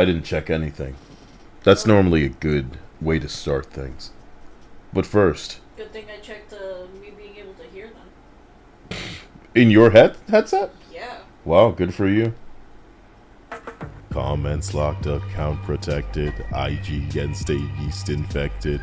I didn't check anything. That's normally a good way to start things. But first... Good thing I checked me being able to hear them. In your headset? Yeah. Wow, good for you. Comments locked, account protected, IG and state yeast infected,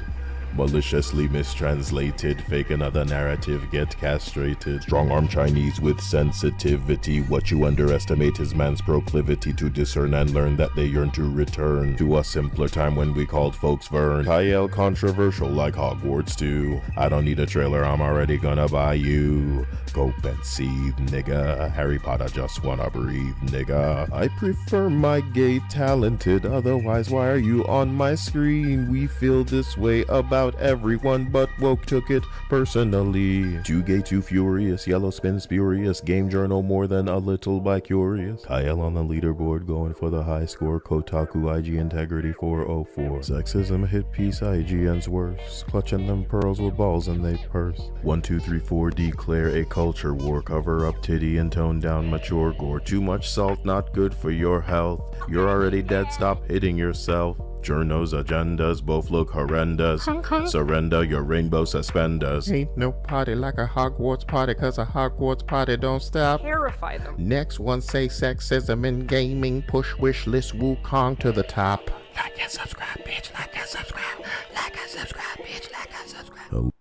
maliciously mistranslated, fake another narrative, get castrated. Strong-arm Chinese with sensitivity, what you underestimate is man's proclivity to discern and learn that they yearn to return to a simpler time when we called folks Vern. Kyle controversial like Hogwarts 2. I don't need a trailer, I'm already gonna buy you. Cope and seethe, nigga. Harry Potter just wanna breathe, nigga. I prefer my gay talented, otherwise why are you on my screen? We feel this way about everyone, but woke took it personally. Too gay, too furious, yellow spin spurious, game journal more than a little by curious. Kyle on the leaderboard going for the high score, Kotaku IG integrity 404. Sexism hit piece, IGN's worse, clutching them pearls with balls in they purse. 1 2 3 4 declare a culture war, cover up titty and tone down mature gore. Too much salt, not good for your health. You're already dead, stop hitting yourself. Journos, agendas, both look horrendous. Surrender your rainbow suspenders. Ain't no party like a Hogwarts party, cause a Hogwarts party don't stop. Terrify them. Next one say sexism in gaming, push wish list wukong to the top. Like and subscribe, bitch, like and subscribe, bitch, like and subscribe.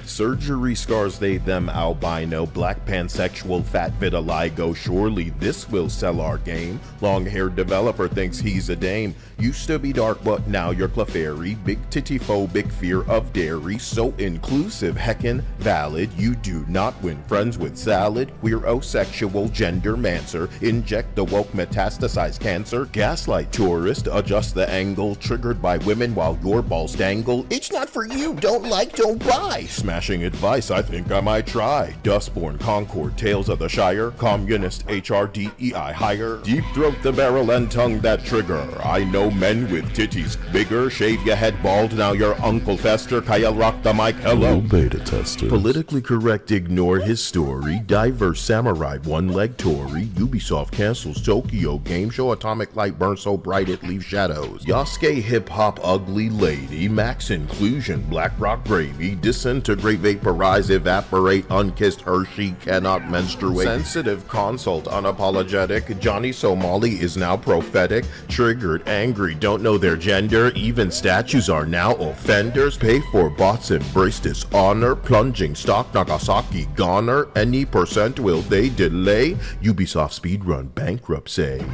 Surgery scars they them albino, black pansexual, fat vitiligo. Surely this will sell our game. Long-haired developer thinks he's a dame. Used to be dark, but now you're Clefairy. Big titty phobic, fear of dairy. So inclusive, heckin' valid. You do not win friends with salad. We're sexual, gender mancer. Inject the woke, metastasize cancer. Gaslight tourist, adjust the angle. Triggered by women while your balls dangle. It's not for you, don't like, don't buy. Smashing advice, I think I might try. Dustborn Concord, Tales of the Shire. Communist HRDEI higher. Deep throat the barrel and tongue that trigger. I know men with titties bigger. Shave your head bald, now your Uncle Fester. Kyle rock the mic, hello beta tester. Politically correct, ignore his story. Diverse samurai, one-leg Tory. Ubisoft cancels Tokyo game show. Atomic light burns so bright it leaves shadows. Yasuke hip-hop ugly lady. Max inclusion, black rock gravy. Disintegrate, vaporize, evaporate. Unkissed Hershey cannot menstruate. Sensitive consult, unapologetic. Johnny Somali is now prophetic. Triggered, angry, don't know their gender. Even statues are now offenders. Pay for bots, embrace dishonor. Plunging stock, Nagasaki goner. Any percent will they delay? Ubisoft speedrun bankruptcy.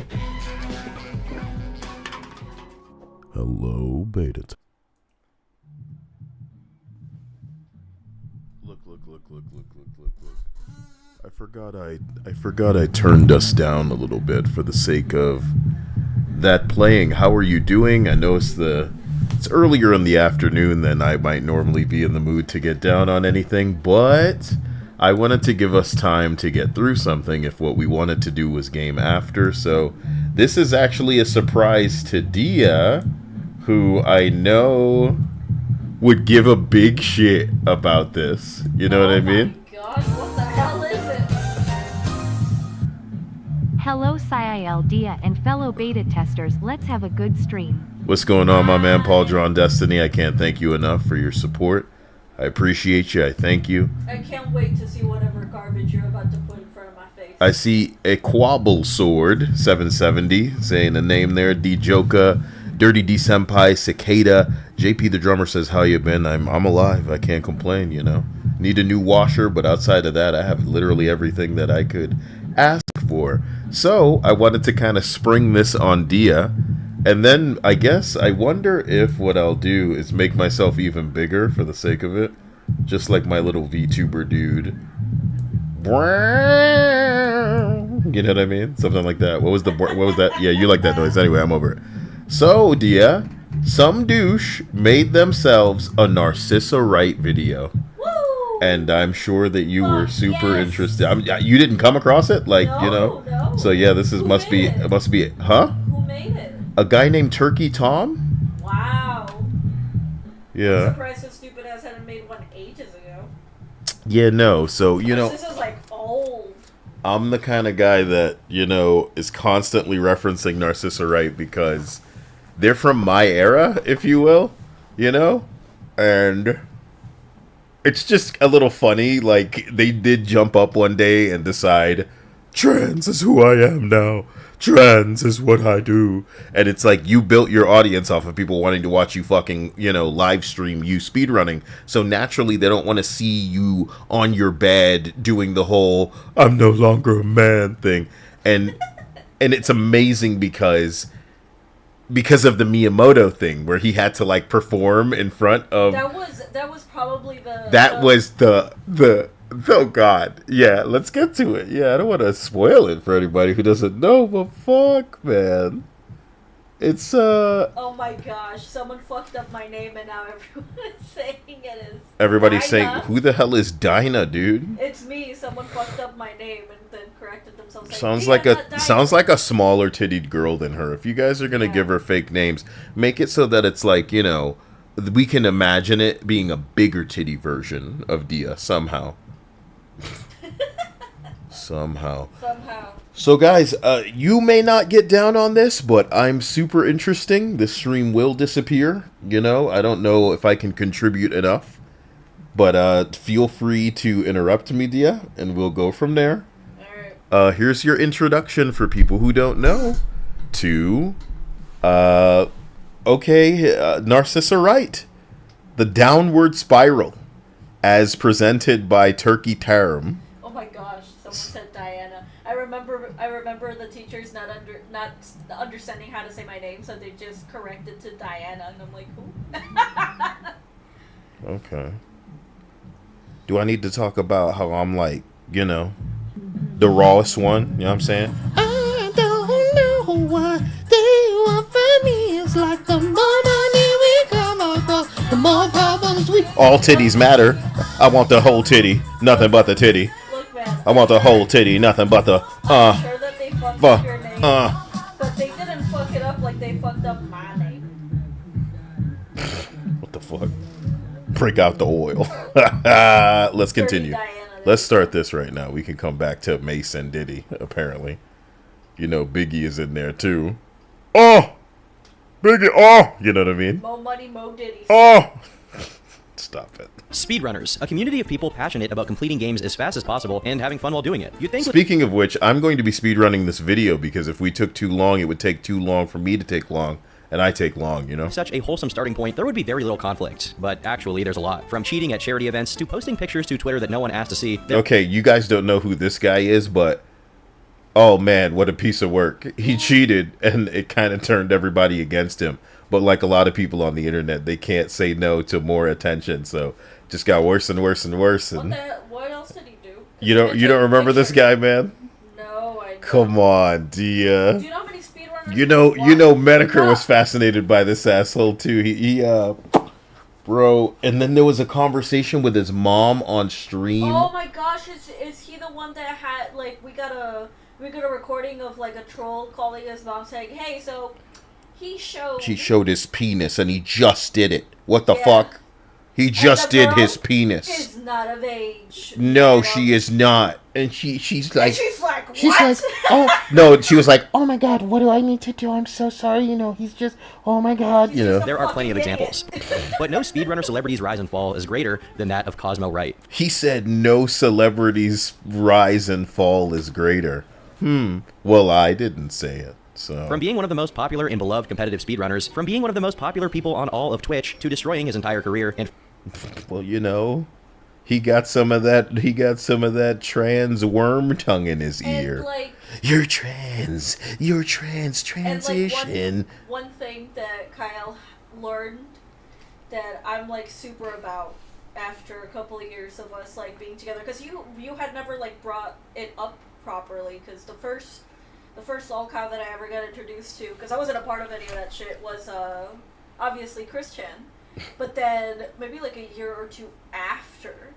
Hello, beta. Look. I forgot I turned us down a little bit for the sake of that playing. How are you doing? I know it's earlier in the afternoon than I might normally be in the mood to get down on anything, but I wanted to give us time to get through something if what we wanted to do was game after. So this is actually a surprise to Dia, who I know would give a big shit about this. You know what I mean? Oh my gosh, what the hell is it? Hello Siil Dia and fellow beta testers, let's have a good stream. What's going on, my man Paul Drawn Destiny? I can't thank you enough for your support. I appreciate you. I thank you. I can't wait to see whatever garbage you're about to put in front of my face. I see a Quabble Sword 770 saying the name there. D Joka, Dirty D Senpai, Cicada. JP the drummer says, how you been? I'm alive. I can't complain, you know. Need a new washer, but outside of that, I have literally everything that I could ask for. So I wanted to kind of spring this on Dia. And then I guess I wonder if what I'll do is make myself even bigger for the sake of it. Just like my little VTuber dude. You know what I mean? Something like that. What was that? Yeah, you like that noise. Anyway, I'm over it. So, Dia, some douche made themselves a Narcissorite video. Woo! And I'm sure that you were super interested. You didn't come across it? Like, no, you know? No. So yeah, this is must be, huh? Who made it? A guy named Turkey Tom? Wow. Yeah. I'm surprised his stupid ass hadn't made one ages ago. Yeah, no. So, you know, this is like old. I'm the kind of guy that, you know, is constantly referencing Narcissorite because they're from my era, if you will, you know? And it's just a little funny. Like, they did jump up one day and decide, trans is who I am now. Trans is what I do. And it's like, you built your audience off of people wanting to watch you fucking, you know, live stream you speedrunning. So naturally, they don't want to see you on your bed doing the whole, I'm no longer a man thing. And it's amazing because of the Miyamoto thing, where he had to, like, perform in front of... That was probably the... That was the... Oh, God. Yeah, let's get to it. Yeah, I don't want to spoil it for anybody who doesn't know, but fuck, man. It's, Oh my gosh, someone fucked up my name and now everyone is saying it is... Everybody's saying, Dinah. who the hell is Dinah, dude? It's me, someone fucked up my name and then corrected themselves. Sounds like a smaller tittied girl than her. If you guys are gonna give her fake names, make it so that it's like, you know, we can imagine it being a bigger titty version of Dia somehow. Somehow. So guys, you may not get down on this, but I'm super interesting. This stream will disappear. You know, I don't know if I can contribute enough, but feel free to interrupt me, Dia, and we'll go from there. Here's your introduction for people who don't know to, Narcissa Wright, the downward spiral, as presented by Turkey Tarum. Oh my gosh, someone said Diana. I remember the teachers not understanding how to say my name, so they just corrected to Diana, and I'm like, who? Okay. Do I need to talk about how I'm, like, you know, the rawest one? You know what I'm saying? I don't know what they want from me. It's like the more money we come up, the more problems we... All titties matter. I want the whole titty, nothing but the titty. Look, man. I want the whole titty, nothing but the I'm sure that they fucked up your name, but they didn't fuck it up like they fucked up my name. What the fuck? Break out the oil. Let's continue. Let's start this right now. We can come back to Mace and Diddy, apparently. You know, Biggie is in there, too. Oh! Biggie, oh! You know what I mean? Mo money, mo Diddy. Oh! Stop it. Speedrunners, a community of people passionate about completing games as fast as possible and having fun while doing it. You'd think. Speaking of which, I'm going to be speedrunning this video because if we took too long, it would take too long for me to take long. And I take long, you know? Such a wholesome starting point, there would be very little conflict. But actually, there's a lot. From cheating at charity events to posting pictures to Twitter that no one asked to see. Okay, you guys don't know who this guy is, but... Oh man, what a piece of work. He cheated, and it kind of turned everybody against him. But like a lot of people on the internet, they can't say no to more attention, so... Just got worse and worse and worse. And what else did he do? You don't remember this guy, man? No, I don't. Come on, Dia. Do you know how many speedrunners? You know, Medicare was fascinated by this asshole too. He bro. And then there was a conversation with his mom on stream. Oh my gosh, is he the one that had like we got a recording of like a troll calling his mom saying, "Hey, so he showed his penis and he just did it. What the fuck? He just did his penis. Is not of age. No, she is not. And she's like, what? She's like, oh no. She was like, oh my god, what do I need to do? I'm so sorry. You know, he's just, oh my god. You know, there are plenty of examples, but no speedrunner celebrity's rise and fall is greater than that of Cosmo Wright. He said no celebrity's rise and fall is greater. Well, I didn't say it. So. From being one of the most popular and beloved competitive speedrunners, from being one of the most popular people on all of Twitch, to destroying his entire career, and well, you know, he got some of that trans worm tongue in his ear. Like, you're trans transition. And like one thing that Kyle learned that I'm like super about after a couple of years of us like being together, because you had never like brought it up properly, because the first lolcow that I ever got introduced to, because I wasn't a part of any of that shit, was obviously Chris Chan. But then maybe like a year or two after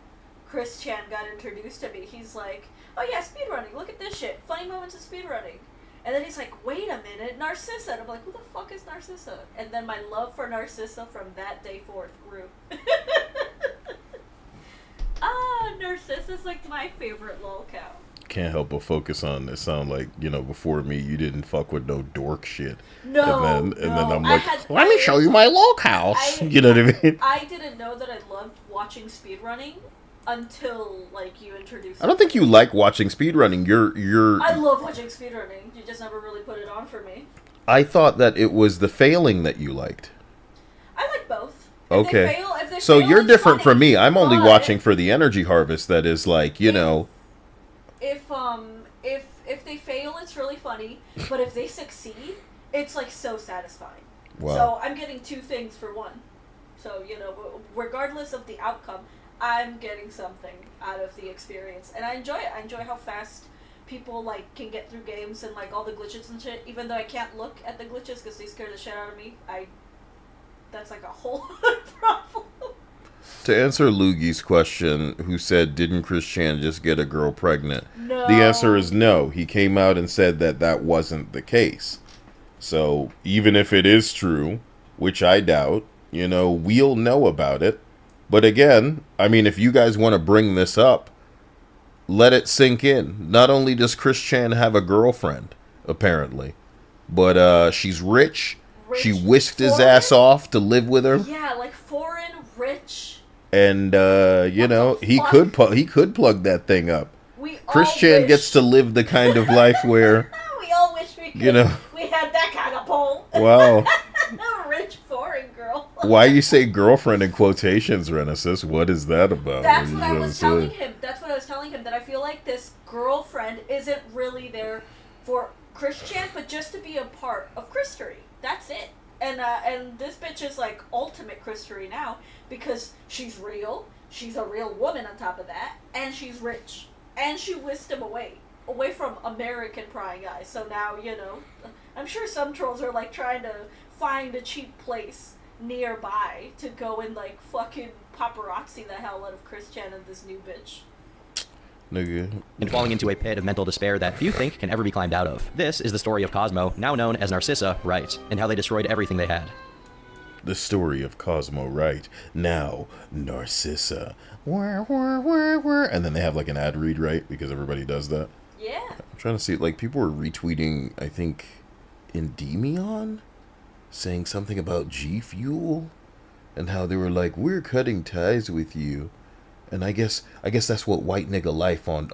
Chris Chan got introduced to me, he's like, oh yeah, speedrunning, look at this shit, funny moments of speedrunning. And then he's like, wait a minute, Narcissa. And I'm like, who the fuck is Narcissa? And then my love for Narcissa from that day forth grew. Narcissa's like my favorite lolcow. can't help but focus on it. Sound like, you know, before me, you didn't fuck with no dork shit. No, and then I'm I like, had- let me show you my log house. You know what I mean? I didn't know that I loved watching speedrunning until, like, you introduced I don't think you like watching speedrunning. You're. I love watching speedrunning. You just never really put it on for me. I thought that it was the failing that you liked. I like both. If Okay. They fail, if they So fail, you're it's different funny, from me. I'm only but watching for the energy harvest that is like, you know. If they fail, it's really funny. But if they succeed, it's like so satisfying. Wow. So I'm getting two things for one. So, you know, regardless of the outcome, I'm getting something out of the experience, and I enjoy it. I enjoy how fast people like can get through games and like all the glitches and shit. Even though I can't look at the glitches because they scare the shit out of me, that's like a whole other problem. To answer Lugi's question, who said, didn't Chris Chan just get a girl pregnant? No. The answer is no. He came out and said that that wasn't the case. So even if it is true, which I doubt, you know, we'll know about it. But again, I mean, if you guys want to bring this up, let it sink in. Not only does Chris Chan have a girlfriend, apparently, but she's rich. She whisked his ass off to live with her. Yeah, like foreign, rich. And you know, he fuck? could plug that thing up. We Chris all Chan wish, gets to live the kind of life where, we all wish we could. you know, We had that kind of pole. wow. A rich foreign girl. Why you say girlfriend in quotations, Renesis? What is that about? That's What what are you I was gonna telling say? him. That's what I was telling him, that I feel like this girlfriend isn't really there for Chris Chan, but just to be a part of Christery. That's it. And this bitch is like ultimate Christery now because she's real. She's a real woman on top of that, and she's rich. And she whisked him away from American prying eyes. So now, you know, I'm sure some trolls are like trying to find a cheap place nearby to go and like fucking paparazzi the hell out of Chris Chan and this new bitch. Nigga. And falling into a pit of mental despair that few think can ever be climbed out of. This is the story of Cosmo, now known as Narcissa Wright, and how they destroyed everything they had. The story of Cosmo Wright. Now, Narcissa. And then they have like an ad read, right? Because everybody does that. Yeah. I'm trying to see, like, people were retweeting, I think, Endymion? Saying something about G Fuel? And how they were like, we're cutting ties with you. And I guess that's what white nigga life on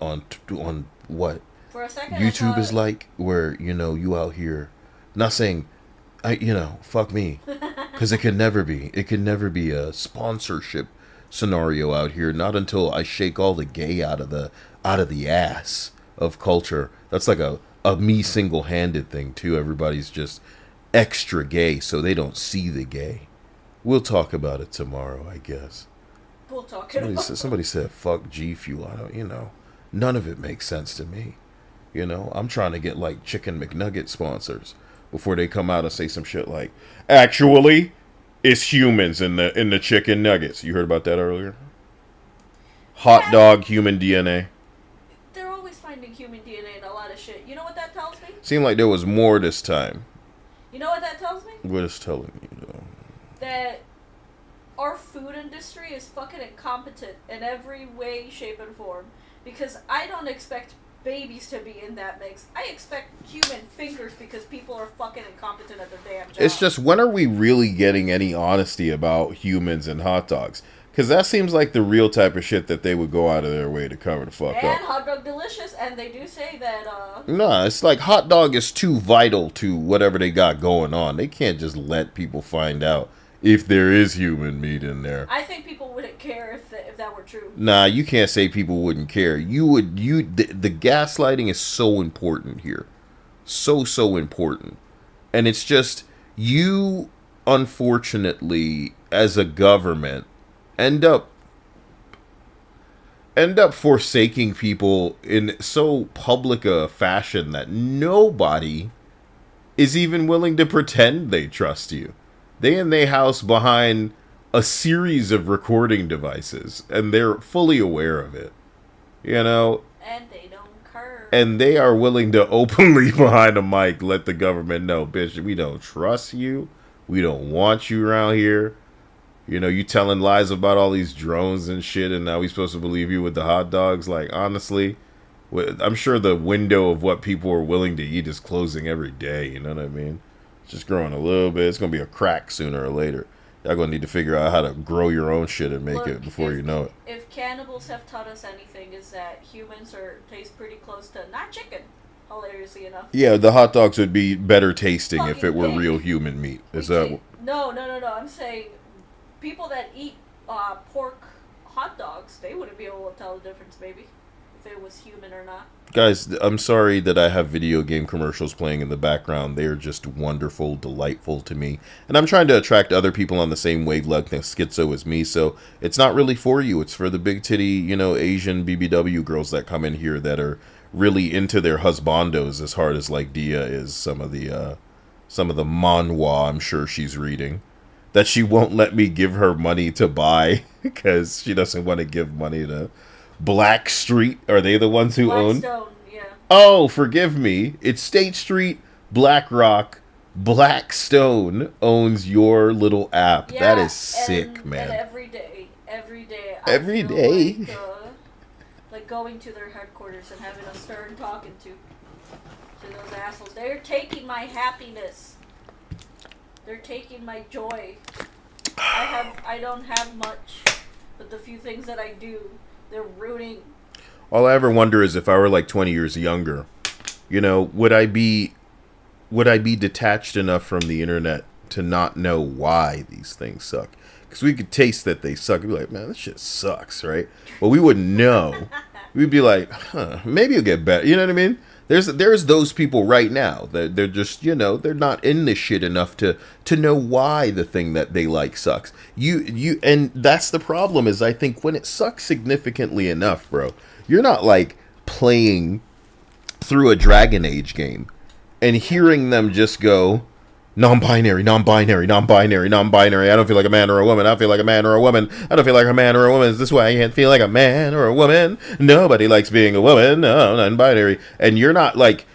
what For a second, YouTube is like, where, you know, you out here, not saying, fuck me, because it could never be a sponsorship scenario out here, not until I shake all the gay out of the ass of culture. That's like a me single-handed thing too. Everybody's just extra gay so they don't see the gay. We'll talk about it tomorrow, I guess. we'll talk Somebody said, fuck G Fuel. I don't, none of it makes sense to me. I'm trying to get like Chicken McNugget sponsors before they come out and say some shit like, actually, it's humans in the chicken nuggets. You heard about that earlier? Hot dog human DNA. They're always finding human DNA in a lot of shit. You know what that tells me? Seemed like there was more this time. You know what that tells me? What is telling you, though? That our food industry is fucking incompetent in every way, shape, and form. Because I don't expect babies to be in that mix. I expect human fingers because people are fucking incompetent at their damn job. It's just, when are we really getting any honesty about humans and hot dogs? Because that seems like the real type of shit that they would go out of their way to cover the fuck and up. hot dog delicious, and they do say that, Nah, it's like hot dog is too vital to whatever they got going on. They can't just let people find out if there is human meat in there. I think people wouldn't care if that were true. Nah, you can't say people wouldn't care. The gaslighting is so important here. So important. And it's just, you, unfortunately, as a government, end up forsaking people in so public a fashion that nobody is even willing to pretend they trust you. They in their house behind a series of recording devices, and they're fully aware of it. And they don't care. And they are willing to openly behind a mic let the government know, bitch, we don't trust you. We don't want you around here. You telling lies about all these drones and shit, and now we supposed to believe you with the hot dogs. Like, honestly, I'm sure the window of what people are willing to eat is closing every day. You know what I mean? It's just growing a little bit. It's gonna be a crack sooner or later. Y'all gonna need to figure out how to grow your own shit and make it before you know it. If cannibals have taught us anything, is that humans taste pretty close to not chicken. Hilariously enough. Yeah, the hot dogs would be better tasting Fucking if it were pig. real human meat. Is that? No. I'm saying people that eat pork hot dogs, they wouldn't be able to tell the difference, maybe, if it was human or not. Guys, I'm sorry that I have video game commercials playing in the background. They are just wonderful, delightful to me. And I'm trying to attract other people on the same wavelength of schizo as me, so it's not really for you. It's for the big titty, Asian BBW girls that come in here that are really into their husbandos as hard as like Dia is. Some of the manhwa I'm sure she's reading that she won't let me give her money to buy because she doesn't want to give money to Black Street. Are they the ones who own? Blackstone, yeah. Oh, forgive me. It's State Street, BlackRock, Blackstone owns your little app. Yeah, that is sick, man. And every day, Every I feel day? like going to their headquarters and having a stern talking to those assholes. They're taking my happiness. They're taking my joy. I don't have much, but the few things that I do, they're ruining. All I ever wonder is if I were like 20 years younger, would I be detached enough from the internet to not know why these things suck? Because we could taste that they suck. We'd be like, man, this shit sucks, right? Well, we wouldn't know. We'd be like, maybe it'll get better. You know what I mean? There's those people right now that they're just, they're not in this shit enough to know why the thing that they like sucks. And that's the problem is I think when it sucks significantly enough, bro, you're not like playing through a Dragon Age game and hearing them just go, non-binary, non-binary, non-binary, non-binary. I don't feel like a man or a woman. I feel like a man or a woman. I don't feel like a man or a woman. Is this why I can't feel like a man or a woman? Nobody likes being a woman. No, non-binary. And you're not like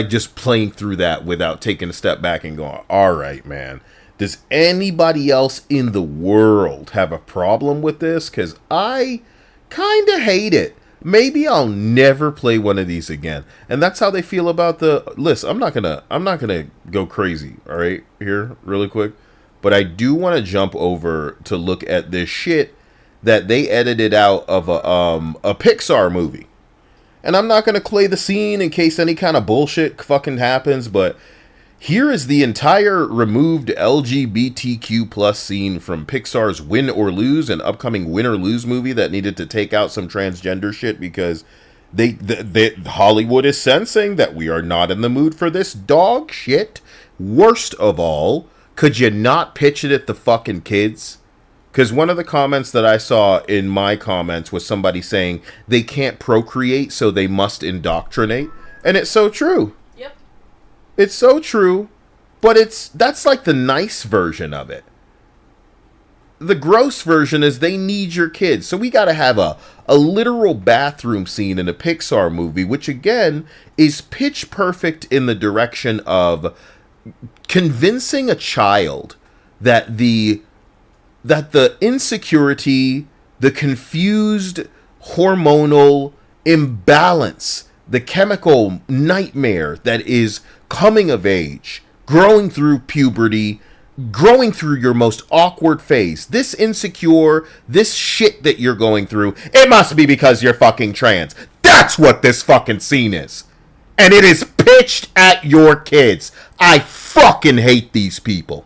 just playing through that without taking a step back and going, all right, man. Does anybody else in the world have a problem with this? Because I kind of hate it. Maybe I'll never play one of these again. And that's how they feel about the list. I'm not gonna go crazy, all right, here, really quick. But I do want to jump over to look at this shit that they edited out of a Pixar movie. And I'm not gonna play the scene in case any kind of bullshit fucking happens, but here is the entire removed LGBTQ plus scene from Pixar's Win or Lose, an upcoming Win or Lose movie that needed to take out some transgender shit because Hollywood is sensing that we are not in the mood for this dog shit. Worst of all, could you not pitch it at the fucking kids? Because one of the comments that I saw in my comments was somebody saying they can't procreate, so they must indoctrinate. And it's so true. It's so true, but that's like the nice version of it. The gross version is they need your kids. So we got to have a literal bathroom scene in a Pixar movie, which again is pitch perfect in the direction of convincing a child that the insecurity, the confused hormonal imbalance, the chemical nightmare that is coming of age, growing through puberty, growing through your most awkward phase, this insecure, this shit that you're going through, it must be because you're fucking trans. That's what this fucking scene is. And it is pitched at your kids. I fucking hate these people.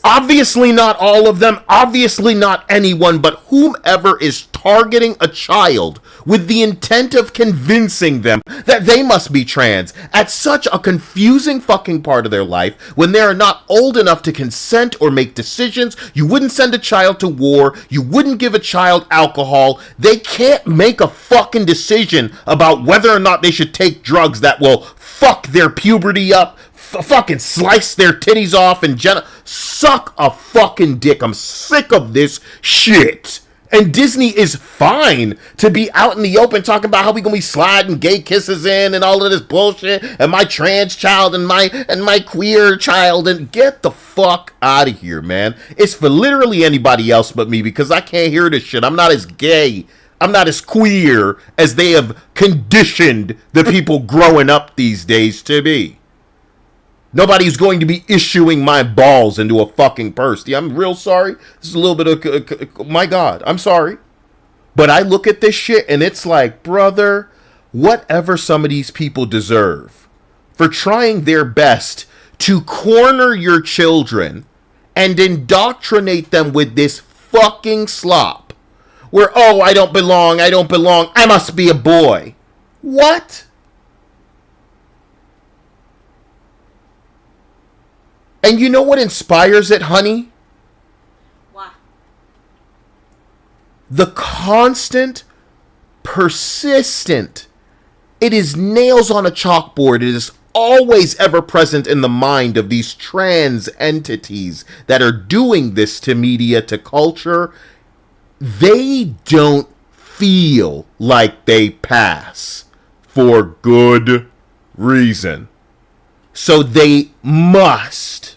Obviously not all of them, obviously not anyone, but whomever is targeting a child with the intent of convincing them that they must be trans at such a confusing fucking part of their life when they are not old enough to consent or make decisions. You wouldn't send a child to war. You wouldn't give a child alcohol. They can't make a fucking decision about whether or not they should take drugs that will fuck their puberty up, fucking slice their titties off and suck a fucking dick. I'm sick of this shit. And Disney is fine to be out in the open talking about how we gonna be sliding gay kisses in and all of this bullshit and my trans child and my queer child, and get the fuck out of here, man. It's for literally anybody else but me because I can't hear this shit. I'm not as gay. I'm not as queer as they have conditioned the people growing up these days to be. Nobody's going to be issuing my balls into a fucking purse. Yeah, I'm real sorry. This is a little bit of, my God, I'm sorry. But I look at this shit and it's like, brother, whatever some of these people deserve for trying their best to corner your children and indoctrinate them with this fucking slop. Where, oh, I don't belong, I must be a boy. What? And you know what inspires it, honey? What? The constant, persistent, it is nails on a chalkboard. It is always ever present in the mind of these trans entities that are doing this to media, to culture. They don't feel like they pass for good reason. So they must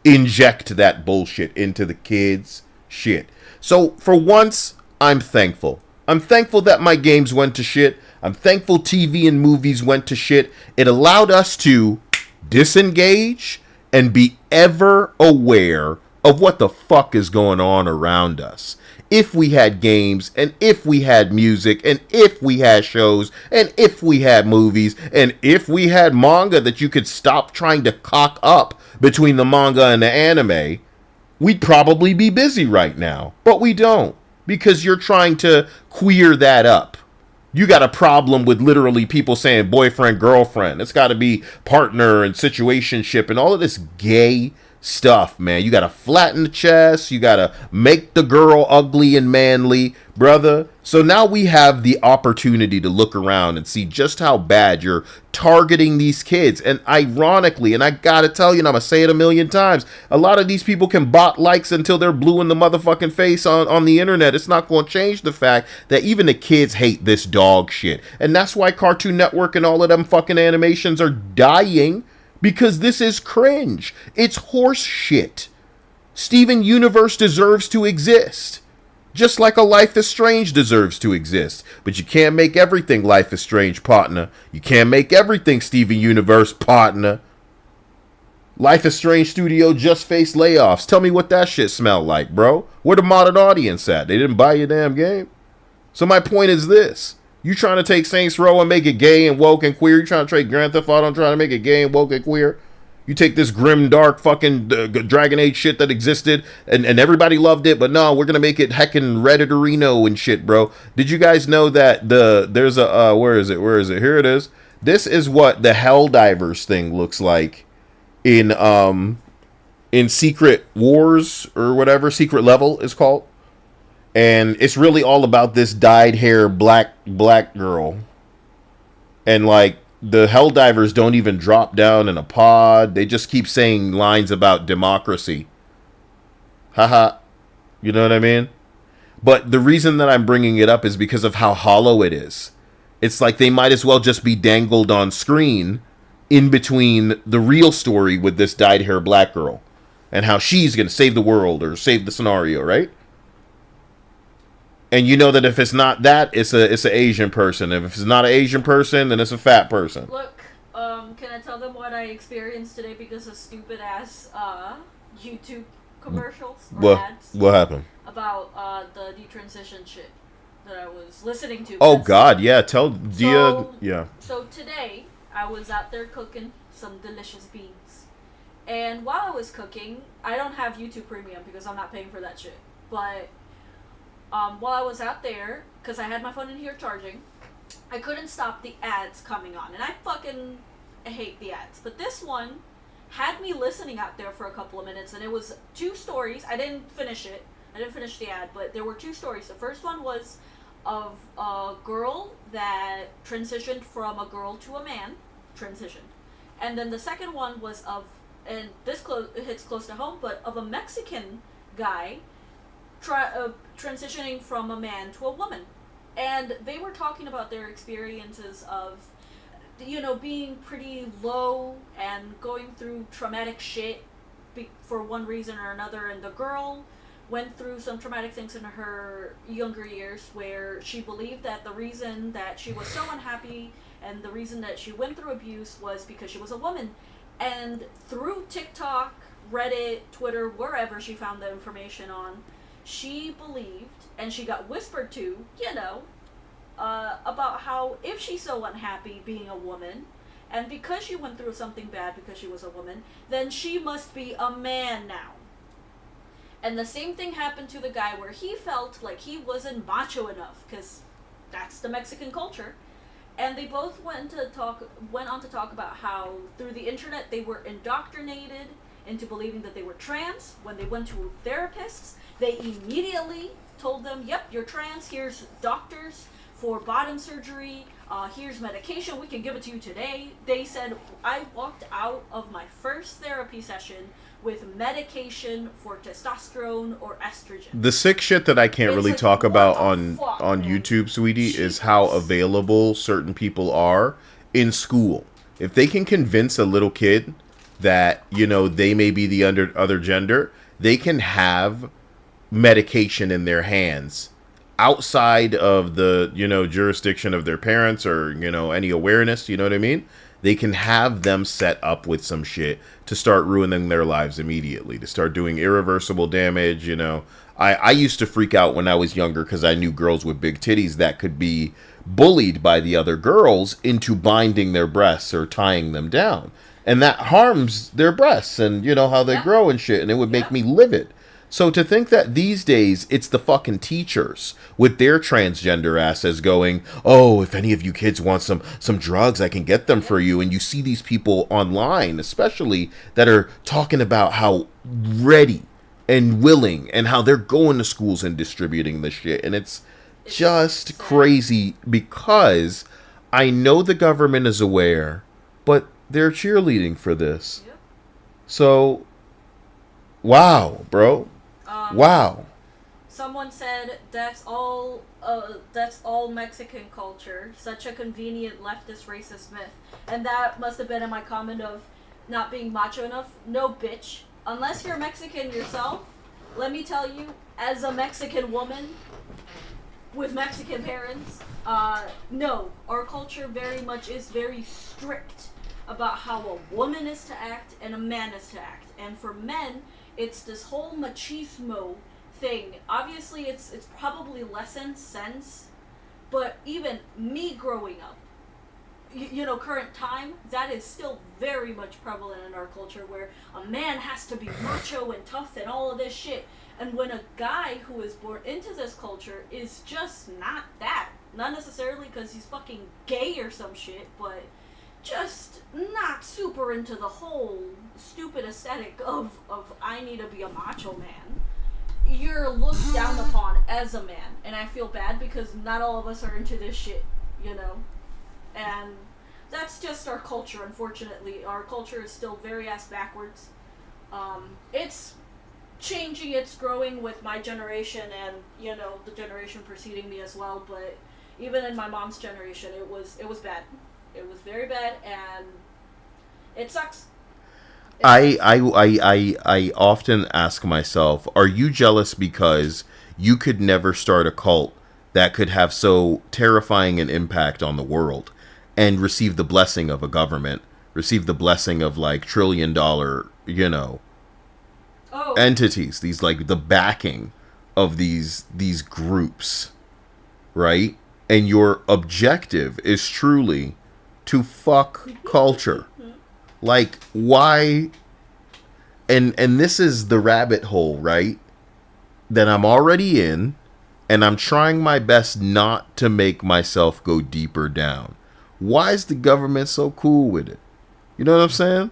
inject that bullshit into the kids' shit. So for once, I'm thankful. I'm thankful that my games went to shit. I'm thankful TV and movies went to shit. It allowed us to disengage and be ever aware of what the fuck is going on around us. If we had games, and if we had music, and if we had shows, and if we had movies, and if we had manga that you could stop trying to cock up between the manga and the anime, we'd probably be busy right now. But we don't, because you're trying to queer that up. You got a problem with literally people saying boyfriend, girlfriend. It's got to be partner and situationship and all of this gay stuff, man. You gotta flatten the chest, you gotta make the girl ugly and manly, brother. So now we have the opportunity to look around and see just how bad you're targeting these kids. And ironically, and I gotta tell you, and I'm gonna say it a million times, a lot of these people can bot likes until they're blue in the motherfucking face on the internet. It's not gonna change the fact that even the kids hate this dog shit. And that's why Cartoon Network and all of them fucking animations are dying. Because this is cringe. It's horse shit. Steven Universe deserves to exist. Just like a Life is Strange deserves to exist. But you can't make everything Life is Strange, partner. You can't make everything Steven Universe, partner. Life is Strange Studio just faced layoffs. Tell me what that shit smelled like, bro. Where the modern audience at? They didn't buy your damn game. So my point is this. You trying to take Saints Row and make it gay and woke and queer? You trying to take Grand Theft Auto and trying to make it gay and woke and queer? You take this grim, dark fucking Dragon Age shit that existed and everybody loved it, but no, we're going to make it heckin' Redditorino and shit, bro. Did you guys know that there's a, where is it? Here it is. This is what the Helldivers thing looks like in Secret Wars or whatever, Secret Level is called. And it's really all about this dyed hair black girl. And like the Helldivers don't even drop down in a pod. They just keep saying lines about democracy. Haha. You know what I mean? But the reason that I'm bringing it up is because of how hollow it is. It's like they might as well just be dangled on screen in between the real story with this dyed hair black girl. And how she's going to save the world or save the scenario, right? And you know that if it's not that, it's an Asian person. If it's not an Asian person, then it's a fat person. Look, can I tell them what I experienced today because of stupid ass YouTube commercials or ads? What happened? About the detransition shit that I was listening to. Oh God, yeah. Tell Dia, yeah. So today I was out there cooking some delicious beans, and while I was cooking, I don't have YouTube Premium because I'm not paying for that shit, but. While I was out there, because I had my phone in here charging, I couldn't stop the ads coming on. And I fucking hate the ads. But this one had me listening out there for a couple of minutes. And it was 2 stories. I didn't finish it. I didn't finish the ad. But there were 2 stories. The first one was of a girl that transitioned from a girl to a man. Transitioned. And then the second one was of, and this hits close to home, but of a Mexican guy transitioning from a man to a woman. And they were talking about their experiences of, you know, being pretty low and going through traumatic shit for one reason or another. And the girl went through some traumatic things in her younger years where she believed that the reason that she was so unhappy and the reason that she went through abuse was because she was a woman. And through TikTok, Reddit, Twitter, wherever she found the information on, she believed, and she got whispered to, about how if she's so unhappy being a woman, and because she went through something bad because she was a woman, then she must be a man now. And the same thing happened to the guy where he felt like he wasn't macho enough, because that's the Mexican culture. And they both went on to talk about how through the internet they were indoctrinated into believing that they were trans. When they went to therapists, they immediately told them, yep, you're trans, here's doctors for bottom surgery, here's medication, we can give it to you today. They said, I walked out of my first therapy session with medication for testosterone or estrogen. The sick shit that I can't really talk about on YouTube, sweetie, is how available certain people are in school. If they can convince a little kid that, they may be the other gender, they can have medication in their hands outside of the, jurisdiction of their parents or, any awareness, you know what I mean? They can have them set up with some shit to start ruining their lives immediately, to start doing irreversible damage, I used to freak out when I was younger because I knew girls with big titties that could be bullied by the other girls into binding their breasts or tying them down. And that harms their breasts and, how they grow and shit. And it would make me livid. So to think that these days it's the fucking teachers with their transgender asses going, oh, if any of you kids want some drugs, I can get them for you. And you see these people online, especially, that are talking about how ready and willing and how they're going to schools and distributing this shit. And it's just crazy because I know the government is aware, but they're cheerleading for this. Yep. So, wow, bro. Wow. Someone said that's all Mexican culture. Such a convenient leftist racist myth. And that must have been in my comment of not being macho enough. No, bitch. Unless you're Mexican yourself, let me tell you, as a Mexican woman with Mexican parents, no, our culture very much is very strict about how a woman is to act and a man is to act. And for men, it's this whole machismo thing. Obviously, it's probably lessened since, but even me growing up, current time, that is still very much prevalent in our culture, where a man has to be macho and tough and all of this shit. And when a guy who is born into this culture is just not that, not necessarily because he's fucking gay or some shit, but just not super into the whole stupid aesthetic of I need to be a macho man, you're looked down upon as a man. And I feel bad because not all of us are into this shit, and that's just our culture. Unfortunately, our culture is still very ass backwards. It's changing, it's growing with my generation and the generation preceding me as well, but even in my mom's generation it was bad. It was very bad, and it sucks. I often ask myself, are you jealous because you could never start a cult that could have so terrifying an impact on the world and receive the blessing of a government, receive the blessing of like $1 trillion, entities, these like the backing of these groups, right? And your objective is truly to fuck culture. Like, why? And this is the rabbit hole, right? That I'm already in, and I'm trying my best not to make myself go deeper down. Why is the government so cool with it? You know what I'm saying?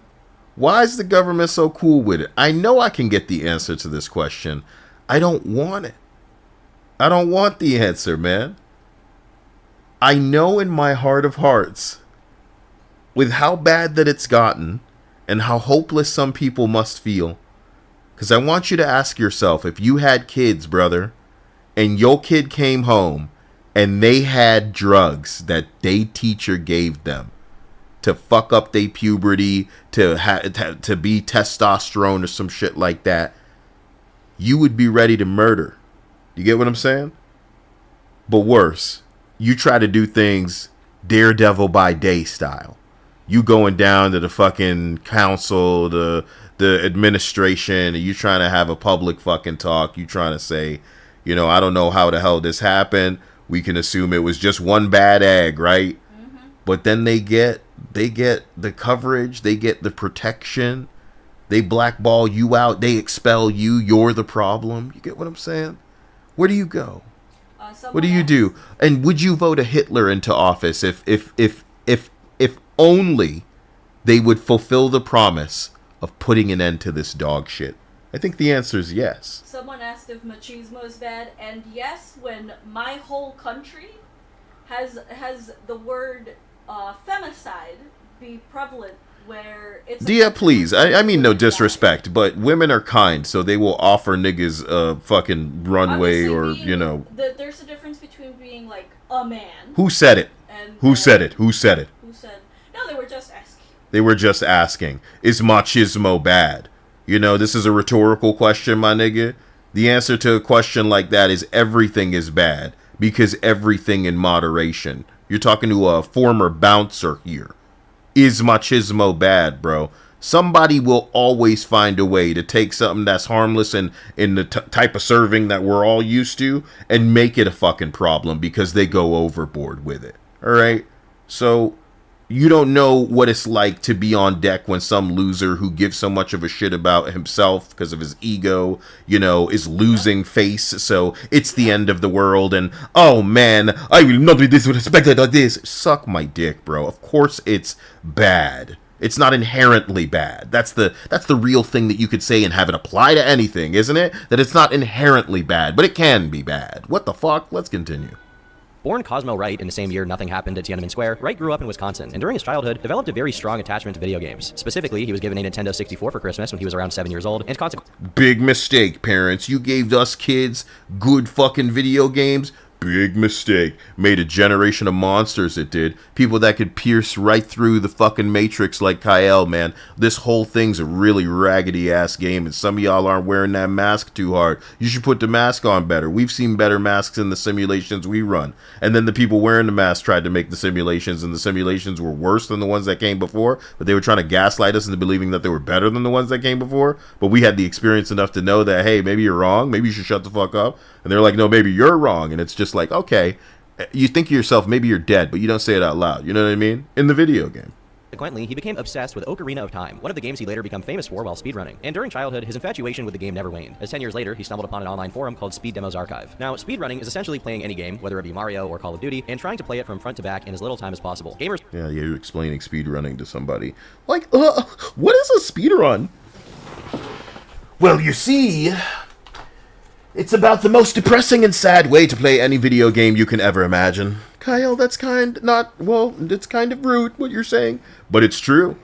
Why is the government so cool with it? I know I can get the answer to this question. I don't want it. I don't want the answer, man. I know in my heart of hearts, with how bad that it's gotten and how hopeless some people must feel, because I want you to ask yourself, if you had kids, brother, and your kid came home and they had drugs that their teacher gave them to fuck up their puberty, to be testosterone or some shit like that, you would be ready to murder. You get what I'm saying? But worse, you try to do things Daredevil by day style. You going down to the fucking council, the administration, and you trying to have a public fucking talk. You trying to say, you know, I don't know how the hell this happened. We can assume it was just one bad egg, right? Mm-hmm. But then they get the coverage, they get the protection, they blackball you out, they expel you, you're the problem. You get what I'm saying? Where do you go? What do you do? And would you vote a Hitler into office if only they would fulfill the promise of putting an end to this dog shit? I think the answer is yes. Someone asked if machismo is bad, and yes, when my whole country has the word femicide be prevalent, where it's... Dia, please. I mean no disrespect, but women are kind, so they will offer niggas a fucking runway or, you know... There's a difference between being, like, a man... Who said it? Who said it? Who said... No, they were just asking. They were just asking. Is machismo bad? You know, this is a rhetorical question, my nigga. The answer to a question like that is everything is bad, because everything in moderation. You're talking to a former bouncer here. Is machismo bad, bro? Somebody will always find a way to take something that's harmless and in the type of serving that we're all used to and make it a fucking problem because they go overboard with it. All right? So you don't know what it's like to be on deck when some loser who gives so much of a shit about himself because of his ego, you know, is losing face. So it's the end of the world. And, oh, man, I will not be disrespected like this. Suck my dick, bro. Of course it's bad. It's not inherently bad. That's the real thing that you could say and have it apply to anything, isn't it? That it's not inherently bad, but it can be bad. What the fuck? Let's continue. Born Cosmo Wright in the same year nothing happened at Tiananmen Square, Wright grew up in Wisconsin, and during his childhood, developed a very strong attachment to video games. Specifically, he was given a Nintendo 64 for Christmas when he was around 7 years old, and consequently... Big mistake, parents. You gave us kids good fucking video games. Big mistake. Made a generation of monsters, it did. People that could pierce right through the fucking Matrix like Kyle, man. This whole thing's a really raggedy-ass game, and some of y'all aren't wearing that mask too hard. You should put the mask on better. We've seen better masks in the simulations we run. And then the people wearing the mask tried to make the simulations, and the simulations were worse than the ones that came before, but they were trying to gaslight us into believing that they were better than the ones that came before. But we had the experience enough to know that, hey, maybe you're wrong. Maybe you should shut the fuck up. And they're like, no, maybe you're wrong. And it's just like, okay, you think to yourself, maybe you're dead, but you don't say it out loud. You know what I mean? In the video game. Consequently, he became obsessed with Ocarina of Time, one of the games he later became famous for while speedrunning. And during childhood, his infatuation with the game never waned, as 10 years later, he stumbled upon an online forum called Speed Demos Archive. Now, speedrunning is essentially playing any game, whether it be Mario or Call of Duty, and trying to play it from front to back in as little time as possible. Gamers... Yeah, you're explaining speedrunning to somebody. Like, what is a speedrun? Well, you see... It's about the most depressing and sad way to play any video game you can ever imagine. Kyle, that's it's kind of rude what you're saying, but it's true.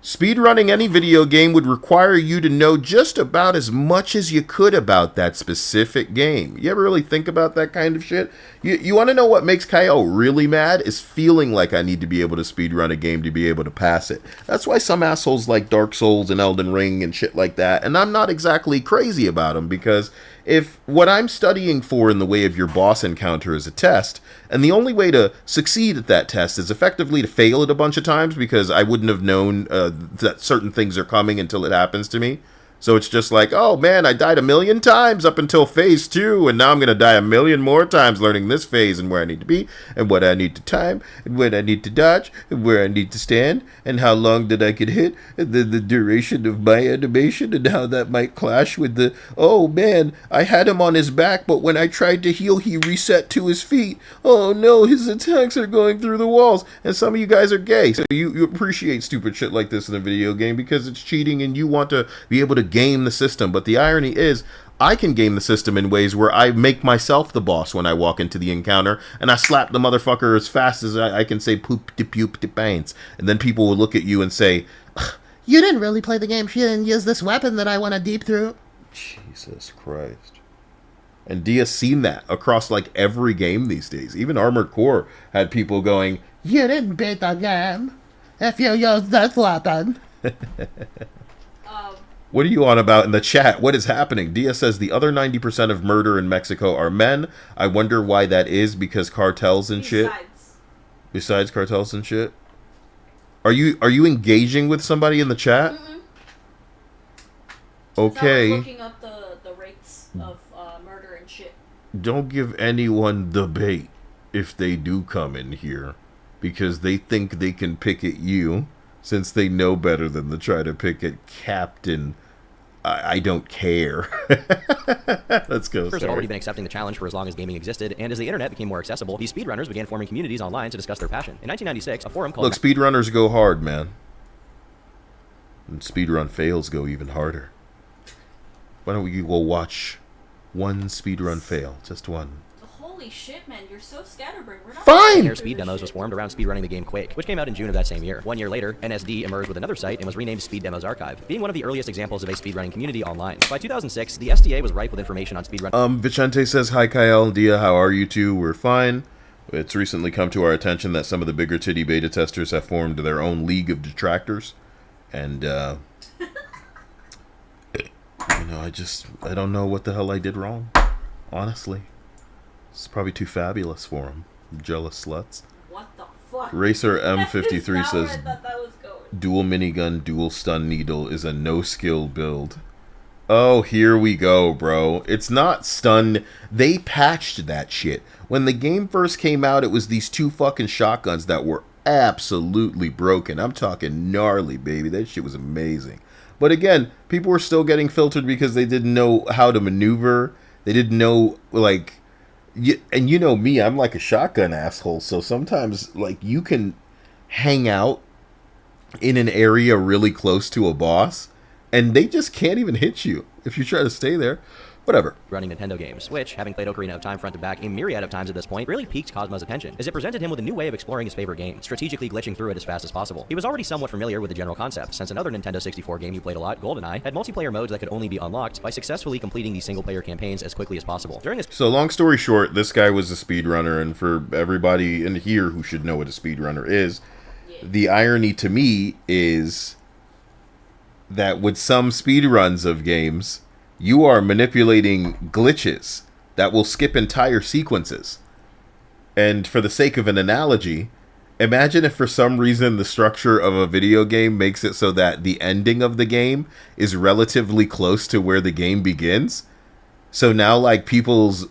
Speedrunning any video game would require you to know just about as much as you could about that specific game. You ever really think about that kind of shit? You want to know what makes Kyle really mad? Is feeling like I need to be able to speedrun a game to be able to pass it. That's why some assholes like Dark Souls and Elden Ring and shit like that, and I'm not exactly crazy about them, because if what I'm studying for in the way of your boss encounter is a test, and the only way to succeed at that test is effectively to fail it a bunch of times because I wouldn't have known that certain things are coming until it happens to me. So it's just like, oh man, I died 1,000,000 times up until phase 2, and now I'm going to die 1,000,000 more times learning this phase and where I need to be, and what I need to time, and when I need to dodge, and where I need to stand, and how long did I get hit, and then the duration of my animation, and how that might clash with the, oh man, I had him on his back, but when I tried to heal, he reset to his feet. Oh no, his attacks are going through the walls, and some of you guys are gay, so you appreciate stupid shit like this in a video game because it's cheating and you want to be able to game the system. But the irony is, I can game the system in ways where I make myself the boss when I walk into the encounter, and I slap the motherfucker as fast as I can say poop de pupe de pains, and then people will look at you and say, you didn't really play the game, she didn't use this weapon that I want to deep through. Jesus Christ. And Dia's seen that across like every game these days. Even Armored Core had people going, you didn't beat the game if you used this weapon. What are you on about in the chat? What is happening? Dia says the other 90% of murder in Mexico are men. I wonder why that is, because cartels and shit. Besides cartels and shit. Are you engaging with somebody in the chat? Okay. So I was looking up the rates of murder and shit. Don't give anyone the bait if they do come in here, because they think they can pick at you, since they know better than to try to pick at Captain. I don't care. Let's go. Had already been accepting the challenge for as long as gaming existed, and as the internet became more accessible, these speedrunners began forming communities online to discuss their passion. In 1996, a forum called... Look, speedrunners go hard, man. And speedrun fails go even harder. Why don't we go watch one speedrun fail? Just one. Holy shit, man, you're so scatterbrained. We're not Fine! Speed Demos was formed around speedrunning the game Quake, which came out in June of that same year. 1 year later, NSD emerged with another site and was renamed Speed Demos Archive, being one of the earliest examples of a speedrunning community online. By 2006, the SDA was rife with information on speedrunning. Vicente says, hi Kyle and Dia, how are you two? We're fine. It's recently come to our attention that some of the bigger titty beta testers have formed their own league of detractors. And, you know, I don't know what the hell I did wrong. Honestly. It's probably too fabulous for them. Jealous sluts. What the fuck? Racer M53 says, going. dual minigun, dual stun needle is a no-skill build. Oh, here we go, bro. It's not stun. They patched that shit. When the game first came out, it was these two fucking shotguns that were absolutely broken. I'm talking gnarly, baby. That shit was amazing. But again, people were still getting filtered because they didn't know how to maneuver. They didn't know, like... and you know me, I'm like a shotgun asshole, so sometimes, like, you can hang out in an area really close to a boss, and they just can't even hit you if you try to stay there. Whatever. Running Nintendo games, which, having played Ocarina of Time front to back a myriad of times at this point, really piqued Cosmo's attention, as it presented him with a new way of exploring his favorite game, strategically glitching through it as fast as possible. He was already somewhat familiar with the general concept, since another Nintendo 64 game he played a lot, GoldenEye, had multiplayer modes that could only be unlocked by successfully completing the single-player campaigns as quickly as possible. During this... So, long story short, this guy was a speedrunner, and for everybody in here who should know what a speedrunner is, the irony to me is that with some speedruns of games... you are manipulating glitches that will skip entire sequences. And for the sake of an analogy, imagine if for some reason the structure of a video game makes it so that the ending of the game is relatively close to where the game begins. So now, like, people's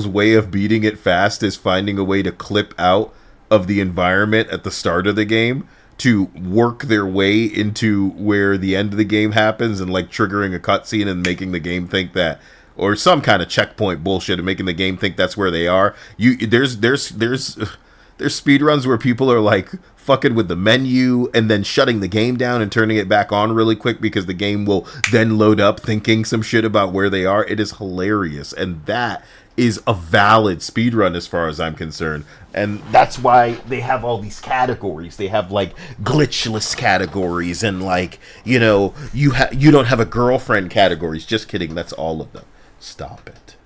way of beating it fast is finding a way to clip out of the environment at the start of the game to work their way into where the end of the game happens, and like triggering a cutscene and making the game think that, or some kind of checkpoint bullshit and making the game think that's where they are. There's speedruns where people are like fucking with the menu and then shutting the game down and turning it back on really quick because the game will then load up thinking some shit about where they are. It is hilarious, and that is a valid speedrun as far as I'm concerned. And that's why they have all these categories. They have like glitchless categories and like, you know, you don't have a girlfriend categories. Just kidding, that's all of them. Stop it.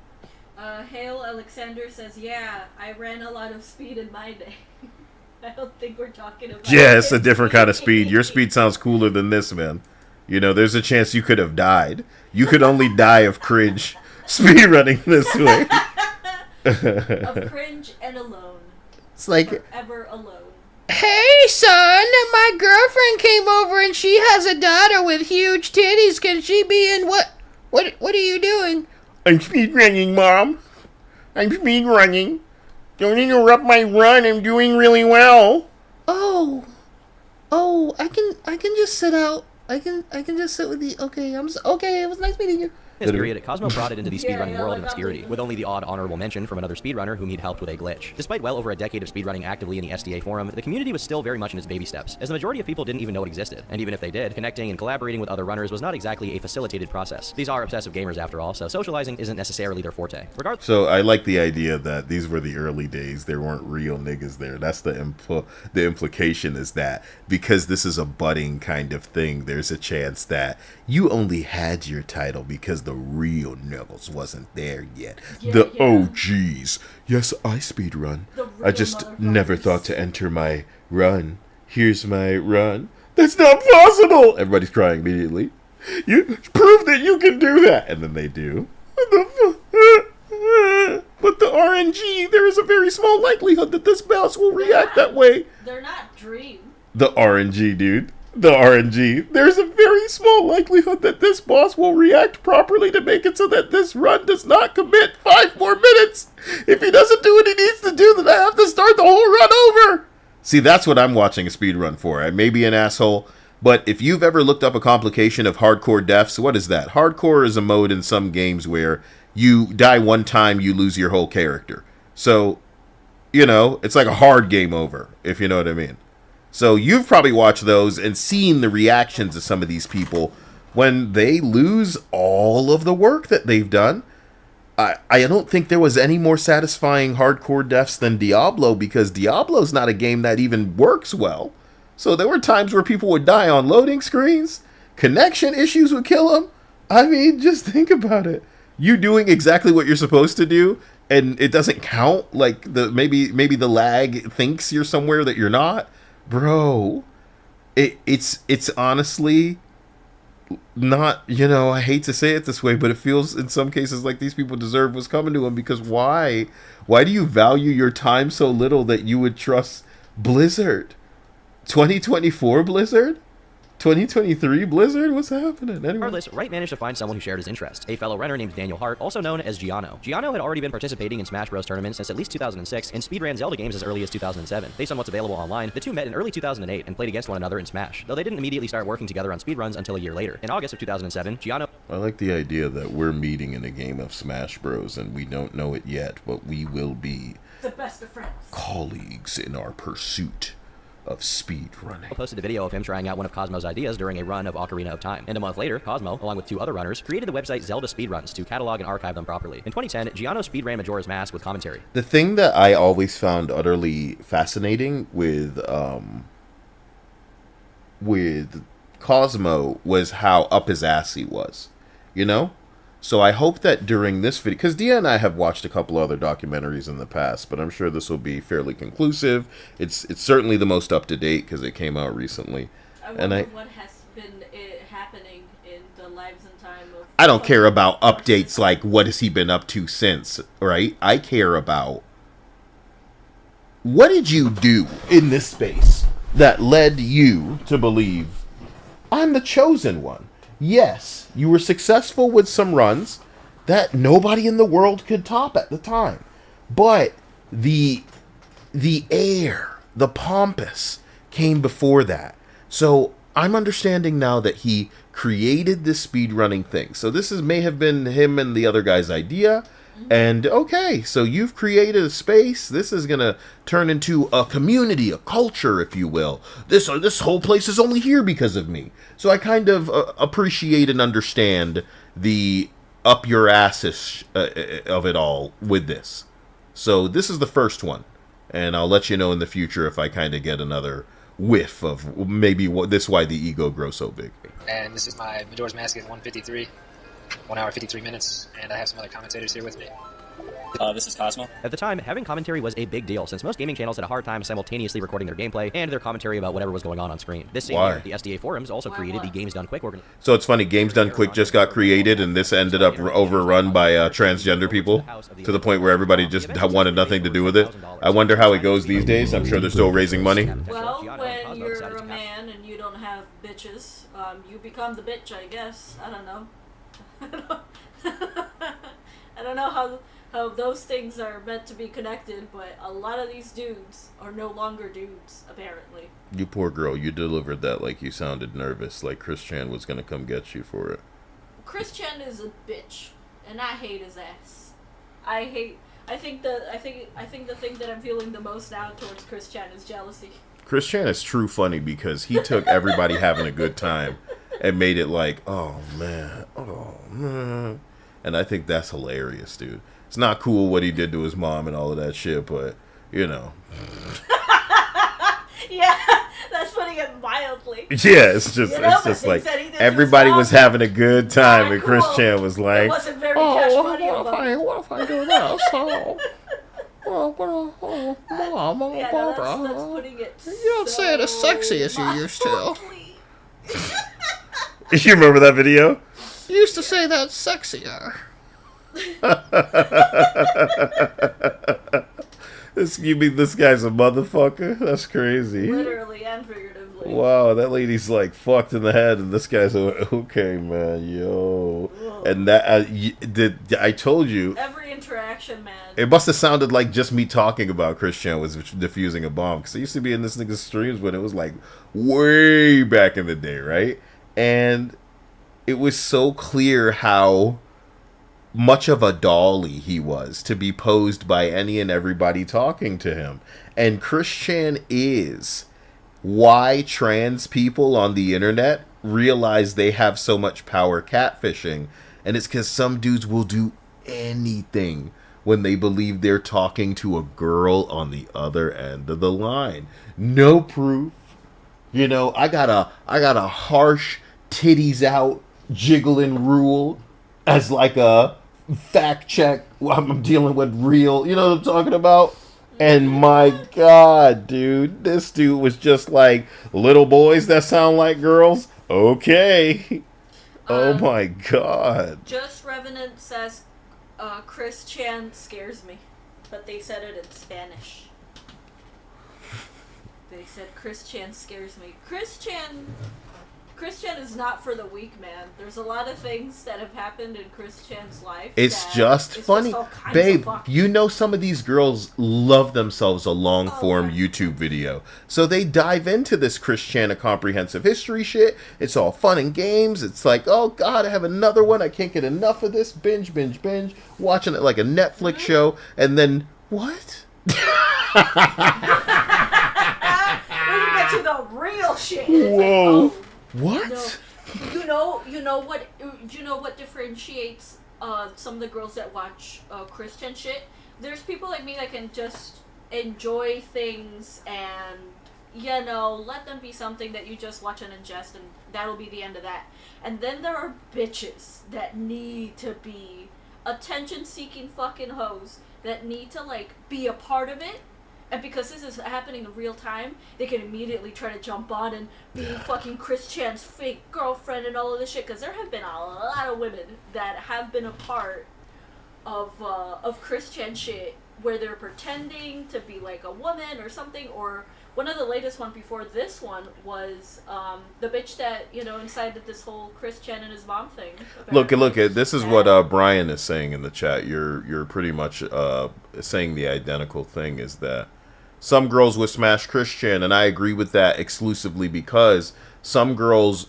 Hale Alexander says, yeah, I ran a lot of speed in my day. I don't think we're talking about... yeah, it's a different kind of speed. Your speed sounds cooler than this, man. You know, there's a chance you could have died. You could only die of cringe speedrunning this way. Of cringe and alone. It's like... forever alone. Hey, son, my girlfriend came over and she has a daughter with huge titties. Can she be in what are you doing? I'm speedrunning, Mom. I'm speedrunning. Don't interrupt my run. I'm doing really well. Oh, I can just sit out. I can just sit with you. Okay, okay. It was nice meeting you. In this period, Cosmo brought it into the speedrunning world in like obscurity, with only the odd honorable mention from another speedrunner whom he'd helped with a glitch. Despite well over a decade of speedrunning actively in the SDA forum, the community was still very much in its baby steps, as the majority of people didn't even know it existed. And even if they did, connecting and collaborating with other runners was not exactly a facilitated process. These are obsessive gamers after all, so socializing isn't necessarily their forte. So I like the idea that these were the early days. There weren't real niggas there. That's the implication, is that because this is a budding kind of thing, there's a chance that you only had your title because the real niggas wasn't there yet. The OGs. Yes, I speedrun. I just never thought to enter my run. Here's my run. That's not possible! Everybody's crying immediately. You prove that you can do that. And then they do. But the RNG, there is a very small likelihood that this mouse will react that way. They're not dream. The RNG, dude. The RNG. There's a very small likelihood that this boss will react properly to make it so that this run does not commit 5 more minutes. If he doesn't do what he needs to do, then I have to start the whole run over. See, that's what I'm watching a speed run for. I may be an asshole, but if you've ever looked up a complication of hardcore deaths, what is that? Hardcore is a mode in some games where you die one time, you lose your whole character. So, you know, it's like a hard game over, if you know what I mean. So you've probably watched those and seen the reactions of some of these people when they lose all of the work that they've done. I don't think there was any more satisfying hardcore deaths than Diablo, because Diablo's not a game that even works well. So there were times where people would die on loading screens. Connection issues would kill them. I mean, just think about it. You doing exactly what you're supposed to do, and it doesn't count. Like maybe the lag thinks you're somewhere that you're not. Bro, it's honestly not, you know, I hate to say it this way, but it feels in some cases like these people deserve what's coming to them, because why do you value your time so little that you would trust Blizzard? 2024 Blizzard? 2023 Blizzard? What's happening? Anyway. Regardless, Wright managed to find someone who shared his interest, a fellow runner named Daniel Hart, also known as Giano. Giano had already been participating in Smash Bros. Tournaments since at least 2006 and speedran Zelda games as early as 2007. Based on what's available online, the two met in early 2008 and played against one another in Smash, though they didn't immediately start working together on speedruns until a year later. In August of 2007, Giano... I like the idea that we're meeting in a game of Smash Bros. And we don't know it yet, but we will be The best of friends. colleagues in our pursuit of speed running. posted a video of him trying out one of Cosmo's ideas during a run of Ocarina of Time. And a month later, Cosmo, along with 2 other runners, created the website Zelda Speedruns to catalog and archive them properly. In 2010, Giano speedran Majora's Mask with commentary. The thing that I always found utterly fascinating with Cosmo was how up his ass he was, you know? So I hope that during this video, because Dia and I have watched a couple other documentaries in the past, but I'm sure this will be fairly conclusive. It's certainly the most up to date because it came out recently. I wonder what has been happening in the lives and time of... I don't care about updates like what has he been up to since, right? I care about what did you do in this space that led you to believe I'm the chosen one. Yes, you were successful with some runs that nobody in the world could top at the time. But the air, the pompous, came before that. So I'm understanding now that he created this speedrunning thing. So this may have been him and the other guy's idea. And okay, so you've created a space. This is going to turn into a community, a culture, if you will. This whole place is only here because of me. So I kind of appreciate and understand the up your asses of it all with this. So this is the first one. And I'll let you know in the future if I kind of get another whiff of maybe why the ego grows so big. And this is my Majora's Mask at 1:53. 1 hour, 53 minutes, and I have some other commentators here with me. This is Cosmo. At the time, having commentary was a big deal, since most gaming channels had a hard time simultaneously recording their gameplay and their commentary about whatever was going on screen. This same year, the SDA forums also created the Games Done Quick organization. So it's funny, Games Done Quick just got created, and this ended up overrun by transgender people, to the point where everybody just wanted nothing to do with it. I wonder how it goes these days. I'm sure they're still raising money. Well, when you're a man and you don't have bitches, you become the bitch, I guess. I don't know. I don't know how those things are meant to be connected, but a lot of these dudes are no longer dudes, apparently. You poor girl, you delivered that like you sounded nervous, like Chris Chan was gonna come get you for it. Chris Chan is a bitch, and I hate his ass. I think the thing that I'm feeling the most now towards Chris Chan is jealousy. Chris Chan is true funny because he took everybody having a good time and made it like, oh man. And I think that's hilarious, dude. It's not cool what he did to his mom and all of that shit, but, you know. Yeah, that's putting it mildly. Yeah, it's just like everybody was having a good time, and Chris Chan was like, it wasn't very cash money. What if I do this? Mom, yeah, no, that's putting it. You don't say it as sexy as you used to. You remember that video? You used to say that's sexier. You mean this guy's a motherfucker? That's crazy. Literally and figuratively. Wow, that lady's like fucked in the head, and this guy's okay, man, yo. Whoa. And that I told you. Every interaction, man. It must have sounded like just me talking about Christian was defusing a bomb, because I used to be in this nigga's streams when it was like way back in the day, right? And it was so clear how much of a dolly he was to be posed by any and everybody talking to him. And Christian is why trans people on the internet realize they have so much power catfishing. And it's because some dudes will do anything when they believe they're talking to a girl on the other end of the line. No proof. You know, I got a harsh titties out jiggling rule as like a fact check. I'm dealing with real, you know what I'm talking about? And my God, dude, this dude was just like, little boys that sound like girls? Okay. Oh my God. Just Revenant says, Chris Chan scares me. But they said it in Spanish. They said Chris Chan scares me. Chris Chan is not for the weak, man. There's a lot of things that have happened in Chris Chan's life. It's just funny. Babe, you know some of these girls love themselves a long-form YouTube video. So they dive into this Chris Chan, a comprehensive history shit. It's all fun and games. It's like, oh God, I have another one. I can't get enough of this. Binge. Watching it like a Netflix show. And then, what? When you get to the real shit. It's Whoa. like, oh. What? No. You know what differentiates some of the girls that watch Christian shit? There's people like me that can just enjoy things and, you know, let them be something that you just watch and ingest, and that'll be the end of that. And then there are bitches that need to be attention-seeking fucking hoes that need to, like, be a part of it. And because this is happening in real time, they can immediately try to jump on and be fucking Chris Chan's fake girlfriend and all of this shit. Because there have been a lot of women that have been a part of Chris Chan shit where they're pretending to be like a woman or something. Or one of the latest one before this one was the bitch that, you know, incited this whole Chris Chan and his mom thing. Look at this is what Brian is saying in the chat. You're pretty much saying the identical thing, is that some girls would smash Christian, and I agree with that exclusively because some girls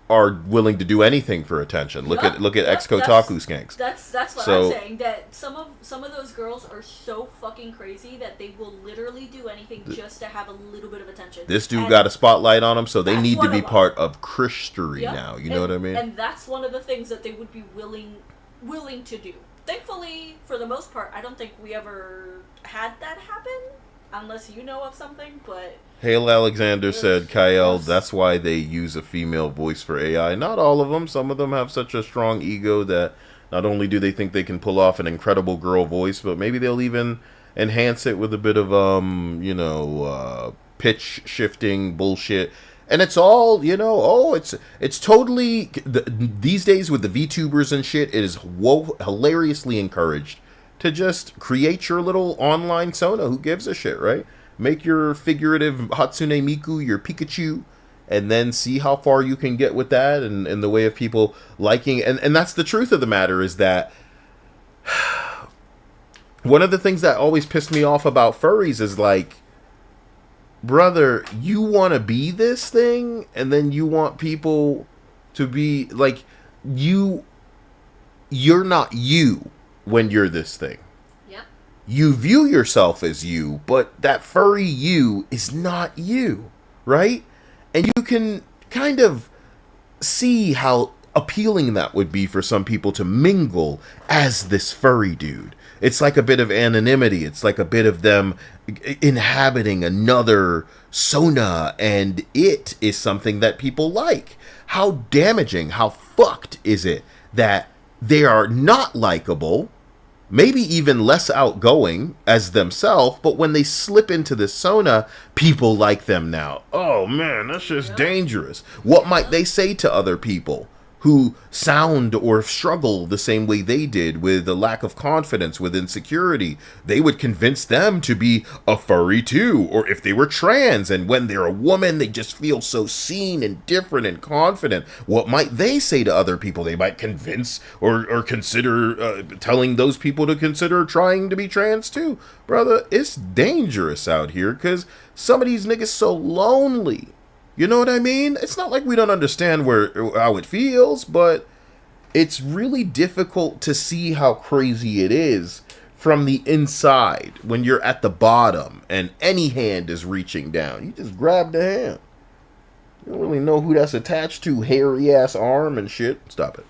are willing to do anything for attention. Look at ex Kotaku skanks. That's what I'm saying. That some of those girls are so fucking crazy that they will literally do anything just to have a little bit of attention. This dude got a spotlight on him, so they need to be part of Christery now. You know what I mean? And that's one of the things that they would be willing to do. Thankfully, for the most part, I don't think we ever had that happen. Unless you know of something, but... Hale Alexander said, Kyle, that's why they use a female voice for AI. Not all of them. Some of them have such a strong ego that not only do they think they can pull off an incredible girl voice, but maybe they'll even enhance it with a bit of, pitch shifting bullshit. And it's all, you know, it's totally... These days with the VTubers and shit, it is hilariously encouraged to just create your little online Sona. Who gives a shit, right? Make your figurative Hatsune Miku, your Pikachu, and then see how far you can get with that, and in the way of people liking. And that's the truth of the matter, is that one of the things that always pissed me off about furries is like, brother, you want to be this thing, and then you want people to be like, you're not you when you're this thing. Yep. You view yourself as you, but that furry you is not you, right? And you can kind of see how appealing that would be for some people to mingle as this furry dude. It's like a bit of anonymity. It's like a bit of them inhabiting another Sona, and it is something that people like. How damaging, how fucked is it that they are not likable, maybe even less outgoing as themselves, but when they slip into the Sona, people like them now. Oh man, that's just dangerous. What might they say to other people who sound or struggle the same way they did with a lack of confidence, with insecurity? They would convince them to be a furry too, or if they were trans, and when they're a woman, they just feel so seen and different and confident. What might they say to other people? They might convince or consider telling those people to consider trying to be trans too. Brother, it's dangerous out here because some of these niggas so lonely. You know what I mean? It's not like we don't understand how it feels, but it's really difficult to see how crazy it is from the inside when you're at the bottom and any hand is reaching down. You just grab the hand. You don't really know who that's attached to, hairy ass arm and shit. Stop it.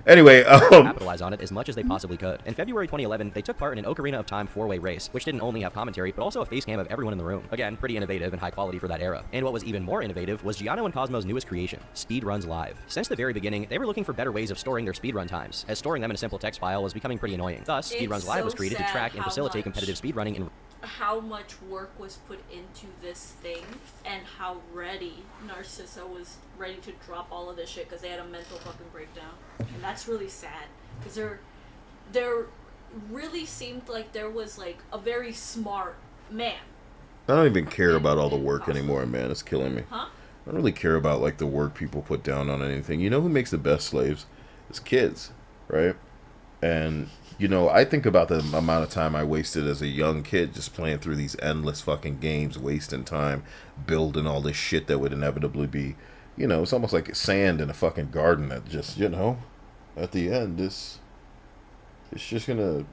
Anyway, capitalize on it as much as they possibly could. In February 2011, they took part in an Ocarina of Time 4-way race, which didn't only have commentary, but also a face cam of everyone in the room. Again, pretty innovative and high quality for that era. And what was even more innovative was Giano and Cosmo's newest creation, Speedruns Live. Since the very beginning, they were looking for better ways of storing their speedrun times, as storing them in a simple text file was becoming pretty annoying. Thus, Speedruns Live was created to track and facilitate competitive speedrunning in how much work was put into this thing and how ready Narcissa was ready to drop all of this shit because they had a mental fucking breakdown. And that's really sad because there really seemed like there was like a very smart man. I don't even care about all the work anymore, man. It's killing me. Huh? I don't really care about like the work people put down on anything. You know who makes the best slaves? It's kids, right? And you know, I think about the amount of time I wasted as a young kid just playing through these endless fucking games, wasting time, building all this shit that would inevitably be, you know, it's almost like sand in a fucking garden that just, you know, at the end, it's just gonna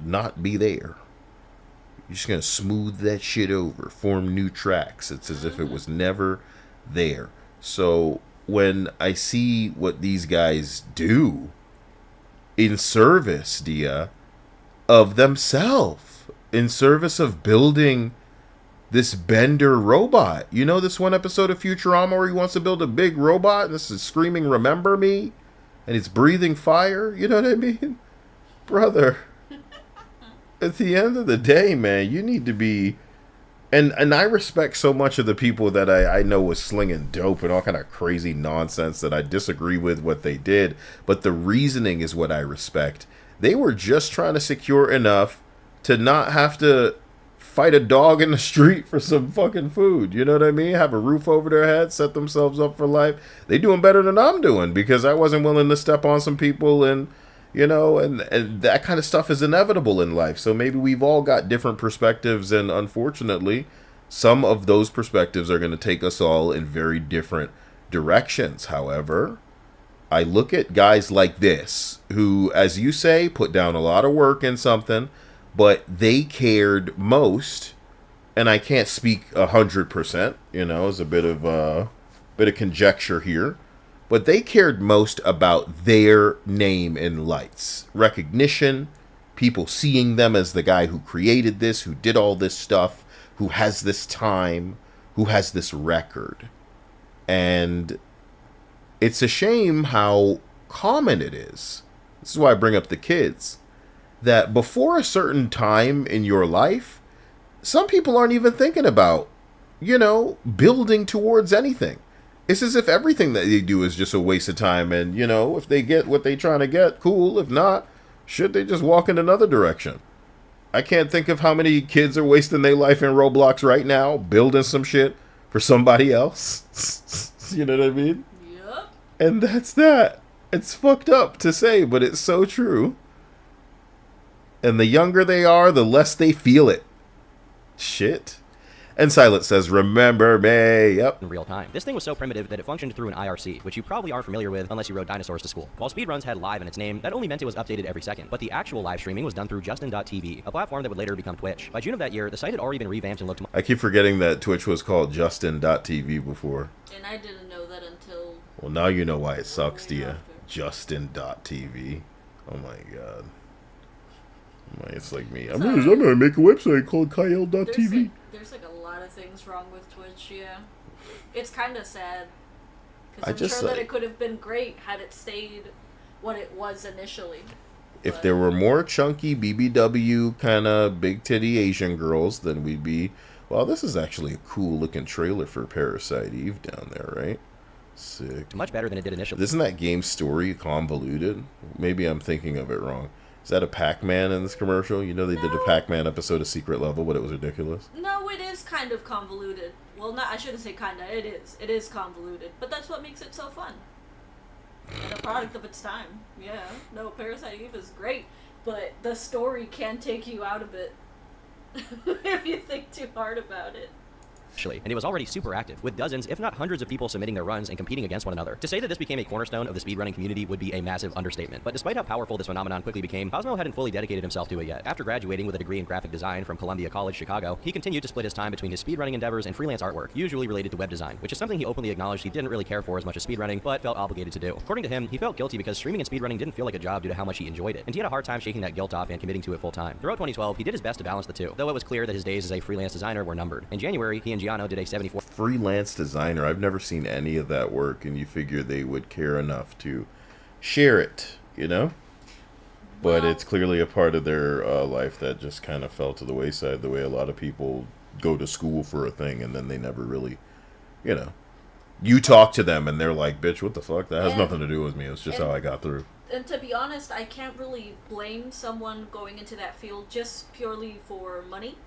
not be there. You're just gonna smooth that shit over, form new tracks. It's as if it was never there. So when I see what these guys do in service, Dia, of themselves, in service of building this bender robot. You know this one episode of Futurama where he wants to build a big robot and this is screaming, "Remember me?" And it's breathing fire? You know what I mean? Brother, at the end of the day, man, you need to be... And I respect so much of the people that I know was slinging dope and all kind of crazy nonsense that I disagree with what they did. But the reasoning is what I respect. They were just trying to secure enough to not have to fight a dog in the street for some fucking food. You know what I mean? Have a roof over their head, set themselves up for life. They doing better than I'm doing because I wasn't willing to step on some people and... You know, and that kind of stuff is inevitable in life. So maybe we've all got different perspectives, and unfortunately, some of those perspectives are going to take us all in very different directions. However, I look at guys like this, who, as you say, put down a lot of work in something, but they cared most, and I can't speak 100%, you know, it's a bit of conjecture here. But they cared most about their name in lights. Recognition, people seeing them as the guy who created this, who did all this stuff, who has this time, who has this record. And it's a shame how common it is. This is why I bring up the kids. That before a certain time in your life, some people aren't even thinking about, you know, building towards anything. It's as if everything that they do is just a waste of time. And, you know, if they get what they're trying to get, cool. If not, should they just walk in another direction? I can't think of how many kids are wasting their life in Roblox right now, building some shit for somebody else. You know what I mean? Yep. And that's that. It's fucked up to say, but it's so true. And the younger they are, the less they feel it. Shit. And Silent says, "Remember me." Yep. In real time. This thing was so primitive that it functioned through an IRC, which you probably aren't familiar with unless you rode dinosaurs to school. While speedruns had live in its name, that only meant it was updated every second. But the actual live streaming was done through Justin.tv, a platform that would later become Twitch. By June of that year, the site had already been revamped and looked... I keep forgetting that Twitch was called Justin.tv before. And I didn't know that until... Well, now you know why it sucks, Dia. Justin.tv. Oh my god. It's like me. I'm gonna make a website called Kyle.tv. There's like a lot of things wrong with Twitch, yeah. It's kind of sad. Because I'm just sure that it could have been great had it stayed what it was initially. if there were more chunky BBW kind of big titty Asian girls, then we'd be... Well, this is actually a cool looking trailer for Parasite Eve down there, right? Sick. Much better than it did initially. Isn't that game's story convoluted? Maybe I'm thinking of it wrong. Is that a Pac-Man in this commercial? You know they did a Pac-Man episode of Secret Level, but it was ridiculous. No, it is kind of convoluted. Well, not, I shouldn't say kinda, it is. It is convoluted. But that's what makes it so fun. And a product of its time. Yeah. No, Parasite Eve is great, but the story can take you out of it if you think too hard about it. And it was already super active, with dozens, if not hundreds of people submitting their runs and competing against one another. To say that this became a cornerstone of the speedrunning community would be a massive understatement. But despite how powerful this phenomenon quickly became, Cosmo hadn't fully dedicated himself to it yet. After graduating with a degree in graphic design from Columbia College, Chicago, he continued to split his time between his speedrunning endeavors and freelance artwork, usually related to web design, which is something he openly acknowledged he didn't really care for as much as speedrunning, but felt obligated to do. According to him, he felt guilty because streaming and speedrunning didn't feel like a job due to how much he enjoyed it, and he had a hard time shaking that guilt off and committing to it full time. Throughout 2012, he did his best to balance the two, though it was clear that his days as a freelance designer were numbered. In January, he and Giano did a 74 freelance designer. I've never seen any of that work, and you figure they would care enough to share it, you know? But it's clearly a part of their life that just kind of fell to the wayside, the way a lot of people go to school for a thing and then they never really, you know. You talk to them and they're like, bitch, what the fuck? That has nothing to do with me. It's just how I got through. And to be honest, I can't really blame someone going into that field just purely for money.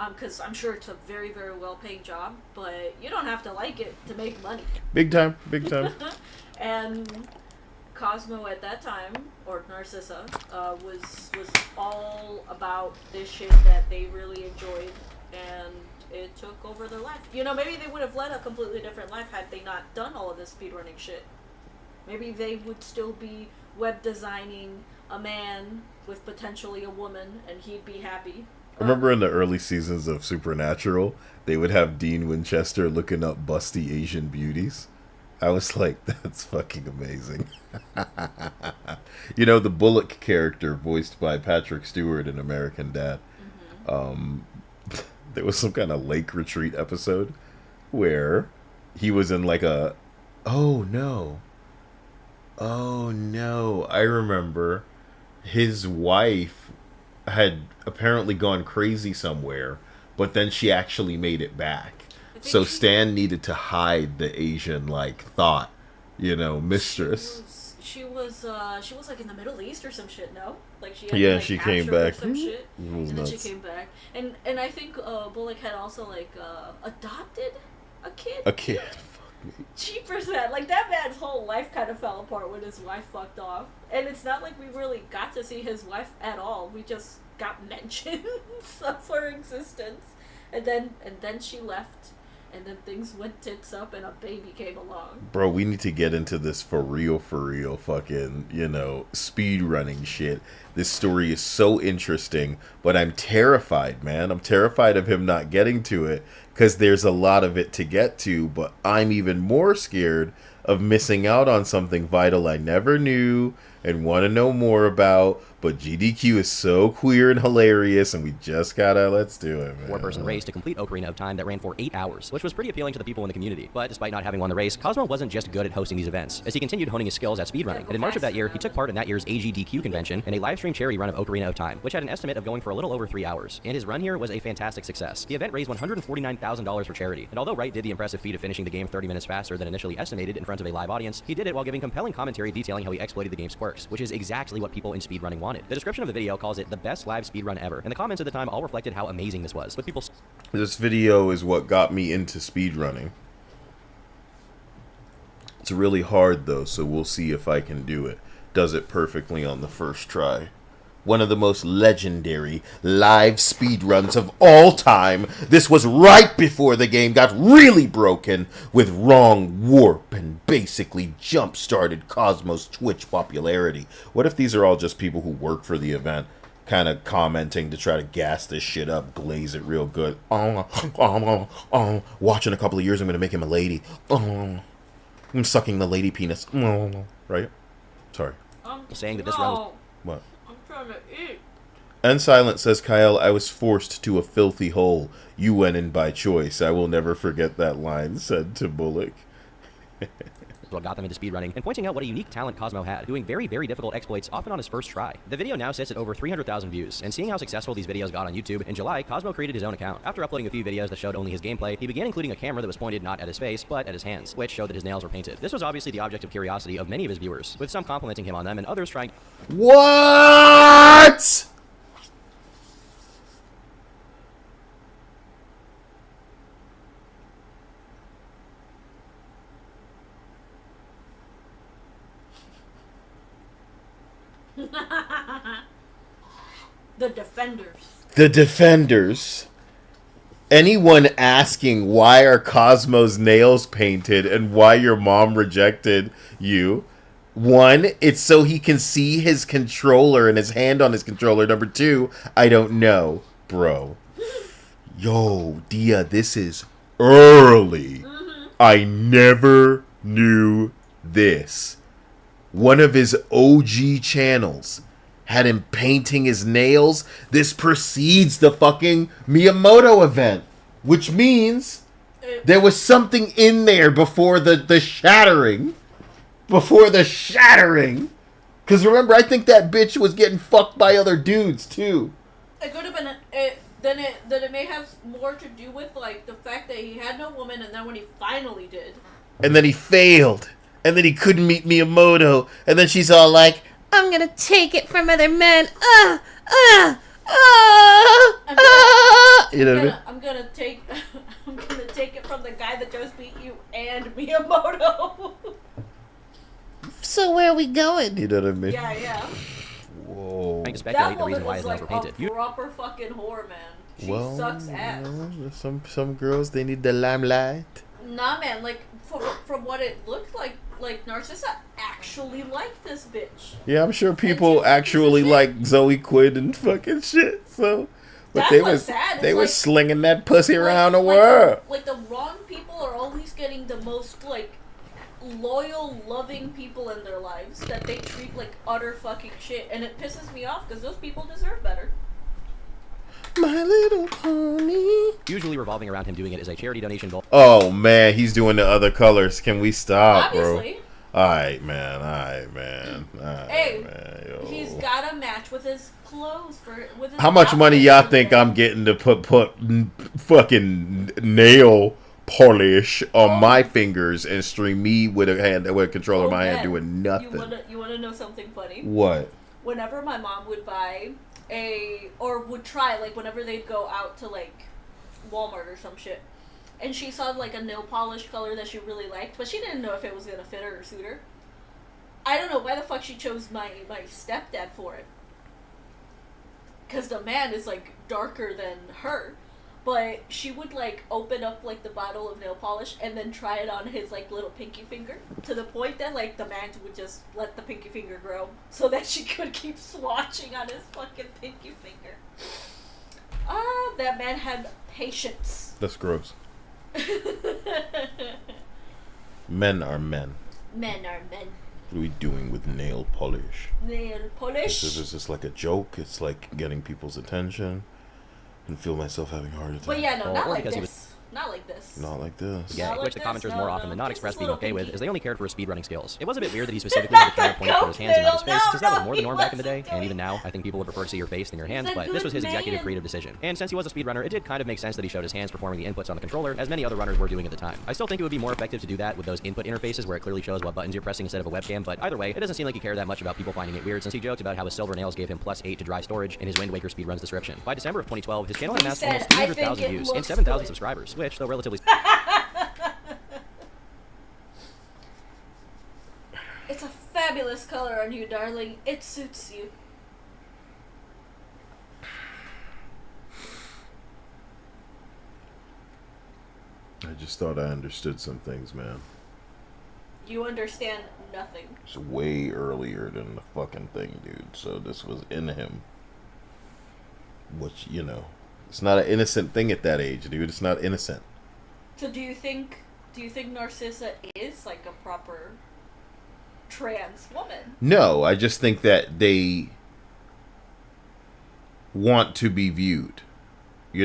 Because I'm sure it's a very, very well-paid job, but you don't have to like it to make money. Big time, big time. And Cosmo at that time, or Narcissa, was all about this shit that they really enjoyed, and it took over their life. You know, maybe they would have led a completely different life had they not done all of this speedrunning shit. Maybe they would still be web designing a man with potentially a woman, and he'd be happy. I remember in the early seasons of Supernatural, they would have Dean Winchester looking up busty Asian beauties. I was like, that's fucking amazing. You know, the Bullock character voiced by Patrick Stewart in American Dad. There was some kind of lake retreat episode where he was in like a... Oh no, I remember his wife had apparently gone crazy somewhere, but then she actually made it back. So Stan needed to hide the Asian thought, you know, mistress. She was like in the Middle East or some shit. No, like she had yeah, to, she came back. Some shit, and then she came back, and I think Bullock had also adopted a kid. A kid. Cheapers, man. Like, that man's whole life kind of fell apart when his wife fucked off. And it's not like we really got to see his wife at all. We just got mentions of her existence. And then she left. And then things went tits up and a baby came along. Bro, we need to get into this for real fucking, you know, speed running shit. This story is so interesting, but I'm terrified, man. I'm terrified of him not getting to it because there's a lot of it to get to, but I'm even more scared of missing out on something vital I never knew and want to know more about. But GDQ is so queer and hilarious, and we just gotta, let's do it, man. Four-person race to complete Ocarina of Time that ran for 8 hours, which was pretty appealing to the people in the community. But despite not having won the race, Cosmo wasn't just good at hosting these events, as he continued honing his skills at speedrunning. And in March of that year, he took part in that year's AGDQ convention and a live-stream charity run of Ocarina of Time, which had an estimate of going for a little over 3 hours. And his run here was a fantastic success. The event raised $149,000 for charity, and although Wright did the impressive feat of finishing the game 30 minutes faster than initially estimated in front of a live audience, he did it while giving compelling commentary detailing how he exploited the game's quirks, which is exactly what people in speedrunning wanted. The description of the video calls it the best live speedrun ever, and the comments at the time all reflected how amazing this was, with people... This video is what got me into speedrunning. It's really hard though, so we'll see if I can do it. Does it perfectly on the first try. One of the most legendary live speedruns of all time. This was right before the game got really broken with wrong warp and basically jump-started Cosmo's Twitch popularity. What if these are all just people who work for the event, kind of commenting to try to gas this shit up, glaze it real good. Watch in a couple of years, I'm going to make him a lady. I'm sucking the lady penis. Right? Sorry. saying that this run was... What? Trying to eat. And Silent says, Kyle, I was forced to a filthy hole. You went in by choice. I will never forget that line said to Bullock. what got them into speedrunning, and pointing out what a unique talent Cosmo had, doing very, very difficult exploits often on his first try. The video now sits at over 300,000 views, and seeing how successful these videos got on YouTube, in July, Cosmo created his own account. After uploading a few videos that showed only his gameplay, he began including a camera that was pointed not at his face, but at his hands, which showed that his nails were painted. This was obviously the object of curiosity of many of his viewers, with some complimenting him on them and others trying. What? The Defenders. The Defenders. Anyone asking why are Cosmo's nails painted and why your mom rejected you? One, it's so he can see his controller and his hand on his controller. Number two, I don't know, bro. Yo, Dia, this is early. I never knew this. One of his OG channels had him painting his nails. This precedes the fucking Miyamoto event, which means there was something in there before the shattering. Before the shattering. Because remember, I think that bitch was getting fucked by other dudes, too. It could have been... Then it may have more to do with, like, the fact that he had no woman, and then when he finally did... And then he failed. And then he couldn't meet Miyamoto. And then she's all like, I'm gonna take it from other men. You know what I mean? I'm gonna take it from the guy that just beat you and Miyamoto. So where are we going? You know what I mean? Yeah. Whoa. Trying to That speculate the woman reason why was his nails like were painted. a proper fucking whore, man. She sucks ass. Some girls, they need the limelight. Nah, man, like, from what it looked like Narcissa actually liked this bitch. Yeah, I'm sure people actually like Zoe Quinn and fucking shit. So, but That's they what's was sad. they It's was like- slinging that pussy around the like world. Like the wrong people are always getting the most, like, loyal, loving people in their lives that they treat like utter fucking shit. And it pisses me off because those people deserve better. My Little Pony. Usually revolving around him doing it as a charity donation goal. Oh man, he's doing the other colors. Can we stop, Obviously. bro? Alright, man. Hey, man. Yo. he's got to match with his clothes with his How much money outfit y'all for think the day. I'm getting to put fucking nail polish on my fingers and stream me with a controller in my hand man. doing nothing? You wanna know something funny? What? Whenever my mom would buy would try, like, whenever they'd go out to, like, Walmart or some shit, and she saw, like, a nail polish color that she really liked, but she didn't know if it was gonna fit her or suit her. I don't know why the fuck she chose my stepdad for it. Because the man is, like, darker than her. But she would, like, open up, like, the bottle of nail polish and then try it on his, like, little pinky finger. To the point that, like, the man would just let the pinky finger grow so that she could keep swatching on his fucking pinky finger. That man had patience. That's gross. Men are men. Men are men. What are we doing with nail polish? Nail polish. Is this like a joke? It's like getting people's attention and feel myself having a heart attack. But yeah, no, Or not like because he this. Not like this. Not like this. Yeah, Not like which the this, commenters no, more no. often than not Just expressed his being little okay with, pinky. as they only cared for his speedrunning skills. It was a bit weird that he specifically had the camera pointed toward his hands and not his face, because that was more the norm back in the day, and even now, I think people would prefer to see your face than your hands, He's a but this was his good executive man. creative decision. And since he was a speedrunner, it did kind of make sense that he showed his hands performing the inputs on the controller, as many other runners were doing at the time. I still think it would be more effective to do that with those input interfaces where it clearly shows what buttons you're pressing instead of a webcam, but either way, it doesn't seem like he cared that much about people finding it weird, since he joked about how his silver nails gave him +8 to dry storage in his Wind Waker speedruns description. By December of 2012, his channel had He amassed said, almost "I think 300,000 it views and looks 7,000 good." subscribers, which, though relatively It's a fabulous color on you, darling. It suits you. I just thought I understood some things, man. You understand nothing. It's way earlier than the fucking thing, dude. So this was in him. Which, it's not an innocent thing at that age, dude. It's not innocent. So do you think Narcissa is like a proper trans woman? No, I just think that they want to be viewed. They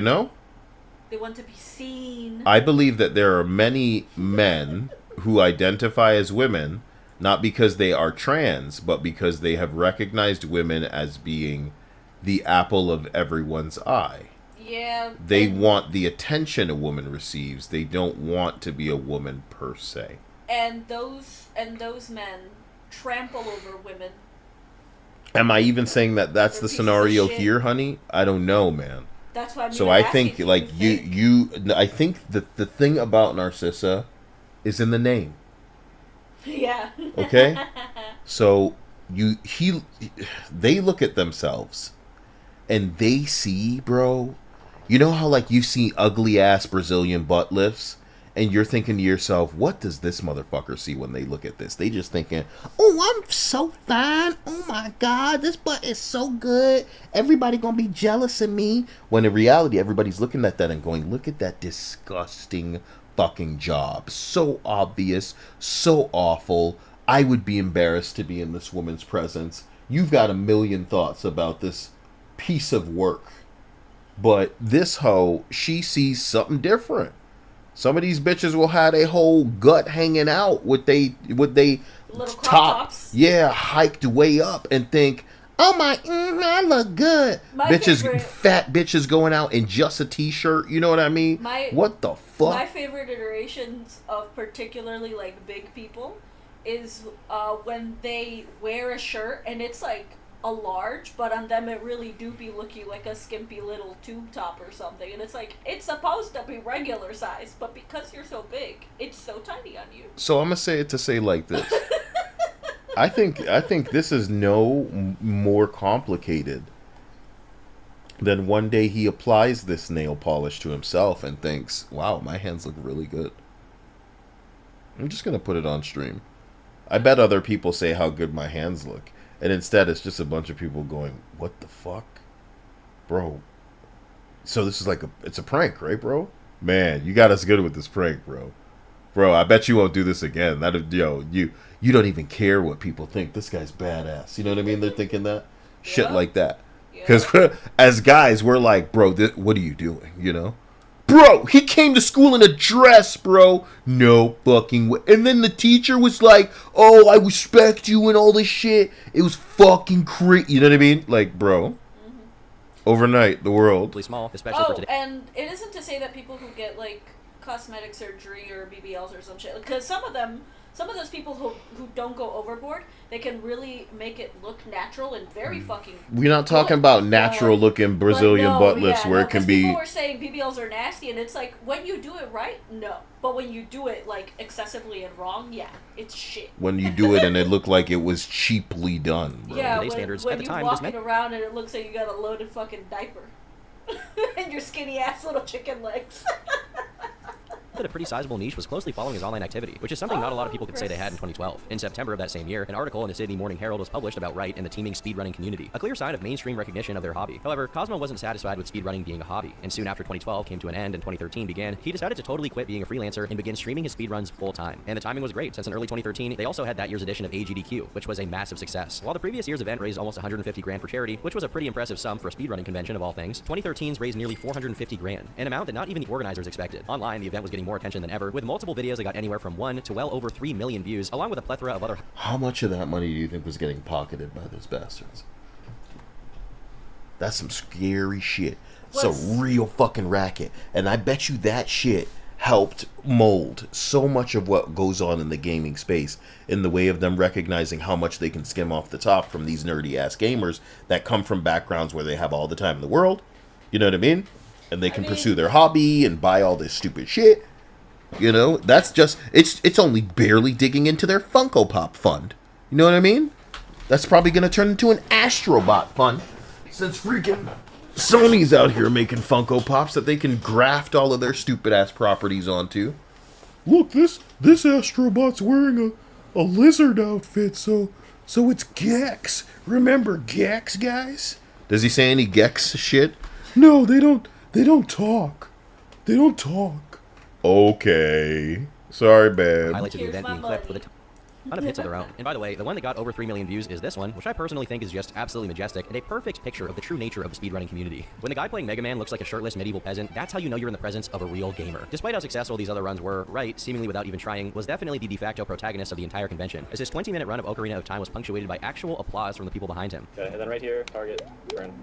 want to be seen. I believe that there are many men who identify as women, not because they are trans, but because they have recognized women as being the apple of everyone's eye. Yeah. They want the attention a woman receives. They don't want to be a woman per se. And those men trample over women. Am I even saying that that's They're the pieces scenario of shit. here, honey? I don't know, man. That's why I'm So even I asking, think do like you I think that the thing about Narcissa is in the name. Yeah. Okay? So they look at themselves and they see, bro, you know how like you see ugly ass Brazilian butt lifts and you're thinking to yourself, what does this motherfucker see when they look at this? They just thinking, oh, I'm so fine. Oh my God, this butt is so good. Everybody gonna be jealous of me. When in reality, everybody's looking at that and going, look at that disgusting fucking job. So obvious, so awful. I would be embarrassed to be in this woman's presence. You've got a million thoughts about this piece of work. But this hoe, she sees something different. Some of these bitches will have a whole gut hanging out with they Little crop tops. yeah, hiked way up and think, oh my, I look good. My Bitches, favorite- fat bitches going out in just a t-shirt. You know what I mean? What the fuck? My favorite iterations of particularly like big people is when they wear a shirt and it's like a large, but on them it really do be looking like a skimpy little tube top or something, and it's like it's supposed to be regular size, but because you're so big, it's so tiny on you. So I'm gonna say it to say like this. I think this is no more complicated than one day he applies this nail polish to himself and thinks, wow, my hands look really good. I'm just gonna put it on stream. I bet other people say how good my hands look. And instead, it's just a bunch of people going, what the fuck? Bro. So this is like it's a prank, right, bro? Man, you got us good with this prank, bro. Bro, I bet you won't do this again. You don't even care what people think. This guy's badass. You know what I mean? They're thinking that. Yeah. Shit like that. Yeah. Because as guys, we're like, bro, what are you doing? You know? Bro, he came to school in a dress, bro. No fucking way. And then the teacher was like, oh, I respect you and all this shit. It was fucking crazy. You know what I mean? Like, bro. Mm-hmm. Overnight, the world. Really small, especially for today. And it isn't to say that people who get like cosmetic surgery or BBLs or some shit, because some of those people who don't go overboard, they can really make it look natural and very fucking We're not talking about natural looking Brazilian butt lifts where it can be. People were saying BBLs are nasty, and it's like when you do it right, no. But when you do it like excessively and wrong, yeah, it's shit. When you do it and it looked like it was cheaply done, bro. Yeah, Today's standards when at the you time walking around and it looks like you got a loaded fucking diaper. And your skinny ass little chicken legs. that a pretty sizable niche was closely following his online activity, which is something not a lot of people could say they had in 2012. In September of that same year, an article in the Sydney Morning Herald was published about Wright and the teeming speedrunning community, a clear sign of mainstream recognition of their hobby. However, Cosmo wasn't satisfied with speedrunning being a hobby, and soon after 2012 came to an end and 2013 began, he decided to totally quit being a freelancer and begin streaming his speedruns full-time. And the timing was great, since in early 2013, they also had that year's edition of AGDQ, which was a massive success. While the previous year's event raised almost 150 grand for charity, which was a pretty impressive sum for a speedrunning convention of all things, 2013's raised nearly 450 grand, an amount that not even the organizers expected. Online, the event was getting more attention than ever, with multiple videos that got anywhere from 1 to well over 3 million views, along with a plethora of other. How much of that money do you think was getting pocketed by those bastards? That's some scary shit. It's a real fucking racket. And I bet you that shit helped mold so much of what goes on in the gaming space in the way of them recognizing how much they can skim off the top from these nerdy ass gamers that come from backgrounds where they have all the time in the world. You know what I mean? And they can pursue their hobby and buy all this stupid shit. You know, that's just, it's only barely digging into their Funko Pop fund. You know what I mean? That's probably going to turn into an Astrobot fund. Since freaking Sony's out here making Funko Pops that they can graft all of their stupid ass properties onto. Look, this Astrobot's wearing a lizard outfit, so it's Gex. Remember Gex, guys? Does he say any Gex shit? No, they don't talk. They don't talk. Okay. Sorry, babe. Highlights of the Here's event my being clipped with money. ton of hits of their own. And by the way, the one that got over 3 million views is this one, which I personally think is just absolutely majestic and a perfect picture of the true nature of the speedrunning community. When the guy playing Mega Man looks like a shirtless medieval peasant, that's how you know you're in the presence of a real gamer. Despite how successful these other runs were, Wright, seemingly without even trying, was definitely the de facto protagonist of the entire convention, as his 20-minute run of Ocarina of Time was punctuated by actual applause from the people behind him. Okay, and then right here, target, burn.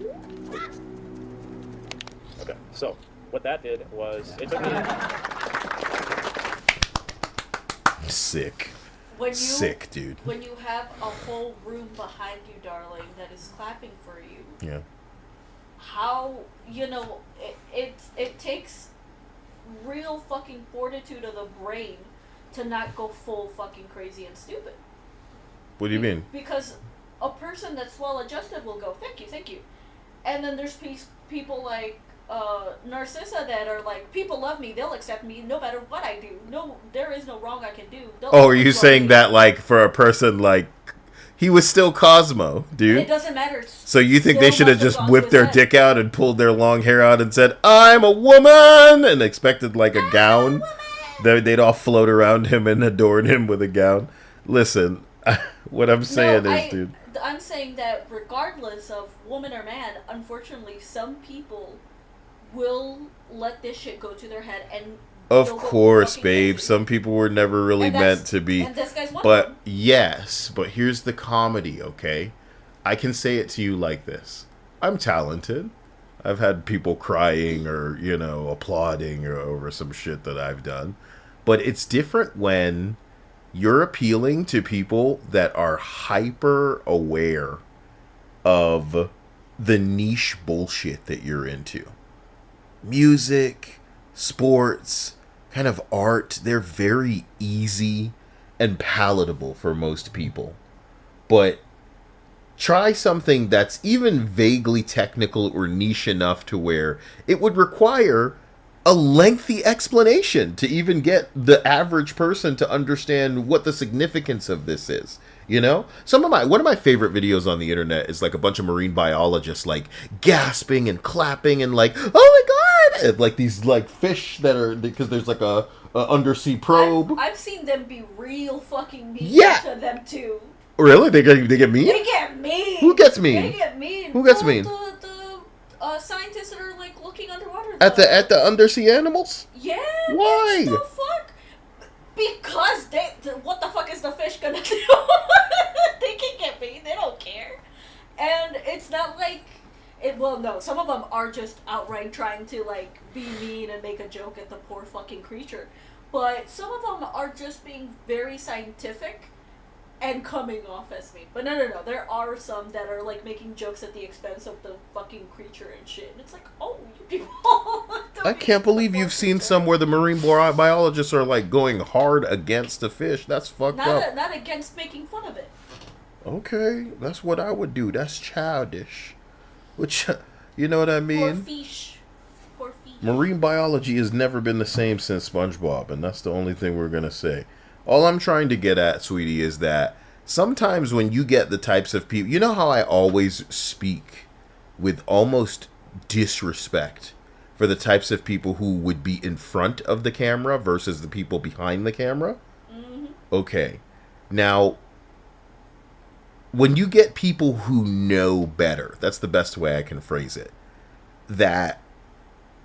Okay, so what that did was it took me. Sick. Sick, dude. When you have a whole room behind you, darling, that is clapping for you. Yeah. How, it takes real fucking fortitude of the brain to not go full fucking crazy and stupid. What do you mean? Because a person that's well adjusted will go, thank you. And then there's people like Narcissa that are like, people love me, they'll accept me no matter what I do. No, there is no wrong I can do. Oh, are you saying that like for a person like he was still Cosmo, dude? It doesn't matter. So you think they should have just whipped their dick out and pulled their long hair out and said, "I'm a woman," and expected like a gown? They'd all float around him and adorn him with a gown. Listen, what I'm saying dude. I'm saying that regardless of woman or man, unfortunately, some people will let this shit go to their head and of course, babe. Some people were never really meant to be. And this guy's one but of them. yes, but here's the comedy, okay? I can say it to you like this. I'm talented. I've had people crying or, applauding over some shit that I've done. But it's different when you're appealing to people that are hyper aware of the niche bullshit that you're into. Music, sports, kind of art, they're very easy and palatable for most people. But try something that's even vaguely technical or niche enough to where it would require a lengthy explanation to even get the average person to understand what the significance of this is. One of my favorite videos on the internet is like a bunch of marine biologists like gasping and clapping and like, "Oh my god!" And like these like fish that are, because there's like a undersea probe. I've seen them be real fucking mean to them too. Really? They get mean? They get mean. Who gets mean? They get mean. Who gets mean? The scientists that are like looking underwater. At the undersea animals? Yeah. Why? What the fuck? Because what the fuck is the fish gonna do? They can get mean. They don't care. And it's not like no, some of them are just outright trying to like be mean and make a joke at the poor fucking creature. But some of them are just being very scientific and coming off as mean. But no. There are some that are like making jokes at the expense of the fucking creature and shit. And it's like, oh, you people. I can't believe you've seen some where the marine biologists are like going hard against the fish. That's fucked up. Not against making fun of it. Okay, that's what I would do. That's childish. Which, you know what I mean? Poor fish. Marine biology has never been the same since SpongeBob, and that's the only thing we're gonna say. All I'm trying to get at, sweetie, is that sometimes when you get the types of people, you know how I always speak with almost disrespect for the types of people who would be in front of the camera versus the people behind the camera? Mm-hmm. Okay. Now, when you get people who know better, that's the best way I can phrase it, that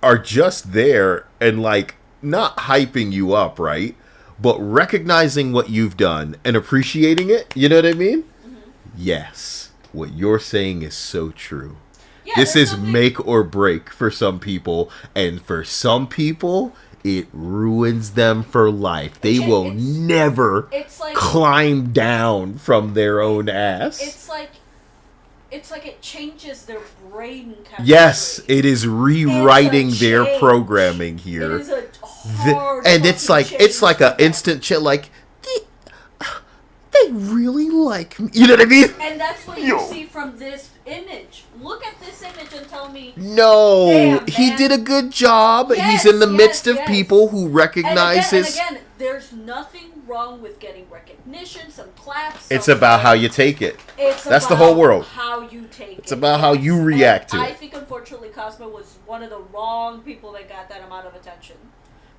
are just there and like not hyping you up, right? But recognizing what you've done and appreciating it, you know what I mean? Mm-hmm. Yes. What you're saying is so true. Yeah, this is make or break for some people, and for some people, it ruins them for life. They will never climb down from their own ass. It's like it changes their brain chemistry. Yes, it is rewriting their programming here. It is a hard and it's like an instant shit. Like they really like me. You know what I mean? And that's what you see from this image. Look at this image and tell me. No, he did a good job. He's in the midst of people who recognize his. And again, there's nothing wrong with getting recognition, some claps. It's about how you take it. That's the whole world. How you take it. It's about how you react to it. I think, unfortunately, Cosmo was one of the wrong people that got that amount of attention.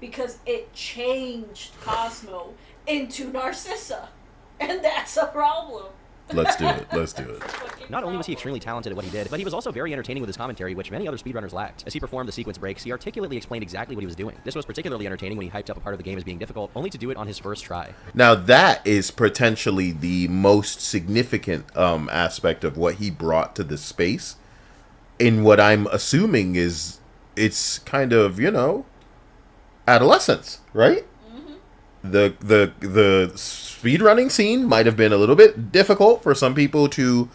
Because it changed Cosmo into Narcissa. And that's a problem. Let's do it. Let's do it. Not only was he extremely talented at what he did, but he was also very entertaining with his commentary, which many other speedrunners lacked. As he performed the sequence breaks, he articulately explained exactly what he was doing. This was particularly entertaining when he hyped up a part of the game as being difficult, only to do it on his first try. Now, that is potentially the most significant aspect of what he brought to the space. In what I'm assuming is it's kind of, adolescence, right? The speedrunning scene might have been a little bit difficult for some people to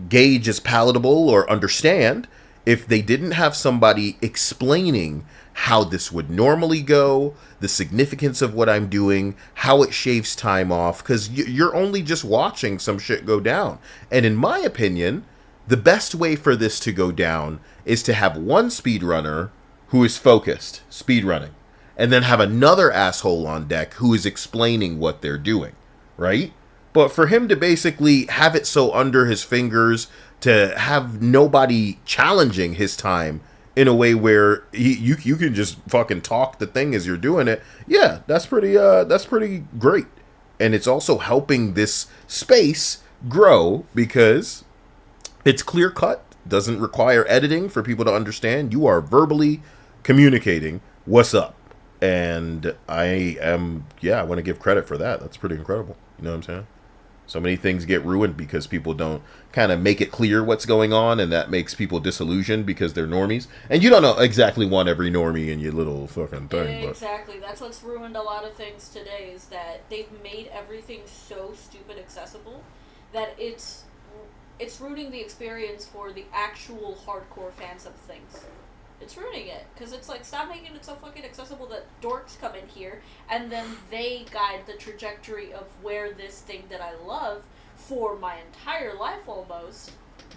gauge as palatable or understand if they didn't have somebody explaining how this would normally go, the significance of what I'm doing, how it shaves time off, because you're only just watching some shit go down. And in my opinion, the best way for this to go down is to have one speedrunner who is focused, speedrunning, and then have another asshole on deck who is explaining what they're doing, right? But for him to basically have it so under his fingers, to have nobody challenging his time in a way where you can just fucking talk the thing as you're doing it, yeah, that's pretty great. And it's also helping this space grow because it's clear cut, doesn't require editing for people to understand. You are verbally communicating what's up. And I want to give credit for that. That's pretty incredible. You know what I'm saying? So many things get ruined because people don't kind of make it clear what's going on, and that makes people disillusioned because they're normies. And you don't know exactly want every normie in your little fucking thing. Exactly. That's what's ruined a lot of things today, is that they've made everything so stupid accessible that it's ruining the experience for the actual hardcore fans of things. It's ruining it, because it's like, stop making it so fucking accessible that dorks come in here, and then they guide the trajectory of where this thing that I love, for my entire life almost,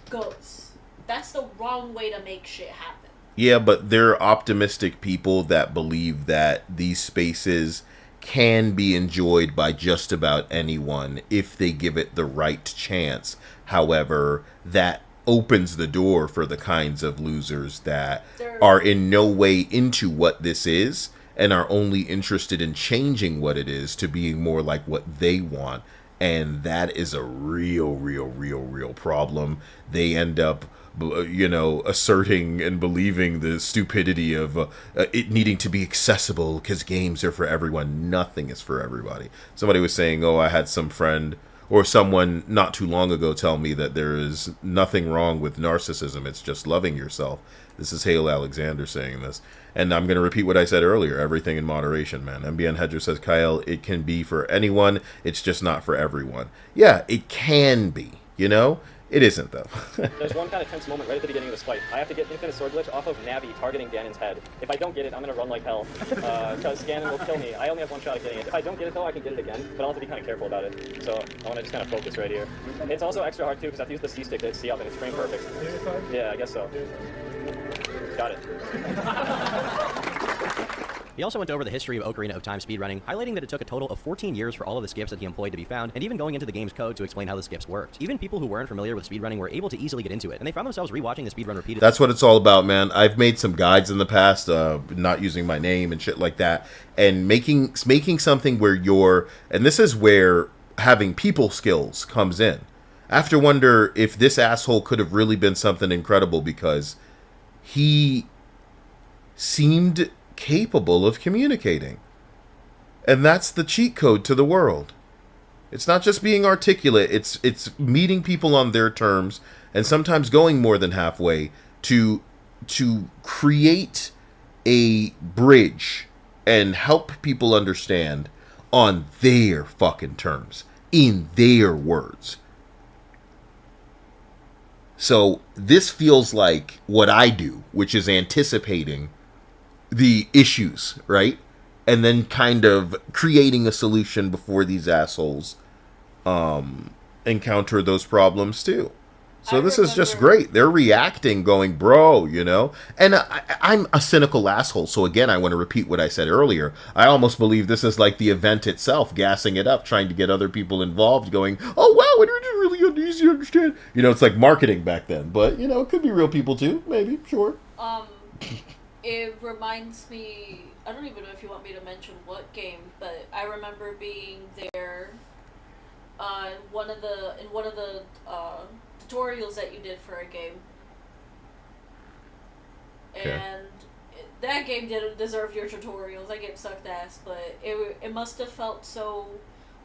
goes. That's the wrong way to make shit happen. Yeah, but they're optimistic people that believe that these spaces can be enjoyed by just about anyone if they give it the right chance. However, that opens the door for the kinds of losers that are in no way into what this is and are only interested in changing what it is to being more like what they want. And that is a real problem. They end up, asserting and believing the stupidity of it needing to be accessible because games are for everyone. Nothing is for everybody. Somebody was saying, I had some friend or someone not too long ago tell me that there is nothing wrong with narcissism. It's just loving yourself. This is Hale Alexander saying this. And I'm going to repeat what I said earlier. Everything in moderation, man. MBN Hedger says, Kyle, it can be for anyone. It's just not for everyone. Yeah, it can be, It isn't, though. There's one kind of tense moment right at the beginning of this fight. I have to get Infinite Sword Glitch off of Navi targeting Ganon's head. If I don't get it, I'm going to run like hell, because Ganon will kill me. I only have one shot at getting it. If I don't get it, though, I can get it again, but I'll have to be kind of careful about it. So I want to just kind of focus right here. It's also extra hard, too, because I have to use the C-stick to hit C up, and it's frame perfect. Yeah, I guess so. Got it. He also went over the history of Ocarina of Time speedrunning, highlighting that it took a total of 14 years for all of the skips that he employed to be found, and even going into the game's code to explain how the skips worked. Even people who weren't familiar with speedrunning were able to easily get into it, and they found themselves rewatching the speedrun repeatedly. That's what it's all about, man. I've made some guides in the past, not using my name and shit like that, and making something where and this is where having people skills comes in. I have to wonder if this asshole could have really been something incredible because he seemed capable of communicating. And that's the cheat code to the world. It's not just being articulate, it's meeting people on their terms and sometimes going more than halfway to create a bridge and help people understand on their fucking terms, in their words. So this feels like what I do, which is anticipating the issues, right? And then kind of creating a solution before these assholes encounter those problems too. So this is just great. They're reacting, going, bro, And I'm a cynical asshole, so again, I want to repeat what I said earlier. I almost believe this is like the event itself, gassing it up, trying to get other people involved, going, oh, wow, it's really easy to understand. It's like marketing back then. But, it could be real people too, maybe, sure. It reminds me, I don't even know if you want me to mention what game, but I remember being there one of the tutorials that you did for a game. Okay. And that game didn't deserve your tutorials. That game sucked ass, but it must have felt so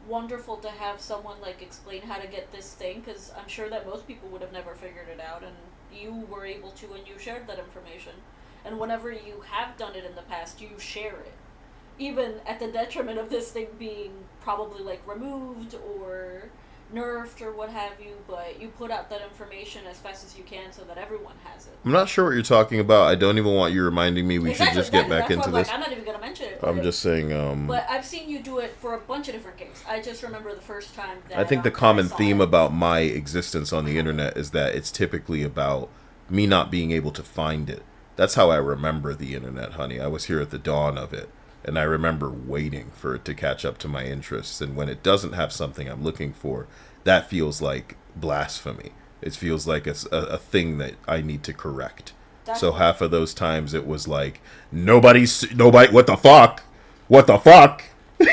wonderful to have someone like explain how to get this thing, because I'm sure that most people would have never figured it out, and you were able to, and you shared that information. And whenever you have done it in the past, you share it, even at the detriment of this thing being probably like removed or nerfed or what have you, but you put out that information as fast as you can so that everyone has it. I'm not sure what you're talking about. I don't even want you reminding me. We should just get back into this. I'm not even gonna mention it. I'm just saying. But I've seen you do it for a bunch of different games. I just remember the first time that I think the I common saw theme it. about my existence on the internet is that it's typically about me not being able to find it. That's how I remember the internet, honey. I was here at the dawn of it, and I remember waiting for it to catch up to my interests. And when it doesn't have something I'm looking for, that feels like blasphemy. It feels like it's a thing that I need to correct. So half of those times it was like, nobody, what the fuck? What the fuck?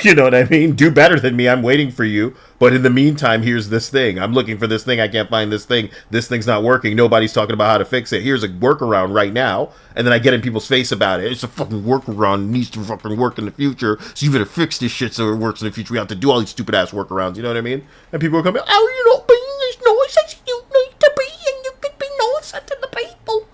You know what I mean? Do better than me. I'm waiting for you. But in the meantime, here's this thing. I'm looking for this thing. I can't find this thing. This thing's not working. Nobody's talking about how to fix it. Here's a workaround right now. And then I get in people's face about it. It's a fucking workaround. It needs to fucking work in the future. So you better fix this shit so it works in the future. We have to do all these stupid ass workworkarounds. You know what I mean? And people are coming, oh, you're not being as nice as you need to be. And you could be nicer to the people.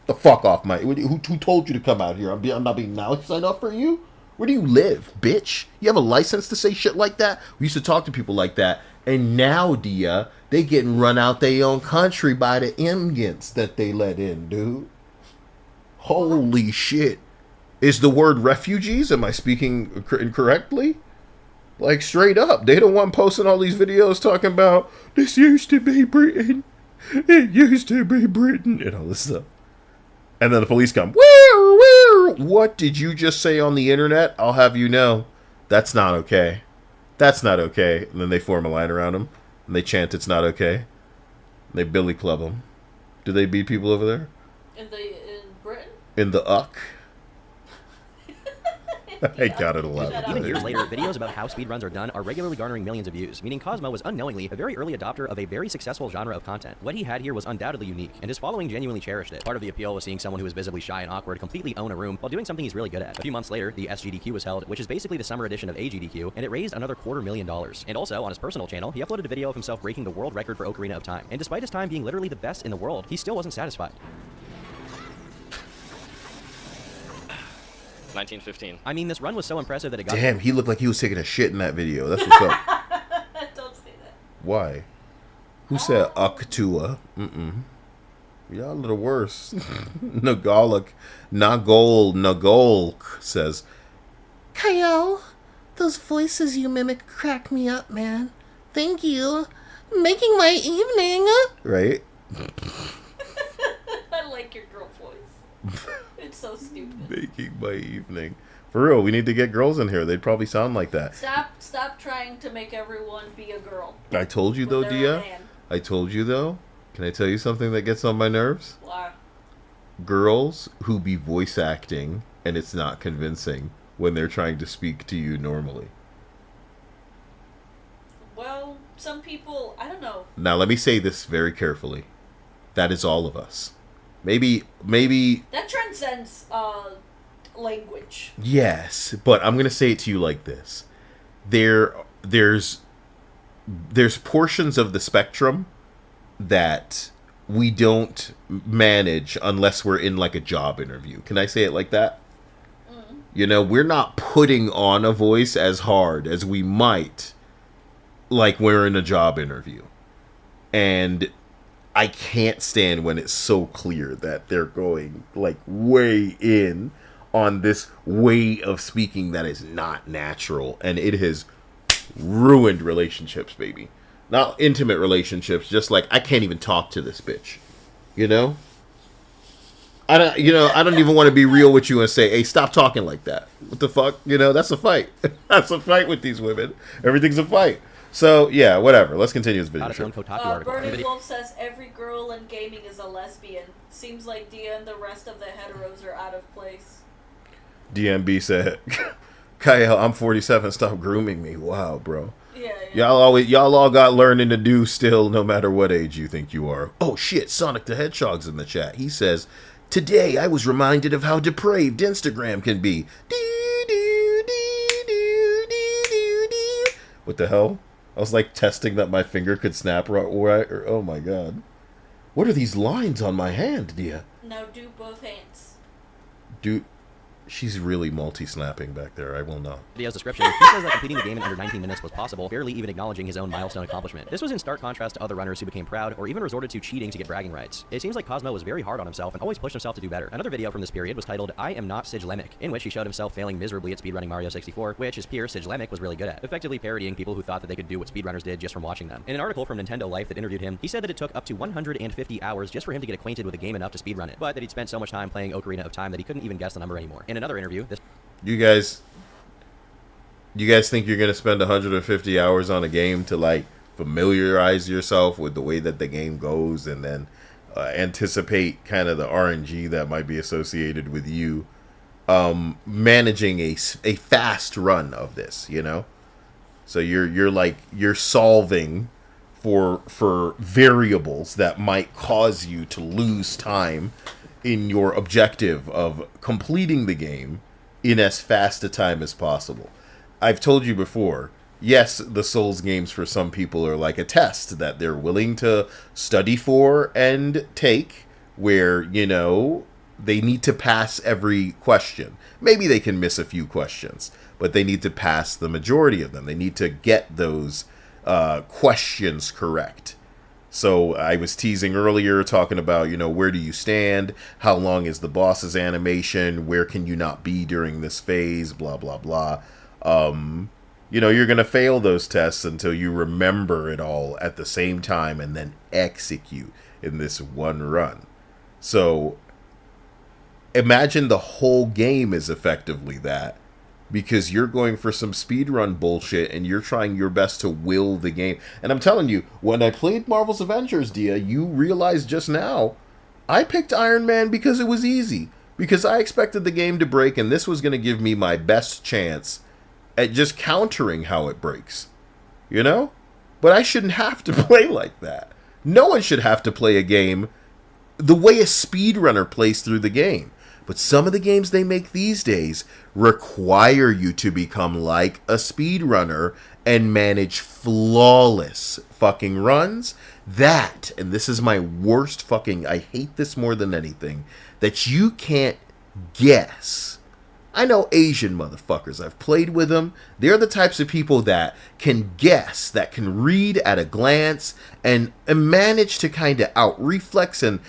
The fuck off, mate. Who told you to come out here? I'm not being nice enough for you? Where do you live, bitch? You have a license to say shit like that? We used to talk to people like that, and now, Dia, they getting run out their own country by the immigrants that they let in, dude. Holy shit. Is the word refugees? Am I speaking incorrectly? Like, straight up. They don't want posting all these videos talking about, this used to be Britain. It used to be Britain. And all this stuff. And then the police come, where? What did you just say on the internet? I'll have you know, that's not okay. That's not okay. And then they form a line around them, and they chant, it's not okay. And they billy club them. Do they beat people over there? In Britain? In the uck? I got it a lot. Even years later, videos about how speedruns are done are regularly garnering millions of views, meaning Cosmo was unknowingly a very early adopter of a very successful genre of content. What he had here was undoubtedly unique, and his following genuinely cherished it. Part of the appeal was seeing someone who was visibly shy and awkward completely own a room while doing something he's really good at. A few months later, the SGDQ was held, which is basically the summer edition of AGDQ, and it raised another $250,000. And also, on his personal channel, he uploaded a video of himself breaking the world record for Ocarina of Time. And despite his time being literally the best in the world, he still wasn't satisfied. 1915. I mean, this run was so impressive that it got... Damn, he looked like he was taking a shit in that video. That's what's up. Don't say that. Why? Who said Aktua? Y'all a little worse. Nagolak, Nagolk says, Kyle, those voices you mimic crack me up, man. Thank you. Making my evening. right? I like your girl voice. It's so stupid. Making my evening. For real, we need to get girls in here. They'd probably sound like that. Stop trying to make everyone be a girl. I told you though, when they're a Dia. man. I told you though. Can I tell you something that gets on my nerves? Why? Girls who be voice acting and it's not convincing when they're trying to speak to you normally. Well, some people, I don't know. Now let me say this very carefully. That is all of us. Maybe That transcends language. yes, but I'm gonna say it to you like this: there's portions of the spectrum that we don't manage unless we're in like a job interview. Can I say it like that? You know, we're not putting on a voice as hard as we might, like we're in a job interview, and I can't stand when it's so clear that they're going like way in on this way of speaking that is not natural, and it has ruined relationships, baby. Not intimate relationships, just like I can't even talk to this bitch. You know? I don't even want to be real with you and say, "Hey, stop talking like that." What the fuck? You know, that's a fight. That's a fight with these women. Everything's a fight. So, yeah, whatever. Let's continue this video. Out of his own Kotaku article. Burning Wolf says every girl in gaming is a lesbian. Seems like Dia and the rest of the heteros are out of place. DMB said, Kyle, I'm 47. Stop grooming me. Wow, bro. Yeah. Y'all all got learning to do still, no matter what age you think you are. Oh shit, Sonic the Hedgehog's in the chat. He says, "Today I was reminded of how depraved Instagram can be." What the hell? I was like testing that my finger could snap right. Oh my god. What are these lines on my hand, dear? Now do both hands. She's really multi-snapping back there. I will not. Video's description, he says that completing the game in under 19 minutes was possible, barely even acknowledging his own milestone accomplishment. This was in stark contrast to other runners who became proud or even resorted to cheating to get bragging rights. It seems like Cosmo was very hard on himself and always pushed himself to do better. Another video from this period was titled "I Am Not Sidgelemic," in which he showed himself failing miserably at speedrunning Mario 64, which his peer Sidgelemic was really good at, effectively parodying people who thought that they could do what speedrunners did just from watching them. In an article from Nintendo Life that interviewed him, he said that it took up to 150 hours just for him to get acquainted with a game enough to speedrun it, but that he'd spent so much time playing Ocarina of Time that he couldn't even guess the number anymore. In another interview, You guys think you're gonna spend 150 hours on a game to like familiarize yourself with the way that the game goes, and then anticipate kind of the RNG that might be associated with you managing a fast run of this, you know? So you're solving for variables that might cause you to lose time in your objective of completing the game in as fast a time as possible. I've told you before, yes, the Souls games for some people are like a test that they're willing to study for and take, where, you know, they need to pass every question. Maybe they can miss a few questions, but they need to pass the majority of them. They need to get those questions correct. So I was teasing earlier, talking about, you know, where do you stand? How long is the boss's animation? Where can you not be during this phase? Blah, blah, blah. You know, you're going to fail those tests until you remember it all at the same time and then execute in this one run. So imagine the whole game is effectively that, because you're going for some speedrun bullshit and you're trying your best to will the game. And I'm telling you, when I played Marvel's Avengers, Dia, you realized just now, I picked Iron Man because it was easy. Because I expected the game to break, and this was going to give me my best chance at just countering how it breaks. You know? But I shouldn't have to play like that. No one should have to play a game the way a speedrunner plays through the game. But some of the games they make these days require you to become like a speedrunner and manage flawless fucking runs. That, and this is my worst fucking, I hate this more than anything, that you can't guess. I know Asian motherfuckers. I've played with them. They're the types of people that can guess, that can read at a glance, and manage to kind of out-reflex and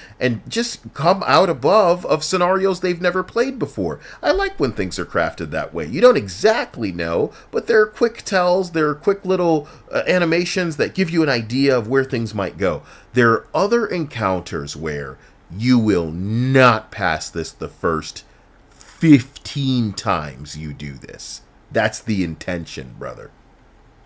just come out above of scenarios they've never played before. I like when things are crafted that way. You don't exactly know, but there are quick tells, there are quick little animations that give you an idea of where things might go. There are other encounters where you will not pass this the first 15 times you do this. That's the intention, brother.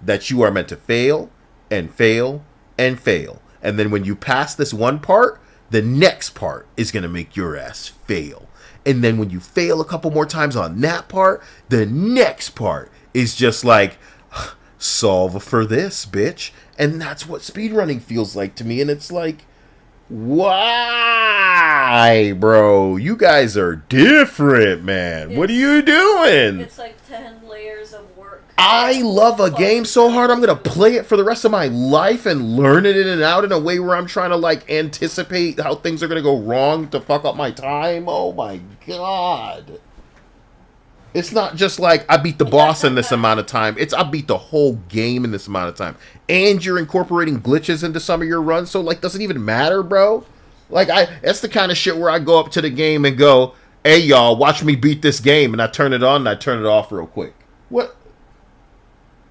That you are meant to fail and fail and fail. And then when you pass this one part, the next part is going to make your ass fail. And then when you fail a couple more times on that part, the next part is just like, solve for this, bitch. And that's what speedrunning feels like to me. And it's like, why, bro? You guys are different, man. What are you doing? It's like 10 layers of work. I love a game so hard, I'm going to play it for the rest of my life and learn it in and out in a way where I'm trying to, like, anticipate how things are going to go wrong to fuck up my time. Oh, my God. It's not just like, I beat the boss in this amount of time. It's, I beat the whole game in this amount of time. And you're incorporating glitches into some of your runs, so, like, doesn't even matter, bro. Like, that's the kind of shit where I go up to the game and go, hey, y'all, watch me beat this game. And I turn it on and I turn it off real quick. What?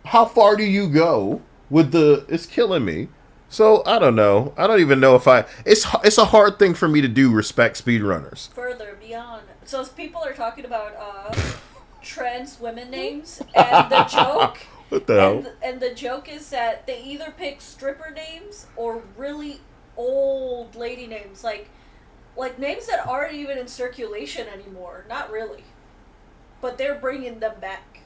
How far do you go with the, it's killing me. So, I don't know. I don't even know if it's a hard thing for me to do, respect speedrunners. Further, beyond. So people are talking about trans women names, and the joke... What the hell? And the joke is that they either pick stripper names or really old lady names, like names that aren't even in circulation anymore. Not really. But they're bringing them back.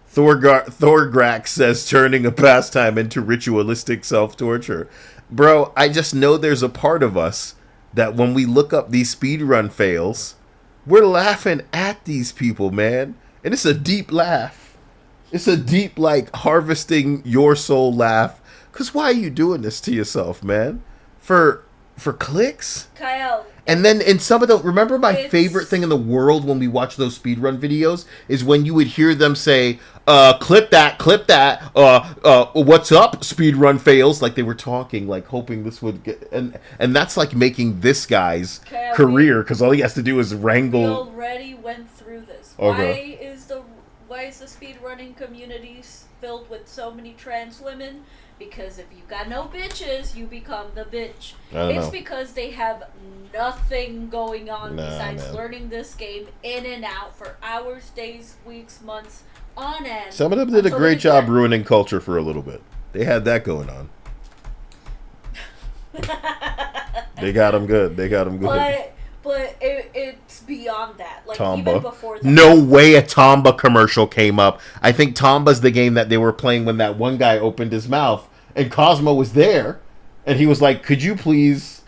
Thorgrax says turning a pastime into ritualistic self-torture. Bro, I just know there's a part of us that when we look up these speedrun fails, we're laughing at these people, man. And it's a deep laugh. It's a deep, like, harvesting your soul laugh. Because why are you doing this to yourself, man? For clicks? Kyle. And then in some of the... Remember my favorite thing in the world when we watch those speedrun videos? Is when you would hear them say, clip that, what's up, speedrun fails? Like they were talking, like hoping this would get... And that's like making this guy's career, because all he has to do is wrangle... We already went through this. Okay. Why is the speedrunning community filled with so many trans women? Because if you got no bitches, you become the bitch. It's because they have nothing going on besides learning this game in and out for hours, days, weeks, months, on end. Some of them did a great job ruining culture for a little bit. They had that going on. They got them good. But it's beyond that. Like, Tomba. even before that. No way a Tomba commercial came up. I think Tomba's the game that they were playing when that one guy opened his mouth and Cosmo was there. And he was like, could you please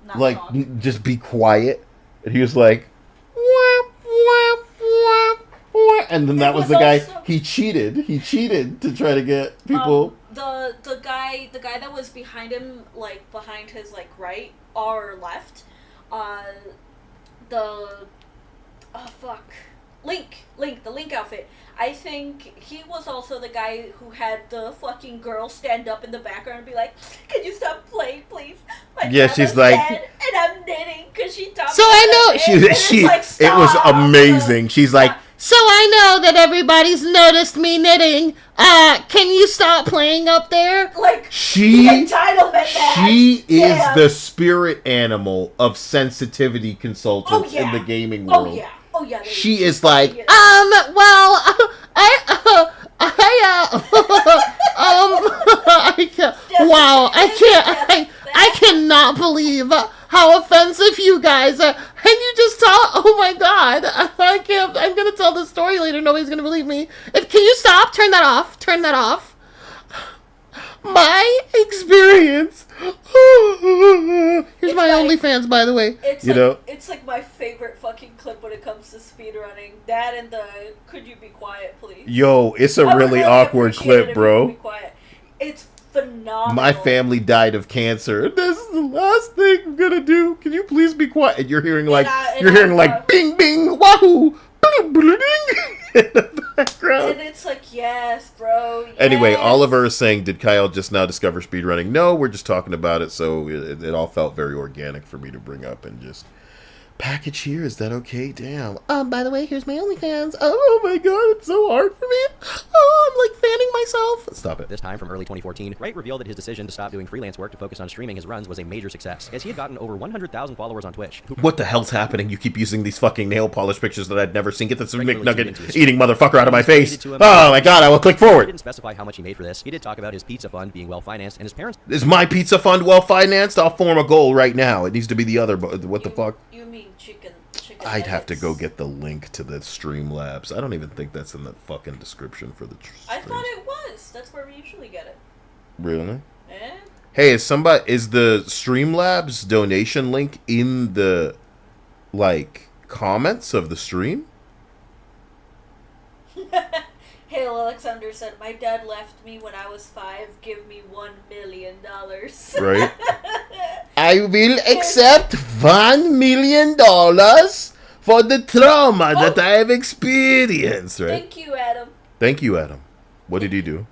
not like, talk? just be quiet? And he was like, whap, whap, whap, whap. And then that was the guy. He cheated to try to get people. The guy that was behind him, like, behind his, like, right or left, the Link outfit. I think he was also the guy who had the fucking girl stand up in the background and be like, "Can you stop playing, please?" She's like, and I'm knitting because she taught So me I know it was amazing. She's like, so I know that everybody's noticed me knitting. Can you stop playing up there? Like, she the entitlement is Damn. the spirit animal of sensitivity consultants in the gaming world. Oh yeah. She is like, Well, I cannot believe how offensive you guys are. And you just tell, oh my god, I can't, I'm gonna tell the story later, nobody's gonna believe me. Can you stop? Turn that off. My experience. Here's my OnlyFans, by the way. It's like my favorite fucking clip when it comes to speedrunning. That and the "Could you be quiet, please?" Yo, it's a really awkward clip, bro. It's phenomenal. My family died of cancer. This is the last thing I'm gonna do. Can you please be quiet? And you're hearing like bing bing wahoo, bling bling in the background. And it's like, yes, bro. Yes. Anyway, Oliver is saying, did Kyle just now discover speedrunning? No, we're just talking about it, so it all felt very organic for me to bring up and just package here. Is that okay? Damn. By the way, here's my OnlyFans. Oh my god, it's so hard for me. Oh, I'm like fanning myself. Stop it. This time from early 2014, Wright revealed that his decision to stop doing freelance work to focus on streaming his runs was a major success, as he had gotten over 100,000 followers on Twitch. What the hell's happening? You keep using these fucking nail polish pictures that I'd never seen. Get this McNugget eating motherfucker out of my face. Oh my god, I will click forward. He didn't specify how much he made for this. He did talk about his pizza fund being well financed and his parents. Is my pizza fund well financed? I'll form a goal right now. It needs to be the other. What the fuck? You mean chicken? I'd have to go get the link to the Streamlabs. I don't even think that's in the fucking description for the I thought it was. That's where we usually get it. Really? Eh? Hey, is the Streamlabs donation link in the, like, comments of the stream? Hale Alexander said, "My dad left me when I was 5. Give me $1 million." Right? I will accept $1 million for the trauma that I have experienced, right? Thank you, Adam. What did he do?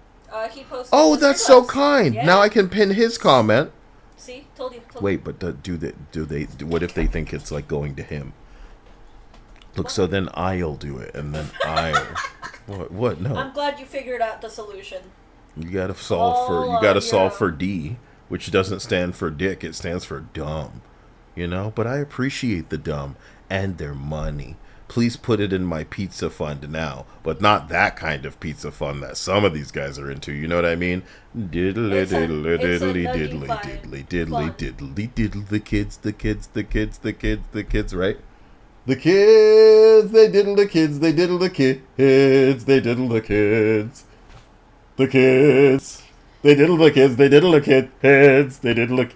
He posted. Oh, that's so Streamlabs. kind. Yeah. Now I can pin his comment. See, told you. Wait, but do they? What if they think it's like going to him? Look, so then I'll do it, and then I'll. What? No. I'm glad you figured out the solution. You gotta solve for D, which doesn't stand for dick. It stands for dumb. You know. But I appreciate the dumb and their money. Please put it in my pizza fund now, but not that kind of pizza fund that some of these guys are into. You know what I mean? Diddly diddly diddly diddly diddly diddly diddly diddly the kids, right? The kids, they diddle the kids, they diddle the kids, they diddle the kids. The kids, they diddle the kids, they diddle the kids, they diddle the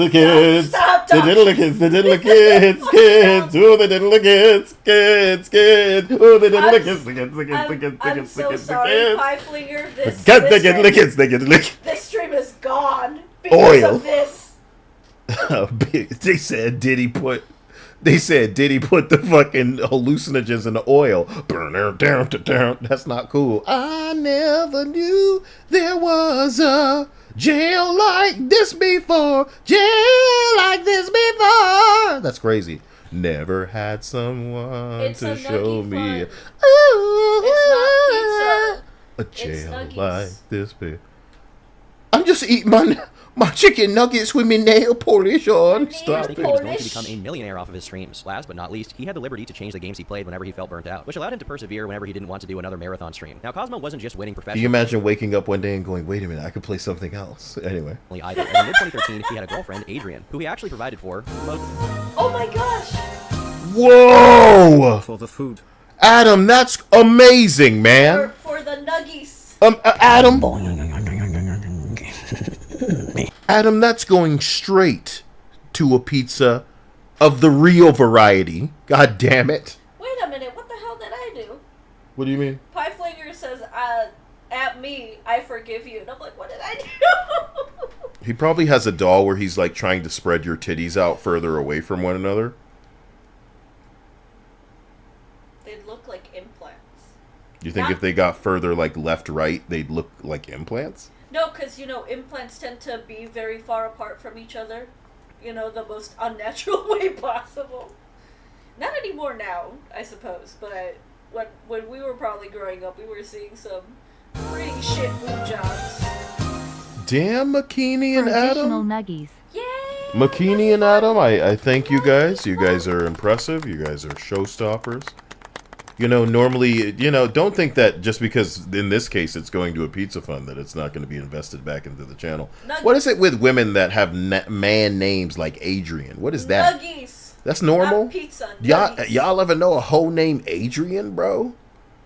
kids. Stop They diddle the kids, they diddle the kids, kids. Oh, they diddle the kids, kids. Oh, they diddle the kids, the kids, the kids, the kids, the I'm kids, so the kids, the sorry, kids. Pieflinger. They get the kids, they get the kids. This stream is gone because Oil. of this. They said Diddy put the fucking hallucinogens in the oil. Down. That's not cool. I never knew there was a jail like this before. Jail like this before. That's crazy. Never had someone It's to a show nuggy me. fun. Ooh, It's not pizza. a It's jail nuggies. like this before. I'm just eating my chicken nuggets with my nail polish on. Nail Stop Thinking it. he was going to Polish. become a millionaire off of his streams. Last but not least, he had the liberty to change the games he played whenever he felt burnt out, which allowed him to persevere whenever he didn't want to do another marathon stream. Now, Cosmo wasn't just winning Can professionally you imagine waking up one day and going, wait a minute, I could play something else? Anyway. either. And in mid-2013, he had a girlfriend, Adrian, who he actually provided for. Oh my gosh. Whoa! For the food. Adam, that's amazing, man. For the nuggies. Adam. Adam, that's going straight to a pizza of the real variety. God damn it. Wait a minute, what the hell did I do? What do you mean? Pieflinger says, at me, I forgive you. And I'm like, what did I do? He probably has a doll where he's like trying to spread your titties out further away from one another. They look like implants. You think if they got further like left, right, they'd look like implants? No, because, implants tend to be very far apart from each other. The most unnatural way possible. Not anymore now, I suppose, but when we were probably growing up, we were seeing some pretty shit boob jobs. Damn, McKinney and For additional Adam. nuggies. Yay! McKinney and Adam, I thank you guys. You guys are impressive. You guys are showstoppers. Normally, don't think that just because in this case it's going to a pizza fund that it's not going to be invested back into the channel. Nuggies. What is it with women that have man names like Adrian? What is that? Nuggies. That's normal? Not pizza. Y'all Nuggies. ever know a hoe named Adrian, bro?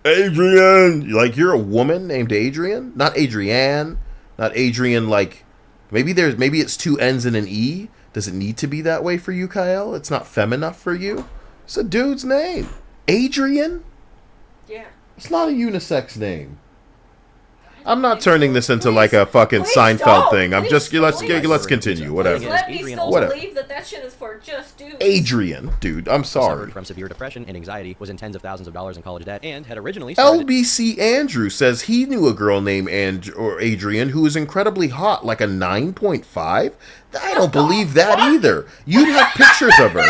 Adrian! Like, you're a woman named Adrian? Not Adrienne. Not Adrian, like... Maybe it's two N's and an E. Does it need to be that way for you, Kyle? It's not femme enough for you? It's a dude's name. Adrian? Yeah. It's not a unisex name. I'm not turning this into like a fucking Please Seinfeld don't. thing. I'm Please just let's don't. continue. Please Whatever. let me Adrian still also- believe that shit is for just dudes. Adrian, dude. I'm sorry. Suffered from severe depression and anxiety, was in tens of thousands of dollars in college debt, and had originally started... LBC Andrew says he knew a girl named Adrian who was incredibly hot, like a 9.5. I don't believe that either. You'd have pictures of her.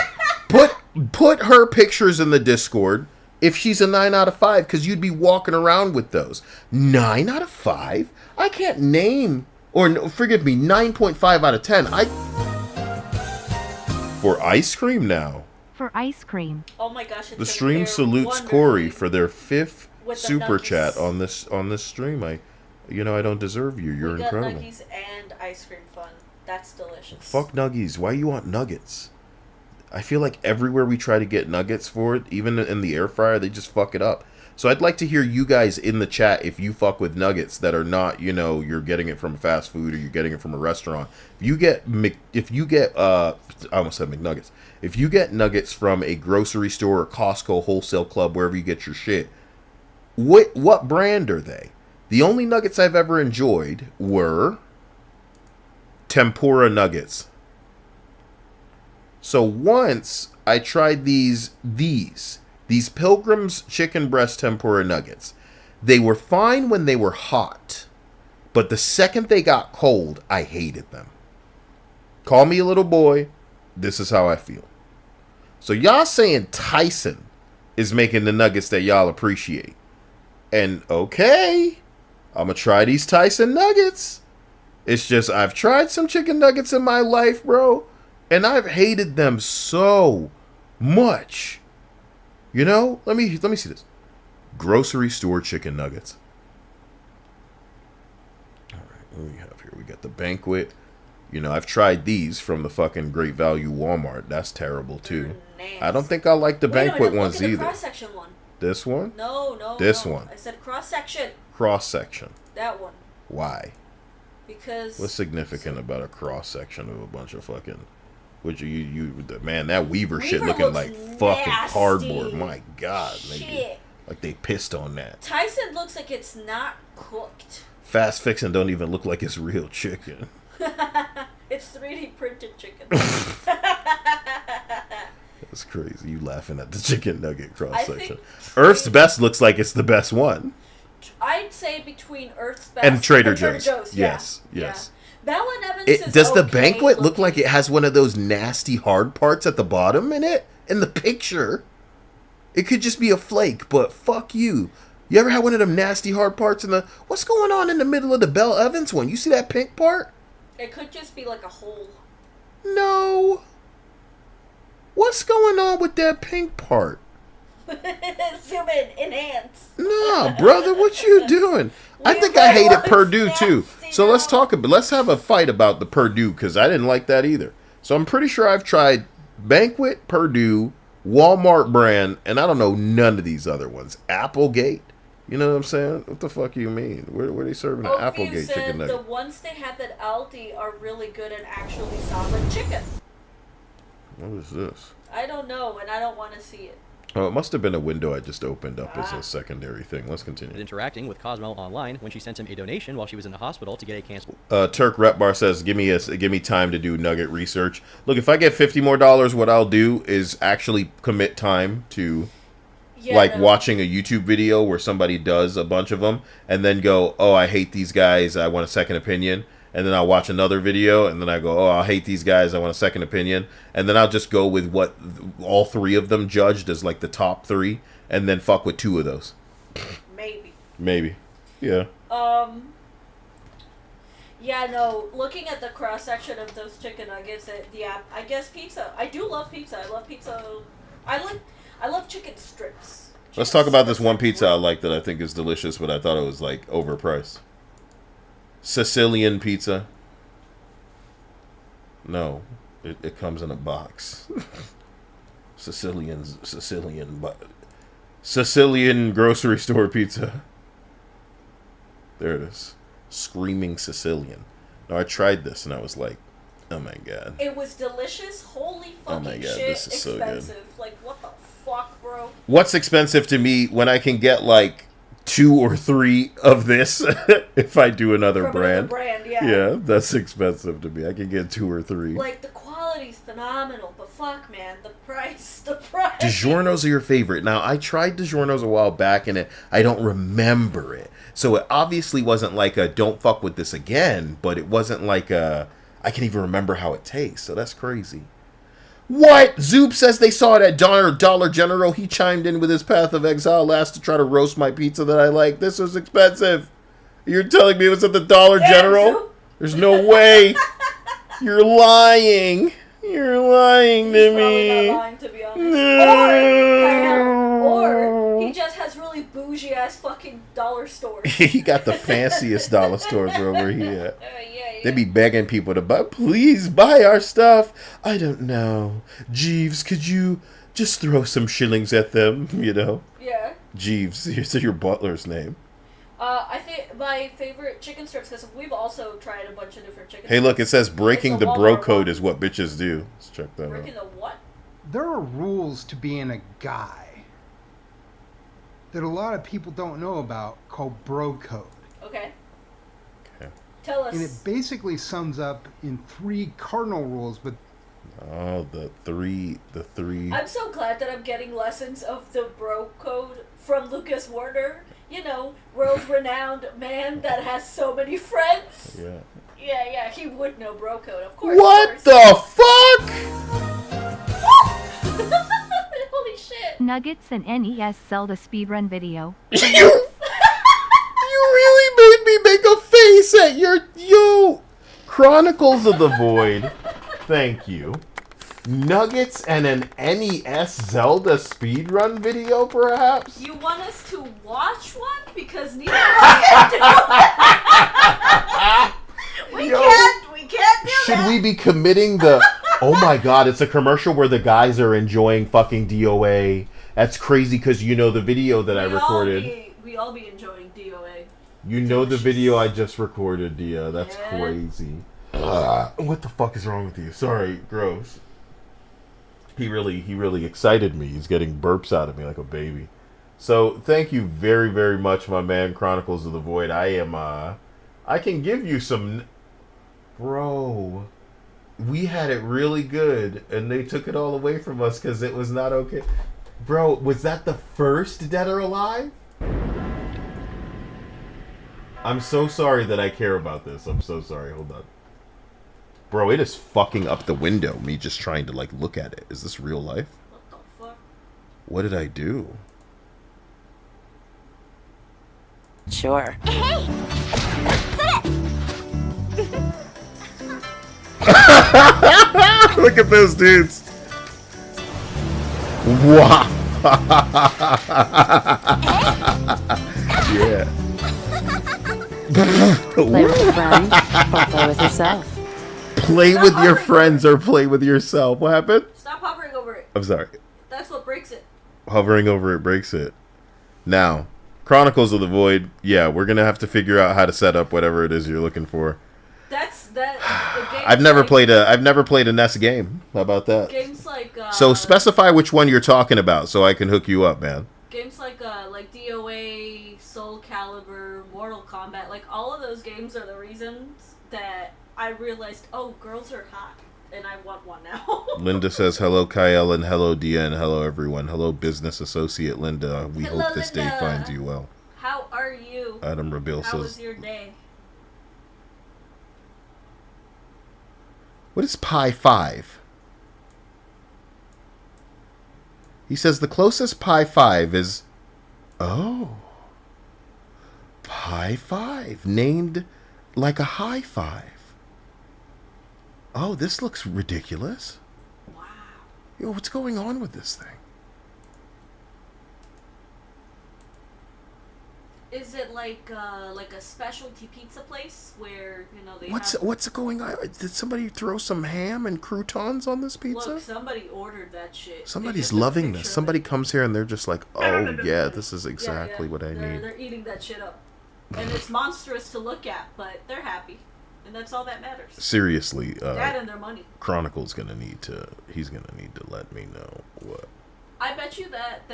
Put her pictures in the Discord if she's a 9 out of 5, because you'd be walking around with those. 9 out of 5? I can't name, or no, forgive me, 9.5 out of 10. For ice cream now. For ice cream. Oh my gosh, it's The gonna stream pair salutes Corey wonderfully for their 5th with the super nuggies. chat on this stream. I don't deserve you. You're We got incredible. nuggies and ice cream fun. That's delicious. Fuck nuggies. Why you want nuggets? I feel like everywhere we try to get nuggets for it, even in the air fryer, they just fuck it up. So I'd like to hear you guys in the chat if you fuck with nuggets that are not, you're getting it from fast food or you're getting it from a restaurant. If you get I almost said McNuggets. If you get nuggets from a grocery store or Costco, wholesale club, wherever you get your shit, what brand are they? The only nuggets I've ever enjoyed were tempura nuggets. So once I tried these Pilgrim's chicken breast tempura nuggets. They were fine when they were hot, but the second they got cold, I hated them. Call me a little boy. This is how I feel. So y'all saying Tyson is making the nuggets that y'all appreciate. And okay, I'm going to try these Tyson nuggets. It's just I've tried some chicken nuggets in my life, bro, and I've hated them so much. Let me see this. Grocery store chicken nuggets. All right, what do we have here? We got the Banquet. You know, I've tried these from the fucking Great Value Walmart. That's terrible too. Nasty. I don't think I like the Wait a banquet minute, ones look at the either. cross-section one. This one? No. This one. I said cross-section. Cross section. That one. Why? Because... What's significant about a cross section of a bunch of fucking... Man, that Weaver shit Weaver looking like looks fucking nasty. cardboard. My God. Shit. Nigga. Like they pissed on that. Tyson looks like it's not cooked. Fast Fixin' don't even look like it's real chicken. It's 3D printed chicken. That's crazy. You laughing at the chicken nugget cross section. think Earth's Best looks like it's the best one. I'd say between Earth's Best And Trader Joe's. Yeah. Yes. Yeah. Bell and Evans is Does the okay banquet look looking. like it has one of those nasty hard parts at the bottom in it? In the picture. It could just be a flake, but fuck you. You ever had one of them nasty hard parts in the... What's going on in the middle of the Bell Evans one? You see that pink part? It could just be like a hole. No. What's going on with that pink part? Zoom in, enhance. Nah, brother, what you doing? I think I hated Purdue too. So let's have a fight about the Purdue, because I didn't like that either. So I'm pretty sure I've tried Banquet, Purdue, Walmart brand, and I don't know none of these other ones. Applegate. You know what I'm saying? What the fuck you mean? Where are they serving an Oakview Applegate said chicken nugget? the ones they have at Aldi are really good and actually solid chicken. What is this? I don't know, and I don't want to see it. Oh, it must have been a window I just opened up as a secondary thing. Let's continue. Interacting with Cosmo online when she sent him a donation while she was in the hospital to get a cancer. Turk Repbar says, give me time to do nugget research. Look, if I get $50 more, what I'll do is actually commit time to watching a YouTube video where somebody does a bunch of them and then go, oh, I hate these guys, I want a second opinion. And then I'll watch another video, and then I go, oh, I hate these guys, I want a second opinion. And then I'll just go with what all three of them judged as, like, the top three, and then fuck with two of those. Maybe. Yeah. Yeah, no, looking at the cross-section of those chicken nuggets, I guess pizza. I do love pizza. I love pizza. I love chicken strips. Let's talk about this one pizza I like that I think is delicious, but I thought it was, like, overpriced. Sicilian pizza. No, it comes in a box. Sicilian grocery store pizza. There it is. Screaming Sicilian. Now I tried this and I was like, oh my god. It was delicious. Holy fucking Oh my god, shit. this is so good. Expensive. Like, what the fuck, bro? What's expensive to me when I can get like 2 or 3 of this if I do another brand. Yeah, that's expensive to me. I can get 2 or 3. Like, the quality's phenomenal, but fuck, man, the price. DiGiorno's are your favorite. Now, I tried DiGiorno's a while back, and I don't remember it. So it obviously wasn't like a don't fuck with this again, but it wasn't like a I can't even remember how it tastes. So that's crazy. What? Zoop says they saw it at Dollar General. He chimed in with his Path of Exile last to try to roast my pizza that I like. This was expensive. You're telling me it was at the Dollar General? There's no way. You're lying. You're lying to me. Not lying, to be honest. Or he just has really bougie ass fucking dollar stores. He got the fanciest dollar stores over here. Yeah. They be begging people to buy. Please buy our stuff. I don't know. Jeeves, could you just throw some shillings at them? You know. Yeah. Jeeves, here's your butler's name. I think my favorite chicken strips, because we've also tried a bunch of different chicken Hey, look, it says breaking the Walmart bro code one. is what bitches do. Let's check that Breaking out. the what? There are rules to being a guy that a lot of people don't know about called bro code. Okay. Tell us. And it basically sums up in 3 cardinal rules, but Oh, the three. I'm so glad that I'm getting lessons of the bro code from Lucas Warner. You know, world-renowned man that has so many friends. Yeah. Yeah, he would know bro code, of course. What the fuck? Holy shit. Nuggets and NES Zelda speedrun video. You really made me make a face at yo Chronicles of the Void. Thank you. Nuggets and an NES Zelda speedrun video, perhaps? You want us to watch one? Because neither of us can do it. We can't do Should that. be committing the... Oh my god, it's a commercial where the guys are enjoying fucking DOA. That's crazy because you know the video that I recorded. We all be enjoying DOA. You know the video I just recorded, Dia. That's crazy. What the fuck is wrong with you? Sorry, gross. He really excited me. He's getting burps out of me like a baby. So, thank you very, very much, my man, Chronicles of the Void. I can give you some... Bro, we had it really good, and they took it all away from us because it was not okay. Bro, was that the first Dead or Alive? I'm so sorry that I care about this. I'm so sorry. Hold on. Bro, it is fucking up the window, me just trying to, like, look at it. Is this real life? What the fuck? What did I do? Sure. Hey! Look at those dudes. Wow. Yeah. Play with a friend or play with yourself. Play with your friends or play with yourself. What happened? Stop hovering over it. I'm sorry. That's what breaks it. Hovering over it breaks it. Now, Chronicles of the Void. Yeah, we're gonna have to figure out how to set up whatever it is you're looking for. I've never played a NES game. How about that? Games like so specify which one you're talking about so I can hook you up, man. Games like DOA, Soul Calibur, Mortal Kombat, like all of those games are the reasons that I realized, oh, girls are hot, and I want one now. Linda says hello, Kyle, and hello, Dia, and hello, everyone. Hello, business associate Linda. We Hello, hope this day Linda. finds you well. How are you? Adam Rabil How says, was your day? what is Pi 5? He says the closest Pi 5 is... Oh. Pi 5. Named like a high five. Oh, this looks ridiculous. Wow. Yo, what's going on with this thing? Is it like a specialty pizza place where, you know, they What's going on? Did somebody throw some ham and croutons on this pizza? Look, somebody ordered that shit. Somebody's loving this. Somebody comes here and they're just like, oh yeah, this is exactly what I need. They're eating that shit up. And it's monstrous to look at, but they're happy. And that's all that matters. Seriously, that and their money. Chronicle's gonna need to. He's gonna need to let me know what. I bet you that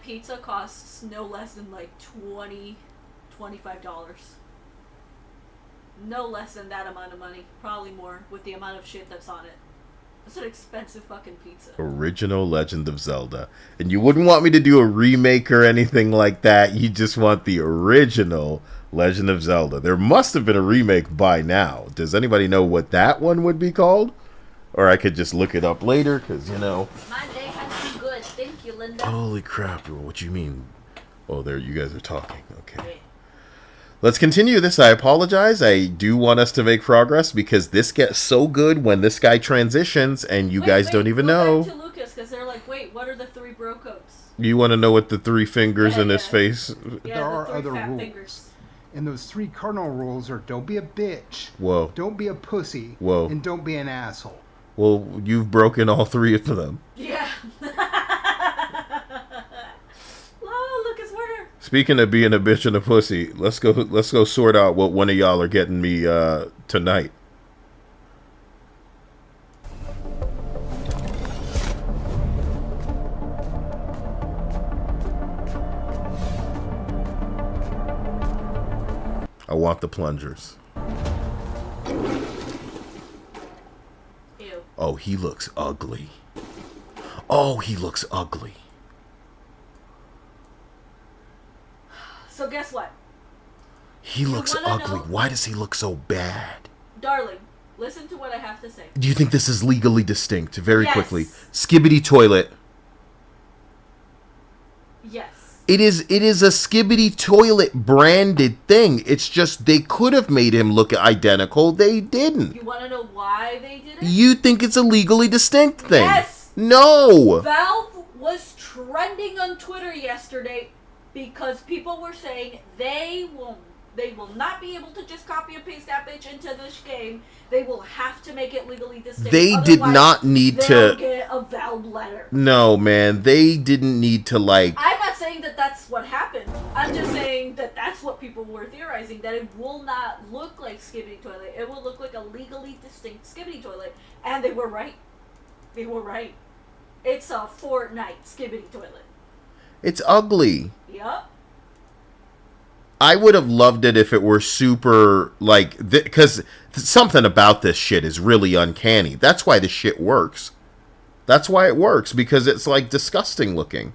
pizza costs no less than like $25. No less than that amount of money. Probably more with the amount of shit that's on it. It's an expensive fucking pizza. Original Legend of Zelda. And you wouldn't want me to do a remake or anything like that. You just want the original Legend of Zelda. There must have been a remake by now. Does anybody know what that one would be called? Or I could just look it up later, because, you know. My day has been good. Thank you, Linda. Holy crap. What you mean? Oh, there you guys are talking. Okay. Yeah. Let's continue this. I apologize. I do want us to make progress because this gets so good when this guy transitions and you guys don't even know. Back to Lucas, because they're like, wait, what are the 3 bro codes? You want to know what the 3 fingers in his face? Yeah, There are the 3 other fat rules. fingers. And those 3 cardinal rules are don't be a bitch, Whoa. don't be a pussy, Whoa. and don't be an asshole. Well, you've broken all 3 of them. Yeah. Oh, Lucas Werner. Speaking of being a bitch and a pussy, let's go sort out what one of y'all are getting me tonight. I want the plungers. Ew. Oh, he looks ugly. Oh, he looks ugly. So guess what? He looks wanna ugly. know? Why does he look so bad? Darling, listen to what I have to say. Do you think this is legally distinct? Very Yes. quickly. Skibbity toilet. Yes. It is a Skibbity toilet branded thing. It's just they could have made him look identical. They didn't. You want to know why they did it? You think it's a legally distinct thing? Yes. No. Valve was trending on Twitter yesterday because people were saying they They will not be able to just copy and paste that bitch into this game. They will have to make it legally distinct. They did not need they'll to get a Valve letter. No, man, they didn't need to like. I'm not saying that that's what happened. I'm just saying that that's what people were theorizing, that it will not look like Skibidi Toilet. It will look like a legally distinct Skibidi Toilet. And they were right. They were right. It's a Fortnite Skibidi Toilet. It's ugly. Yup. I would have loved it if it were super, like, because something about this shit is really uncanny. That's why this shit works. That's why it works, because it's, like, disgusting looking.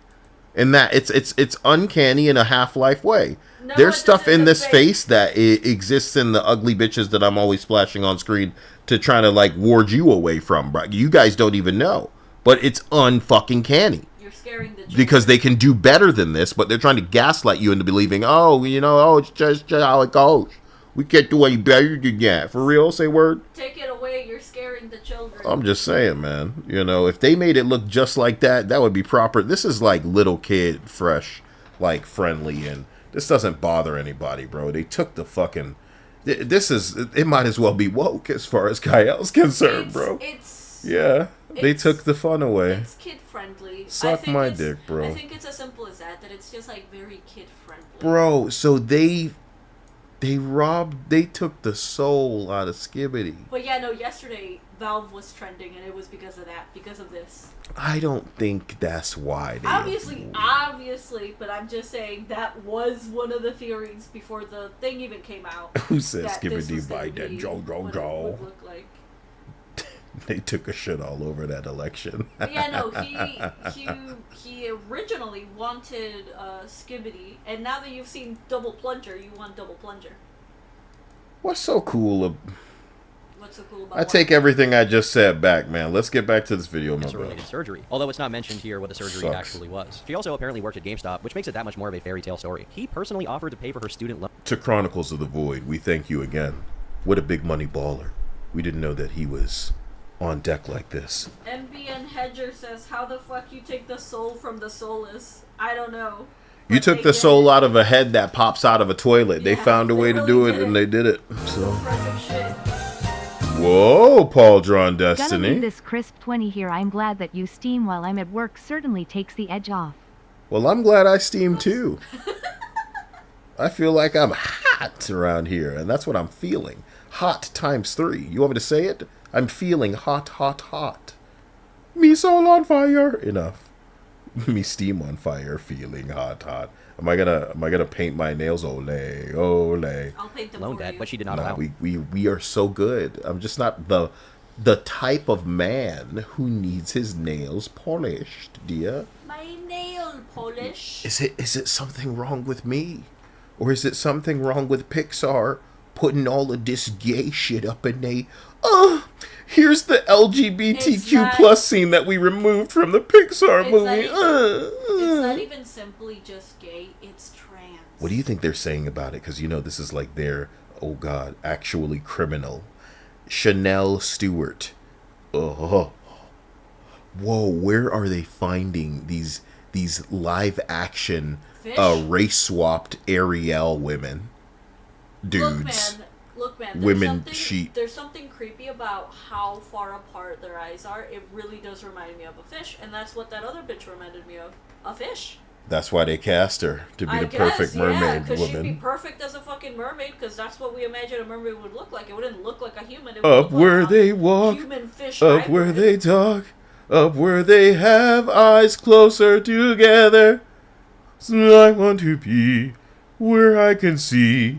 And that, it's uncanny in a Half-Life way. No, There's stuff in this fake. face that exists in the ugly bitches that I'm always splashing on screen to try to, like, ward you away from, bro. You guys don't even know. But it's unfucking canny. You're scaring the Because they can do better than this, but they're trying to gaslight you into believing, it's just how it goes. We can't do any better than that. For real? Say word? Take it away, you're scaring the children. I'm just saying, man. If they made it look just like that, that would be proper. This is like little kid fresh, like friendly, and this doesn't bother anybody, bro. They took the fucking... It might as well be woke as far as Kyl's concerned, bro. They took the fun away. It's kid friendly. Suck my dick, bro. I think it's as simple as that it's just like very kid friendly. Bro, so they took the soul out of Skibidi. But yeah, no, yesterday Valve was trending and it was because of that, because of this. I don't think that's why. Obviously, but I'm just saying that was one of the theories before the thing even came out. Who said that this Skibidi was gonna by that be Joe? what it would look like. They took a shit all over that election. But yeah, no, he originally wanted Skibidi, and now that you've seen Double Plunger, you want Double Plunger. What's so cool? What's so cool about I take everything I just said back, man. Let's get back to this video, my bro. Related surgery, although it's not mentioned here what the surgery actually was. She also apparently worked at GameStop, which makes it that much more of a fairy tale story. He personally offered to pay for her student loan. To Chronicles of the Void, we thank you again. What a big money baller. We didn't know that he was on deck like this. MBN Hedger says, how the fuck you take the soul from the soulless? I don't know. You took the soul out of a head that pops out of a toilet. They found a way to do it, and they did it. So. Whoa, Paul Drawn Destiny. Gonna leave this crisp 20 here. I'm glad that you steam while I'm at work certainly takes the edge off. Well, I'm glad I steam too. I feel like I'm hot around here, and that's what I'm feeling. Hot times 3. You want me to say it? I'm feeling hot, hot, hot. Me soul on fire. Enough. Me steam on fire, feeling hot, hot. Am I gonna paint my nails? Ole, ole. I'll paint them Loan for debt, you. but she did not allow. We are so good. I'm just not the type of man who needs his nails polished, dear. My nail polish. Is it something wrong with me? Or is it something wrong with Pixar putting all of this gay shit up in they... here's the LGBTQ plus scene that we removed from the Pixar movie. It's not even simply just gay, it's trans. What do you think they're saying about it? Because, this is like their, oh God, actually criminal. Chanel Stewart. Oh. Whoa, where are they finding these live action race swapped Ariel women? Dudes. Look, man. There's something creepy about how far apart their eyes are. It really does remind me of a fish, and that's what that other bitch reminded me of. A fish. That's why they cast her to be the perfect mermaid because woman. she'd be perfect as a fucking mermaid, because that's what we imagine a mermaid would look like. It wouldn't look like a human. It would Up look where like they walk, human fish up where they talk, up where they have eyes closer together. So I want to be where I can see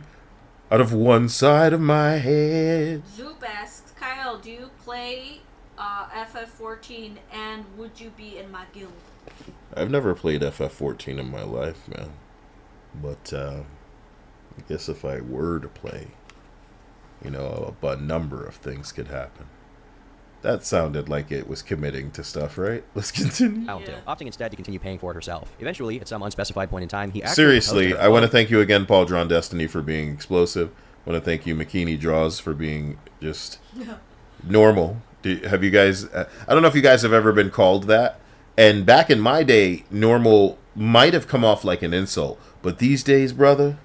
out of one side of my head. Zoop asks, Kyle, do you play FF14, and would you be in my guild? I've never played FF14 in my life, man. But I guess if I were to play, a number of things could happen. That sounded like it was committing to stuff, right? Let's continue. Opting instead to continue paying for it herself. Eventually, at some unspecified point in time, he actually... Seriously, I want to thank you again, Paul Drawn Destiny, for being explosive. I want to thank you, McKinney Draws, for being just normal. Have you guys... I don't know if you guys have ever been called that. And back in my day, normal might have come off like an insult. But these days, brother...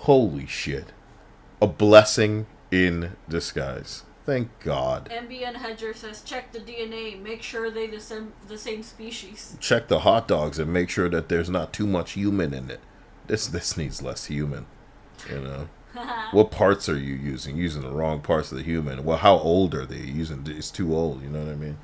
Holy shit. A blessing in disguise. Thank God. MBN Hedger says, check the DNA. Make sure they the same species. Check the hot dogs and make sure that there's not too much human in it. This needs less human. You know? What parts are you using? Using the wrong parts of the human. Well, how old are they? It's too old, you know what I mean?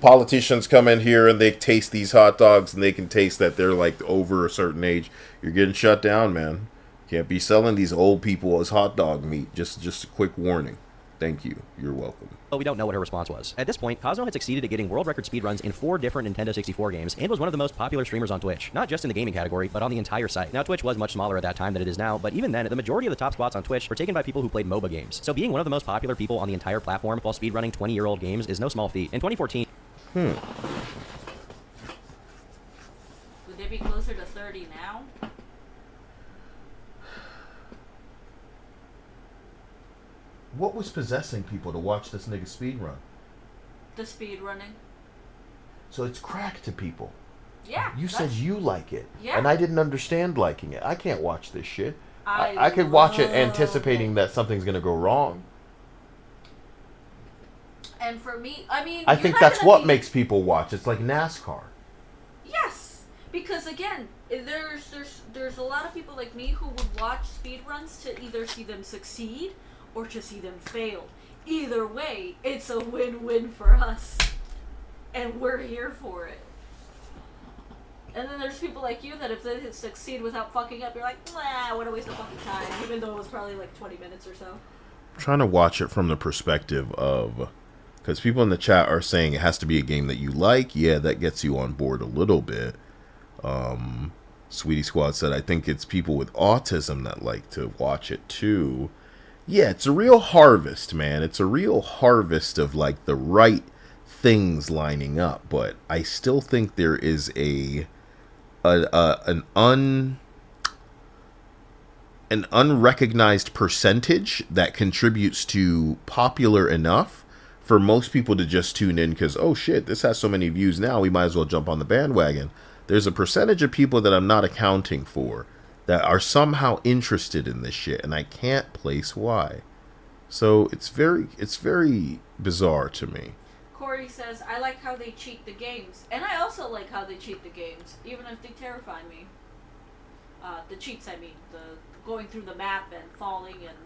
Politicians come in here and they taste these hot dogs and they can taste that they're like over a certain age. You're getting shut down, man. Can't be selling these old people as hot dog meat. Just a quick warning. Thank you. You're welcome. But we don't know what her response was. At this point, Cosmo had succeeded at getting world record speedruns in 4 different Nintendo 64 games and was one of the most popular streamers on Twitch. Not just in the gaming category, but on the entire site. Now, Twitch was much smaller at that time than it is now, but even then, the majority of the top spots on Twitch were taken by people who played MOBA games. So being one of the most popular people on the entire platform while speedrunning 20-year-old games is no small feat. In 2014... Would they be closer to 30 now? What was possessing people to watch this nigga speedrun? The speed running. So it's crack to people. Yeah. You said you like it. Yeah. And I didn't understand liking it. I can't watch this shit. I could watch it anticipating that something's going to go wrong. And for me, I mean... I think that's what makes people watch. It's like NASCAR. Yes. Because again, there's a lot of people like me who would watch speedruns to either see them succeed or to see them fail. Either way, it's a win-win for us. And we're here for it. And then there's people like you that if they succeed without fucking up, you're like, nah, what a waste of fucking time. Even though it was probably like 20 minutes or so. I'm trying to watch it from the perspective of... Because people in the chat are saying it has to be a game that you like. Yeah, that gets you on board a little bit. Sweetie Squad said, I think it's people with autism that like to watch it too. Yeah, it's a real harvest, man. It's a real harvest of like the right things lining up. But I still think there is an unrecognized percentage that contributes to popular enough for most people to just tune in because, oh shit, this has so many views now, we might as well jump on the bandwagon. There's a percentage of people that I'm not accounting for that are somehow interested in this shit, and I can't place why. So it's very bizarre to me. Corey says, I like how they cheat the games. And I also like how they cheat the games, even if they terrify me. The cheats, I mean. The going through the map and falling and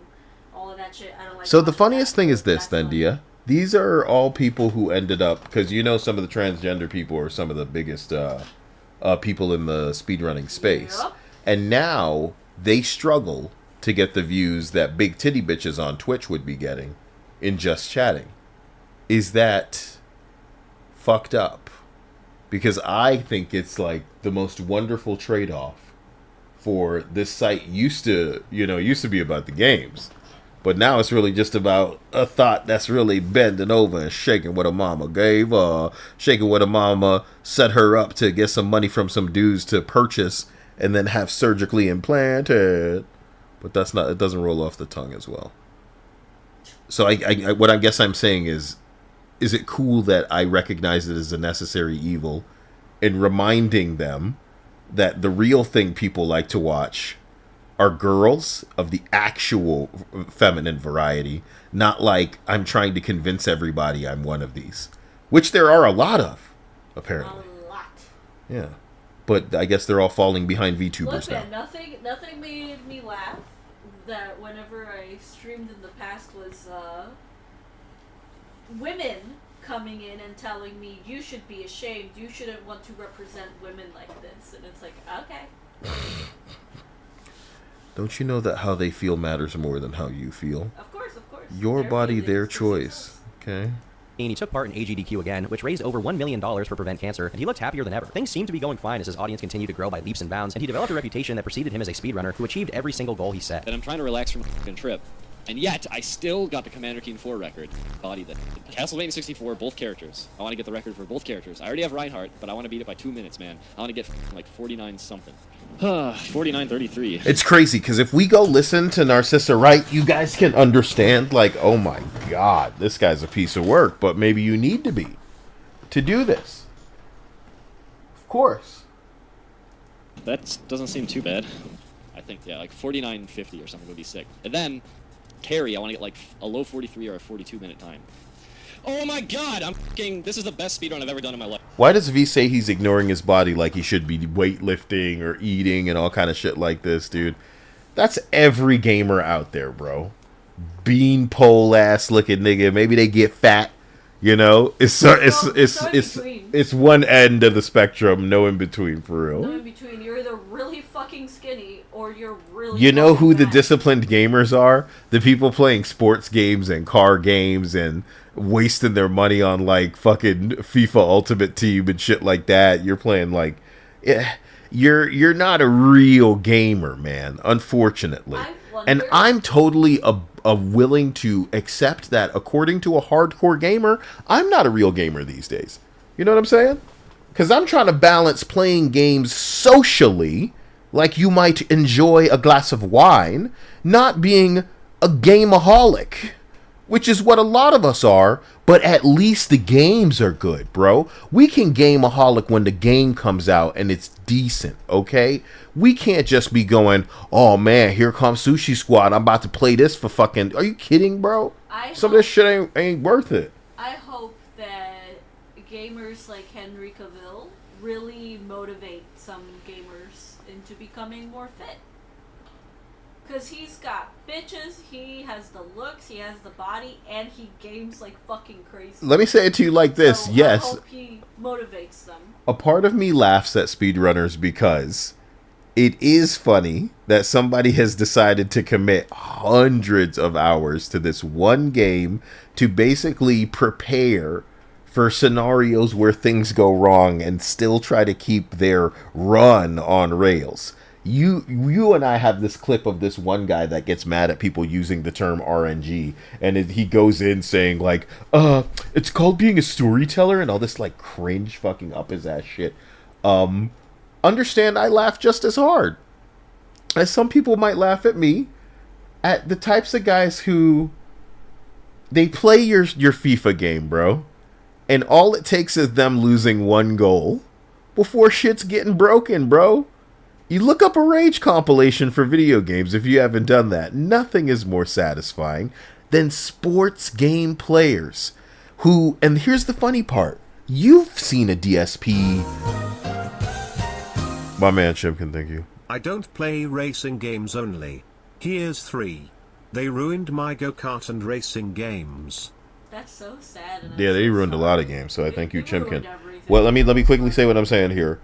all of that shit. I don't like. So the funniest thing is this, then, Dia. These are all people who ended up, because you know some of the transgender people are some of the biggest people in the speedrunning space. Yep. And now they struggle to get the views that big titty bitches on Twitch would be getting in just chatting. Is that fucked up? Because I think it's like the most wonderful trade-off for this site used to be about the games. But now it's really just about a thought that's really bending over and shaking what a mama gave her, shaking what a mama set her up to get some money from some dudes to purchase and then have surgically implanted. But that's not, it doesn't roll off the tongue as well. So I what I guess I'm saying is it cool that I recognize it as a necessary evil and reminding them that the real thing people like to watch are girls of the actual feminine variety, not like I'm trying to convince everybody I'm one of these, which there are a lot of, apparently. A lot. Yeah, but I guess they're all falling behind VTubers now. Nothing made me laugh that whenever I streamed in the past was women coming in and telling me, you should be ashamed, you shouldn't want to represent women like this, and it's like, okay. Don't you know that how they feel matters more than how you feel? Of course. Your body, their choice. Okay? And he took part in AGDQ again, which raised over $1 million for Prevent Cancer, and he looked happier than ever. Things seemed to be going fine as his audience continued to grow by leaps and bounds, and he developed a reputation that preceded him as a speedrunner who achieved every single goal he set. And I'm trying to relax from the fucking trip. And yet, I still got the Commander Keen 4 record. Body that. Castlevania 64, both characters. I want to get the record for both characters. I already have Reinhardt, but I want to beat it by 2 minutes, man. I want to get like 49 something. 49:33. It's crazy, because if we go listen to Narcissa Wright, you guys can understand, like, oh my god, this guy's a piece of work, but maybe you need to be to do this. Of course. That doesn't seem too bad. I think, yeah, like 49.50 or something would be sick. And then carry, I want to get like a low 43 or a 42-minute time. Oh my god, this is the best speedrun I've ever done in my life. Why does V say he's ignoring his body like he should be weightlifting or eating and all kind of shit like this, dude? That's every gamer out there, bro. Beanpole ass looking nigga. Maybe they get fat, you know? It's one end of the spectrum, no in between, for real. No in between. You're either really fucking skinny or you're really You know who the fat. disciplined gamers are? The people playing sports games and car games and wasting their money on like fucking FIFA Ultimate Team and shit like that. You're playing like, you're not a real gamer, man. Unfortunately, and I'm totally willing to accept that. According to a hardcore gamer, I'm not a real gamer these days. You know what I'm saying? Because I'm trying to balance playing games socially, like you might enjoy a glass of wine, not being a gameaholic. Which is what a lot of us are, but at least the games are good, bro. We can gameaholic when the game comes out and it's decent, okay? We can't just be going, oh man, here comes Sushi Squad, I'm about to play this for fucking... Are you kidding, bro? Some of this shit ain't worth it. I hope that gamers like Henry Cavill really motivate some gamers into becoming more fit. Because he's got bitches, he has the looks, he has the body, and he games like fucking crazy. Let me say it to you like this, yes. I hope he motivates them. A part of me laughs at speedrunners because it is funny that somebody has decided to commit hundreds of hours to this one game to basically prepare for scenarios where things go wrong and still try to keep their run on rails. You and I have this clip of this one guy that gets mad at people using the term RNG, and he goes in saying like, it's called being a storyteller and all this like cringe fucking up his ass shit. Understand, I laugh just as hard as some people might laugh at me, at the types of guys who they play your FIFA game, bro, and all it takes is them losing one goal before shit's getting broken, bro. You look up a rage compilation for video games if you haven't done that. Nothing is more satisfying than sports game players who, and here's the funny part, you've seen a DSP. My man Chimkin, thank you. I don't play racing games only. Here's 3. They ruined my go-kart and racing games. That's so sad. Yeah, they ruined a lot of games, so I thank you, Chimkin. Well, let me quickly say what I'm saying here.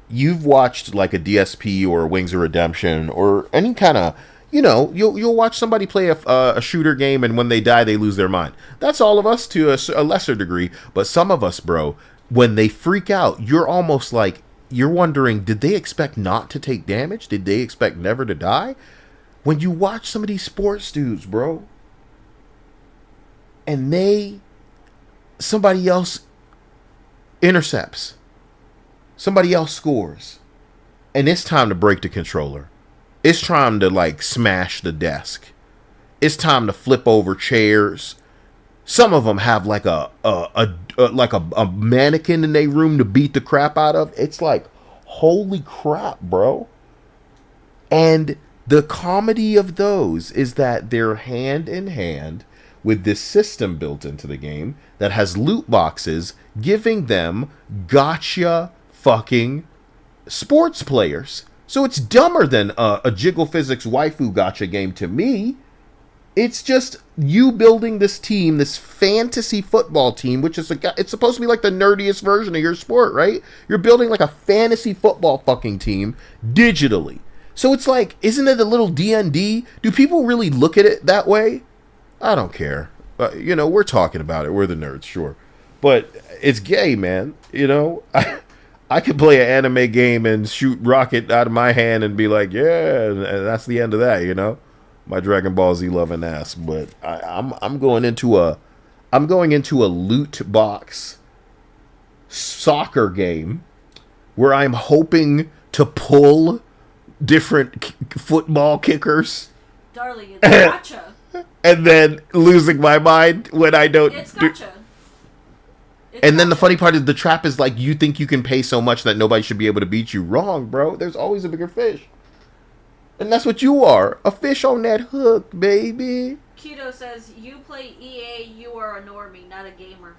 You've watched like a DSP or a Wings of Redemption or any kind of, you know, you'll watch somebody play a shooter game, and when they die, they lose their mind. That's all of us to a lesser degree, but some of us, bro, when they freak out, you're almost like, you're wondering, did they expect not to take damage? Did they expect never to die? When you watch some of these sports dudes, bro, and somebody else intercepts, somebody else scores, and it's time to break the controller. It's time to like smash the desk. It's time to flip over chairs. Some of them have like a mannequin in their room to beat the crap out of. It's like, holy crap, bro. And the comedy of those is that they're hand in hand with this system built into the game that has loot boxes giving them gotcha fucking sports players. So it's dumber than a Jiggle Physics waifu gotcha game to me. It's just you building this team, this fantasy football team, which is it's supposed to be like the nerdiest version of your sport, right? You're building like a fantasy football fucking team digitally. So it's like, isn't it a little D&D? Do people really look at it that way? I don't care. You know, we're talking about it. We're the nerds, sure. But it's gay, man. You know, I could play an anime game and shoot rocket out of my hand and be like, yeah, and that's the end of that, you know? My Dragon Ball Z loving ass. But I'm going into a loot box soccer game where I'm hoping to pull different football kickers. Darling, it's gotcha. And then losing my mind when I don't. It's gotcha. And then the funny part is the trap is like, you think you can pay so much that nobody should be able to beat you. Wrong, bro. There's always a bigger fish. And that's what you are. A fish on that hook, baby. Keto says, you play EA, you are a normie, not a gamer.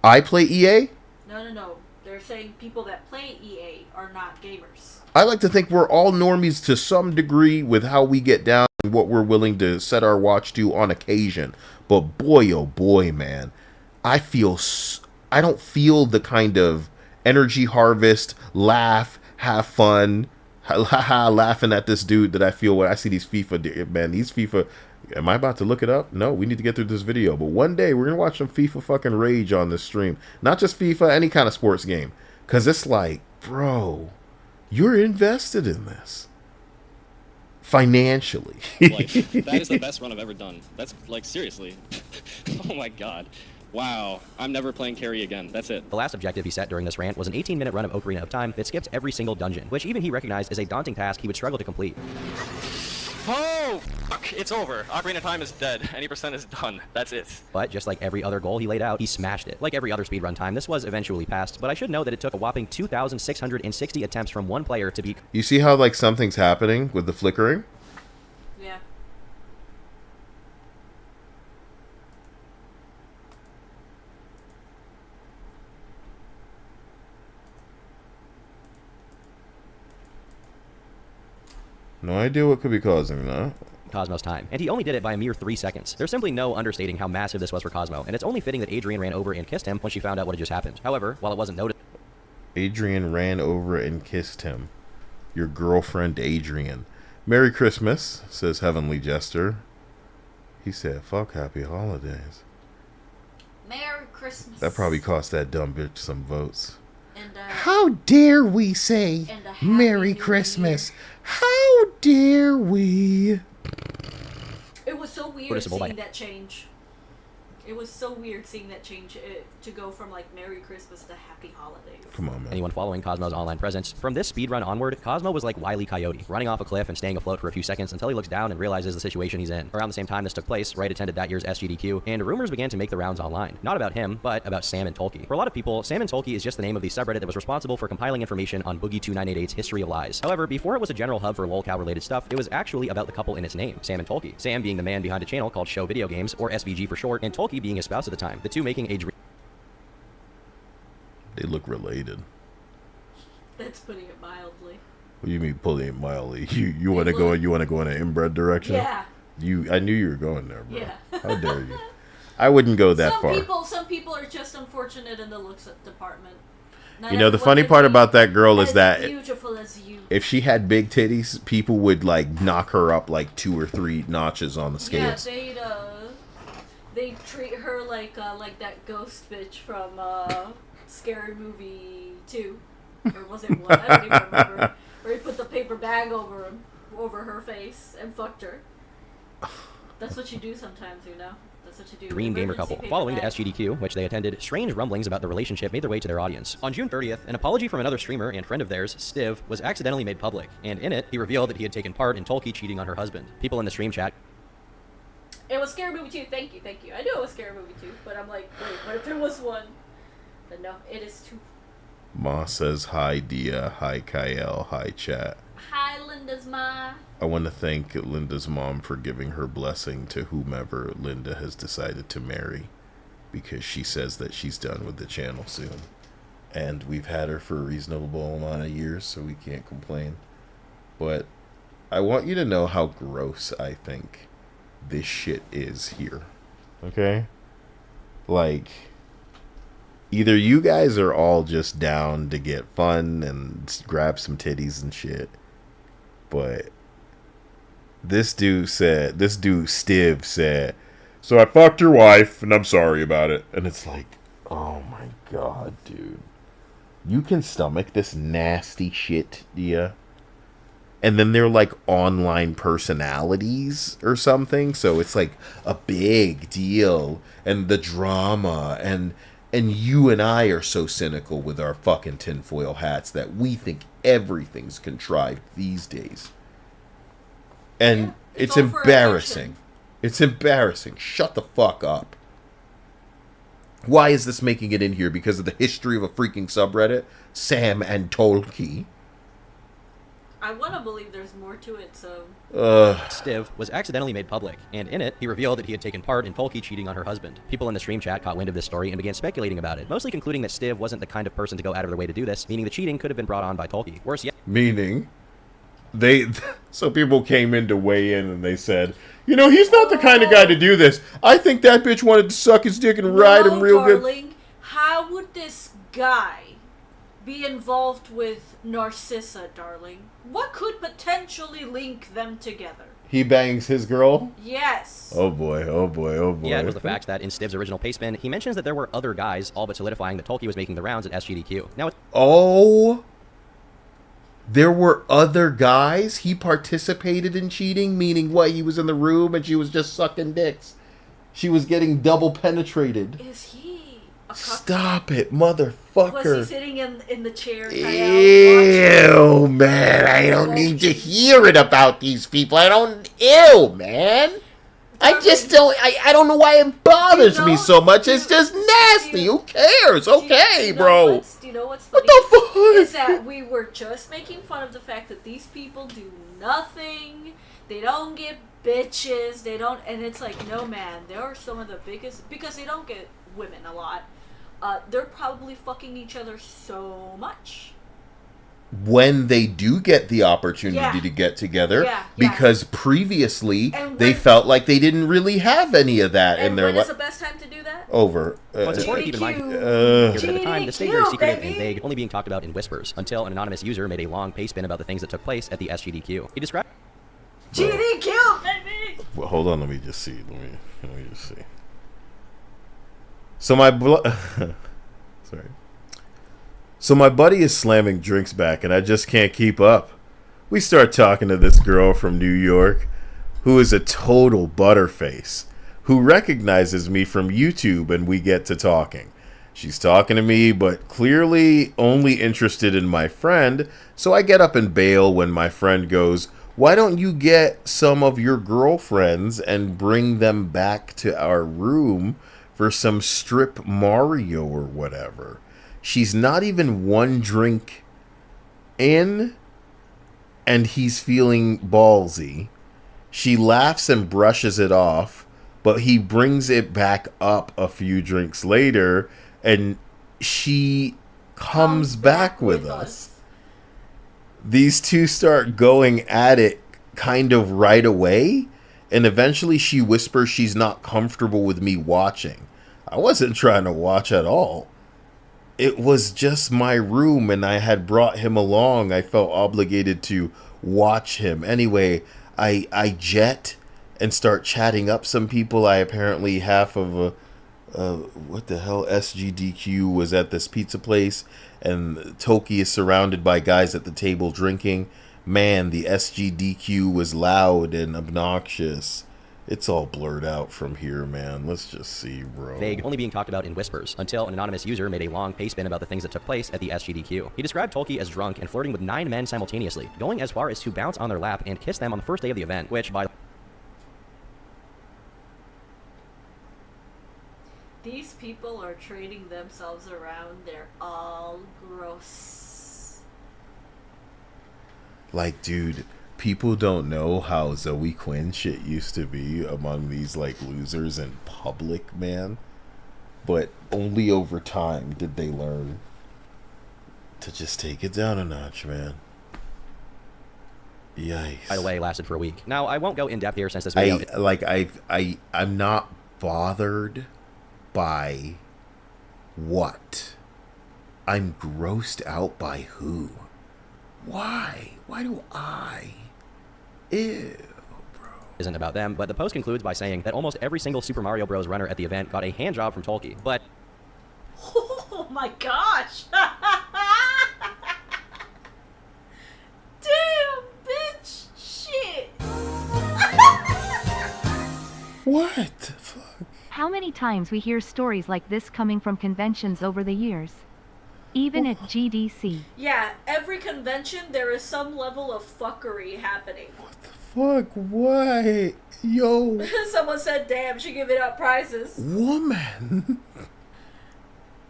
I play EA? No. They're saying people that play EA are not gamers. I like to think we're all normies to some degree with how we get down and what we're willing to set our watch to on occasion. But boy, oh boy, man. I don't feel the kind of energy harvest, laugh, have fun, laughing at this dude that I feel when I see these FIFA, man, these FIFA, am I about to look it up? No, we need to get through this video. But one day, we're going to watch some FIFA fucking rage on this stream. Not just FIFA, any kind of sports game. Because it's like, bro, you're invested in this. Financially. Like, that is the best run I've ever done. That's, like, seriously. Oh my god. Wow, I'm never playing carry again. That's it. The last objective he set during this rant was an 18-minute run of Ocarina of Time that skipped every single dungeon, which even he recognized as a daunting task he would struggle to complete. Oh, fuck. It's over. Ocarina of Time is dead. Any percent is done. That's it. But just like every other goal he laid out, he smashed it. Like every other speedrun time, this was eventually passed, but I should know that it took a whopping 2,660 attempts from one player to beat. You see how, like, something's happening with the flickering? Yeah. No idea what could be causing that. Cosmo's time, and he only did it by a mere 3 seconds. There's simply no understating how massive this was for Cosmo, and it's only fitting that Adrian ran over and kissed him when she found out what had just happened. However, while it wasn't noted, Adrian ran over and kissed him. Your girlfriend, Adrian. Merry Christmas, says Heavenly Jester. He said, fuck happy holidays. Merry Christmas. That probably cost that dumb bitch some votes. And, How dare we say Merry Christmas? How dare we? It was so weird Noticeable seeing by- that change. It was so weird seeing that change to go from like Merry Christmas to Happy Holidays. Come on, man. anyone following Cosmo's online presence, from this speedrun onward, Cosmo was like Wile E. Coyote, running off a cliff and staying afloat for a few seconds until he looks down and realizes the situation he's in. Around the same time this took place, Wright attended that year's SGDQ, and rumors began to make the rounds online. Not about him, but about Sam and Tolkien. For a lot of people, Sam and Tolkien is just the name of the subreddit that was responsible for compiling information on Boogie2988's history of lies. However, before it was a general hub for lolcow-related stuff, it was actually about the couple in its name, Sam and Tolkien. Sam being the man behind a channel called Show Video Games, or SVG for short, and Tolkien being his spouse at the time, the two making a dream. They look related. That's putting it mildly. What do you mean pulling it mildly? You want to go in an inbred direction? Yeah. I knew you were going there, bro. Yeah. How dare you? I wouldn't go that far. Some people are just unfortunate in the looks department. Not You know, the everyone funny can part be about that girl is as that beautiful as you. if she had big titties, people would like knock her up like 2 or 3 notches on the scales. Yeah, they'd treat her like that ghost bitch from Scary Movie 2. Or was it 1? I don't even remember. Where he put the paper bag over her face and fucked her. That's what you do sometimes, you know? That's what you do. Dream gamer Emergency couple. paper Following the bag. SGDQ, which they attended, strange rumblings about the relationship made their way to their audience. On June 30th, an apology from another streamer and friend of theirs, Stiv, was accidentally made public, and in it, he revealed that he had taken part in Tolkien cheating on her husband. People in the stream chat. It was Scary Movie 2. Thank you. I knew it was Scary Movie 2, but I'm like, wait, what if there was one? But no, it is 2. Ma says hi, Dia. Hi, Kyle. Hi, chat. Hi, Linda's ma. I want to thank Linda's mom for giving her blessing to whomever Linda has decided to marry, because she says that she's done with the channel soon. And we've had her for a reasonable amount of years, so we can't complain. But I want you to know how gross I think this shit is here. Okay? Like, either you guys are all just down to get fun and grab some titties and shit, but this dude, Stiv, said, so I fucked your wife and I'm sorry about it. And it's like, oh my god, dude. You can stomach this nasty shit, Dia? And then they're like online personalities or something, so it's like a big deal, and the drama, and you and I are so cynical with our fucking tinfoil hats that we think everything's contrived these days. And it's embarrassing. It's embarrassing. Shut the fuck up. Why is this making it in here? Because of the history of a freaking subreddit? Sam and Tolkien. I want to believe there's more to it, so... Stiv was accidentally made public, and in it, he revealed that he had taken part in Tolkien cheating on her husband. People in the stream chat caught wind of this story and began speculating about it, mostly concluding that Stiv wasn't the kind of person to go out of their way to do this, meaning the cheating could have been brought on by Tolkien. Worse yet... Meaning? So people came in to weigh in and they said, you know, he's not the kind of guy to do this. I think that bitch wanted to suck his dick and ride him real darling, good. How would this guy be involved with Narcissa, darling? What could potentially link them together? He bangs his girl? Yes. Oh boy, oh boy, oh boy. Yeah, it was the fact that in Stiv's original paste spin, he mentions that there were other guys, all but solidifying that Tolkien was making the rounds at SGDQ. Now it's... Oh... There were other guys? He participated in cheating? Meaning what? He was in the room and she was just sucking dicks. She was getting double penetrated. Is he a cuck? Stop it, motherfucker. Was he sitting in the chair? Ew, man. I don't need to hear it about these people. I don't... Ew, man. I just don't... I don't know why it bothers me so much. It's just nasty. Who cares? Okay, bro. Do you know what's funny? What the fuck? Is that we were just making fun of the fact that these people do nothing. They don't get bitches. They don't... And it's like, no, man. They are some of the biggest... Because they don't get women a lot. They're probably fucking each other so much. When they do get the opportunity to get together, because previously they felt like they didn't really have any of that in their life. When is the best time to do that? Over. What's important to keep in mind at the time, the stayed very secretive and vague, only being talked about in whispers, until an anonymous user made a long paste spin about the things that took place at the SGDQ. He described... GDQ, baby! Well, hold on, let me just see. Let me just see. So my sorry. So my buddy is slamming drinks back, and I just can't keep up. We start talking to this girl from New York, who is a total butterface, who recognizes me from YouTube, and we get to talking. She's talking to me, but clearly only interested in my friend, so I get up and bail when my friend goes, "Why don't you get some of your girlfriends and bring them back to our room for some strip Mario or whatever?" She's not even one drink in, and he's feeling ballsy. She laughs and brushes it off, but he brings it back up a few drinks later, and she comes back with us. These two start going at it kind of right away, and eventually she whispers she's not comfortable with me watching. I wasn't trying to watch at all. It was just my room, and I had brought him along. I felt obligated to watch him. Anyway, I jet and start chatting up some people. I apparently half of what the hell, SGDQ was at this pizza place, and Toki is surrounded by guys at the table drinking. Man, the SGDQ was loud and obnoxious. It's all blurred out from here, man. Let's just see, bro. Vague, only being talked about in whispers, until an anonymous user made a long paste spin about the things that took place at the SGDQ. He described Tolkien as drunk and flirting with 9 men simultaneously, going as far as to bounce on their lap and kiss them on the first day of the event, which, by... These people are trading themselves around. They're all gross. Like, dude... People don't know how Zoe Quinn shit used to be among these, like, losers in public, man. But only over time did they learn to just take it down a notch, man. Yikes. By the way, lasted for a week. Now, I won't go in depth here since this video... I'm not bothered by what? I'm grossed out by who? Why? Why do I? Ew, bro. Isn't about them, but the post concludes by saying that almost every single Super Mario Bros. Runner at the event got a hand job from Tolkien, but... Oh my gosh! Damn, bitch! Shit! What the fuck? How many times we hear stories like this coming from conventions over the years? Even at GDC. Yeah, every convention there is some level of fuckery happening. What the fuck? Why? Yo. Someone said, damn, she giving out prizes. Woman.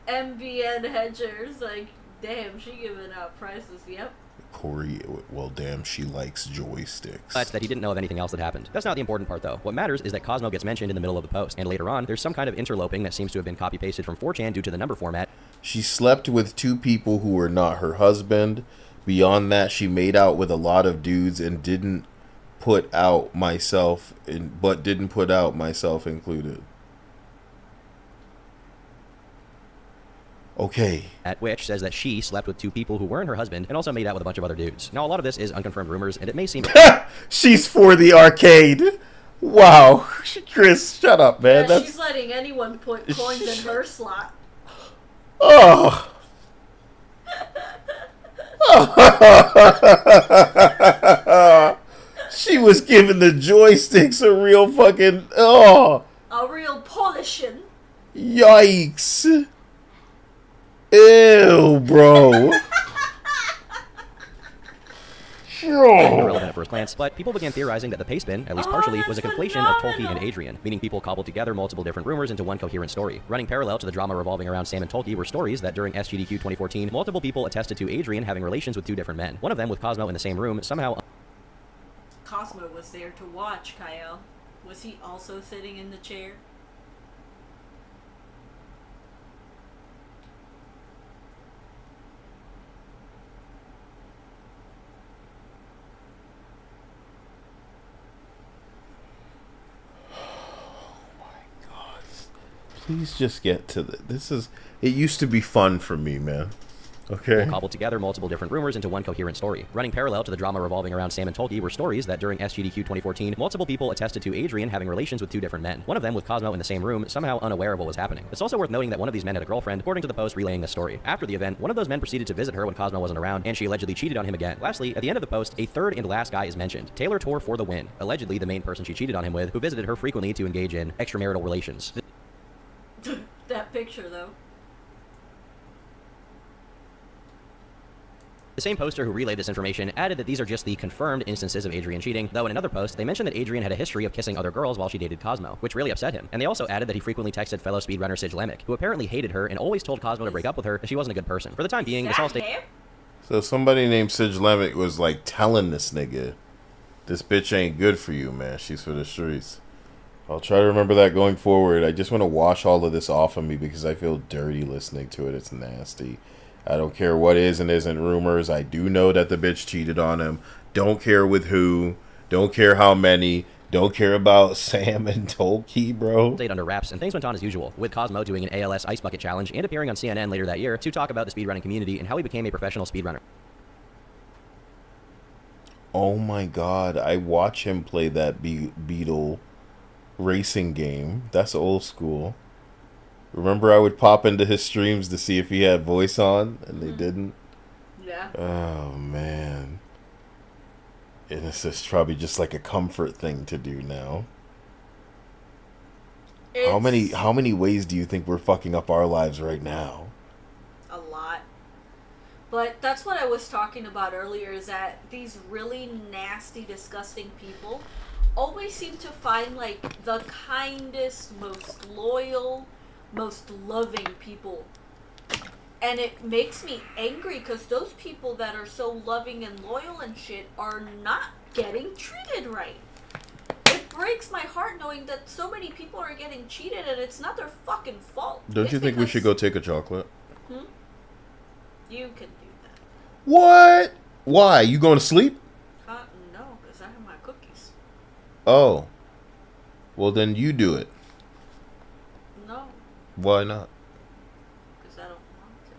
MBN Hedgers, like, damn, she giving out prices, yep. Corey, well, damn, she likes joysticks. But that he didn't know of anything else that happened. That's not the important part, though. What matters is that Cosmo gets mentioned in the middle of the post, and later on, there's some kind of interloping that seems to have been copy-pasted from 4chan due to the number format. She slept with 2 people who were not her husband. Beyond that, she made out with a lot of dudes and didn't put out myself included. Okay. At which says that she slept with 2 people who weren't her husband and also made out with a bunch of other dudes. Now, a lot of this is unconfirmed rumors, and it may seem... She's for the arcade. Wow. Chris, shut up, man. Yeah, she's letting anyone put coins in her slot. Oh. She was giving the joysticks a real fucking... Oh. A real polishing. Yikes. Ew, bro. Irrelevant at first glance, but people began theorizing that the paste bin, at least partially, was a conflation of Tolkien and Adrian, meaning people cobbled together multiple different rumors into one coherent story. Running parallel to the drama revolving around Sam and Tolkien were stories that during SGDQ 2014, multiple people attested to Adrian having relations with 2 different men. One of them with Cosmo in the same room, somehow... Cosmo was there to watch, Kyle. Was he also sitting in the chair? Please just get to the... It used to be fun for me, man. Okay. Cobbled together multiple different rumors into one coherent story. Running parallel to the drama revolving around Sam and Tolkien were stories that during SGDQ 2014, multiple people attested to Adrian having relations with 2 different men. One of them with Cosmo in the same room, somehow unaware of what was happening. It's also worth noting that one of these men had a girlfriend, according to the post relaying the story. After the event, one of those men proceeded to visit her when Cosmo wasn't around, and she allegedly cheated on him again. Lastly, at the end of the post, a 3rd and last guy is mentioned. Taylor Tor for the win. Allegedly the main person she cheated on him with, who visited her frequently to engage in extramarital relations. That picture, though. The same poster who relayed this information added that these are just the confirmed instances of Adrian cheating, though in another post, they mentioned that Adrian had a history of kissing other girls while she dated Cosmo, which really upset him. And they also added that he frequently texted fellow speedrunner Sige Lemick, who apparently hated her and always told Cosmo to break up with her, and she wasn't a good person. For the time being, this all stayed... So somebody named Sige Lemick was like telling this nigga, this bitch ain't good for you, man. She's for the streets. I'll try to remember that going forward. I just want to wash all of this off of me because I feel dirty listening to it. It's nasty. I don't care what is and isn't rumors. I do know that the bitch cheated on him. Don't care with who. Don't care how many. Don't care about Sam and Tolkien, bro. Stayed under wraps, and things went on as usual, with Cosmo doing an ALS Ice Bucket Challenge and appearing on CNN later that year to talk about the speedrunning community and how he became a professional speedrunner. Oh my god, I watch him play that Beetle racing game. That's old school. Remember, I would pop into his streams to see if he had voice on, and they didn't? Yeah. Oh, man. And this is probably just like a comfort thing to do now. How many ways do you think we're fucking up our lives right now? A lot. But that's what I was talking about earlier, is that these really nasty, disgusting people always seem to find, like, the kindest, most loyal, most loving people. And it makes me angry because those people that are so loving and loyal and shit are not getting treated right. It breaks my heart knowing that so many people are getting cheated and it's not their fucking fault. Don't you think we should go take a chocolate? You can do that. What? Why? You going to sleep? No, because I have my cookies. Oh. Well, then you do it. No. Why not? Because I don't want to.